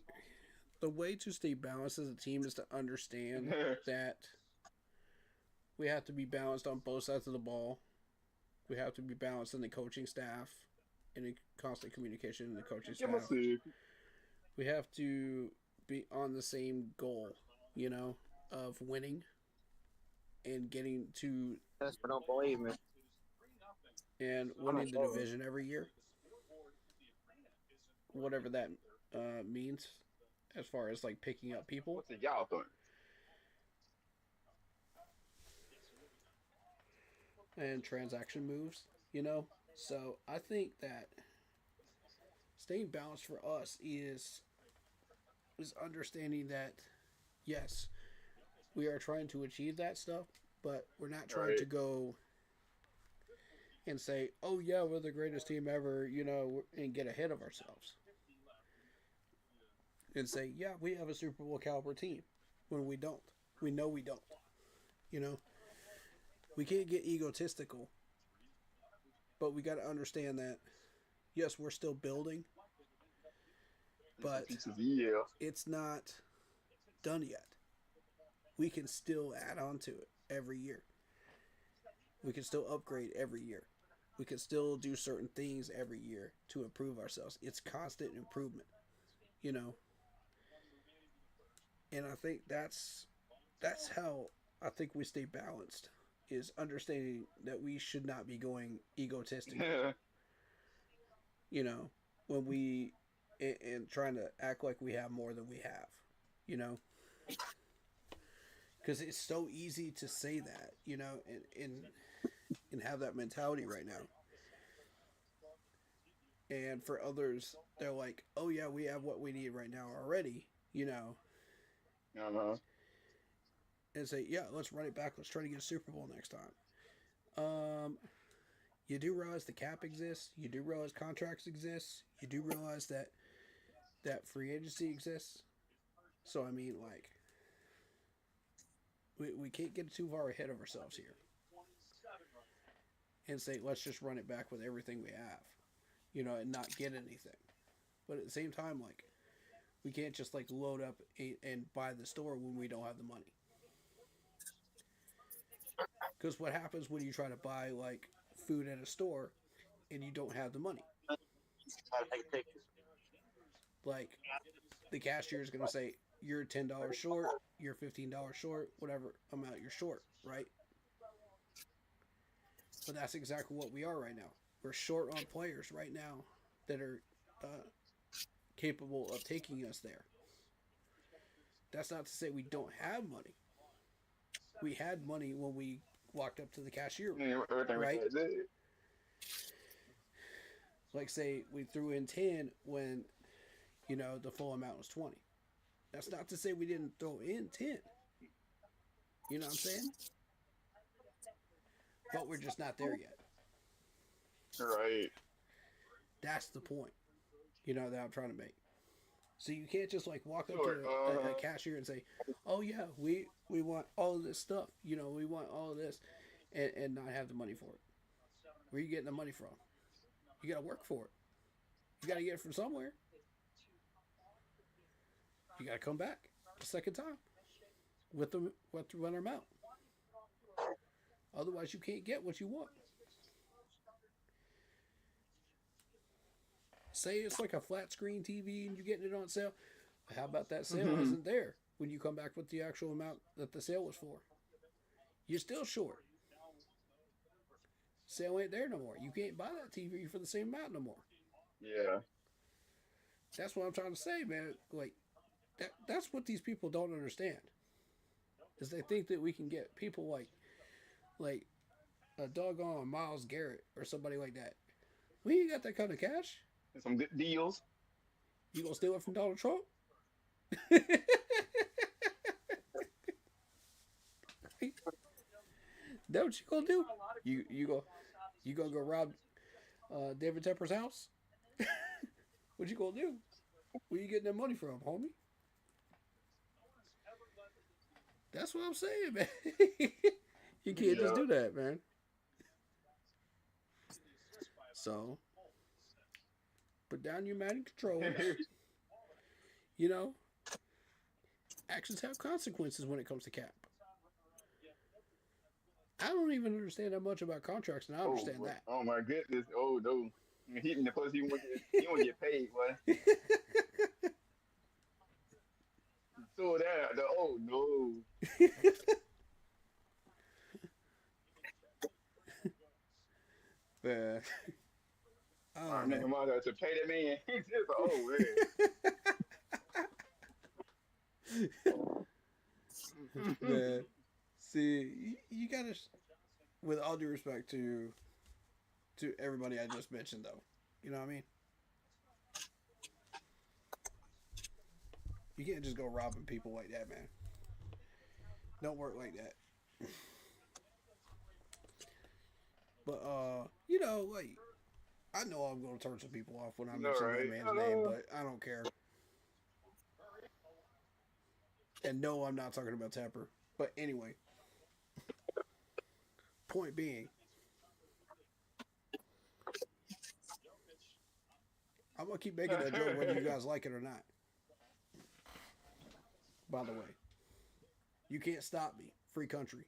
Speaker 2: the way to stay balanced as a team is to understand that we have to be balanced on both sides of the ball. We have to be balanced in the coaching staff, and in constant communication in the coaching staff. We have to be on the same goal, of winning and getting to.
Speaker 4: That's what don't believe me.
Speaker 2: And winning the division every year. whatever that means, as far as like picking up people.
Speaker 11: What's the y'all thing?
Speaker 2: And transaction moves, you know. So I think that staying balanced for us is understanding that yes, we are trying to achieve that stuff, but we're not trying to go and say, "Oh yeah, we're the greatest team ever," you know, and get ahead of ourselves. And say, "Yeah, we have a Super Bowl caliber team," when we don't. We know we don't. You know, we can't get egotistical, but we got to understand that yes, we're still building, but it's not done yet. We can still add on to it every year. We can still upgrade every year. We can still do certain things every year to improve ourselves. It's constant improvement, you know. And I think that's how I think we stay balanced, is understanding that we should not be going egotistical.
Speaker 11: Yeah.
Speaker 2: You know, when we and trying to act like we have more than we have, you know. Because it's so easy to say that, you know, and have that mentality right now. And for others, they're like, "Oh yeah, we have what we need right now already," you know. And say, "Yeah, let's run it back. Let's try to get a Super Bowl next time." You do realize the cap exists. You do realize contracts exist. You do realize that free agency exists. So I mean, like, we can't get too far ahead of ourselves here and say, let's just run it back with everything we have, you know, and not get anything. But at the same time, like, we can't just like load up and buy the store when we don't have the money. Because what happens when you try to buy like food at a store and you don't have the money? Like, the cashier is going to say, you're $10 short, you're $15 short, whatever amount you're short, right? But that's exactly what we are right now. We're short on players right now that are capable of taking us there. That's not to say we don't have money. We had money when we walked up to the cashier, right? Like, say we threw in 10 when, you know, the full amount was 20. That's not to say we didn't throw in 10. You know what I'm saying? But we're just not there yet.
Speaker 11: Right.
Speaker 2: That's the point, you know, that I'm trying to make. So you can't just like walk up to a cashier and say, "Oh yeah, we want all of this stuff. You know, we want all of this," and not have the money for it. Where are you getting the money from? You got to work for it. You got to get it from somewhere. You got to come back a second time with the amount. Otherwise, you can't get what you want. Say it's like a flat screen TV and you're getting it on sale. How about that sale isn't there when you come back with the actual amount that the sale was for? You're still short. Sale ain't there no more. You can't buy that TV for the same amount no more.
Speaker 11: Yeah.
Speaker 2: That's what I'm trying to say, man. Like, that's what these people don't understand. Is they think that we can get people like a doggone Myles Garrett or somebody like that. We ain't got that kind of cash.
Speaker 11: Some good deals.
Speaker 2: You gonna steal it from Donald Trump? That what you gonna do? You gonna go rob David Tepper's house? What you gonna do? Where you getting that money from, homie? That's what I'm saying, man. You can't just do that, man. So, put down your mind and control. You know, actions have consequences when it comes to cap. I don't even understand that much about contracts, and I understand that.
Speaker 11: Oh my goodness! Oh no, hitting the plus he won't get paid, boy. So that oh no.
Speaker 2: I don't know.
Speaker 11: come out there to pay that man. He's just oh man.
Speaker 2: Man, see, you gotta, with all due respect to everybody I just mentioned, though, you know what I mean? You can't just go robbing people like that, man. Don't work like that. But, you know, like, I know I'm going to turn some people off when I mention that man's name, but I don't care. And no, I'm not talking about Tepper. But anyway, point being, I'm going to keep making that joke whether you guys like it or not. By the way, you can't stop me. Free country.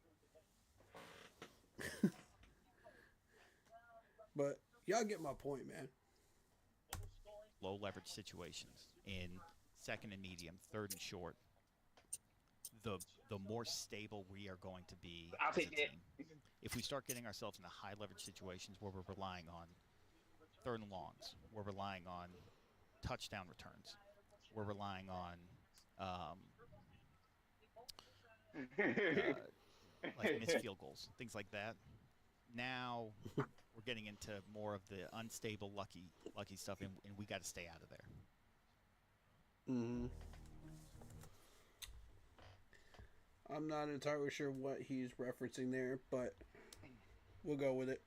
Speaker 2: But y'all get my point, man.
Speaker 10: Low leverage situations in second and medium, third and short, the more stable we are going to be as a team. If we start getting ourselves into high leverage situations where we're relying on third and longs, we're relying on touchdown returns, we're relying on like missed field goals, things like that. Now we're getting into more of the unstable, lucky stuff, and we got to stay out of there.
Speaker 2: Mm-hmm. I'm not entirely sure what he's referencing there, but we'll go with it.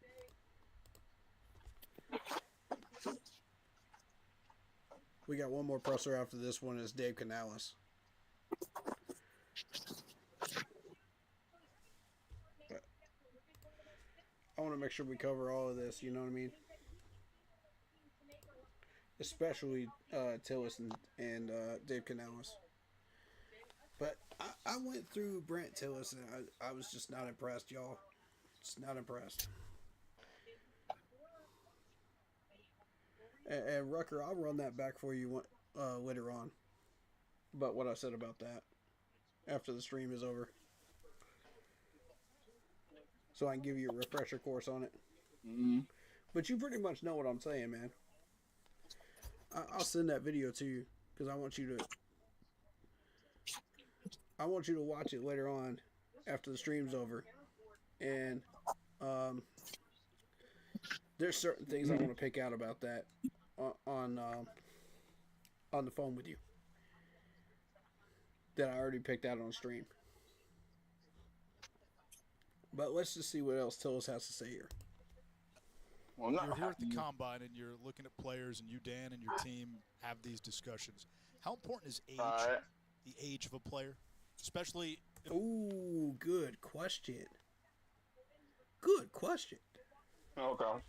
Speaker 2: We got one more presser after this one. Is Dave Canales. But I want to make sure we cover all of this, you know what I mean? Especially Tillis and Dave Canales. But I went through Brent Tillis and I was just not impressed, y'all. Just not impressed. And Rucker, I'll run that back for you later on. About what I said about that. After the stream is over. So I can give you a refresher course on it.
Speaker 11: Mm-hmm.
Speaker 2: But you pretty much know what I'm saying, man. I'll send that video to you. Because I want you to watch it later on. After the stream's over. And there's certain things I want to pick out about that on the phone with you that I already picked out on stream. But let's just see what else Tillis has to say here.
Speaker 9: Well, you're here at the Combine and you're looking at players, and you, Dan, and your team have these discussions. How important is age, the age of a player? Especially...
Speaker 2: Ooh, good question. Good question.
Speaker 11: Okay.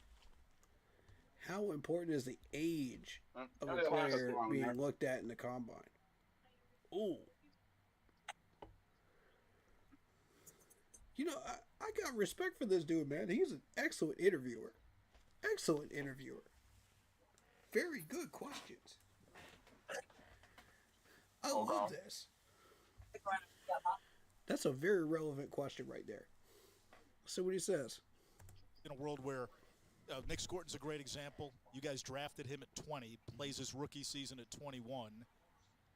Speaker 2: How important is the age of a player being looked at in the Combine? Ooh. You know, I got respect for this dude, man. He's an excellent interviewer. Excellent interviewer. Very good questions. I love this. That's a very relevant question right there. Let's see what he says.
Speaker 9: In a world where Nick Scorton's a great example. You guys drafted him at 20, plays his rookie season at 21.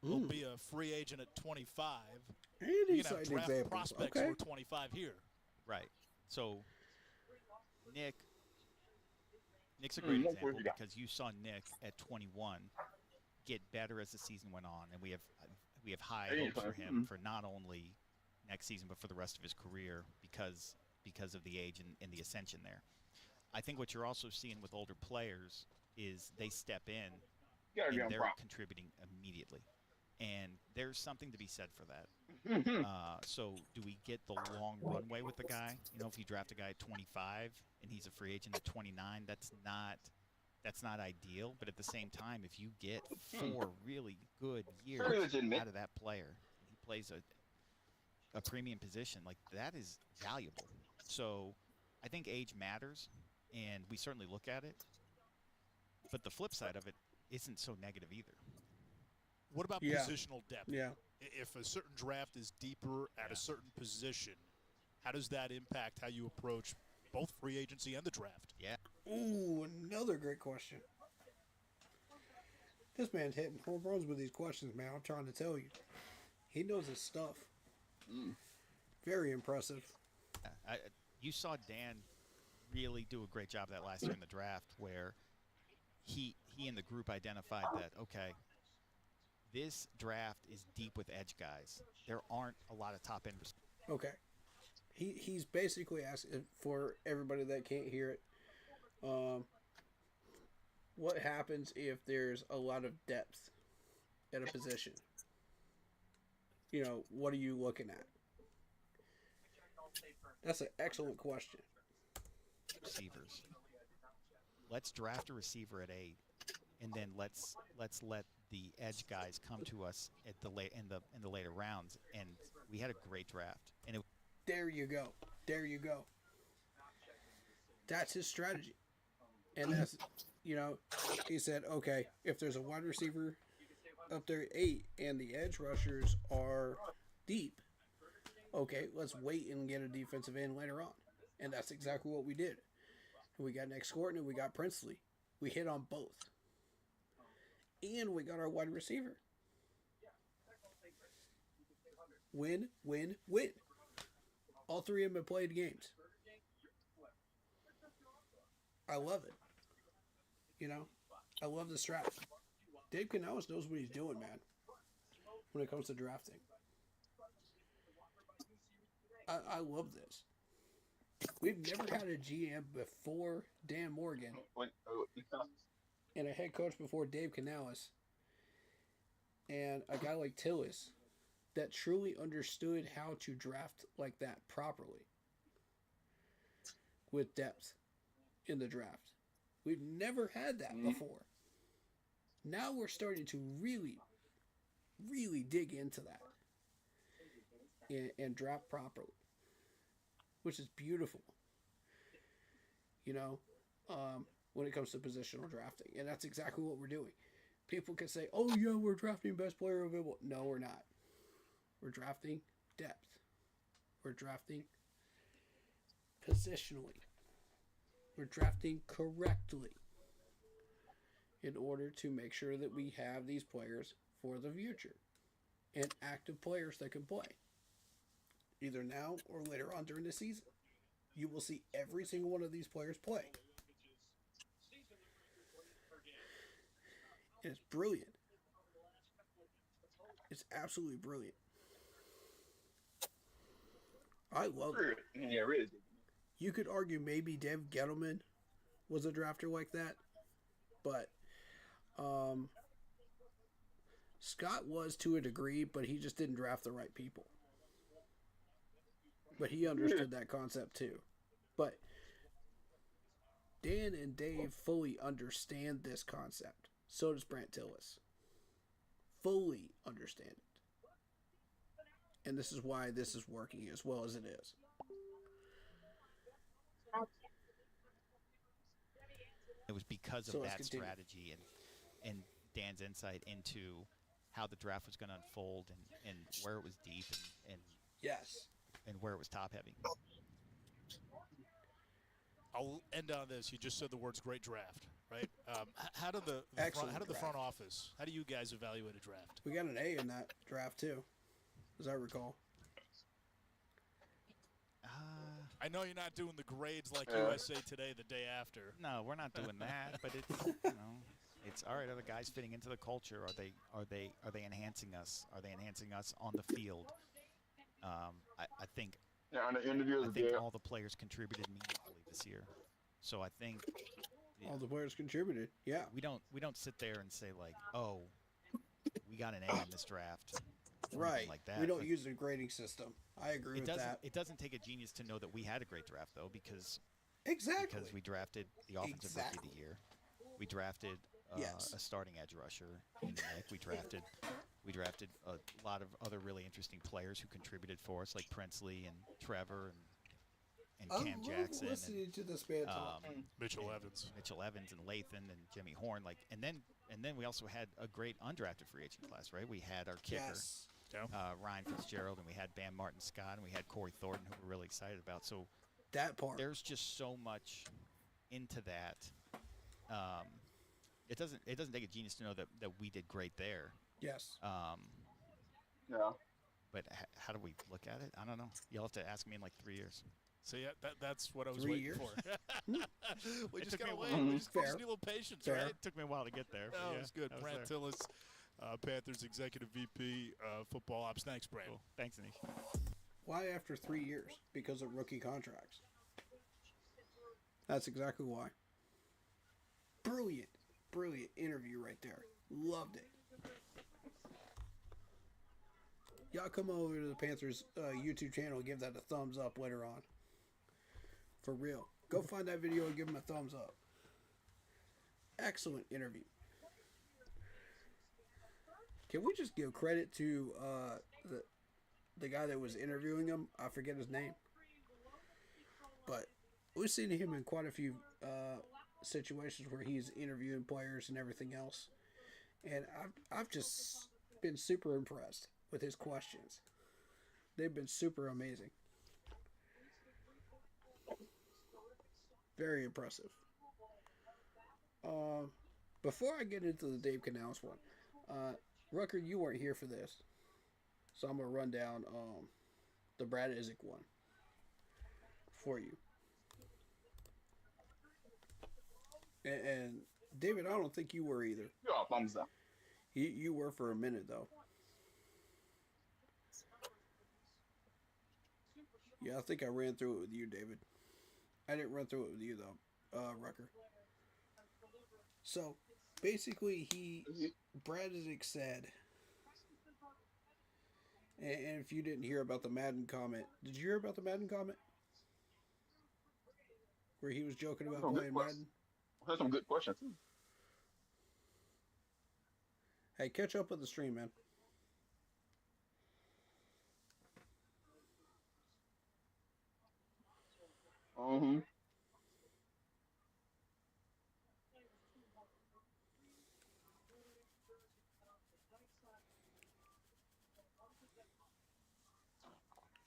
Speaker 9: He'll be a free agent at 25.
Speaker 2: And
Speaker 9: you can have draft prospects who are 25 here.
Speaker 10: Right. So Nick's a great example because you saw Nick at 21 get better as the season went on, and we have high hopes for him for not only next season but for the rest of his career because of the age and the ascension there. I think what you're also seeing with older players is they step in and they're contributing immediately. And there's something to be said for that. So do we get the long runway with the guy? You know, if you draft a guy at 25 and he's a free agent at 29, that's not ideal. But at the same time, if you get 4 really good years out of that player, he plays a premium position, like that is valuable. So I think age matters, and we certainly look at it. But the flip side of it isn't so negative either.
Speaker 9: What about positional depth?
Speaker 2: Yeah.
Speaker 9: If a certain draft is deeper at a certain position, how does that impact how you approach both free agency and the draft?
Speaker 10: Yeah.
Speaker 2: Ooh, another great question. This man's hitting home runs with these questions, man. I'm trying to tell you. He knows his stuff. Very impressive.
Speaker 10: You saw Dan really do a great job that last year in the draft, where he and the group identified that, okay, this draft is deep with edge guys. There aren't a lot of top end receivers.
Speaker 2: Okay. He's basically asking, for everybody that can't hear it, what happens if there's a lot of depth at a position? You know, what are you looking at? That's an excellent question.
Speaker 10: Receivers. Let's draft a receiver at 8, and then let's let the edge guys come to us at the in the later rounds. And we had a great draft. And
Speaker 2: there you go. There you go. That's his strategy. And that's, you know, he said, okay, if there's a wide receiver up there at 8 and the edge rushers are deep, okay, let's wait and get a defensive end later on. And that's exactly what we did. And we got Nick Scorton and we got Princely. We hit on both. And we got our wide receiver. Win, win, win. All three of them have played games. I love it. You know, I love the strat. Dave Canales knows what he's doing, man, when it comes to drafting. I love this. We've never had a GM before Dan Morgan and a head coach before Dave Canales and a guy like Tillis that truly understood how to draft like that properly with depth in the draft. We've never had that before. Now we're starting to really, really dig into that and draft properly, which is beautiful. You know, when it comes to positional drafting. And that's exactly what we're doing. People can say, oh, yeah, we're drafting best player available. No, we're not. We're drafting depth. We're drafting positionally. We're drafting correctly in order to make sure that we have these players for the future and active players that can play either now or later on during the season. You will see every single one of these players play. And it's brilliant. It's absolutely brilliant. I love it.
Speaker 11: Yeah, really.
Speaker 2: You could argue maybe Dave Gettleman was a drafter like that, but Scott was to a degree, but he just didn't draft the right people. But he understood that concept too. But Dan and Dave fully understand this concept. So does Brant Tillis. Fully understand it. And this is why this is working as well as it is.
Speaker 10: It was because of that strategy and Dan's insight into how the draft was going to unfold and where it was deep and
Speaker 2: yes,
Speaker 10: and where it was top heavy.
Speaker 9: I'll end on this. You just said the words "great draft," right? How did the front office? How do you guys evaluate a draft?
Speaker 2: We got an A in that draft too, as I recall.
Speaker 9: I know you're not doing the grades like USA Today the day after.
Speaker 10: No, we're not doing that. But it's it's all right. Are the guys fitting into the culture? Are they enhancing us? Are they enhancing us on the field? I think.
Speaker 11: Yeah, on the interviews,
Speaker 10: I think all the players contributed meaningfully this year. So I think
Speaker 2: all the players contributed. Yeah.
Speaker 10: We don't sit there and say like, oh, we got an A in this draft.
Speaker 2: Right.
Speaker 10: Like that.
Speaker 2: We don't use a grading system. I agree with that.
Speaker 10: It doesn't take a genius to know that we had a great draft though, because we drafted the offensive rookie of the year. We drafted a starting edge rusher in Nick. We drafted a lot of other really interesting players who contributed for us, like Princely and Trevor and Cam Jackson
Speaker 2: listening to this man talk.
Speaker 9: Mitchell Evans
Speaker 10: and Lathan and Jimmy Horn. And then we also had a great undrafted free agent class, right? We had our kicker, Ryan Fitzgerald, and we had Bam Martin Scott, and we had Corey Thornton, who we're really excited about. So
Speaker 2: that part,
Speaker 10: there's just so much into that. it doesn't take a genius to know that we did great there.
Speaker 2: Yes.
Speaker 11: Yeah.
Speaker 10: But how do we look at it? I don't know. You'll have to ask me in like 3 years.
Speaker 13: So yeah, that's what I was
Speaker 2: 3
Speaker 13: waiting
Speaker 2: years?
Speaker 13: for. We just gotta wait.
Speaker 2: while.
Speaker 13: We just
Speaker 2: Fair.
Speaker 13: need a little patience,
Speaker 2: Fair.
Speaker 13: right?
Speaker 10: It took me a while to get there. but
Speaker 13: No,
Speaker 10: yeah,
Speaker 13: it was good.
Speaker 10: I was
Speaker 13: Brant
Speaker 10: there.
Speaker 13: Tillis, Panthers Executive VP, Football Ops. Thanks, Brant.
Speaker 10: Cool. Thanks, Anish.
Speaker 2: Why after 3 years? Because of rookie contracts. That's exactly why. Brilliant interview right there. Loved it. Y'all come over to the Panthers YouTube channel and give that a thumbs up later on. For real. Go find that video and give them a thumbs up. Excellent interview. Can we just give credit to the guy that was interviewing him? I forget his name. But we've seen him in quite a few situations where he's interviewing players and everything else. And I've just been super impressed with his questions. They've been super amazing. Very impressive. Before I get into the Dave Canales one, Rucker, you weren't here for this. So I'm going to run down the Brad Isaac one for you. And David, I don't think you were either.
Speaker 11: Yeah, thumbs up.
Speaker 2: You were for a minute, though. Yeah, I think I ran through it with you, David. I didn't run through it with you, though, Rucker. So, basically, Brad Isaac said, and if you didn't hear about the Madden comment, did you hear about the Madden comment? Where he was joking about playing Madden?
Speaker 11: That's some good questions, too.
Speaker 2: Hey, catch up with the stream, man.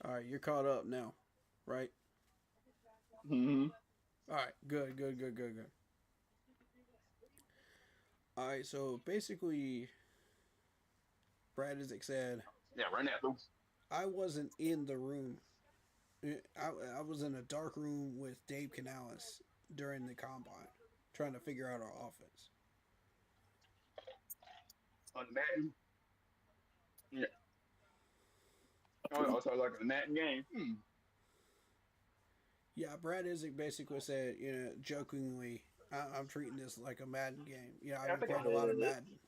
Speaker 2: All right, you're caught up now, right? All right, good. All right, so basically, Brad Isaac said,
Speaker 11: "Yeah, run that, Luke."
Speaker 2: I wasn't in the room. I was in a dark room with Dave Canales during the combine, trying to figure out our offense.
Speaker 11: On Madden? Yeah. Oh, so like a Madden game?
Speaker 2: Yeah, Brad Isaac basically said, jokingly, I'm treating this like a Madden game. I've been playing a lot of Madden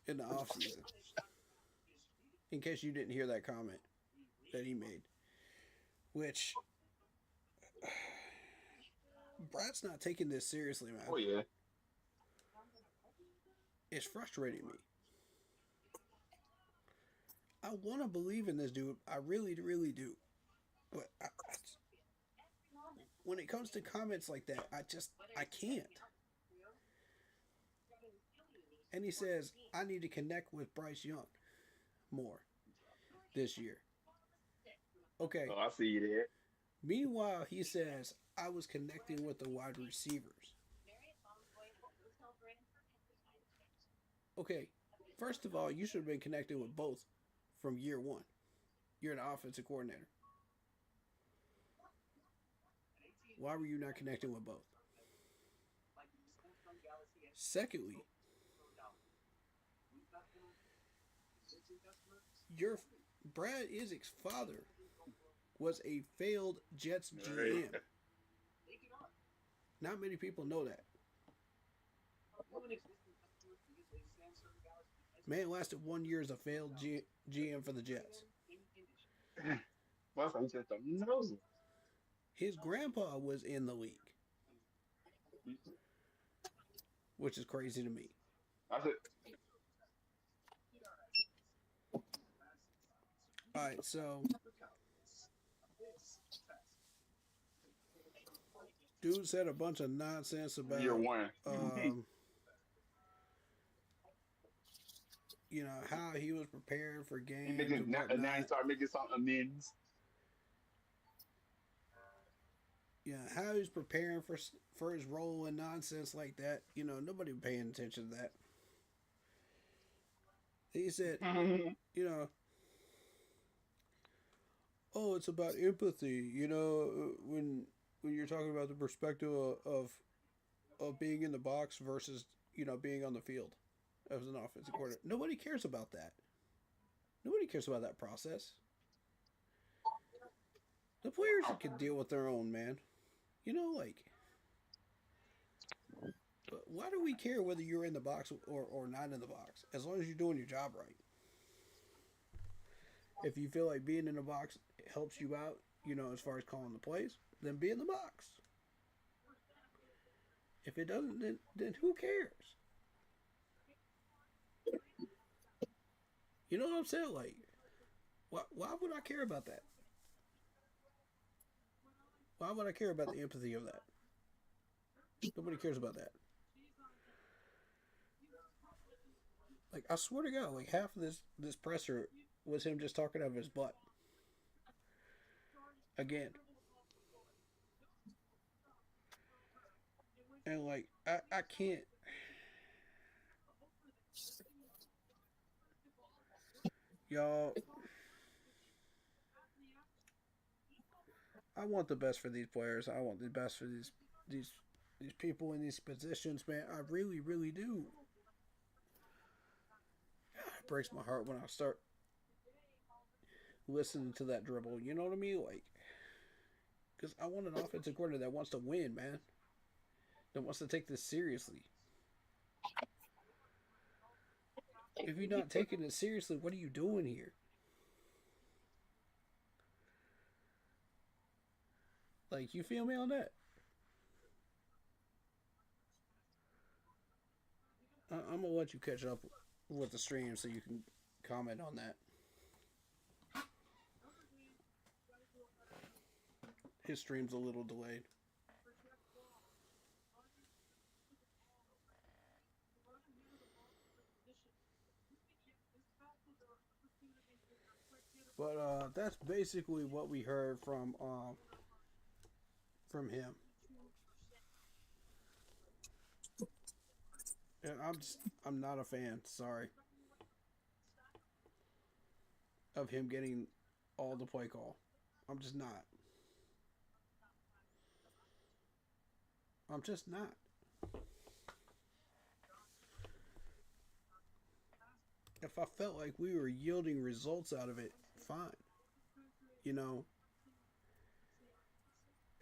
Speaker 2: in the offseason. In case you didn't hear that comment that he made. Which, Brad's not taking this seriously, man.
Speaker 11: Oh, yeah.
Speaker 2: It's frustrating me. I want to believe in this dude. I really, really do. But when it comes to comments like that, I can't. And he says, I need to connect with Bryce Young more this year. Okay.
Speaker 11: Oh, I see you there.
Speaker 2: Meanwhile, he says, I was connecting with the wide receivers. Okay. First of all, you should have been connecting with both from year one. You're an offensive coordinator. Why were you not connecting with both? Secondly, your Brad Isaac's father was a failed Jets GM. Not many people know that. Man lasted 1 year as a failed GM for the Jets.
Speaker 11: Well, I'm just a nosy.
Speaker 2: His grandpa was in the league, which is crazy to me.
Speaker 11: I said,
Speaker 2: all right, so dude said a bunch of nonsense about
Speaker 11: year one.
Speaker 2: How he was prepared for games.
Speaker 11: Now he started making some amends.
Speaker 2: how he's preparing for his role and nonsense like that. Nobody paying attention to that. He said, oh, it's about empathy. When you're talking about the perspective of being in the box versus being on the field as an offensive coordinator. Nobody cares about that. Nobody cares about that process. The players can deal with their own, man. Why do we care whether you're in the box or not in the box? As long as you're doing your job right. If you feel like being in the box helps you out, as far as calling the plays, then be in the box. If it doesn't, then who cares? You know what I'm saying? Like, why would I care about that? Why would I care about the empathy of that? Nobody cares about that. Like, I swear to God, like half of this presser was him just talking out of his butt. Again. And like, I can't. Y'all, I want the best for these players. I want the best for these people in these positions, man. I really, really do. It breaks my heart when I start listening to that dribble. You know what I mean? Like, because I want an offensive coordinator that wants to win, man. That wants to take this seriously. If you're not taking it seriously, what are you doing here? Like, you feel me on that? I'm going to let you catch up with the stream so you can comment on that. His stream's a little delayed. But that's basically what we heard from him. And I'm not a fan, sorry, of him getting all the play call. I'm just not. I'm just not. If I felt like we were yielding results out of it, fine.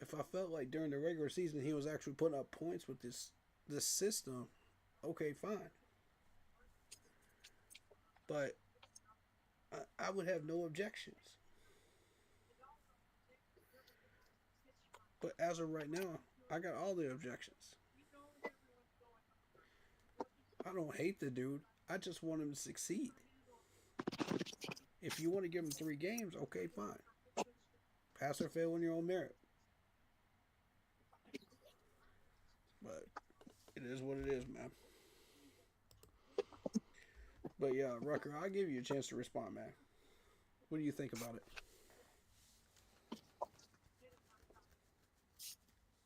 Speaker 2: If I felt like during the regular season he was actually putting up points with this system, okay, fine. But I would have no objections. But as of right now, I got all the objections. I don't hate the dude. I just want him to succeed. If you want to give him 3 games, okay, fine. Pass or fail on your own merit. But it is what it is, man. But yeah, Rucker, I'll give you a chance to respond, man. What do you think about it?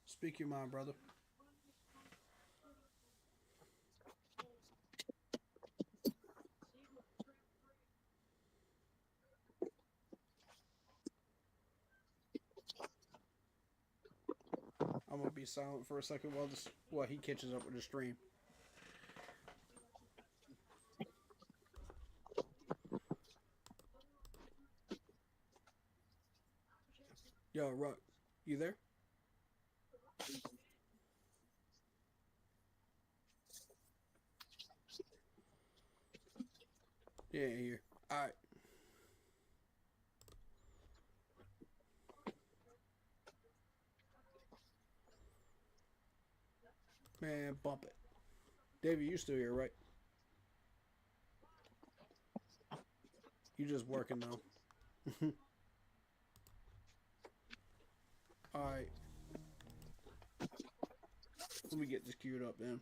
Speaker 2: Speak your mind, brother. I'm gonna be silent for a second while he catches up with the stream. Yo, Ruck, you there? Yeah, here. All right. Man, bump it. Davey, you still here, right? You just working though. Alright. Let me get this queued up then.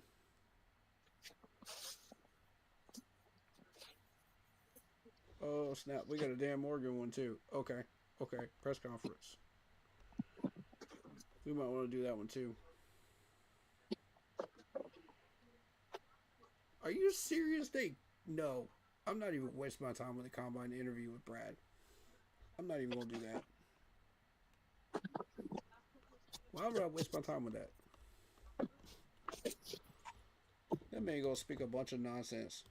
Speaker 2: Oh snap, we got a Dan Morgan one too. Okay. Okay. Press conference. We might want to do that one too. Are you serious, Dave? No. I'm not even wasting my time with a combine interview with Brad. I'm not even going to do that. Why would I waste my time with that? That man going to speak a bunch of nonsense.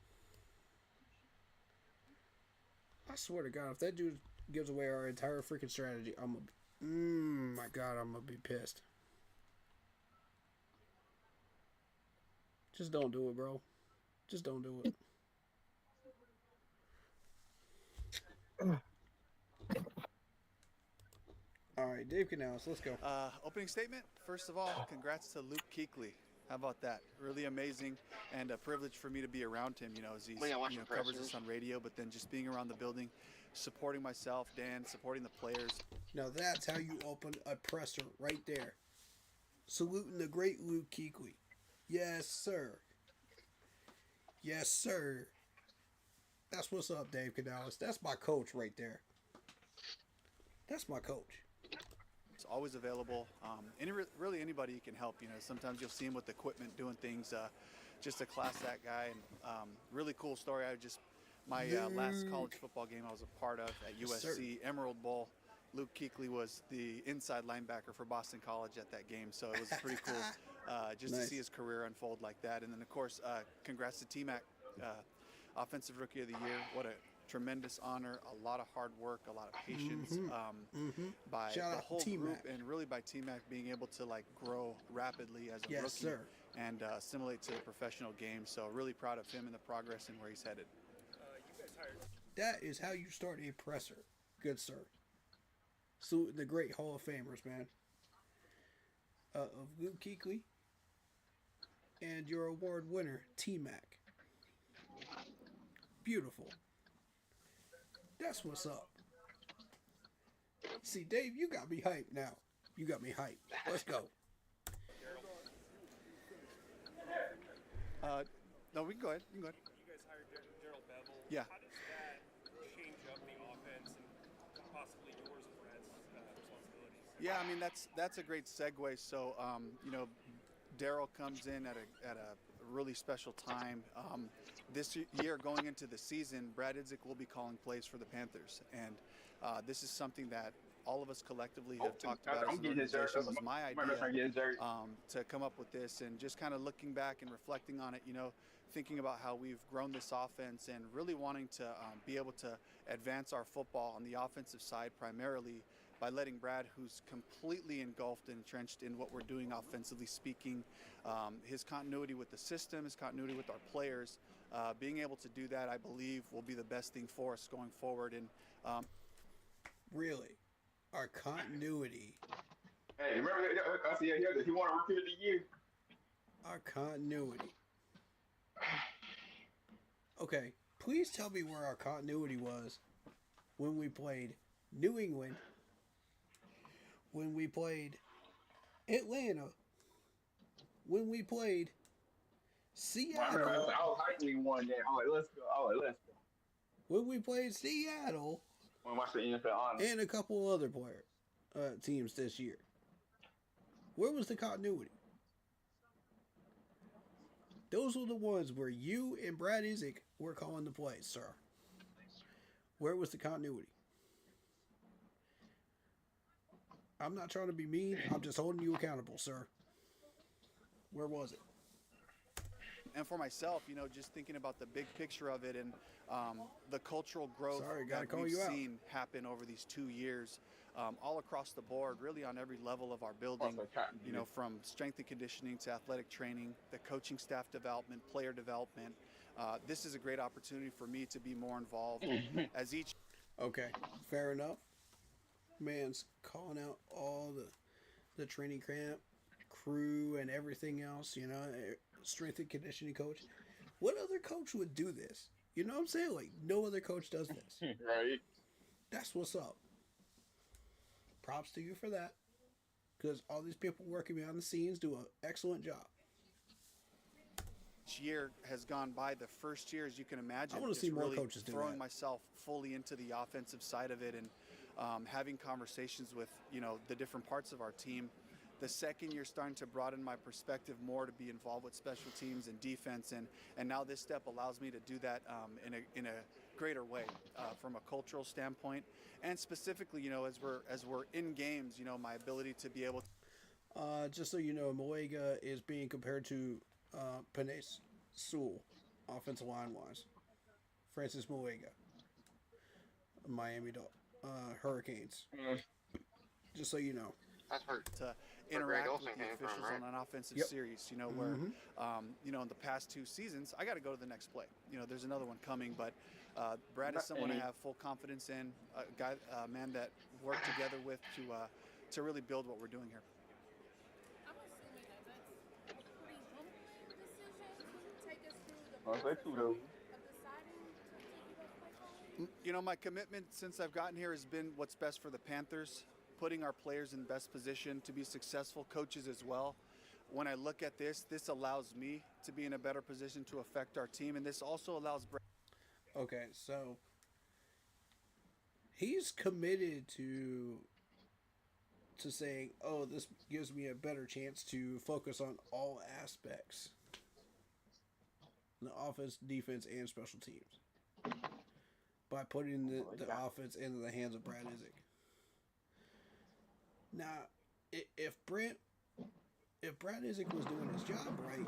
Speaker 2: I swear to God, if that dude gives away our entire freaking strategy, I'm going to... my God, I'm going to be pissed. Just don't do it, bro. Just don't do it. All right, Dave Canales, let's go.
Speaker 14: Opening statement. First of all, congrats to Luke Kuechly. How about that? Really amazing and a privilege for me to be around him. You know, as he covers us on radio, but then just being around the building, supporting myself, Dan, supporting the players.
Speaker 2: Now that's how you open a presser right there. Saluting the great Luke Kuechly. Yes, sir. Yes, sir. That's what's up, Dave Canales. That's my coach right there. That's my coach.
Speaker 14: It's always available. Really anybody can help. You know, sometimes you'll see him with equipment doing things. Just a class act guy. And really cool story. My last college football game I was a part of at USC, Emerald Bowl. Luke Kuechly was the inside linebacker for Boston College at that game, so it was pretty cool just to see his career unfold like that. And then, of course, congrats to T-Mac, Offensive Rookie of the Year. What a tremendous honor, a lot of hard work, a lot of patience by
Speaker 2: Shout
Speaker 14: the
Speaker 2: out
Speaker 14: whole
Speaker 2: T-Mac.
Speaker 14: group, and really by T-Mac being able to grow rapidly as a rookie and assimilate to the professional game. So really proud of him and the progress and where he's headed.
Speaker 2: That is how you start a presser, good sir. Saluting the great Hall of Famers, man. Of Luke Kuechly and your award winner, T-Mac. Beautiful. That's what's up. See, Dave, you got me hyped now. You got me hyped. Let's go.
Speaker 14: No, we can go ahead. You can go ahead.
Speaker 15: You guys hired Daryl Bevel.
Speaker 14: Yeah.
Speaker 15: How does that change up the offense and possibly yours and Brad's responsibilities?
Speaker 14: Yeah, I mean that's a great segue. So Daryl comes in at a really special time. This year, going into the season, Brad Idzik will be calling plays for the Panthers, and this is something that all of us collectively have talked about as an organization. It was my idea to come up with this, and just kind of looking back and reflecting on it, thinking about how we've grown this offense and really wanting to be able to advance our football on the offensive side primarily by letting Brad, who's completely engulfed and entrenched in what we're doing offensively speaking, his continuity with the system, his continuity with our players, being able to do that, I believe, will be the best thing for us going forward. And
Speaker 2: really, our continuity.
Speaker 11: Hey, remember I see here that he won Rookie of the Year.
Speaker 2: Our continuity. Okay, please tell me where our continuity was when we played New England, when we played Atlanta, when we played Seattle.
Speaker 11: I was hyping you one day. I'm like, let's go.
Speaker 2: When we played Seattle.
Speaker 11: When we watched the NFL Honors.
Speaker 2: And a couple other teams this year. Where was the continuity? Those were the ones where you and Brad Idzik were calling the plays, sir. Where was the continuity? I'm not trying to be mean. I'm just holding you accountable, sir. Where was it?
Speaker 14: And for myself, just thinking about the big picture of it and the cultural growth that we've seen happen over these 2 years, all across the board, really on every level of our building, from strength and conditioning to athletic training, the coaching staff development, player development. This is a great opportunity for me to be more involved as each.
Speaker 2: Okay, fair enough. Man's calling out all the training camp crew and everything else, strength and conditioning coach. What other coach would do this? You know what I'm saying? Like, no other coach does this.
Speaker 11: Right.
Speaker 2: That's what's up. Props to you for that. Because all these people working behind the scenes do an excellent job.
Speaker 14: Each year has gone by. The first year, as you can imagine,
Speaker 2: I want to see more
Speaker 14: really
Speaker 2: coaches do
Speaker 14: throwing
Speaker 2: that.
Speaker 14: myself fully into the offensive side of it and having conversations with, the different parts of our team The second year, starting to broaden my perspective more to be involved with special teams and defense, and now this step allows me to do that in a greater way from a cultural standpoint, and specifically, you know, as we're in games, you know, my ability to be able to.
Speaker 2: Just so you know, Malega is being compared to Penei Sewell, offensive line wise. Francis Malega, Miami Hurricanes. Just so you know.
Speaker 5: That's where
Speaker 14: to
Speaker 5: Greg
Speaker 14: interact
Speaker 5: Olsen
Speaker 14: with the
Speaker 5: came from,
Speaker 14: officials
Speaker 5: right?
Speaker 14: on an offensive
Speaker 2: Yep.
Speaker 14: series, you know, where, you know, in the past 2 seasons, I got to go to the next play. You know, there's another one coming, but Brad is someone I have full confidence in, a guy, man that worked together with to really build what we're doing here.
Speaker 11: I'll say two though.
Speaker 14: You know, my commitment since I've gotten here has been what's best for the Panthers, putting our players in best position to be successful, coaches as well. When I look at this allows me to be in a better position to affect our team, and this also allows Brad.
Speaker 2: Okay, so he's committed to saying, "Oh, this gives me a better chance to focus on all aspects, the offense, defense, and special teams, by putting the offense into the hands of Brad Isaac." Now, if Brad Isaac was doing his job right,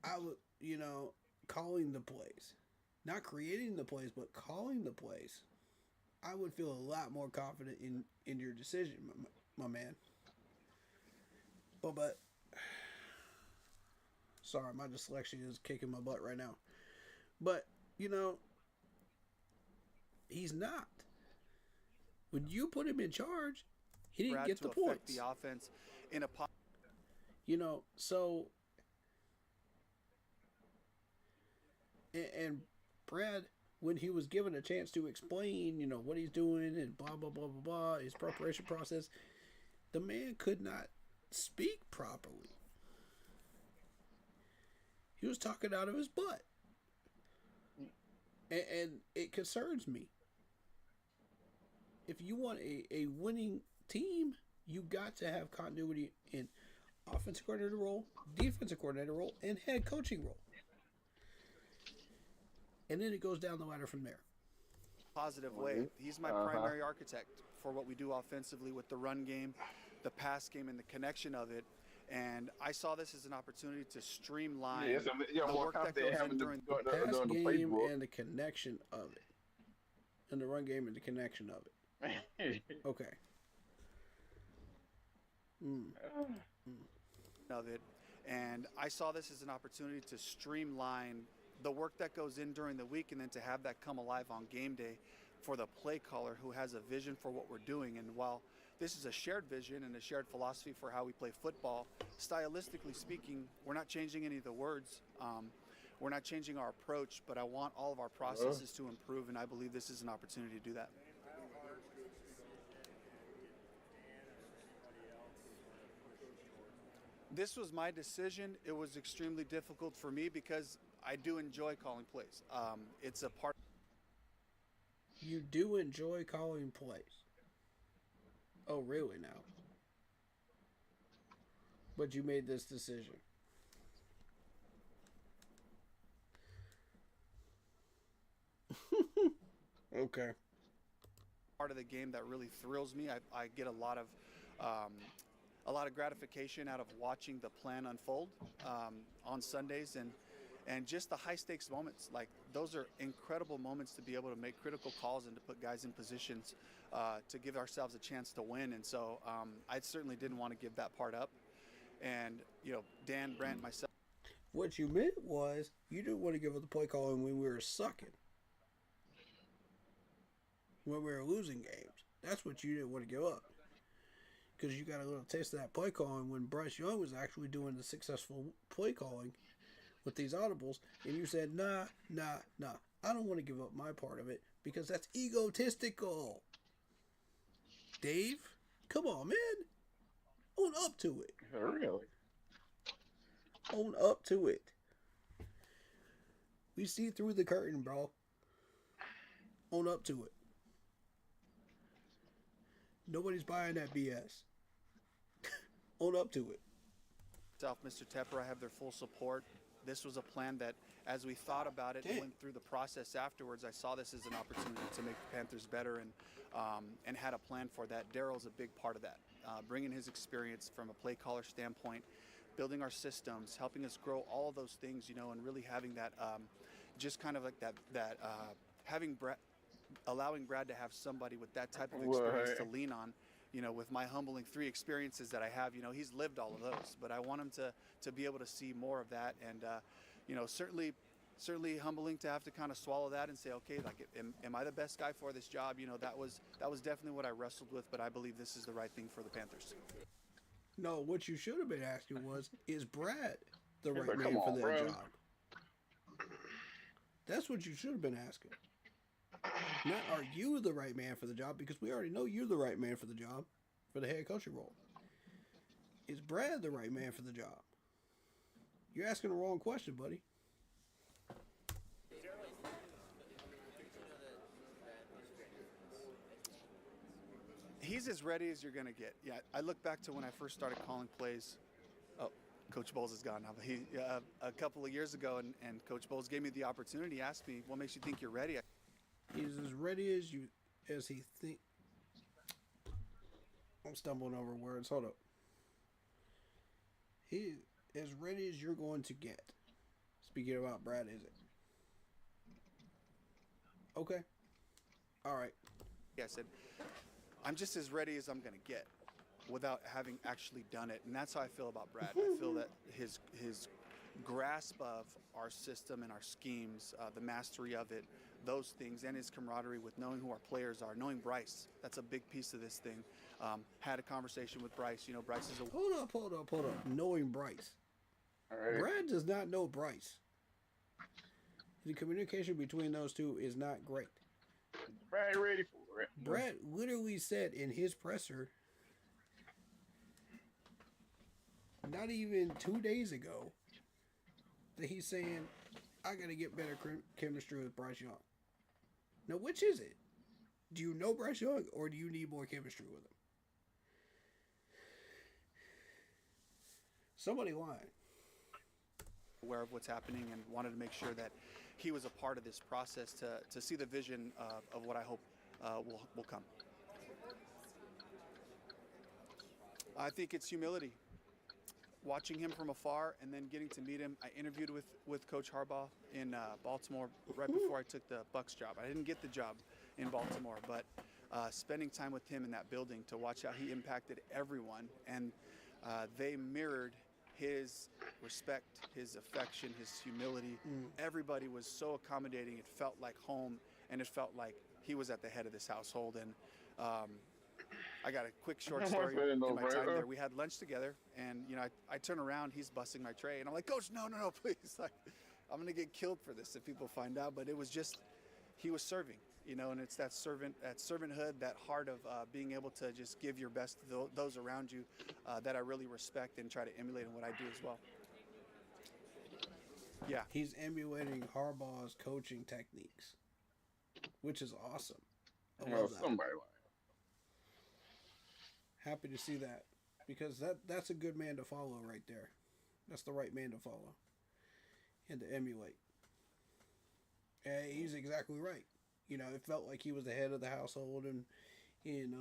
Speaker 2: I would, you know, calling the plays, not creating the plays, but calling the plays, I would feel a lot more confident in your decision, my man. But sorry, my dyslexia is kicking my butt right now. But, you know, he's not. When you put him in charge, he didn't
Speaker 14: Brad
Speaker 2: get
Speaker 14: to
Speaker 2: the
Speaker 14: affect
Speaker 2: points.
Speaker 14: the offense in a
Speaker 2: You know, so and Brad, when he was given a chance to explain, you know, what he's doing and blah blah blah blah blah, his preparation process, the man could not speak properly. He was talking out of his butt, and it concerns me. If you want a winning team, you got to have continuity in offensive coordinator role, defensive coordinator role, and head coaching role. And then it goes down the ladder from there.
Speaker 14: Positive way. He's my primary architect for what we do offensively with the run game, the pass game, and the connection of it. And I saw this as an opportunity to streamline the work that goes in during
Speaker 2: the pass game and the connection of it. And the run game and the connection of it. Okay.
Speaker 14: Of it, and I saw this as an opportunity to streamline the work that goes in during the week, and then to have that come alive on game day for the play caller who has a vision for what we're doing. And while this is a shared vision and a shared philosophy for how we play football, stylistically speaking, we're not changing any of the words. We're not changing our approach, but I want all of our processes to improve, and I believe this is an opportunity to do that. This was my decision. It was extremely difficult for me because I do enjoy calling plays. It's a part.
Speaker 2: You do enjoy calling plays. Oh, really now? But you made this decision. Okay.
Speaker 14: Part of the game that really thrills me. I get a lot of gratification out of watching the plan unfold on Sundays, and just the high stakes moments. Like, those are incredible moments to be able to make critical calls and to put guys in positions to give ourselves a chance to win. And so I certainly didn't want to give that part up. And, you know, Dan, Brant, myself.
Speaker 2: What you meant was you didn't want to give up the play calling when we were sucking. When we were losing games. That's what you didn't want to give up. Because you got a little taste of that play calling when Bryce Young was actually doing the successful play calling with these audibles, and you said, nah, I don't want to give up my part of it because that's egotistical. Dave, come on, man. Own up to it.
Speaker 11: Really?
Speaker 2: Own up to it. We see through the curtain, bro. Own up to it. Nobody's buying that BS. own up to it.
Speaker 14: Mr. Tepper, I have their full support. This was a plan that, as we thought about it and went through the process afterwards, I saw this as an opportunity to make the Panthers better and had a plan for that. Daryl's a big part of that, bringing his experience from a play caller standpoint, building our systems, helping us grow all of those things, you know, and really having that, just kind of like that having Brad, allowing Brad to have somebody with that type of experience to lean on. You know, with my humbling 3 experiences that I have, you know, he's lived all of those, but I want him to be able to see more of that. And, you know, certainly humbling to have to kind of swallow that and say, okay, like, am I the best guy for this job? You know, that was definitely what I wrestled with, but I believe this is the right thing for the Panthers.
Speaker 2: No, what you should have been asking was, is Brad the right man for that job? That's what you should have been asking. Not are you the right man for the job, because we already know you're the right man for the job, for the head coaching role. Is Brad the right man for the job? You're asking the wrong question, buddy.
Speaker 14: He's as ready as you're going to get. Yeah, I look back to when I first started calling plays. Oh, Coach Bowles is gone now. But a couple of years ago, and Coach Bowles gave me the opportunity, asked me, what makes you think you're ready?
Speaker 2: He's as ready as he think. I'm stumbling over words. Hold up. He as ready as you're going to get. Speaking about Brad, is it? Okay. All right.
Speaker 14: Yeah, I said, I'm just as ready as I'm going to get without having actually done it. And that's how I feel about Brad. I feel that his grasp of our system and our schemes, the mastery of it, those things, and his camaraderie with knowing who our players are, knowing Bryce. That's a big piece of this thing. Had a conversation with Bryce. You know, Bryce is a...
Speaker 2: Hold up. Knowing Bryce.
Speaker 11: All right.
Speaker 2: Brad does not know Bryce. The communication between those two is not great.
Speaker 11: Brad ready for it.
Speaker 2: Brad literally said in his presser, not even 2 days ago, that he's saying, I got to get better chemistry with Bryce Young. Now, which is it? Do you know Bryce Young, or do you need more chemistry with him? Somebody lying.
Speaker 14: Aware of what's happening and wanted to make sure that he was a part of this process to see the vision of what I hope will come. I think it's humility. Watching him from afar and then getting to meet him. I interviewed with Coach Harbaugh in Baltimore right before I took the Bucs job. I didn't get the job in Baltimore, but spending time with him in that building to watch how he impacted everyone, and they mirrored his respect, his affection, his humility. Everybody was so accommodating. It felt like home, and it felt like he was at the head of this household. And I got a quick short story in my time there. We had lunch together, and you know, I turn around, he's busting my tray, and I'm like, Coach, no, please, like, I'm gonna get killed for this if people find out. But it was just, he was serving, you know, and it's that servanthood, that heart of being able to just give your best to those around you that I really respect and try to emulate in what I do as well. Yeah,
Speaker 2: he's emulating Harbaugh's coaching techniques, which is awesome. I love that.
Speaker 11: Somebody
Speaker 2: Happy to see that, because that's a good man to follow right there. That's the right man to follow and to emulate. And he's exactly right. You know, it felt like he was the head of the household and in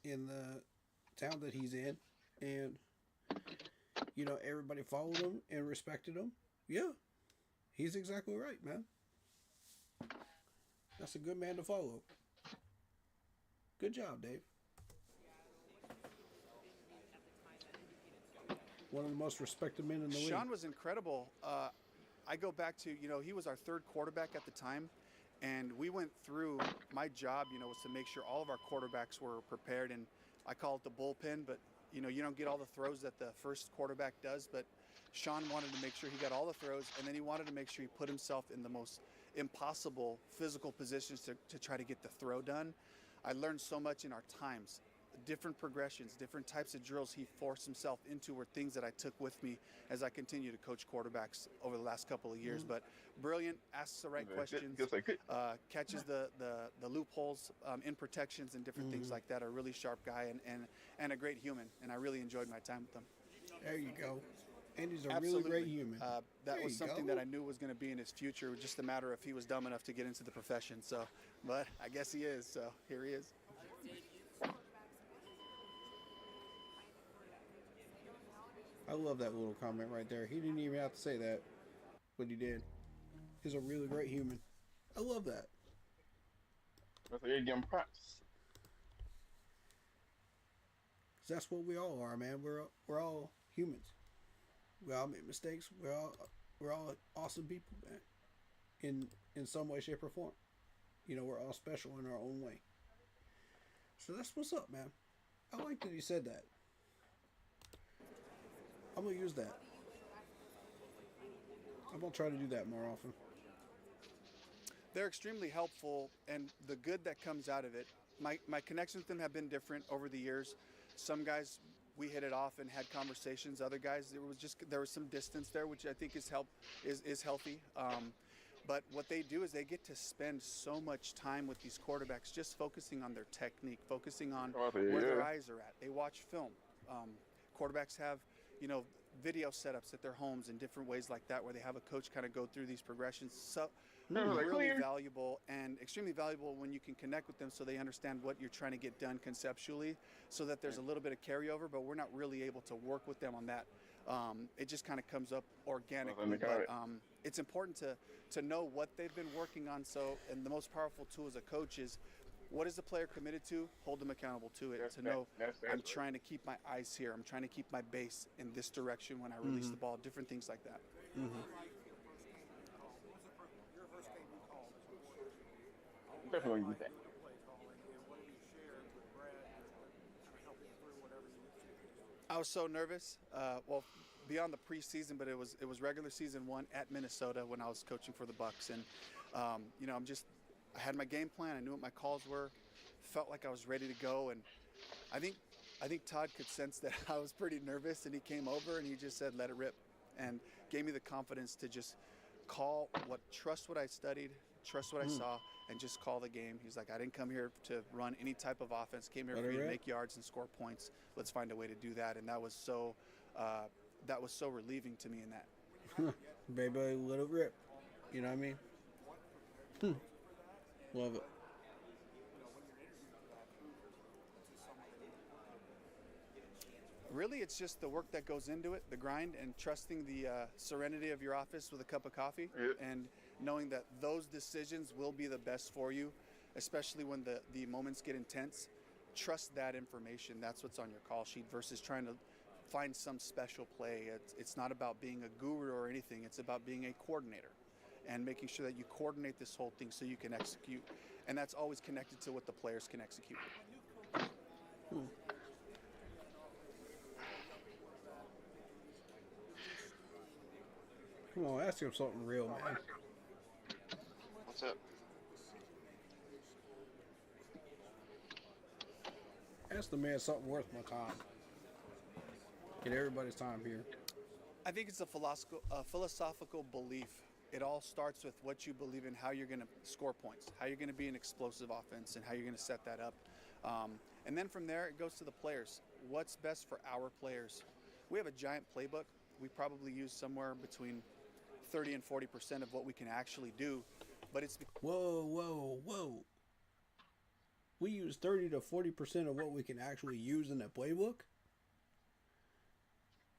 Speaker 2: the town that he's in, and you know, everybody followed him and respected him. Yeah, he's exactly right, man. That's a good man to follow. Good job, Dave. One of the most respected men in the league.
Speaker 14: Sean was incredible. I go back to, you know, he was our third quarterback at the time, and we went through, my job, you know, was to make sure all of our quarterbacks were prepared, and I call it the bullpen, but, you know, you don't get all the throws that the first quarterback does, but Sean wanted to make sure he got all the throws, and then he wanted to make sure he put himself in the most impossible physical positions to try to get the throw done. I learned so much in our times, different progressions, different types of drills he forced himself into were things that I took with me as I continue to coach quarterbacks over the last couple of years. But brilliant, asks the right questions, catches the loopholes in protections and different things like that. A really sharp guy and a great human, and I really enjoyed my time with him.
Speaker 2: There you go. And he's a
Speaker 14: Absolutely.
Speaker 2: really great human.
Speaker 14: That
Speaker 2: There
Speaker 14: was
Speaker 2: you
Speaker 14: something
Speaker 2: go.
Speaker 14: that I knew was going to be in his future. It was just a matter of if he was dumb enough to get into the profession. So, but I guess he is. So here he is.
Speaker 2: I love that little comment right there. He didn't even have to say that, but he did. He's a really great human. I love that.
Speaker 11: That's like, give him props.
Speaker 2: 'Cause that's what we all are, man. We're all humans. We all make mistakes. We're all awesome people, man. In some way, shape, or form. You know, we're all special in our own way. So that's what's up, man. I like that you said that. I'm gonna use that. I'm gonna try to do that more often.
Speaker 14: They're extremely helpful, and the good that comes out of it. My connections with them have been different over the years. Some guys we hit it off and had conversations. Other guys there was some distance there, which I think is healthy. But what they do is they get to spend so much time with these quarterbacks, just focusing on their technique, focusing on where their eyes are at. They watch film. Quarterbacks have, video setups at their homes in different ways like that, where they have a coach kind of go through these progressions. So really valuable and extremely valuable when you can connect with them so they understand what you're trying to get done conceptually, so that there's a little bit of carryover, but we're not really able to work with them on that. It just kind of comes up organically. But it's important to know what they've been working on. So, and the most powerful tool as a coach is, what is the player committed to? Hold them accountable to it. To know I'm trying to keep my eyes here. I'm trying to keep my base in this direction when I release the ball. Different things like that.
Speaker 11: Definitely do that.
Speaker 14: I was so nervous. Well, beyond the preseason, but it was regular season 1 at Minnesota when I was coaching for the Bucks, and I had my game plan. I knew what my calls were. Felt like I was ready to go, and I think Todd could sense that I was pretty nervous, and he came over and he just said, "Let it rip," and gave me the confidence to just trust what I studied, trust what I saw, and just call the game. He's like, "I didn't come here to run any type of offense. Came here for you to make yards and score points. Let's find a way to do that." And that was so relieving to me in that.
Speaker 2: Baby, let it rip. You know what I mean? Love it.
Speaker 14: Really, it's just the work that goes into it, the grind, and trusting the serenity of your office with a cup of coffee, and knowing that those decisions will be the best for you, especially when the moments get intense. Trust that information. That's what's on your call sheet versus trying to find some special play. It's not about being a guru or anything. It's about being a coordinator and making sure that you coordinate this whole thing so you can execute. And that's always connected to what the players can execute.
Speaker 2: Come on, ask him something real, man.
Speaker 5: What's up?
Speaker 2: Ask the man something worth my time. Get everybody's time here.
Speaker 14: I think it's a philosophical belief. It all starts with what you believe in, how you're going to score points, how you're going to be an explosive offense, and how you're going to set that up. And then from there, it goes to the players. What's best for our players? We have a giant playbook. We probably use somewhere between 30 and 40% of what we can actually do. But it's...
Speaker 2: Whoa. We use 30 to 40% of what we can actually use in the playbook?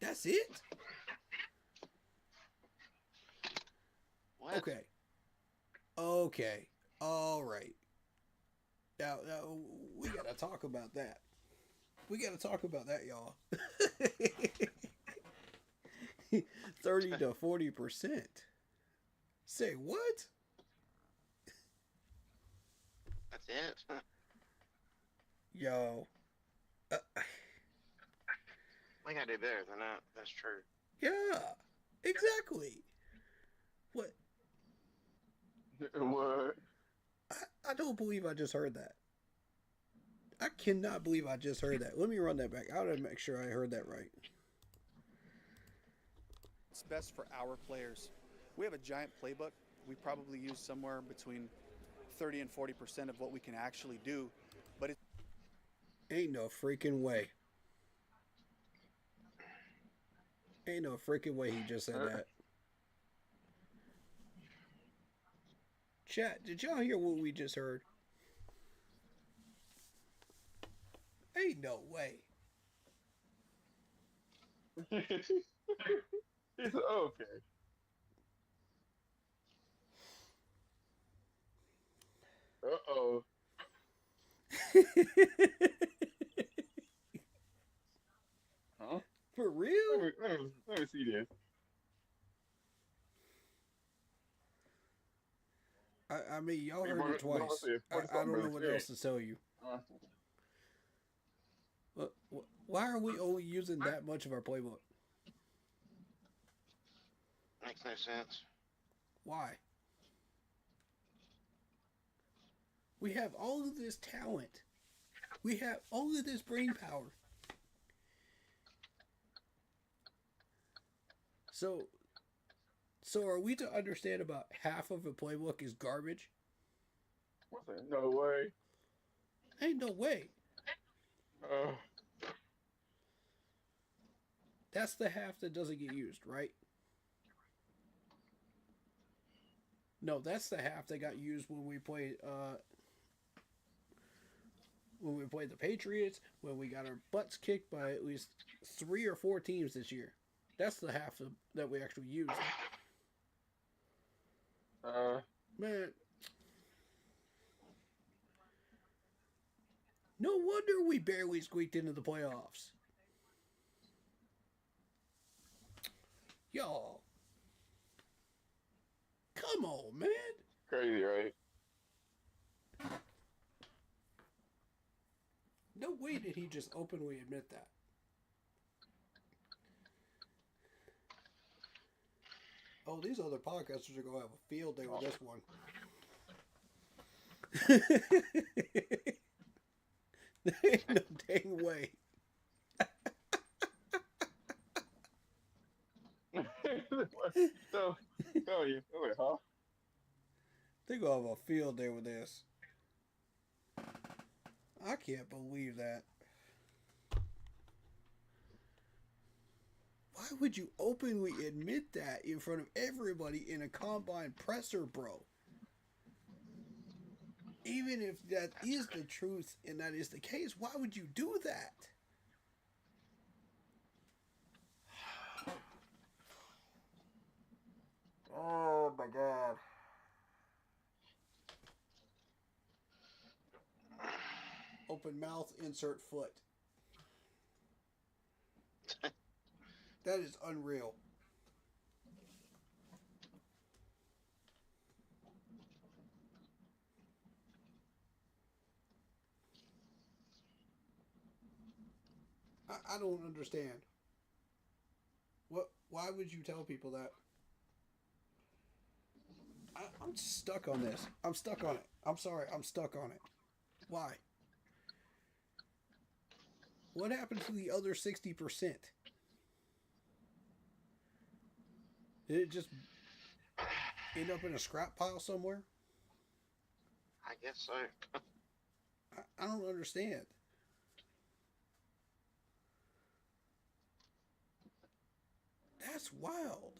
Speaker 2: That's it?
Speaker 5: What?
Speaker 2: Okay. All right. Now, we got to talk about that. We got to talk about that, y'all. 30 to 40%. Say what?
Speaker 5: That's it?
Speaker 2: Yo.
Speaker 5: We gotta do better than that. That's true.
Speaker 2: Yeah. Exactly. What?
Speaker 11: What?
Speaker 2: I don't believe I just heard that. I cannot believe I just heard that. Let me run that back. I gotta make sure I heard that right.
Speaker 14: It's best for our players. We have a giant playbook. We probably use somewhere between 30 and 40% of what we can actually do, but it
Speaker 2: ain't no freaking way. Ain't no freaking way he just said that. Chat, did y'all hear what we just heard? Ain't no way.
Speaker 11: It's okay. Uh-oh. Huh?
Speaker 2: For real?
Speaker 11: Let me see this.
Speaker 2: I mean, y'all heard it twice. I don't know what else to tell you. Why are we only using that much of our playbook?
Speaker 5: Makes no sense.
Speaker 2: Why? We have all of this talent. We have all of this brain power. So are we to understand about half of a playbook is garbage?
Speaker 11: What's that? No way.
Speaker 2: Ain't no way. That's the half that doesn't get used, right? No, that's the half that got used when we played the Patriots, when we got our butts kicked by at least 3 or 4 teams this year. That's the half that we actually used. Man. No wonder we barely squeaked into the playoffs. Y'all. Come on, man.
Speaker 11: Crazy, right?
Speaker 2: No way did he just openly admit that. Oh, these other podcasters are going to have a field day with this one. There ain't no dang way.
Speaker 11: So, huh?
Speaker 2: They're going to have a field day with this. I can't believe that. Why would you openly admit that in front of everybody in a combine presser, bro? Even if that is the truth and that is the case, why would you do that? Oh my God. Open mouth, insert foot. That is unreal. I don't understand. Why would you tell people that? I'm stuck on this. I'm stuck on it. I'm sorry. I'm stuck on it. Why? What happened to the other 60%? Did it just end up in a scrap pile somewhere?
Speaker 5: I guess so.
Speaker 2: I don't understand. That's wild.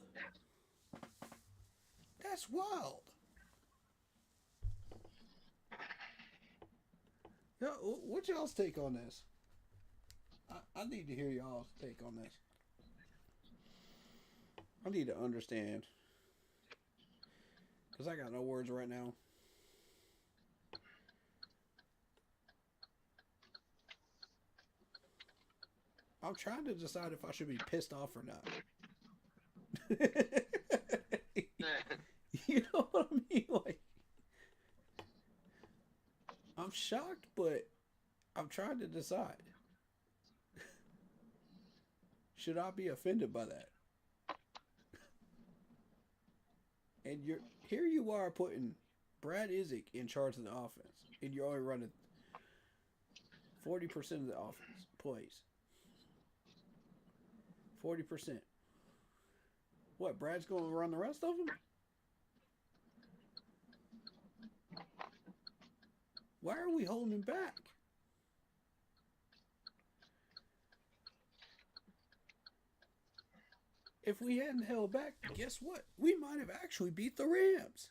Speaker 2: That's wild. Now, what's y'all's take on this? I need to hear y'all's take on this. I need to understand. Because I got no words right now. I'm trying to decide if I should be pissed off or not. You know what I mean? Like, I'm shocked, but I'm trying to decide. Should I be offended by that? And here you are putting Brad Isaac in charge of the offense, and you're only running 40% of the offense plays. 40%. What, Brad's going to run the rest of them? Why are we holding him back? If we hadn't held back, guess what? We might have actually beat the Rams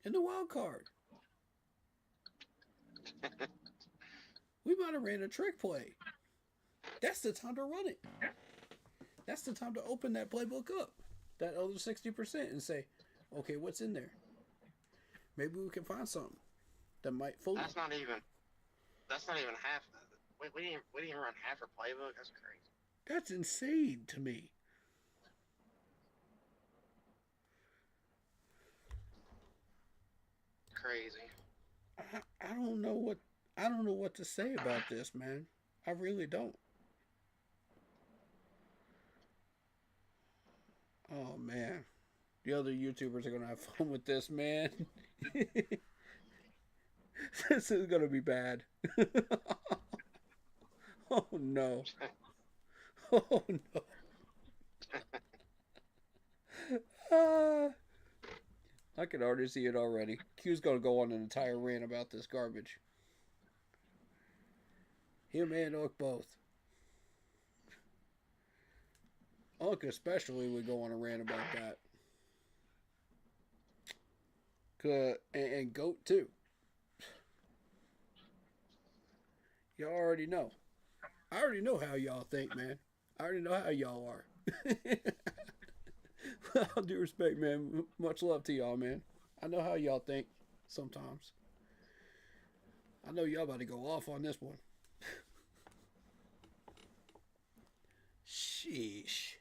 Speaker 2: in the wild card. We might have ran a trick play. That's the time to run it. That's the time to open that playbook up, that other 60%, and say, okay, what's in there? Maybe we can find something that might fool.
Speaker 4: That's not even half. We didn't even run half our playbook. That's crazy.
Speaker 2: That's insane to me.
Speaker 4: Crazy.
Speaker 2: I don't know what to say about this, man. I really don't. Oh man, the other YouTubers are gonna have fun with this, man. This is gonna be bad. Oh no. Oh no. I can already see it already. Q's gonna go on an entire rant about this garbage. Him and Unk both. Unk especially would go on a rant about that. And Goat too. Y'all already know. I already know how y'all think, man. I already know how y'all are. With all due respect, man. Much love to y'all, man. I know how y'all think sometimes. I know y'all about to go off on this one. Sheesh.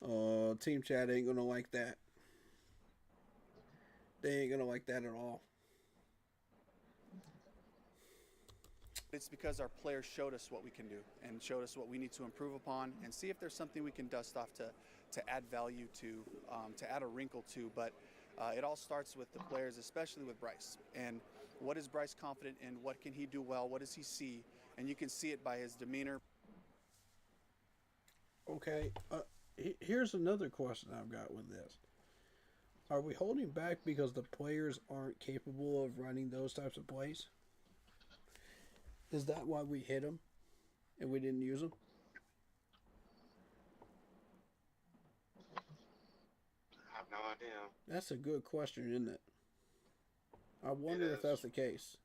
Speaker 2: Oh, Team Chat ain't gonna like that. They ain't gonna like that at all.
Speaker 14: It's because our players showed us what we can do and showed us what we need to improve upon and see if there's something we can dust off to add value to add a wrinkle to. But it all starts with the players, especially with Bryce. And what is Bryce confident in? What can he do well? What does he see? And you can see it by his demeanor.
Speaker 2: Okay, here's another question I've got with this. Are we holding back because the players aren't capable of running those types of plays? Is that why we hit them and we didn't use them?
Speaker 4: I have no idea.
Speaker 2: That's a good question, isn't it? I wonder if that's the case.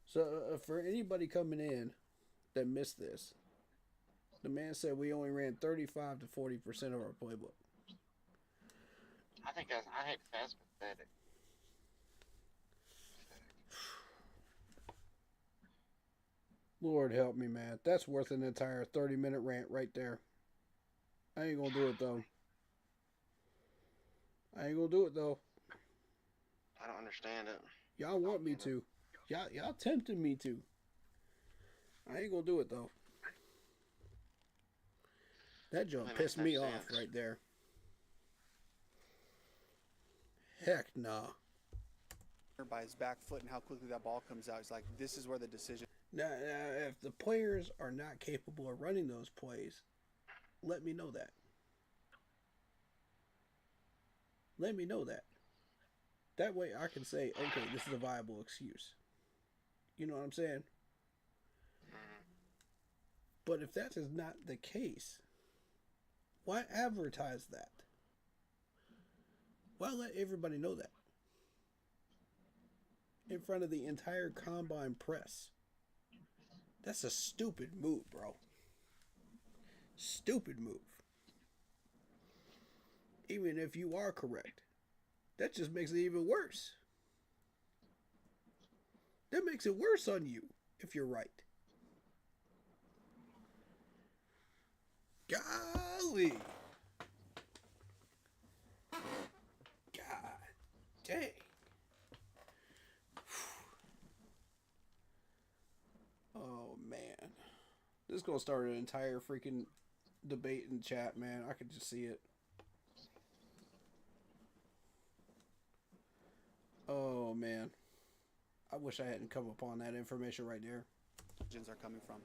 Speaker 2: So, for anybody coming in that missed this, the man said we only ran 35 to 40% of our playbook.
Speaker 4: I think that's pathetic.
Speaker 2: Lord help me, man. That's worth an entire 30-minute rant right there. I ain't gonna do it, though. I
Speaker 4: don't understand it.
Speaker 2: Y'all want me to. Y'all tempted me to. I ain't gonna do it, though. That jump pissed me off right there. Heck nah.
Speaker 14: By his back foot and how quickly that ball comes out. He's like, this is where the decision.
Speaker 2: Now, if the players are not capable of running those plays, let me know that. Let me know that. That way I can say, okay, this is a viable excuse. You know what I'm saying? But if that is not the case, why advertise that? Why let everybody know that? In front of the entire combine press. That's a stupid move, bro. Stupid move. Even if you are correct, that just makes it even worse. That makes it worse on you if you're right. Golly. God dang. Oh, man. This is going to start an entire freaking debate in chat, man. I could just see it. Oh, man. I wish I hadn't come upon that information right there.
Speaker 14: Are coming from.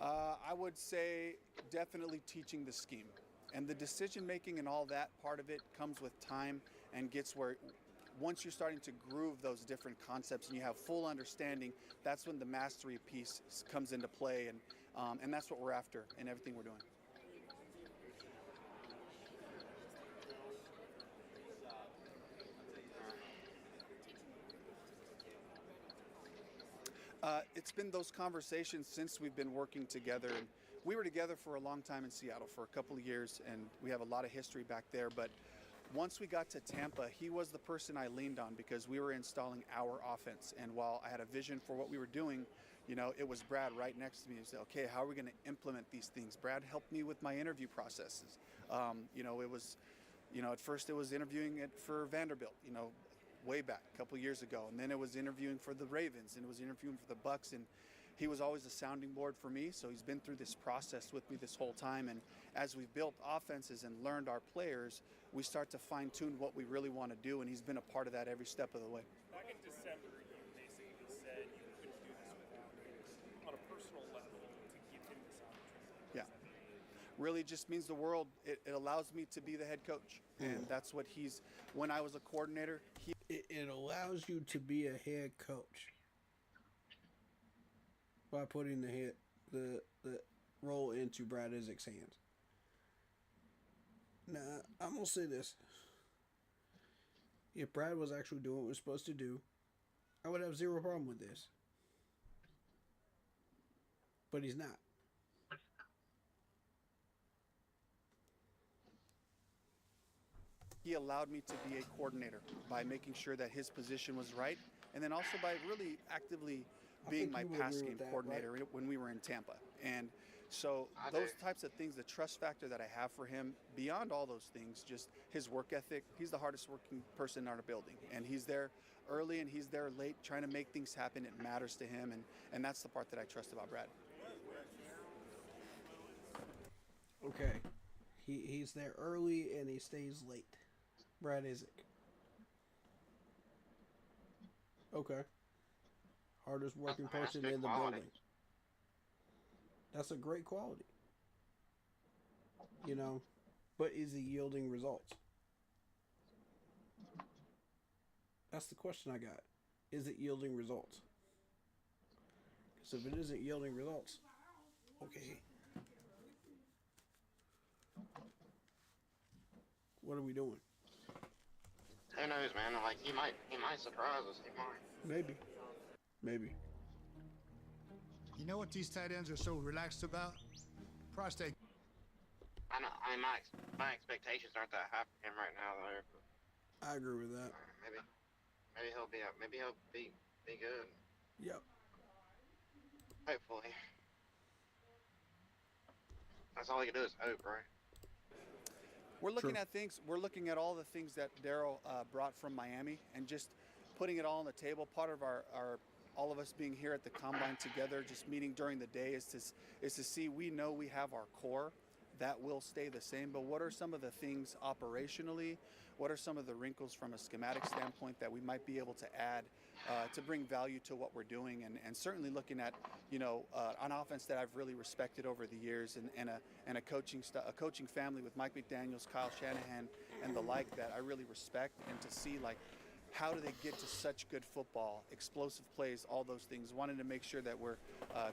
Speaker 14: I would say definitely teaching the scheme, and the decision making and all that part of it comes with time and gets where once you're starting to groove those different concepts and you have full understanding, that's when the mastery piece comes into play, and that's what we're after in everything we're doing. It's been those conversations since we've been working together. And we were together for a long time in Seattle for a couple of years, and we have a lot of history back there. But once we got to Tampa, he was the person I leaned on because we were installing our offense. And while I had a vision for what we were doing, you know, it was Brad right next to me. He said, okay, how are we going to implement these things? Brad helped me with my interview processes. You know, it was, you know, at first it was interviewing it for Vanderbilt, you know, way back a couple years ago, and then it was interviewing for the Ravens, and it was interviewing for the Bucks, and he was always a sounding board for me. So he's been through this process with me this whole time, and as we've built offenses and learned our players, we start to fine-tune what we really want to do, and he's been a part of that every step of the way.
Speaker 15: Back in December, you basically said you couldn't do this without him on a personal level to give him this opportunity.
Speaker 14: Yeah, really just means the world. It allows me to be the head coach, and that's what he's. When I was a coordinator,
Speaker 2: it allows you to be a head coach by putting the role into Brad Isaac's hands. Now, I'm gonna say this: if Brad was actually doing what he was supposed to do, I would have zero problem with this. But he's not.
Speaker 14: He allowed me to be a coordinator by making sure that his position was right, and then also by really actively being my pass game coordinator when we were in Tampa. And so those types of things, the trust factor that I have for him, beyond all those things, just his work ethic. He's the hardest working person in our building, and he's there early and he's there late trying to make things happen. It matters to him, and that's the part that I trust about Brad.
Speaker 2: Okay, he's there early and he stays late. Brad Isaac. Okay. Hardest working person in the building. That's a great quality. You know, but is he yielding results? That's the question I got. Is it yielding results? Because if it isn't yielding results, okay. What are we doing?
Speaker 5: Who knows, man? Like he might surprise us. He might.
Speaker 2: Maybe.
Speaker 8: You know what these tight ends are so relaxed about? Prostate.
Speaker 5: I know. I mean, my expectations aren't that high for him right now, though. But,
Speaker 2: I agree with that.
Speaker 5: Maybe he'll be good.
Speaker 2: Yep.
Speaker 5: Hopefully. That's all he can do is hope, right?
Speaker 14: We're looking at things. We're looking at all the things that Daryl brought from Miami, and just putting it all on the table. Part of our all of us being here at the combine together, just meeting during the day, is to see. We know we have our core that will stay the same, but what are some of the things operationally? What are some of the wrinkles from a schematic standpoint that we might be able to add to bring value to what we're doing? And certainly looking at, you know, an offense that I've really respected over the years, and a coaching family with Mike McDaniels, Kyle Shanahan, and the like, that I really respect. And to see, like, how do they get to such good football, explosive plays, all those things. Wanted to make sure that we're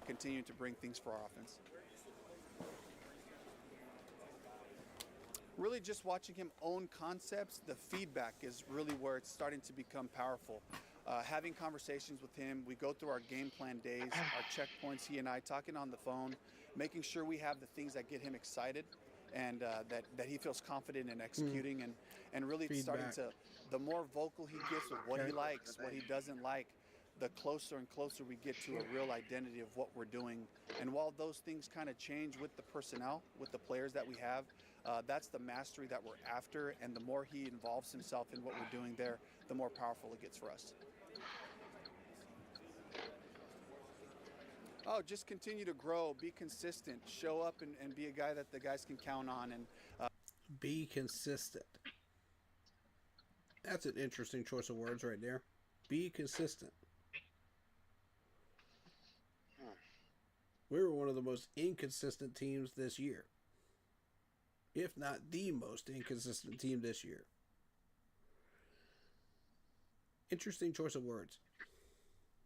Speaker 14: continuing to bring things for our offense. Really just watching him own concepts, the feedback is really where it's starting to become powerful. Having conversations with him, we go through our game plan days, our checkpoints, he and I talking on the phone, making sure we have the things that get him excited, and that he feels confident in executing, and really starting to, the more vocal he gets with what he likes, what he doesn't like, the closer and closer we get to a real identity of what we're doing. And while those things kind of change with the personnel, with the players that we have, that's the mastery that we're after, and the more he involves himself in what we're doing there, the more powerful it gets for us. Oh, just continue to grow, be consistent, show up and be a guy that the guys can count on, and
Speaker 2: be consistent. That's an interesting choice of words right there. Be consistent. We were one of the most inconsistent teams this year, if not the most inconsistent team this year. Interesting choice of words.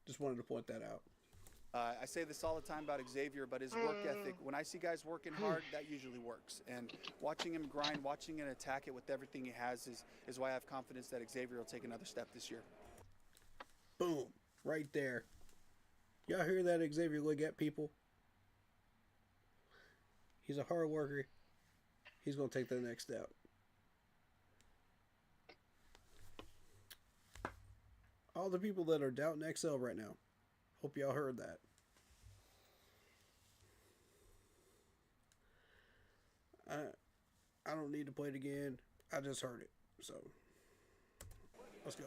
Speaker 2: Just wanted to point that out.
Speaker 14: I say this all the time about Xavier, but his work ethic, when I see guys working hard, that usually works. And watching him grind, watching him attack it with everything he has is why I have confidence that Xavier will take another step this year.
Speaker 2: Boom. Right there. Y'all hear that, Xavier Legette, people? He's a hard worker. He's going to take the next step. All the people that are doubting XL right now, hope y'all heard that. I don't need to play it again. I just heard it. So, let's go.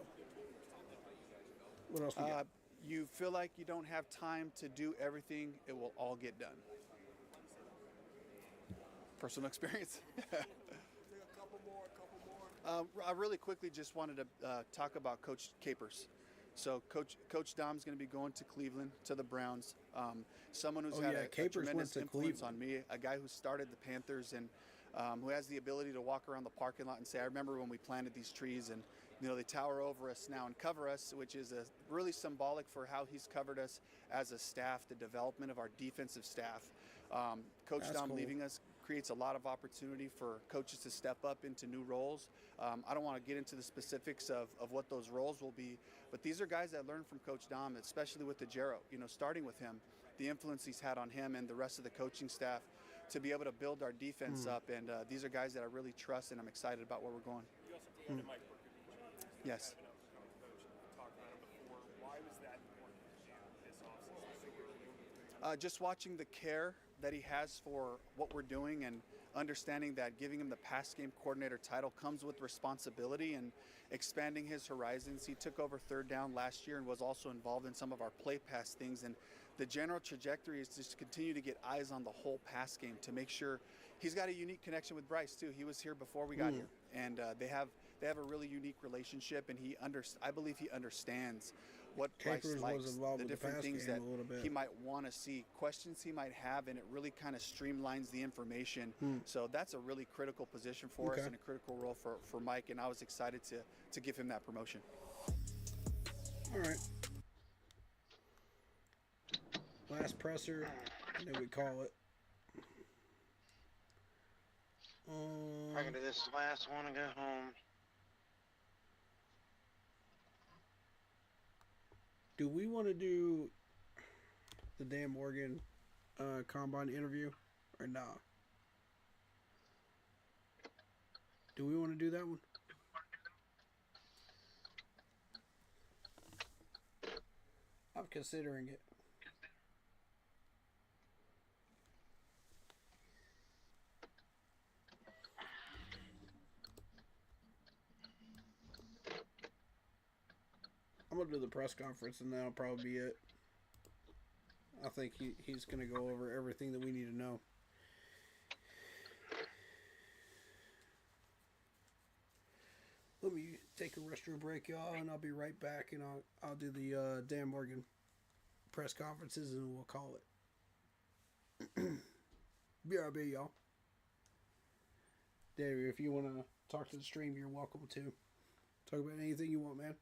Speaker 2: What else we got?
Speaker 14: You feel like you don't have time to do everything, it will all get done. Personal experience. I really quickly just wanted to talk about Coach Capers. So Coach Dom's going to be going to Cleveland, to the Browns. Someone who's had a tremendous influence on me, a guy who started the Panthers and who has the ability to walk around the parking lot and say, I remember when we planted these trees and they tower over us now and cover us, which is really symbolic for how he's covered us as a staff, the development of our defensive staff. Coach Dom leaving us creates a lot of opportunity for coaches to step up into new roles. I don't want to get into the specifics of what those roles will be, but these are guys that learned from Coach Dom, especially with DeGero, starting with him, the influence he's had on him and the rest of the coaching staff to be able to build our defense up. And these are guys that I really trust, and I'm excited about where we're going.
Speaker 15: You also promoted Mike Berkovich.
Speaker 14: Yes.
Speaker 15: Talked about him before. Why was that important to you this offseason?
Speaker 14: Just watching the care that he has for what we're doing and understanding that giving him the pass game coordinator title comes with responsibility and expanding his horizons. He took over third down last year and was also involved in some of our play pass things. And the general trajectory is just to continue to get eyes on the whole pass game to make sure he's got a unique connection with Bryce too. He was here before we got here, and they have a really unique relationship. And I believe he understands what Bryce likes, the different things that he might want to see, questions he might have, and it really kind of streamlines the information. So that's a really critical position for us and a critical role for Mike, and I was excited to give him that promotion.
Speaker 2: All right. Last presser, and then we call it.
Speaker 5: I can do this last one and go home.
Speaker 2: Do we want to do the Dan Morgan combine interview or nah? Do we want to do that one? I'm considering it. I'm going to do the press conference, and that'll probably be it. I think he's going to go over everything that we need to know. Let me take a restroom break, y'all, and I'll be right back, and I'll do the Dan Morgan press conferences, and we'll call it. BRB, y'all. Dave, if you want to talk to the stream, you're welcome to. Talk about anything you want, man.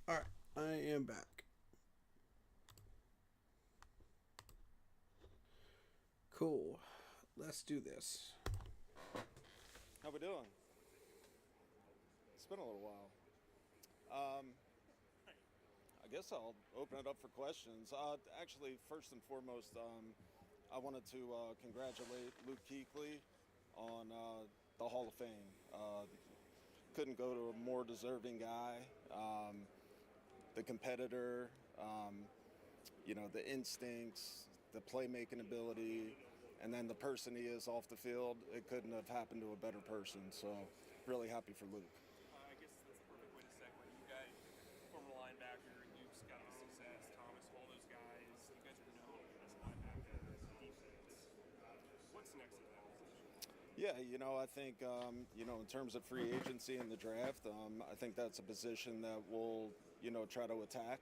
Speaker 2: All right, I am back. Cool. Let's do this.
Speaker 16: How we doing? It's been a little while. I guess I'll open it up for questions. Actually, first and foremost, I wanted to congratulate Luke Kuechly on the Hall of Fame. Couldn't go to a more deserving guy. The competitor, the instincts, the playmaking ability, and then the person he is off the field. It couldn't have happened to a better person. So, really happy for Luke.
Speaker 15: I guess that's the perfect way to segue. You guys, former linebacker, you've got the success, Thomas, all those guys. You guys are known as linebacker, defense. What's next in that position?
Speaker 16: Yeah, I think, in terms of free agency and the draft, I think that's a position that we'll, try to attack.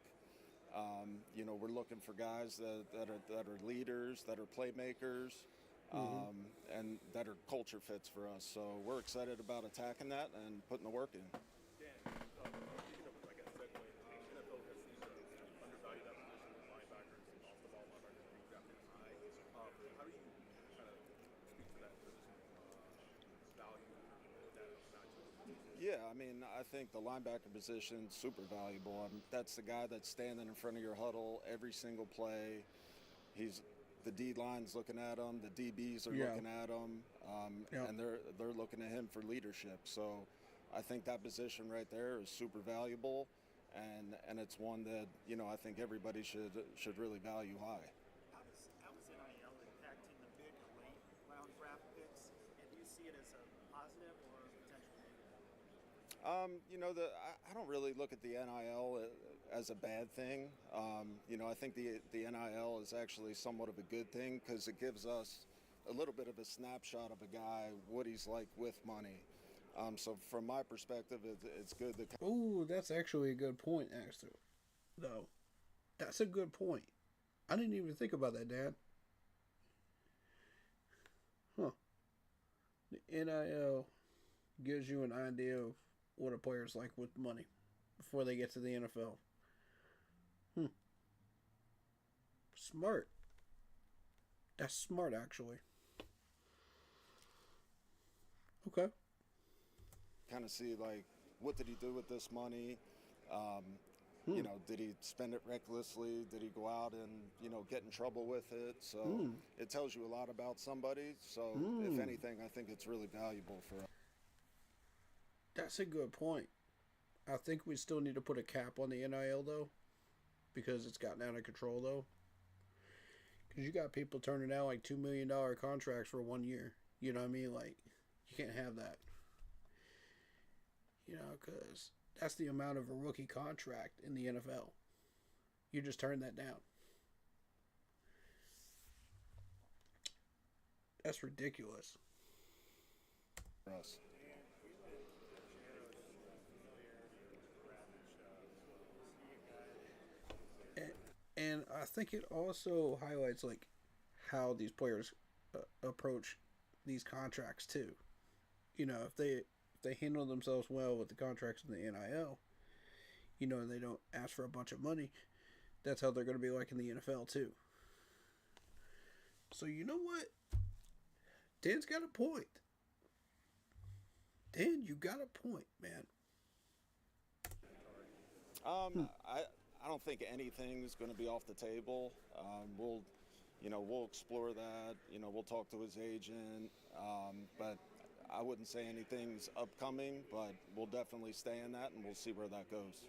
Speaker 16: We're looking for guys that are leaders, that are playmakers, and that are culture fits for us. So we're excited about attacking that and putting the work in.
Speaker 15: Dan, speaking of, I guess, segue, NFL has seen undervalued that position of linebackers, off-the-ball linebackers being drafted high. How do you kind of speak to that position value that matches?
Speaker 16: Yeah, I think the linebacker position is super valuable. That's the guy that's standing in front of your huddle every single play. The D line's looking at him, the DBs are looking at him, and they're looking at him for leadership. So I think that position right there is super valuable, and it's one that I think everybody should really value high.
Speaker 17: How is NIL impacting the mid to late round draft picks, and do you see it as a positive or potentially negative?
Speaker 16: I don't really look at the NIL as a bad thing. I think the NIL is actually somewhat of a good thing because it gives us a little bit of a snapshot of a guy, what he's like with money. So from my perspective, it's good that.
Speaker 2: Ooh, that's actually a good point, actually. Though, that's a good point. I didn't even think about that, Dad. Huh. The NIL gives you an idea of what a player's like with money before they get to the NFL. Smart. That's smart, actually. Okay.
Speaker 16: Kind of see, what did he do with this money? Did he spend it recklessly? Did he go out and, get in trouble with it? So it tells you a lot about somebody. So if anything, I think it's really valuable for us.
Speaker 2: That's a good point. I think we still need to put a cap on the NIL, though, because it's gotten out of control, though. Because you got people turning out like $2 million contracts for 1 year. You know what I mean? You can't have that. Because that's the amount of a rookie contract in the NFL. You just turn that down. That's ridiculous.
Speaker 16: For us.
Speaker 2: And I think it also highlights how these players approach these contracts too. If they handle themselves well with the contracts in the NIL, and they don't ask for a bunch of money, that's how they're going to be like in the NFL too. So you know what? Dan's got a point. Dan, you got a point, man.
Speaker 16: I don't think anything's going to be off the table. We'll explore that. We'll talk to his agent. But I wouldn't say anything's upcoming, but we'll definitely stay in that, and we'll see where that goes.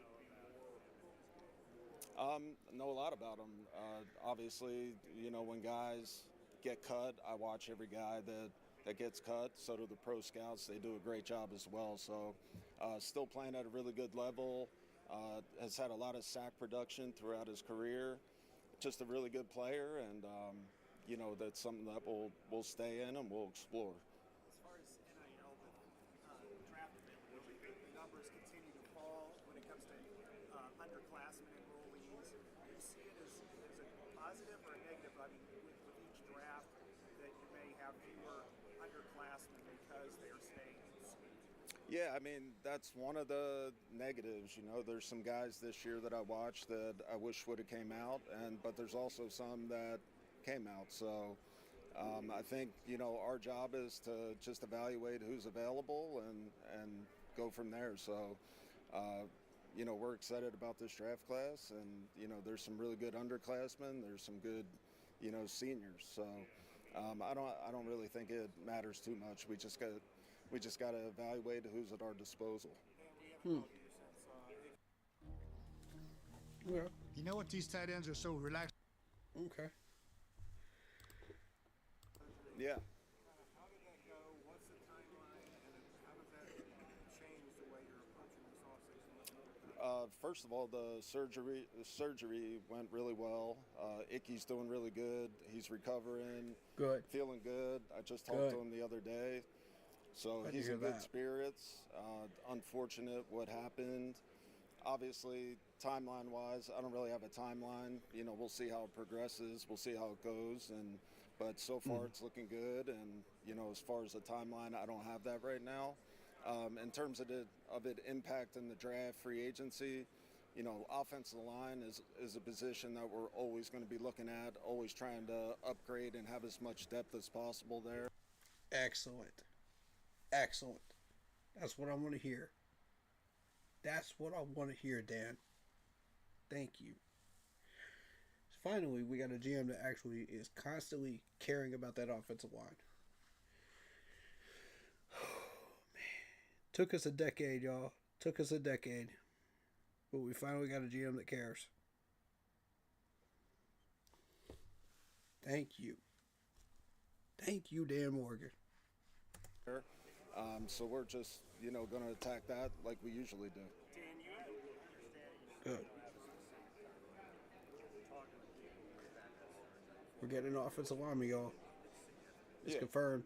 Speaker 16: Know a lot about him. Obviously, when guys get cut, I watch every guy that gets cut. So do the pro scouts. They do a great job as well. So still playing at a really good level. Has had a lot of sack production throughout his career. Just a really good player, and that's something that we'll stay in and we'll explore.
Speaker 17: As far as NIL with draft availability, the numbers continue to fall when it comes to underclassmen enrollees. Do you see it as a positive or a negative? With each draft, that you may have fewer underclassmen because they are staying in school.
Speaker 16: Yeah, I mean, that's one of the negatives. You know, there's some guys this year that I watched that I wish would have came out, but there's also some that came out. So I think, you know, our job is to just evaluate who's available and go from there. So, you know, we're excited about this draft class, and, you know, there's some really good underclassmen. There's some good, you know, seniors. So I don't really think it matters too much. We just got to evaluate who's at our disposal.
Speaker 2: Yeah.
Speaker 8: You know what? These tight ends are so relaxed.
Speaker 2: Okay.
Speaker 16: Yeah.
Speaker 17: How did that go? What's the timeline? And how does that change the way you're approaching this offseason?
Speaker 16: First of all, the surgery went really well. Icky's doing really good. He's recovering.
Speaker 2: Good.
Speaker 16: Feeling good. I just talked to him the other day. So
Speaker 2: Glad to
Speaker 16: he's
Speaker 2: hear
Speaker 16: in good
Speaker 2: that.
Speaker 16: spirits. Unfortunate what happened. Obviously, timeline-wise, I don't really have a timeline. You know, we'll see how it progresses. We'll see how it goes. But so far, it's looking good. And, you know, as far as the timeline, I don't have that right now. In terms of it impacting the draft, free agency, you know, offensive line is a position that we're always going to be looking at, always trying to upgrade and have as much depth as possible there.
Speaker 2: Excellent. Excellent. That's what I want to hear. That's what I want to hear, Dan. Thank you. Finally, we got a GM that actually is constantly caring about that offensive line. Took us a decade, y'all. Took us a decade. But we finally got a GM that cares. Thank you. Thank you, Dan Morgan.
Speaker 16: So we're just, you know, going to attack that like we usually do.
Speaker 2: Good. We're getting an offensive lineman, y'all. It's confirmed.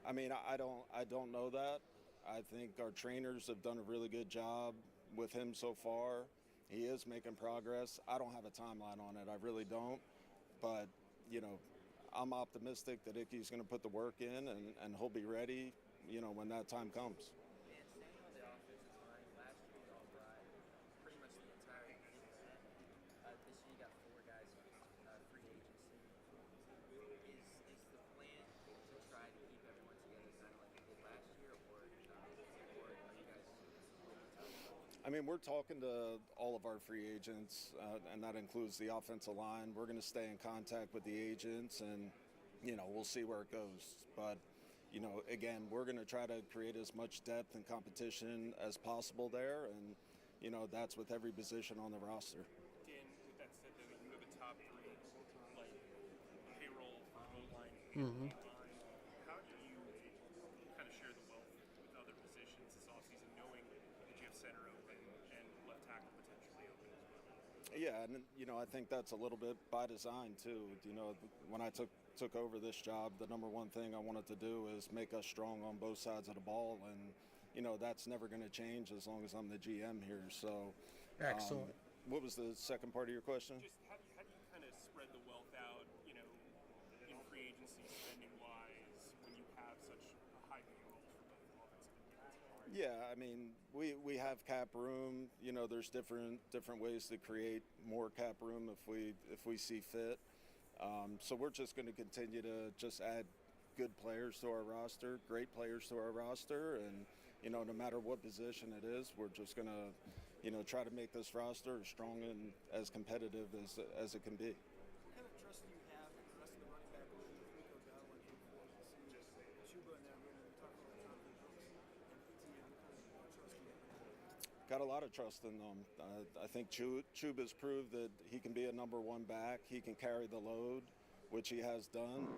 Speaker 16: I mean, I don't know that. I think our trainers have done a really good job with him so far. He is making progress. I don't have a timeline on it. I really don't. But, you know, I'm optimistic that Icky's going to put the work in and he'll be ready, you know, when that time comes. I mean, we're talking to all of our free agents, and that includes the offensive line. We're going to stay in contact with the agents, and, you know, we'll see where it goes. But, you know, again, we're going to try to create as much depth and competition as possible there, and, you know, that's with every position on the roster.
Speaker 15: Dan, with that said, though, you have a top three, like, payroll for O-line.
Speaker 2: Mm-hmm.
Speaker 15: How do you kind of share the wealth with other positions this offseason, knowing that you have center open and left tackle potentially open as well?
Speaker 16: Yeah, and, you know, I think that's a little bit by design, too. You know, when I took over this job, the number one thing I wanted to do is make us strong on both sides of the ball, and, you know, that's never going to change as long as I'm the GM here. So,
Speaker 2: excellent.
Speaker 16: What was the second part of your question?
Speaker 15: Just how do you kind of spread the wealth out, you know, in free agency spending-wise when you have such a high payroll for both offensive and defensive?
Speaker 16: Yeah, I mean, we have cap room. You know, there's different ways to create more cap room if we see fit. So we're just going to continue to just add good players to our roster, great players to our roster, and, you know, no matter what position it is, we're just going to, you know, try to make this roster as strong and as competitive as it can be.
Speaker 17: What kind of trust do you have in the rest of the running back room with Rico Dowdle and Chuba in that room? We talk about Jonathan Brooks and ETN. What kind of trust do you have?
Speaker 16: Got a lot of trust in them. I think Chuba's proved that he can be a number one back. He can carry the load, which he has done.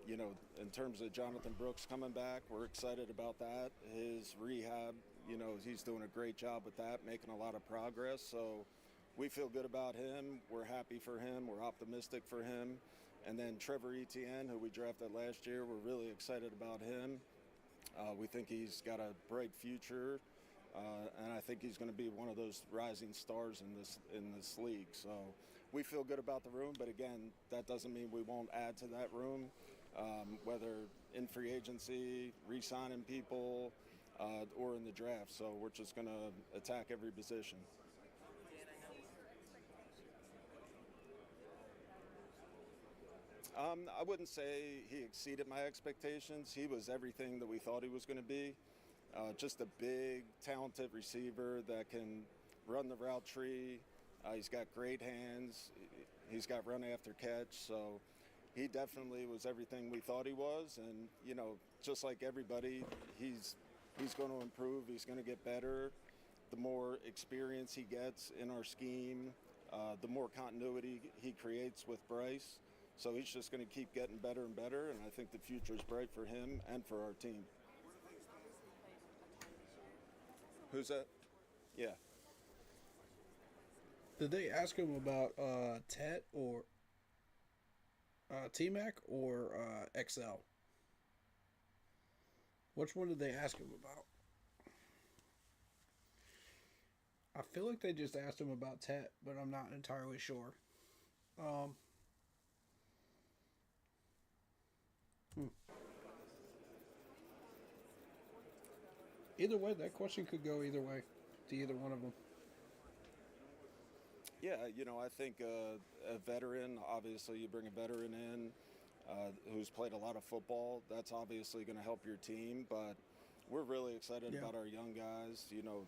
Speaker 16: You know, in terms of Jonathan Brooks coming back, we're excited about that. His rehab, you know, he's doing a great job with that, making a lot of progress. So we feel good about him. We're happy for him. We're optimistic for him. And then Trevor Etienne, who we drafted last year, we're really excited about him. We think he's got a bright future. And I think he's going to be one of those rising stars in this league. So we feel good about the room, but again, that doesn't mean we won't add to that room, whether in free agency, re-signing people, or in the draft. So we're just going to attack every position. I wouldn't say he exceeded my expectations. He was everything that we thought he was going to be. Just a big, talented receiver that can run the route tree. He's got great hands. He's got run after catch. So he definitely was everything we thought he was. And, you know, just like everybody, he's going to improve. He's going to get better. The more experience he gets in our scheme, the more continuity he creates with Bryce. So he's just going to keep getting better and better, and I think the future is bright for him and for our team. Who's that? Yeah.
Speaker 2: Did they ask him about TET or T-Mac or XL? Which one did they ask him about? I feel like they just asked him about TET, but I'm not entirely sure. Either way, that question could go either way to either one of them.
Speaker 16: Yeah, you know, I think a veteran, obviously you bring a veteran in who's played a lot of football. That's obviously going to help your team, but we're really excited about our young guys. You know,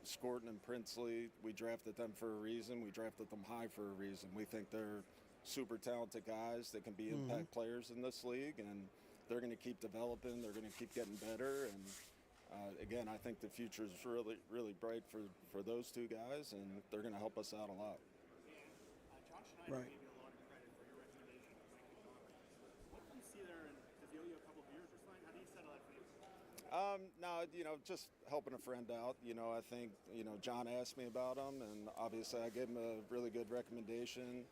Speaker 16: Scorton and Princely, we drafted them for a reason. We drafted them high for a reason. We think they're super talented guys that can be impact players in this league, and they're going to keep developing. They're going to keep getting better, and again, I think the future is really, really bright for those two guys, and they're going to help us out a lot.
Speaker 17: John Schneider gave you a lot of credit for your recommendation of Mike McDonald. What do you see there, and does he owe you a couple of beers or something? How do you settle that for you?
Speaker 16: No, you know, just helping a friend out. You know, I think, you know, John asked me about him, and obviously I gave him a really good recommendation.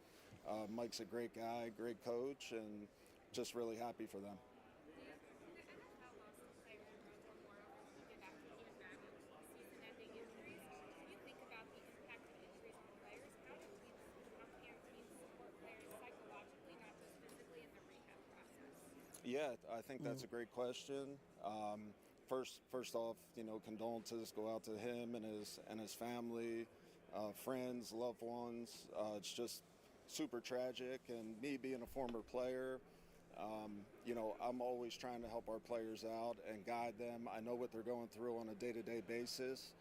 Speaker 16: Mike's a great guy, great coach, and just really happy for them. Yeah, I think that's a great question. First off, you know, condolences go out to him and his family, friends, loved ones. It's just super tragic. And me being a former player, you know, I'm always trying to help our players out and guide them. I know what they're going through on a day-to-day basis.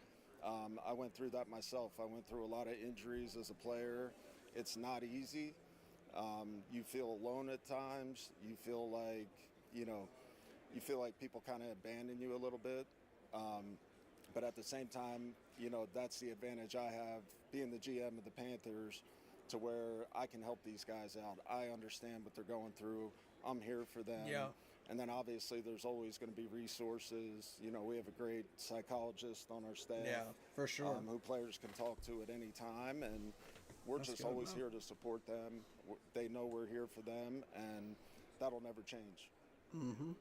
Speaker 16: I went through that myself. I went through a lot of injuries as a player. It's not easy. You feel alone at times. You feel like, you know, people kind of abandon you a little bit. But at the same time, you know, that's the advantage I have being the GM of the Panthers, to where I can help these guys out. I understand what they're going through. I'm here for them.
Speaker 2: Yeah.
Speaker 16: And then obviously there's always going to be resources. You know, we have a great psychologist on our staff.
Speaker 2: Yeah, for sure.
Speaker 16: Who players can talk to at any time. And we're just always here to support them. They know we're here for them, and that'll never change.
Speaker 2: Mm-hmm.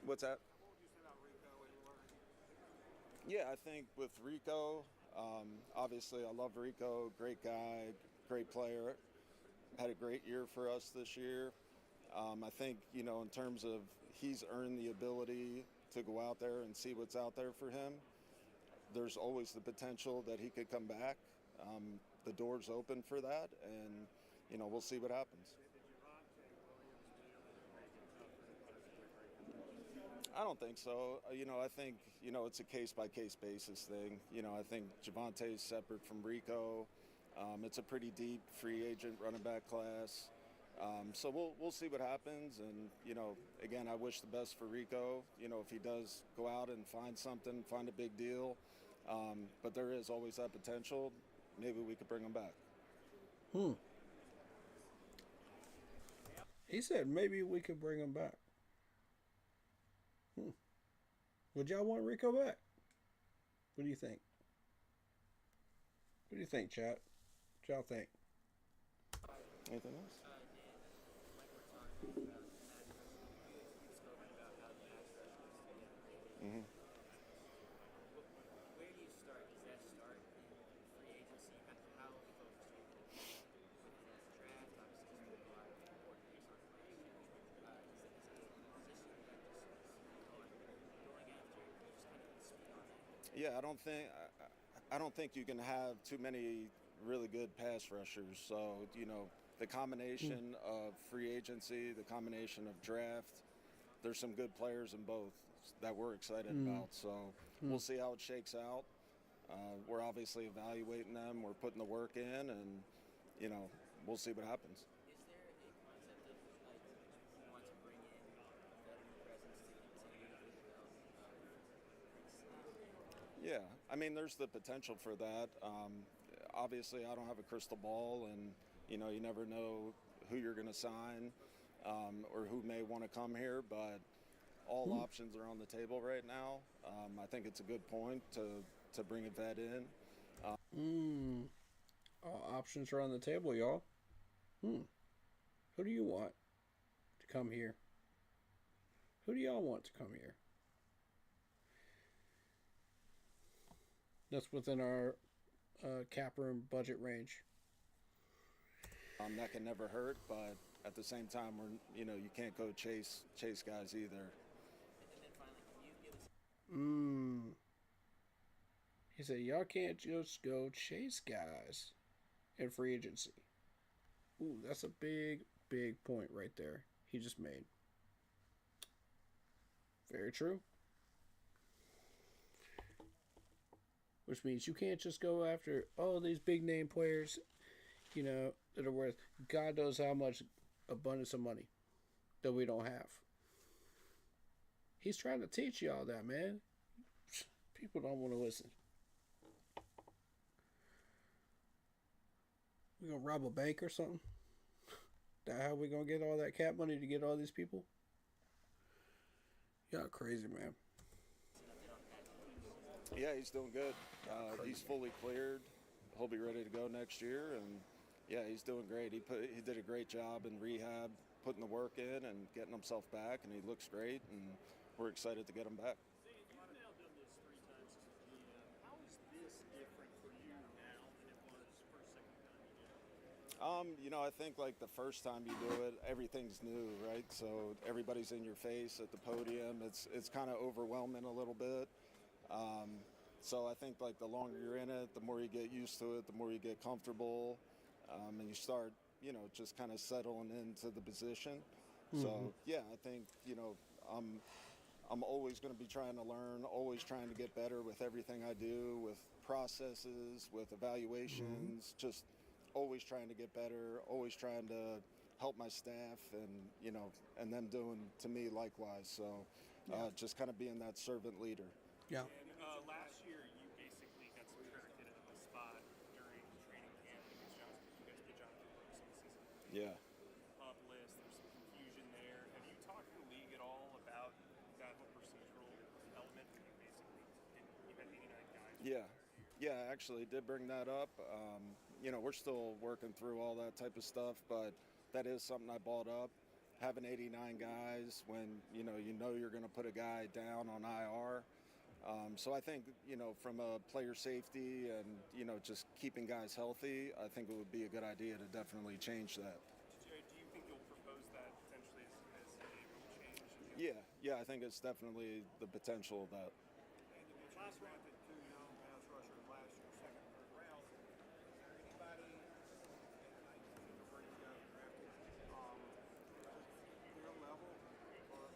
Speaker 16: What's that? Yeah, I think with Rico, obviously I love Rico, great guy, great player, had a great year for us this year. I think, you know, in terms of he's earned the ability to go out there and see what's out there for him. There's always the potential that he could come back. The door's open for that, and, you know, we'll see what happens. I don't think so. You know, I think, you know, it's a case-by-case basis thing. You know, I think Javonte's separate from Rico. It's a pretty deep free agent running back class. So we'll see what happens. And, you know, again, I wish the best for Rico. You know, if he does go out and find something, find a big deal. But there is always that potential. Maybe we could bring him back.
Speaker 2: He said maybe we could bring him back. Would y'all want Rico back? What do you think? What do you think, chat? What y'all think?
Speaker 16: Anything else?
Speaker 17: Where do you start? Does that start in free agency, kind of
Speaker 16: Yeah, I don't think you can have too many really good pass rushers. So, you know, the combination of free agency, the combination of draft, there's some good players in both that we're excited about. So we'll see how it shakes out. We're obviously evaluating them. We're putting the work in, and, you know, we'll see what happens. Yeah, I mean, there's the potential for that. Obviously, I don't have a crystal ball, and, you know, you never know who you're going to sign or who may want to come here, but all options are on the table right now. I think it's a good point to bring a vet in.
Speaker 2: All options are on the table, y'all. Who do you want to come here? Who do y'all want to come here? That's within our cap room budget range.
Speaker 16: That can never hurt, but at the same time, you can't go chase guys either.
Speaker 2: He said, y'all can't just go chase guys in free agency. Ooh, that's a big, big point right there he just made. Very true. Which means you can't just go after all these big name players, you know, that are worth God knows how much abundance of money that we don't have. He's trying to teach y'all that, man. People don't want to listen. We gonna rob a bank or something? That how we gonna get all that cap money to get all these people? Y'all crazy, man.
Speaker 16: Yeah, he's doing good. He's fully cleared. He'll be ready to go next year, and yeah, he's doing great. He did a great job in rehab, putting the work in and getting himself back, and he looks great, and we're excited to get him back.
Speaker 17: You've now done this 3 times as a GM. How is this different for you now than it was first, second time you did it?
Speaker 16: You know, I think like the first time you do it, everything's new, right? So everybody's in your face at the podium. It's kind of overwhelming a little bit. So I think like the longer you're in it, the more you get used to it, the more you get comfortable, and you start, you know, just kind of settling into the position. So yeah, I think, you know, I'm always going to be trying to learn, always trying to get better with everything I do, with processes, with evaluations, just always trying to get better, always trying to help my staff, and, you know, and them doing to me likewise. So just kind of being that servant leader.
Speaker 2: Yeah.
Speaker 17: And last year, you basically got subtracted at the spot during training camp against Johnson. You guys did Jonathan Brooks in the season.
Speaker 16: Yeah.
Speaker 17: Up list, there's some confusion there. Have you talked to the league at all about that whole procedural element? You had 89 guys.
Speaker 16: Yeah, I actually did bring that up. You know, we're still working through all that type of stuff, but that is something I brought up. Having 89 guys when, you know you're going to put a guy down on IR. So I think, you know, from a player safety and, you know, just keeping guys healthy, I think it would be a good idea to definitely change that.
Speaker 17: Do you think you'll propose that potentially as a rule change?
Speaker 16: Yeah, I think it's definitely the potential of that.
Speaker 17: Last round, the 2 young pass rushers last year, second and third round. Is there anybody, and I think the Brady got drafted, their level, or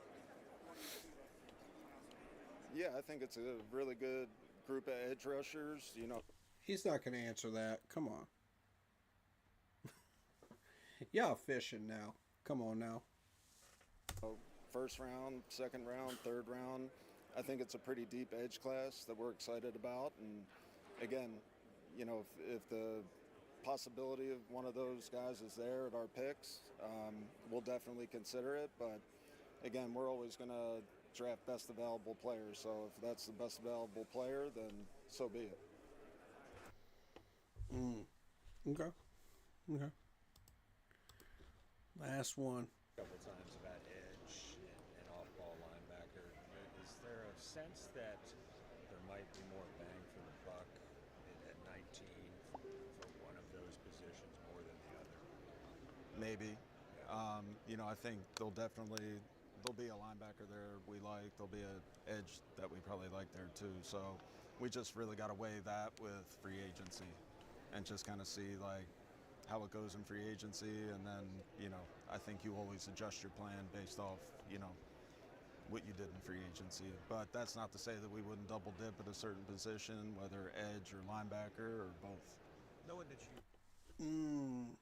Speaker 17: what do you see that class?
Speaker 16: Yeah, I think it's a really good group of edge rushers, you know.
Speaker 2: He's not going to answer that. Come on. Y'all fishing now. Come on now.
Speaker 16: First round, second round, third round. I think it's a pretty deep edge class that we're excited about. And again, you know, if the possibility of one of those guys is there at our picks, we'll definitely consider it. But again, we're always going to draft best available players. So if that's the best available player, then so be it.
Speaker 2: Okay. Last one.
Speaker 18: A couple times about edge and off-ball linebacker. Is there a sense that there might be more bang for the buck at 19 for one of those positions more than the other?
Speaker 16: Maybe. You know, I think there'll be a linebacker there we like. There'll be an edge that we probably like there too. So we just really got to weigh that with free agency and just kind of see like how it goes in free agency. And then, I think you always adjust your plan based off, what you did in free agency. But that's not to say that we wouldn't double dip at a certain position, whether edge or linebacker or both.
Speaker 18: Noah, did you?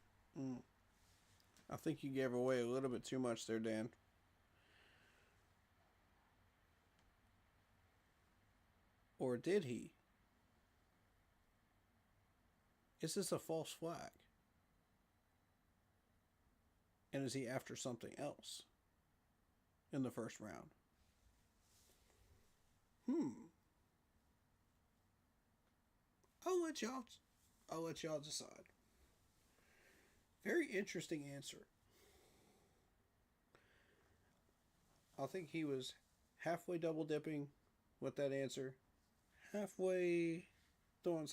Speaker 2: I think you gave away a little bit too much there, Dan. Or did he? Is this a false flag? And is he after something else in the first round? I'll let y'all decide. Very interesting answer. I think he was halfway double dipping with that answer, halfway throwing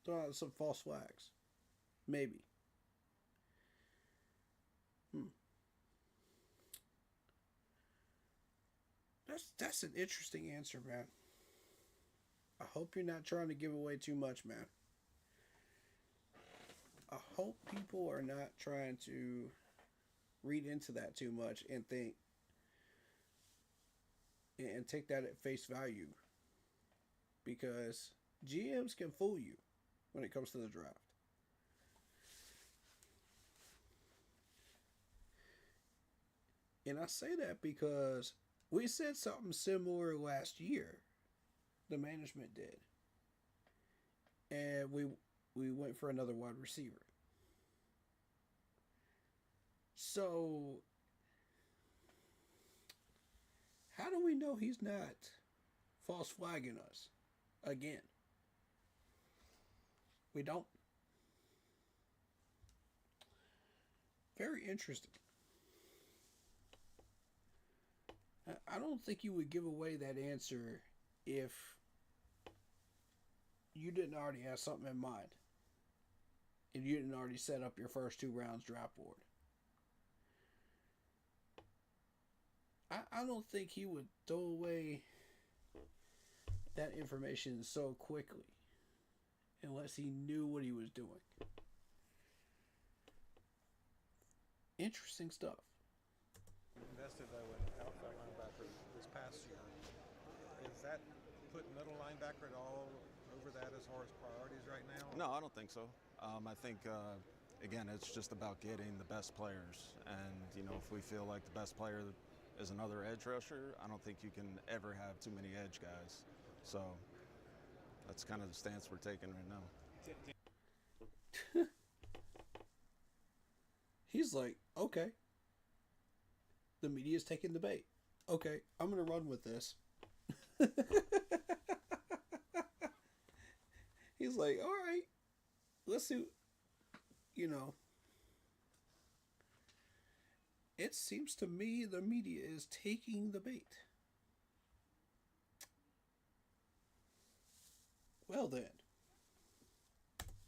Speaker 2: out some false flags, maybe. That's an interesting answer, man. I hope you're not trying to give away too much, man. I hope people are not trying to read into that too much and think and take that at face value, because GMs can fool you when it comes to the draft. And I say that because we said something similar last year. The management did. And we went for another wide receiver. So, how do we know he's not false flagging us again? We don't. Very interesting. I don't think you would give away that answer if you didn't already have something in mind and you didn't already set up your first 2 rounds draft board. I don't think he would throw away that information so quickly unless he knew what he was doing. Interesting stuff.
Speaker 18: Invested though in outside linebacker this past year. Is that put middle linebacker at all over that as far as priorities right now?
Speaker 16: No, I don't think so. I think, again, it's just about getting the best players. And, if we feel like the best player is another edge rusher, I don't think you can ever have too many edge guys. So that's kind of the stance we're taking right now.
Speaker 2: He's like, okay. The media's taking the bait. Okay, I'm going to run with this. He's like, all right, let's see. It seems to me the media is taking the bait. Well then.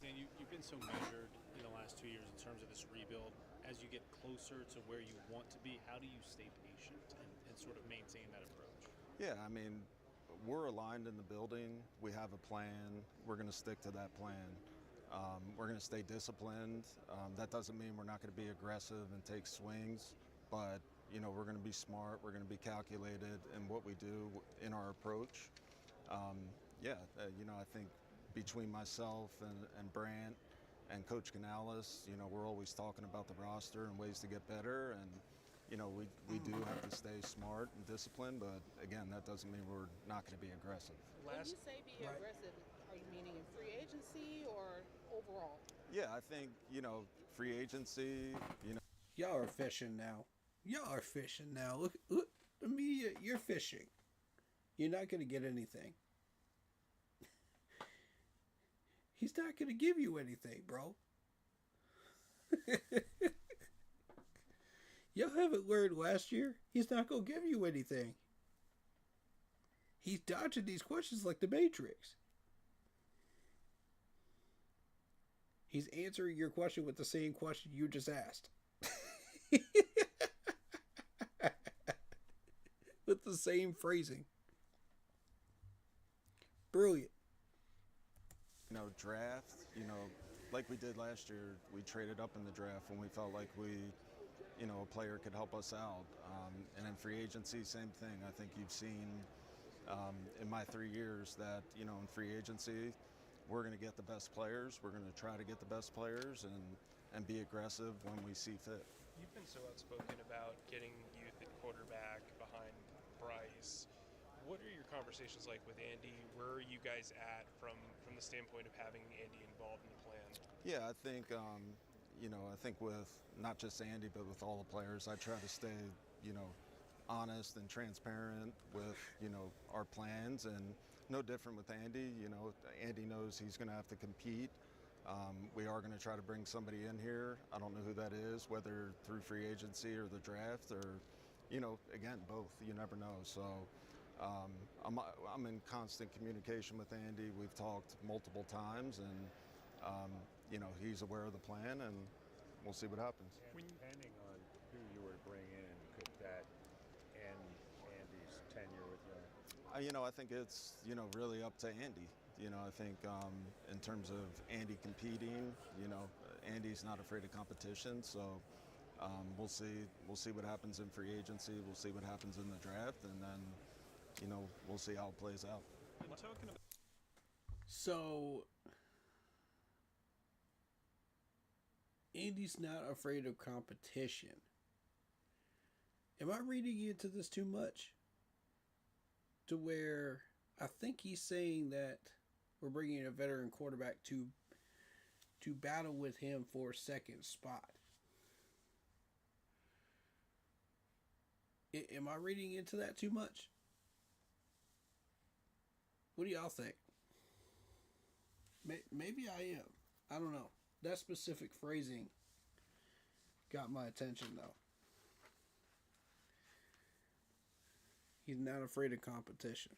Speaker 19: Dan, you've been so measured in the last 2 years in terms of this rebuild. As you get closer to where you want to be, how do you stay patient and sort of maintain that approach?
Speaker 16: Yeah, I mean, we're aligned in the building. We have a plan. We're going to stick to that plan. We're going to stay disciplined. That doesn't mean we're not going to be aggressive and take swings, but we're going to be smart. We're going to be calculated in what we do in our approach. I think between myself and Brant and Coach Canales, we're always talking about the roster and ways to get better. And, we do have to stay smart and disciplined, but again, that doesn't mean we're not going to be aggressive.
Speaker 20: When you say be aggressive, are you meaning in free agency or overall?
Speaker 16: Yeah, I think, free agency,
Speaker 2: Y'all are fishing now. Look, the media, you're fishing. You're not going to get anything. He's not going to give you anything, bro. Y'all haven't learned last year. He's not going to give you anything. He's dodging these questions like the Matrix. He's answering your question with the same question you just asked. With the same phrasing. Brilliant.
Speaker 16: Draft, like we did last year, we traded up in the draft when we felt like a player could help us out. And in free agency, same thing. I think you've seen in my 3 years that, in free agency, we're going to get the best players. We're going to try to get the best players and be aggressive when we see fit.
Speaker 21: You've been so outspoken about getting youth at quarterback behind Bryce. What are your conversations like with Andy? Where are you guys at from the standpoint of having Andy involved in the plan?
Speaker 16: Yeah, I think, I think with not just Andy, but with all the players, I try to stay, honest and transparent with, our plans, and no different with Andy. Andy knows he's going to have to compete. We are going to try to bring somebody in here. I don't know who that is, whether through free agency or the draft or, again, both. You never know. So I'm in constant communication with Andy. We've talked multiple times, and, he's aware of the plan, and we'll see what happens.
Speaker 18: And depending on who you were to bring in, could that end Andy's tenure with you?
Speaker 16: I think it's, really up to Andy. I think in terms of Andy competing, Andy's not afraid of competition. So we'll see what happens in free agency. We'll see what happens in the draft, and then, we'll see how it plays out.
Speaker 21: I'm talking about.
Speaker 2: So Andy's not afraid of competition. Am I reading into this too much? To where I think he's saying that we're bringing a veteran quarterback to battle with him for a second spot. Am I reading into that too much? What do y'all think? Maybe I am. I don't know. That specific phrasing got my attention, though. He's not afraid of competition.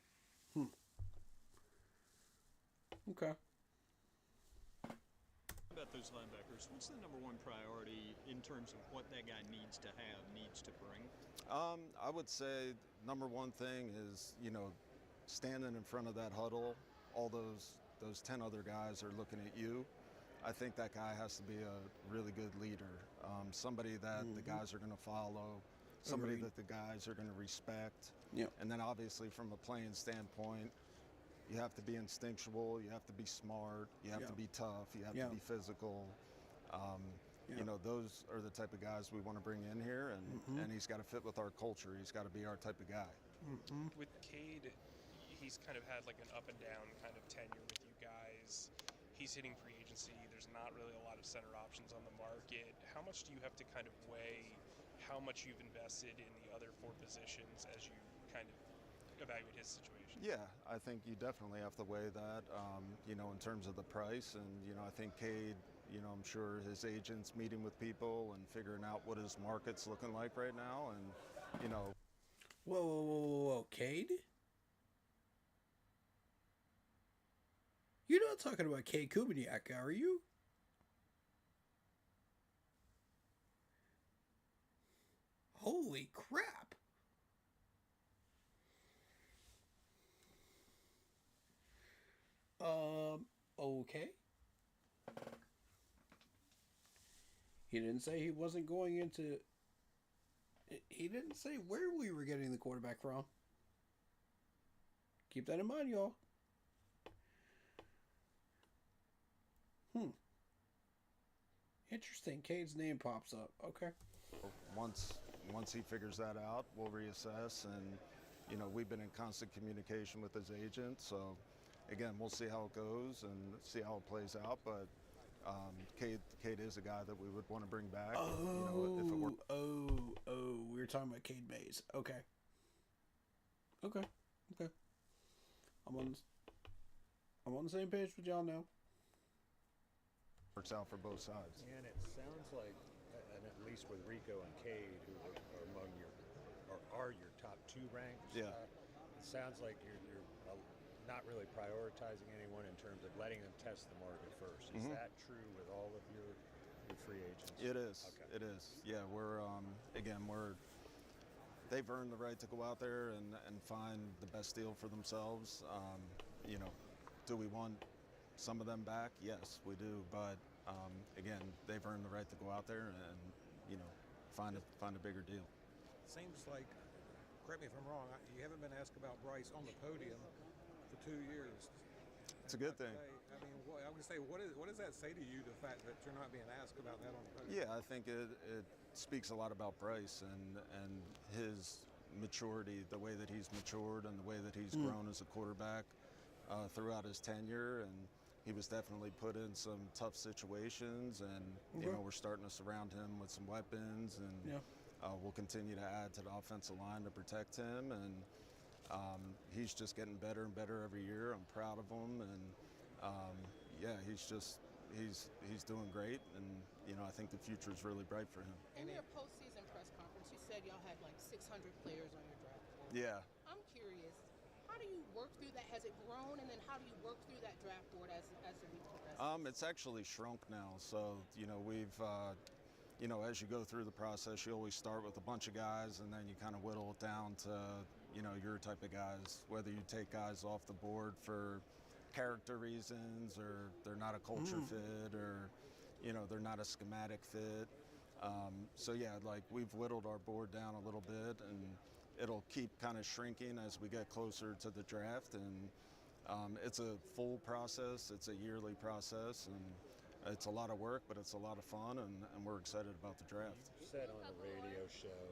Speaker 2: Okay.
Speaker 6: About those linebackers, what's the number one priority in terms of what that guy needs to have, needs to bring?
Speaker 16: I would say number one thing is, standing in front of that huddle, all those 10 other guys are looking at you. I think that guy has to be a really good leader, somebody that the guys are going to follow, somebody that the guys are going to respect.
Speaker 2: Yeah. And
Speaker 16: then obviously from a playing standpoint, you have to be instinctual, you have to be smart, you have to be tough, you have to be physical. Those are the type of guys we want to bring in here, and he's got to fit with our culture. He's got to be our type of guy.
Speaker 21: With Cade, he's kind of had like an up and down kind of tenure with you guys. He's hitting free agency. There's not really a lot of center options on the market. How much do you have to kind of weigh how much you've invested in the other 4 positions as you kind of evaluate his situation?
Speaker 16: Yeah, I think you definitely have to weigh that, in terms of the price. And, I think Cade, I'm sure his agent's meeting with people and figuring out what his market's looking like right now. And,
Speaker 2: Whoa, Cade? You're not talking about Cade Kubiniak, are you? Holy crap. Okay. He didn't say he wasn't going into... He didn't say where we were getting the quarterback from. Keep that in mind, y'all. Interesting. Cade's name pops up. Okay.
Speaker 16: Once he figures that out, we'll reassess. And, we've been in constant communication with his agent. So, again, we'll see how it goes and see how it plays out. But Cade is a guy that we would want to bring back. If it were...
Speaker 2: we were talking about Cade Mays. Okay. I'm on the same page with y'all now.
Speaker 16: Works out for both sides.
Speaker 18: And it sounds like, and at least with Rico and Cade, who are among are your top 2 ranks.
Speaker 16: Yeah.
Speaker 18: It sounds like you're not really prioritizing anyone in terms of letting them test the market first. Is that true with all of your free agents?
Speaker 16: It is.
Speaker 18: Okay.
Speaker 16: It is. Yeah, they've earned the right to go out there and find the best deal for themselves. Do we want some of them back? Yes, we do. But again, they've earned the right to go out there and find a bigger deal.
Speaker 1: Seems like, correct me if I'm wrong, you haven't been asked about Bryce on the podium for 2 years.
Speaker 16: It's a good thing.
Speaker 1: I mean, I would say, what does that say to you, the fact that you're not being asked about that on the podium?
Speaker 16: Yeah, I think it speaks a lot about Bryce and his maturity, the way that he's matured and the way that he's grown as a quarterback throughout his tenure. And he was definitely put in some tough situations, and we're starting to surround him with some weapons, and we'll continue to add to the offensive line to protect him. And he's just getting better and better every year. I'm proud of him, and he's doing great, and I think the future is really bright for him.
Speaker 20: In your postseason press conference, you said y'all had like 600 players on your draft board.
Speaker 16: Yeah.
Speaker 20: I'm curious, how do you work through that? Has it grown, and then how do you work through that draft board as the weeks progress?
Speaker 16: It's actually shrunk now. So we've as you go through the process, you always start with a bunch of guys, and then you kind of whittle it down to your type of guys. Whether you take guys off the board for character reasons, or they're not a culture fit, or they're not a schematic fit. So yeah, like we've whittled our board down a little bit, and it'll keep kind of shrinking as we get closer to the draft. And it's a full process. It's a yearly process, and it's a lot of work, but it's a lot of fun, and we're excited about the draft.
Speaker 18: You said on a radio show,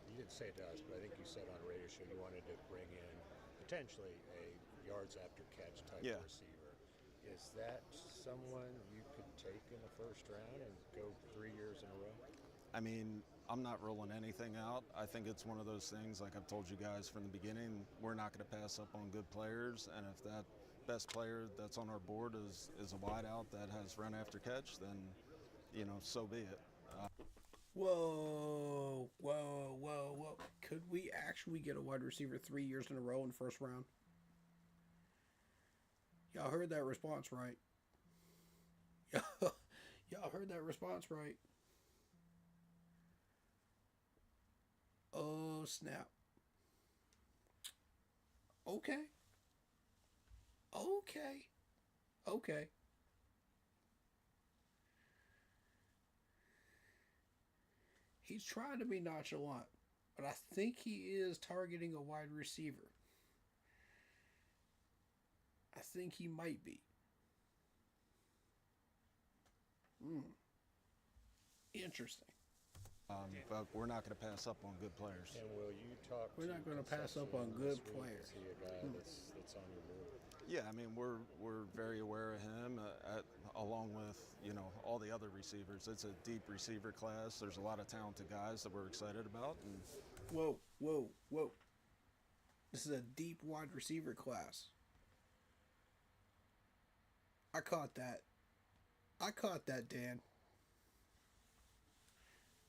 Speaker 18: you didn't say it to us, but I think you said on a radio show you wanted to bring in potentially a yards after catch type receiver. Is that someone you could take in the first round and go 3 years in a row?
Speaker 16: I mean, I'm not ruling anything out. I think it's one of those things, like I've told you guys from the beginning, we're not going to pass up on good players, and if that best player that's on our board is a wideout that has run after catch, then so be it.
Speaker 2: Whoa. Could we actually get a wide receiver 3 years in a row in the first round? Y'all heard that response right. Y'all heard that response right. Oh, snap. Okay. He's trying to be nonchalant, but I think he is targeting a wide receiver. I think he might be. Interesting.
Speaker 16: But we're not going to pass up on good players.
Speaker 18: And will you talk?
Speaker 2: We're not going to pass up on good players.
Speaker 18: See a guy that's on your board.
Speaker 16: Yeah, I mean we're very aware of him, along with all the other receivers. It's a deep receiver class. There's a lot of talented guys that we're excited about. And
Speaker 2: Whoa! This is a deep wide receiver class. I caught that, Dan.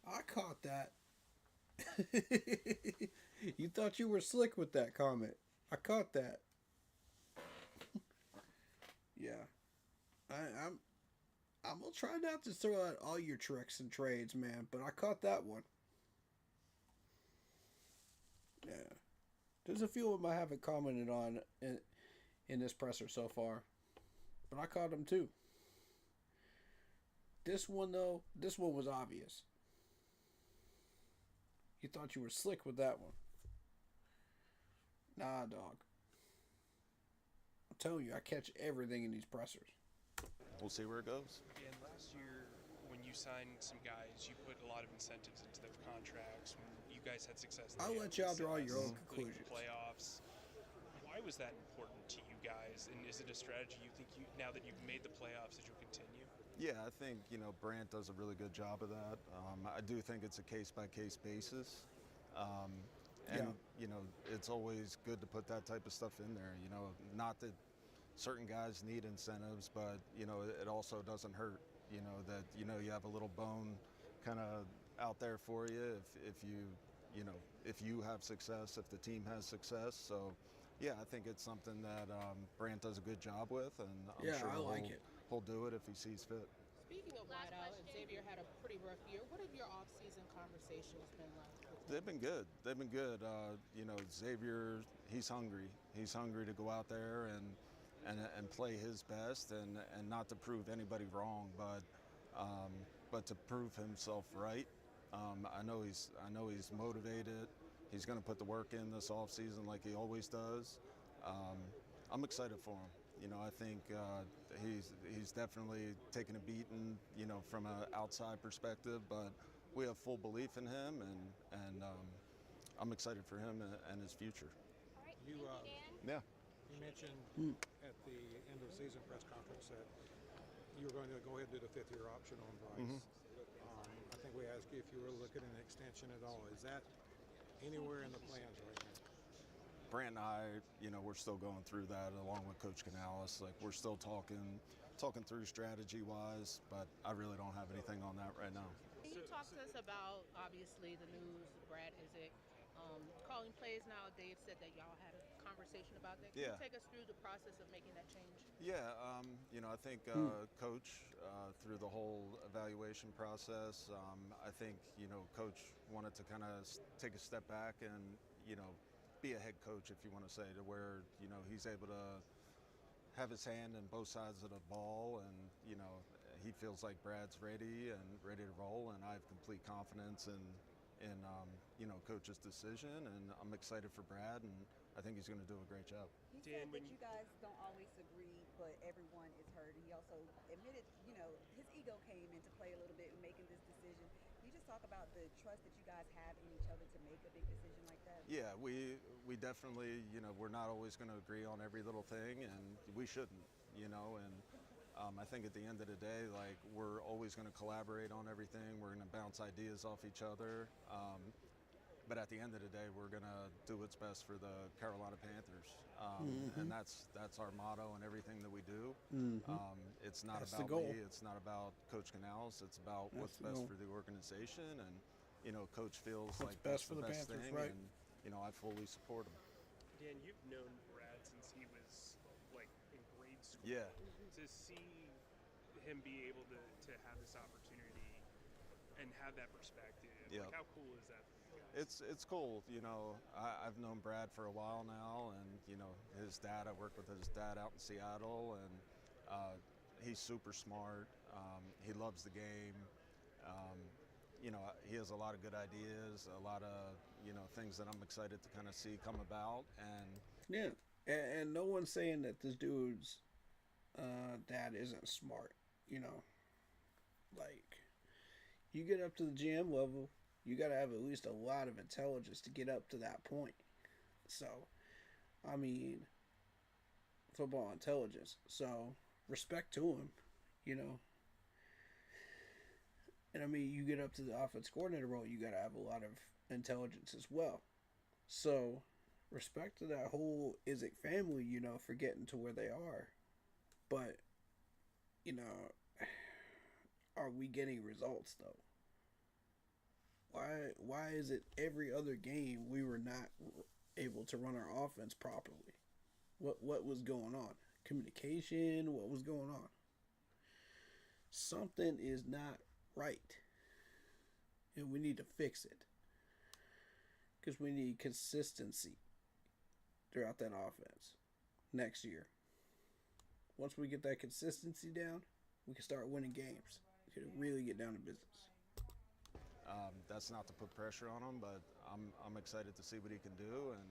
Speaker 2: I caught that. You thought you were slick with that comment. I caught that. Yeah. I'm gonna try not to throw out all your tricks and trades, man, but I caught that one. Yeah. There's a few of them I haven't commented on in this presser so far, but I caught them too. This one was obvious. You thought you were slick with that one. Nah, dog. I'm telling you, I catch everything in these pressers.
Speaker 16: We'll see where it goes.
Speaker 21: And last year, when you signed some guys, you put a lot of incentives into their contracts. When you guys had success,
Speaker 2: I'll let y'all draw your own conclusions.
Speaker 21: Playoffs. Why was that important to you guys? And is it a strategy you think now that you've made the playoffs, that you'll continue?
Speaker 16: Yeah, I think Brant does a really good job of that. I do think it's a case-by-case basis, and it's always good to put that type of stuff in there. Not that certain guys need incentives, but it also doesn't hurt. That you have a little bone kind of out there for you if you have success, if the team has success. So yeah, I think it's something that Brant does a good job with, and I'm sure he'll do it if he sees fit.
Speaker 20: Speaking of wideout, Xavier had a pretty rough year. What have your off-season conversations been like?
Speaker 16: They've been good. Xavier, he's hungry. He's hungry to go out there and and play his best, and not to prove anybody wrong, but to prove himself right. I know he's motivated. He's going to put the work in this offseason like he always does. I'm excited for him. You know, I think he's definitely taken a beating, you know, from an outside perspective, but we have full belief in him, and I'm excited for him and his future.
Speaker 1: You,
Speaker 16: Yeah.
Speaker 1: you mentioned at the end of the season press conference that you were going to go ahead and do the fifth-year option on Bryce. I think we asked you if you were looking at an extension at all. Is that anywhere in the plans right now?
Speaker 16: Brant and I, you know, we're still going through that along with Coach Canales. Like, we're still talking through strategy-wise, but I really don't have anything on that right now.
Speaker 20: Can you talk to us about, obviously, the news, Brad Isaac calling plays now? Dave said that y'all had a conversation about that. Can
Speaker 16: Yeah.
Speaker 20: you take us through the process of making that change?
Speaker 16: Yeah, you know, I think Coach, through the whole evaluation process, I think, you know, Coach wanted to kind of take a step back and, you know, be a head coach, if you want to say, to where, you know, he's able to have his hand in both sides of the ball, and, you know, he feels like Brad's ready to roll, and I have complete confidence in you know, Coach's decision, and I'm excited for Brad, and I think he's going to do a great job.
Speaker 3: He said that you guys don't always agree, but everyone is heard. He also admitted, you know, his ego came into play a little bit in making this decision. Can you just talk about the trust that you guys have in each other to make a big decision like that?
Speaker 16: Yeah, we definitely, you know, we're not always going to agree on every little thing, and we shouldn't, you know, and I think at the end of the day, like, we're always going to collaborate on everything. We're going to bounce ideas off each other. But at the end of the day, we're going to do what's best for the Carolina Panthers. And that's our motto in everything that we do. It's not
Speaker 2: That's the
Speaker 16: about
Speaker 2: goal.
Speaker 16: me. It's not about Coach Canales. It's about what's
Speaker 2: the
Speaker 16: best
Speaker 2: goal.
Speaker 16: for the organization. And, you know, Coach feels
Speaker 2: What's
Speaker 16: like
Speaker 2: best
Speaker 16: that's
Speaker 2: for the
Speaker 16: best
Speaker 2: Panthers,
Speaker 16: thing.
Speaker 2: right.
Speaker 16: And, you know, I fully support him.
Speaker 21: Dan, you've known Brad since he was like in grade school.
Speaker 16: Yeah.
Speaker 21: To see him be able to have this opportunity and have that perspective,
Speaker 16: Yeah.
Speaker 21: like, how cool is that for you guys?
Speaker 16: It's cool, you know. I've known Brad for a while now, and, you know, his dad, I work with his dad out in Seattle, and he's super smart. He loves the game. You know, he has a lot of good ideas, a lot of, you know, things that I'm excited to kind of see come about. And
Speaker 2: Yeah, and no one's saying that this dude's dad isn't smart. You know, like, you get up to the GM level, you got to have at least a lot of intelligence to get up to that point. So, I mean, football intelligence. So, respect to him, you know. And I mean, you get up to the offense coordinator role, you got to have a lot of intelligence as well. So, respect to that whole Isaac family, you know, for getting to where they are. But, you know, are we getting results, though? Why is it every other game we were not able to run our offense properly? What was going on? Communication? What was going on? Something is not right. And we need to fix it. Because we need consistency throughout that offense next year. Once we get that consistency down, we can start winning games. We can really get down to business.
Speaker 16: That's not to put pressure on him, but I'm excited to see what he can do, and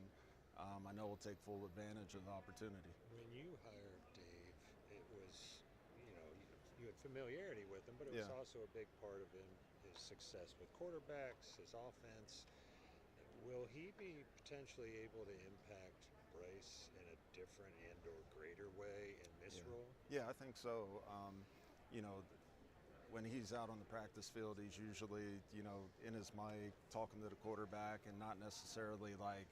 Speaker 16: I know we'll take full advantage of the opportunity.
Speaker 22: When you hired Dave, it was, you know, you had familiarity with him, but it was
Speaker 16: Yeah.
Speaker 22: also a big part of his success with quarterbacks, his offense. Will he be potentially able to impact Bryce in a different and or greater way in this role?
Speaker 16: Yeah, I think so. You know, when he's out on the practice field, he's usually, you know, in his mic, talking to the quarterback, and not necessarily like,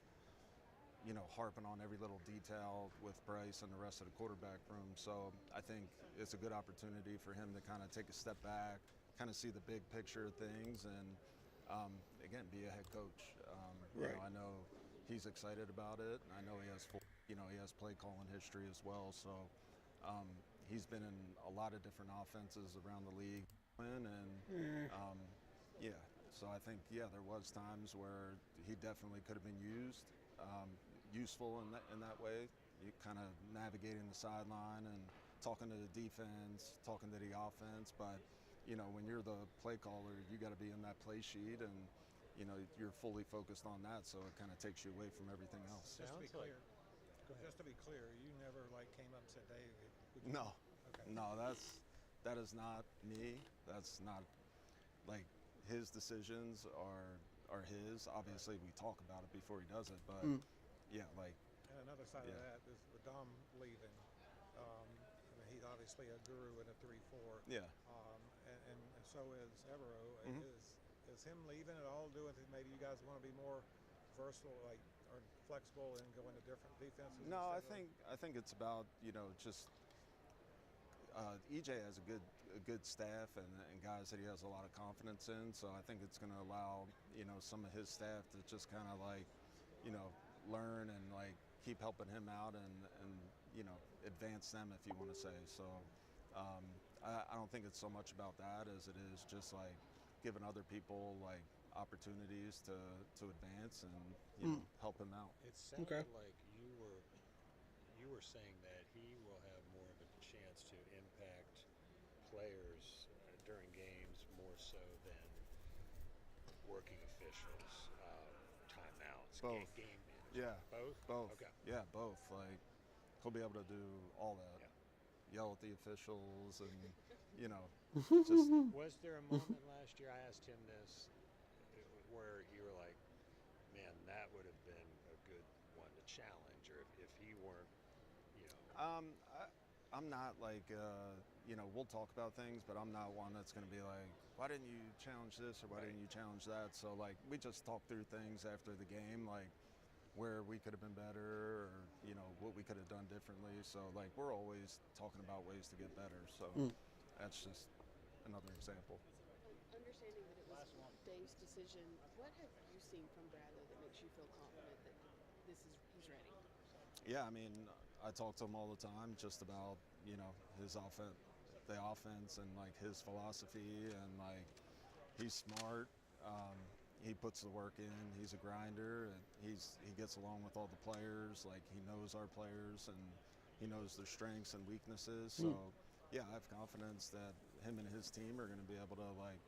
Speaker 16: you know, harping on every little detail with Bryce and the rest of the quarterback room. So I think it's a good opportunity for him to kind of take a step back, kind of see the big picture of things, and again, be a head coach. You know, I know he's excited about it, and I know he has full, you know, he has play calling history as well. So he's been in a lot of different offenses around the league, and yeah. So I think, yeah, there was times where he definitely could have been useful in that way,
Speaker 7: you kind of navigating the sideline and talking to the defense, talking to the offense. But, you know, when you're the play caller, you got to be in that play sheet, and, you know, you're fully focused on that, so it kind of takes you away from everything else.
Speaker 1: Just to be clear, you never like came up and said, Dave, would you?
Speaker 7: No,
Speaker 1: Okay.
Speaker 7: no, that is not me. That's not, like, his decisions are his. Obviously, we talk about it before he does it, but yeah, like.
Speaker 1: And another side
Speaker 7: Yeah.
Speaker 1: of that is with Dom leaving. I mean, he's obviously a guru in a 3-4.
Speaker 7: Yeah.
Speaker 1: And so is Evero. Is him leaving at all doing that maybe you guys want to be more versatile, like, or flexible and go into different defenses?
Speaker 7: No, I think it's about, you know, just EJ has a good staff and guys that he has a lot of confidence in. So I think it's going to allow, you know, some of his staff to just kind of like, you know, learn and like keep helping him out and you know, advance them, if you want to say. So I don't think it's so much about that as it is just like giving other people like opportunities to advance and you know, help him out.
Speaker 18: It sounded like you were saying that he will have more of a chance to impact players during games more so than working officials, timeouts,
Speaker 7: Both.
Speaker 18: game management.
Speaker 7: Yeah.
Speaker 18: Both? Okay.
Speaker 7: Yeah, both. Like, he'll be able to do all that. Yell at the officials and, you know, just.
Speaker 18: Was there a moment last year, I asked him this, where you were like, man, that would have been a good one to challenge, or if he weren't, you know.
Speaker 7: I'm not like, you know, we'll talk about things, but I'm not one that's going to be like, why didn't you challenge this or why didn't you challenge that? So, like, we just talk through things after the game, like where we could have been better or, you know, what we could have done differently. So, like, we're always talking about ways to get better. So that's just another example.
Speaker 12: Understanding that it was Dave's decision, what have you seen from Bradley that makes you feel confident that he's ready?
Speaker 7: Yeah, I mean, I talk to him all the time just about, you know, his the offense and like his philosophy, and like he's smart. He puts the work in. He's a grinder, and he gets along with all the players. Like, he knows our players and he knows their strengths and weaknesses. So yeah, I have confidence that him and his team are going to be able to like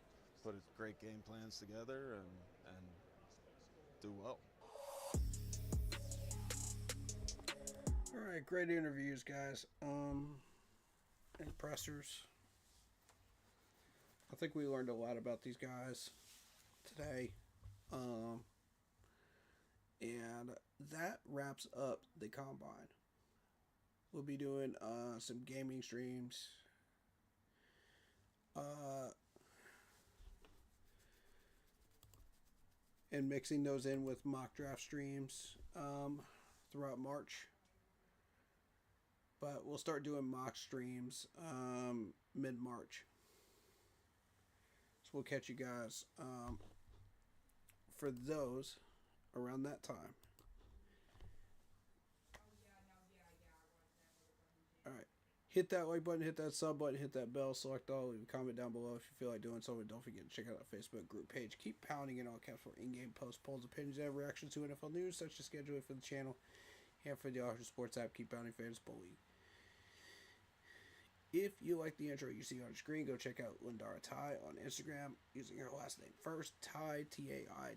Speaker 7: put great game plans together and do well.
Speaker 2: All right, great interviews, guys. And pressers. I think we learned a lot about these guys today. And that wraps up the combine. We'll be doing some gaming streams. And mixing those in with mock draft streams throughout March. But we'll start doing mock streams mid-March. So we'll catch you guys for those around that time. Alright. Hit that like button, hit that sub button, hit that bell, select all, leave a comment down below if you feel like doing so. And don't forget to check out our Facebook group page. Keep pounding in all caps for in-game posts, polls, opinions, and reactions to NFL news, such as scheduling for the channel and for the Official Sports app. Keep pounding fans bully. If you like the intro you see on the screen, go check out Lindara Ty on Instagram using her last name first, Ty, T-A-I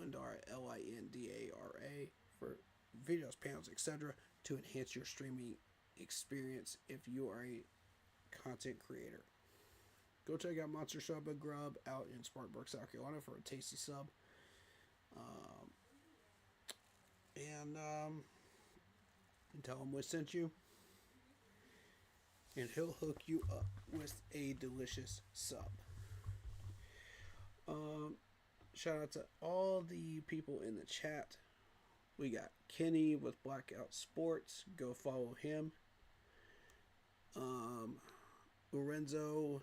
Speaker 2: Lindara, L-I-N-D-A-R-A, for videos, panels, etc. to enhance your streaming experience if you are a content creator. Go check out Monster Sub and Grub out in Spartanburg, South Carolina for a tasty sub. And tell him we sent you. And he'll hook you up with a delicious sub. Shout out to all the people in the chat. We got Kenny with Blackout Sports. Go follow him. Lorenzo.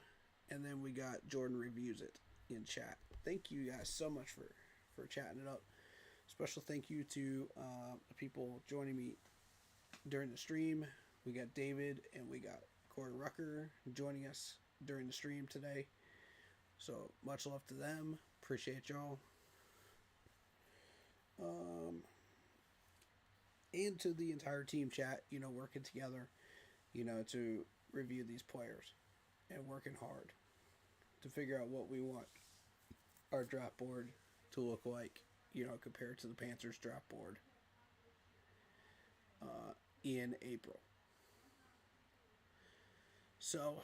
Speaker 2: And then we got Jordan Reviews It in chat. Thank you guys so much for chatting it up. Special thank you to the people joining me during the stream. We got David and we got Corey Rucker joining us during the stream today. So much love to them. Appreciate y'all. and to the entire team chat, working together, to review these players and working hard to figure out what we want our draft board to look like, compared to the Panthers draft board in April. So,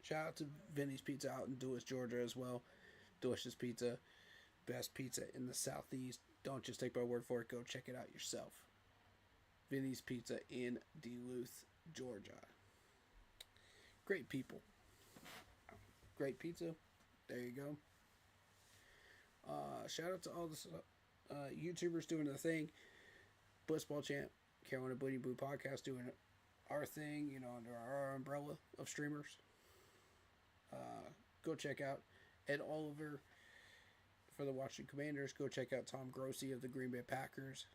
Speaker 2: shout out to Vinny's Pizza out in Duluth, Georgia as well. Delicious pizza. Best pizza in the Southeast. Don't just take my word for it. Go check it out yourself. Vinny's Pizza in Duluth, Georgia. Great people. Great pizza. There you go. Shout out to all the YouTubers doing their thing. Blitzball Champ, Carolina Bleeding Blue Podcast doing our thing, under our umbrella of streamers. Go check out Ed Oliver for the Washington Commanders. Go check out Tom Grossi of the Green Bay Packers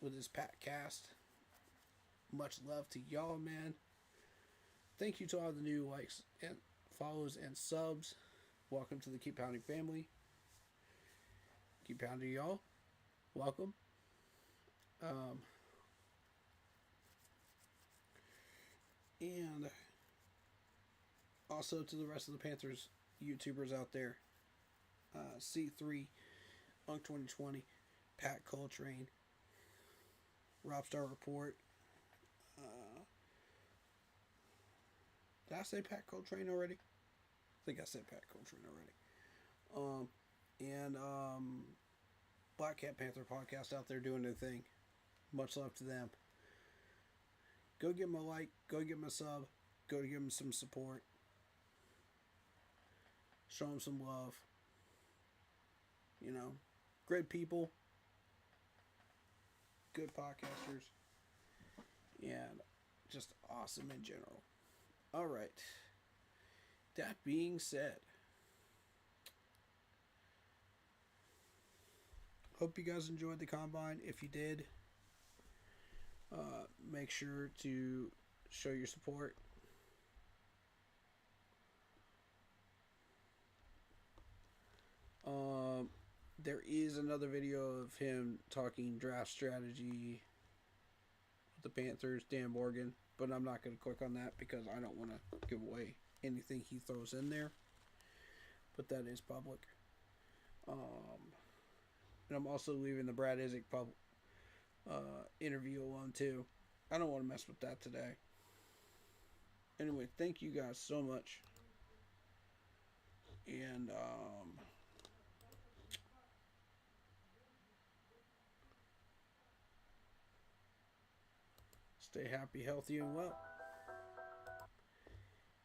Speaker 2: with his Pat Cast. Much love to y'all, man. Thank you to all the new likes and follows and subs. Welcome to the Keep Pounding family. Keep pounding, y'all. Welcome. And also to the rest of the Panthers YouTubers out there. C3, Unk 2020, Pat Coltrane, Robstar Report. Did I say Pat Coltrane already? I think I said Pat Coltrane already. And Black Cat Panther podcast out there doing their thing. Much love to them. Go give them a like. Go give them a sub. Go give them some support. Show them some love. Great people. Good podcasters. And just awesome in general. All right. That being said, hope you guys enjoyed the combine. If you did, make sure to show your support. There is another video of him talking draft strategy with the Panthers, Dan Morgan, but I'm not going to click on that because I don't want to give away anything he throws in there. But that is public. And I'm also leaving the Brad Isaac interview alone too. I don't want to mess with that today. Anyway, thank you guys so much. And stay happy, healthy, and well.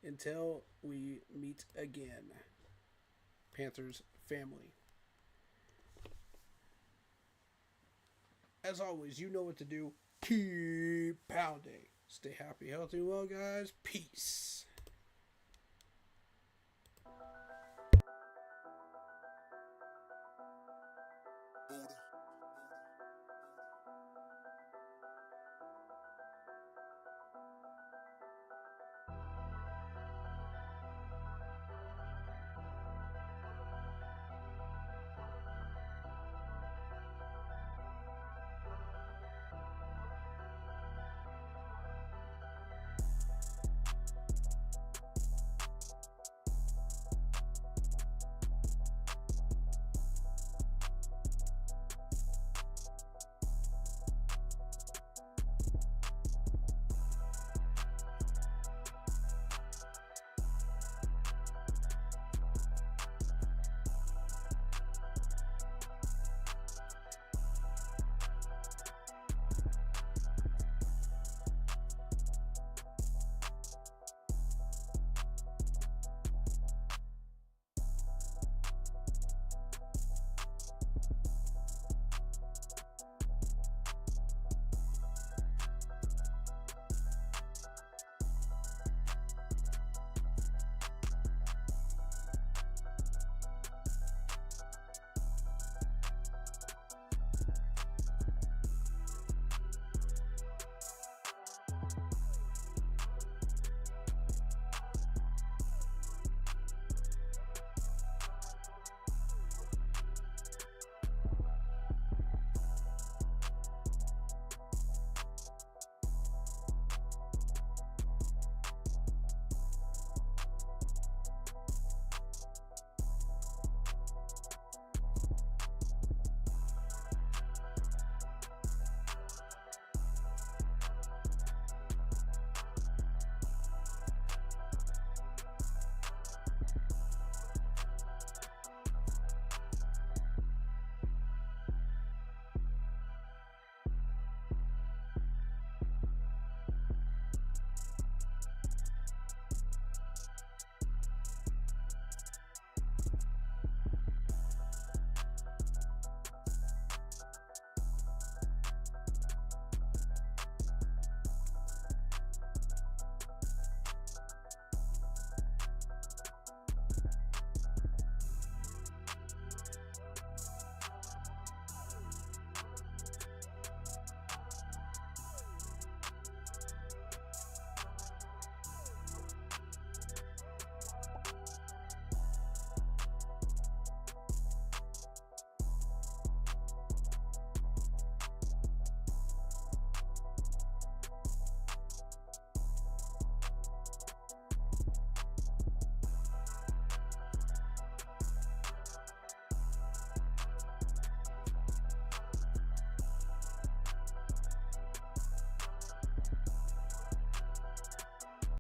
Speaker 2: Until we meet again, Panthers family. As always, you know what to do. Keep pounding. Stay happy, healthy, and well, guys. Peace.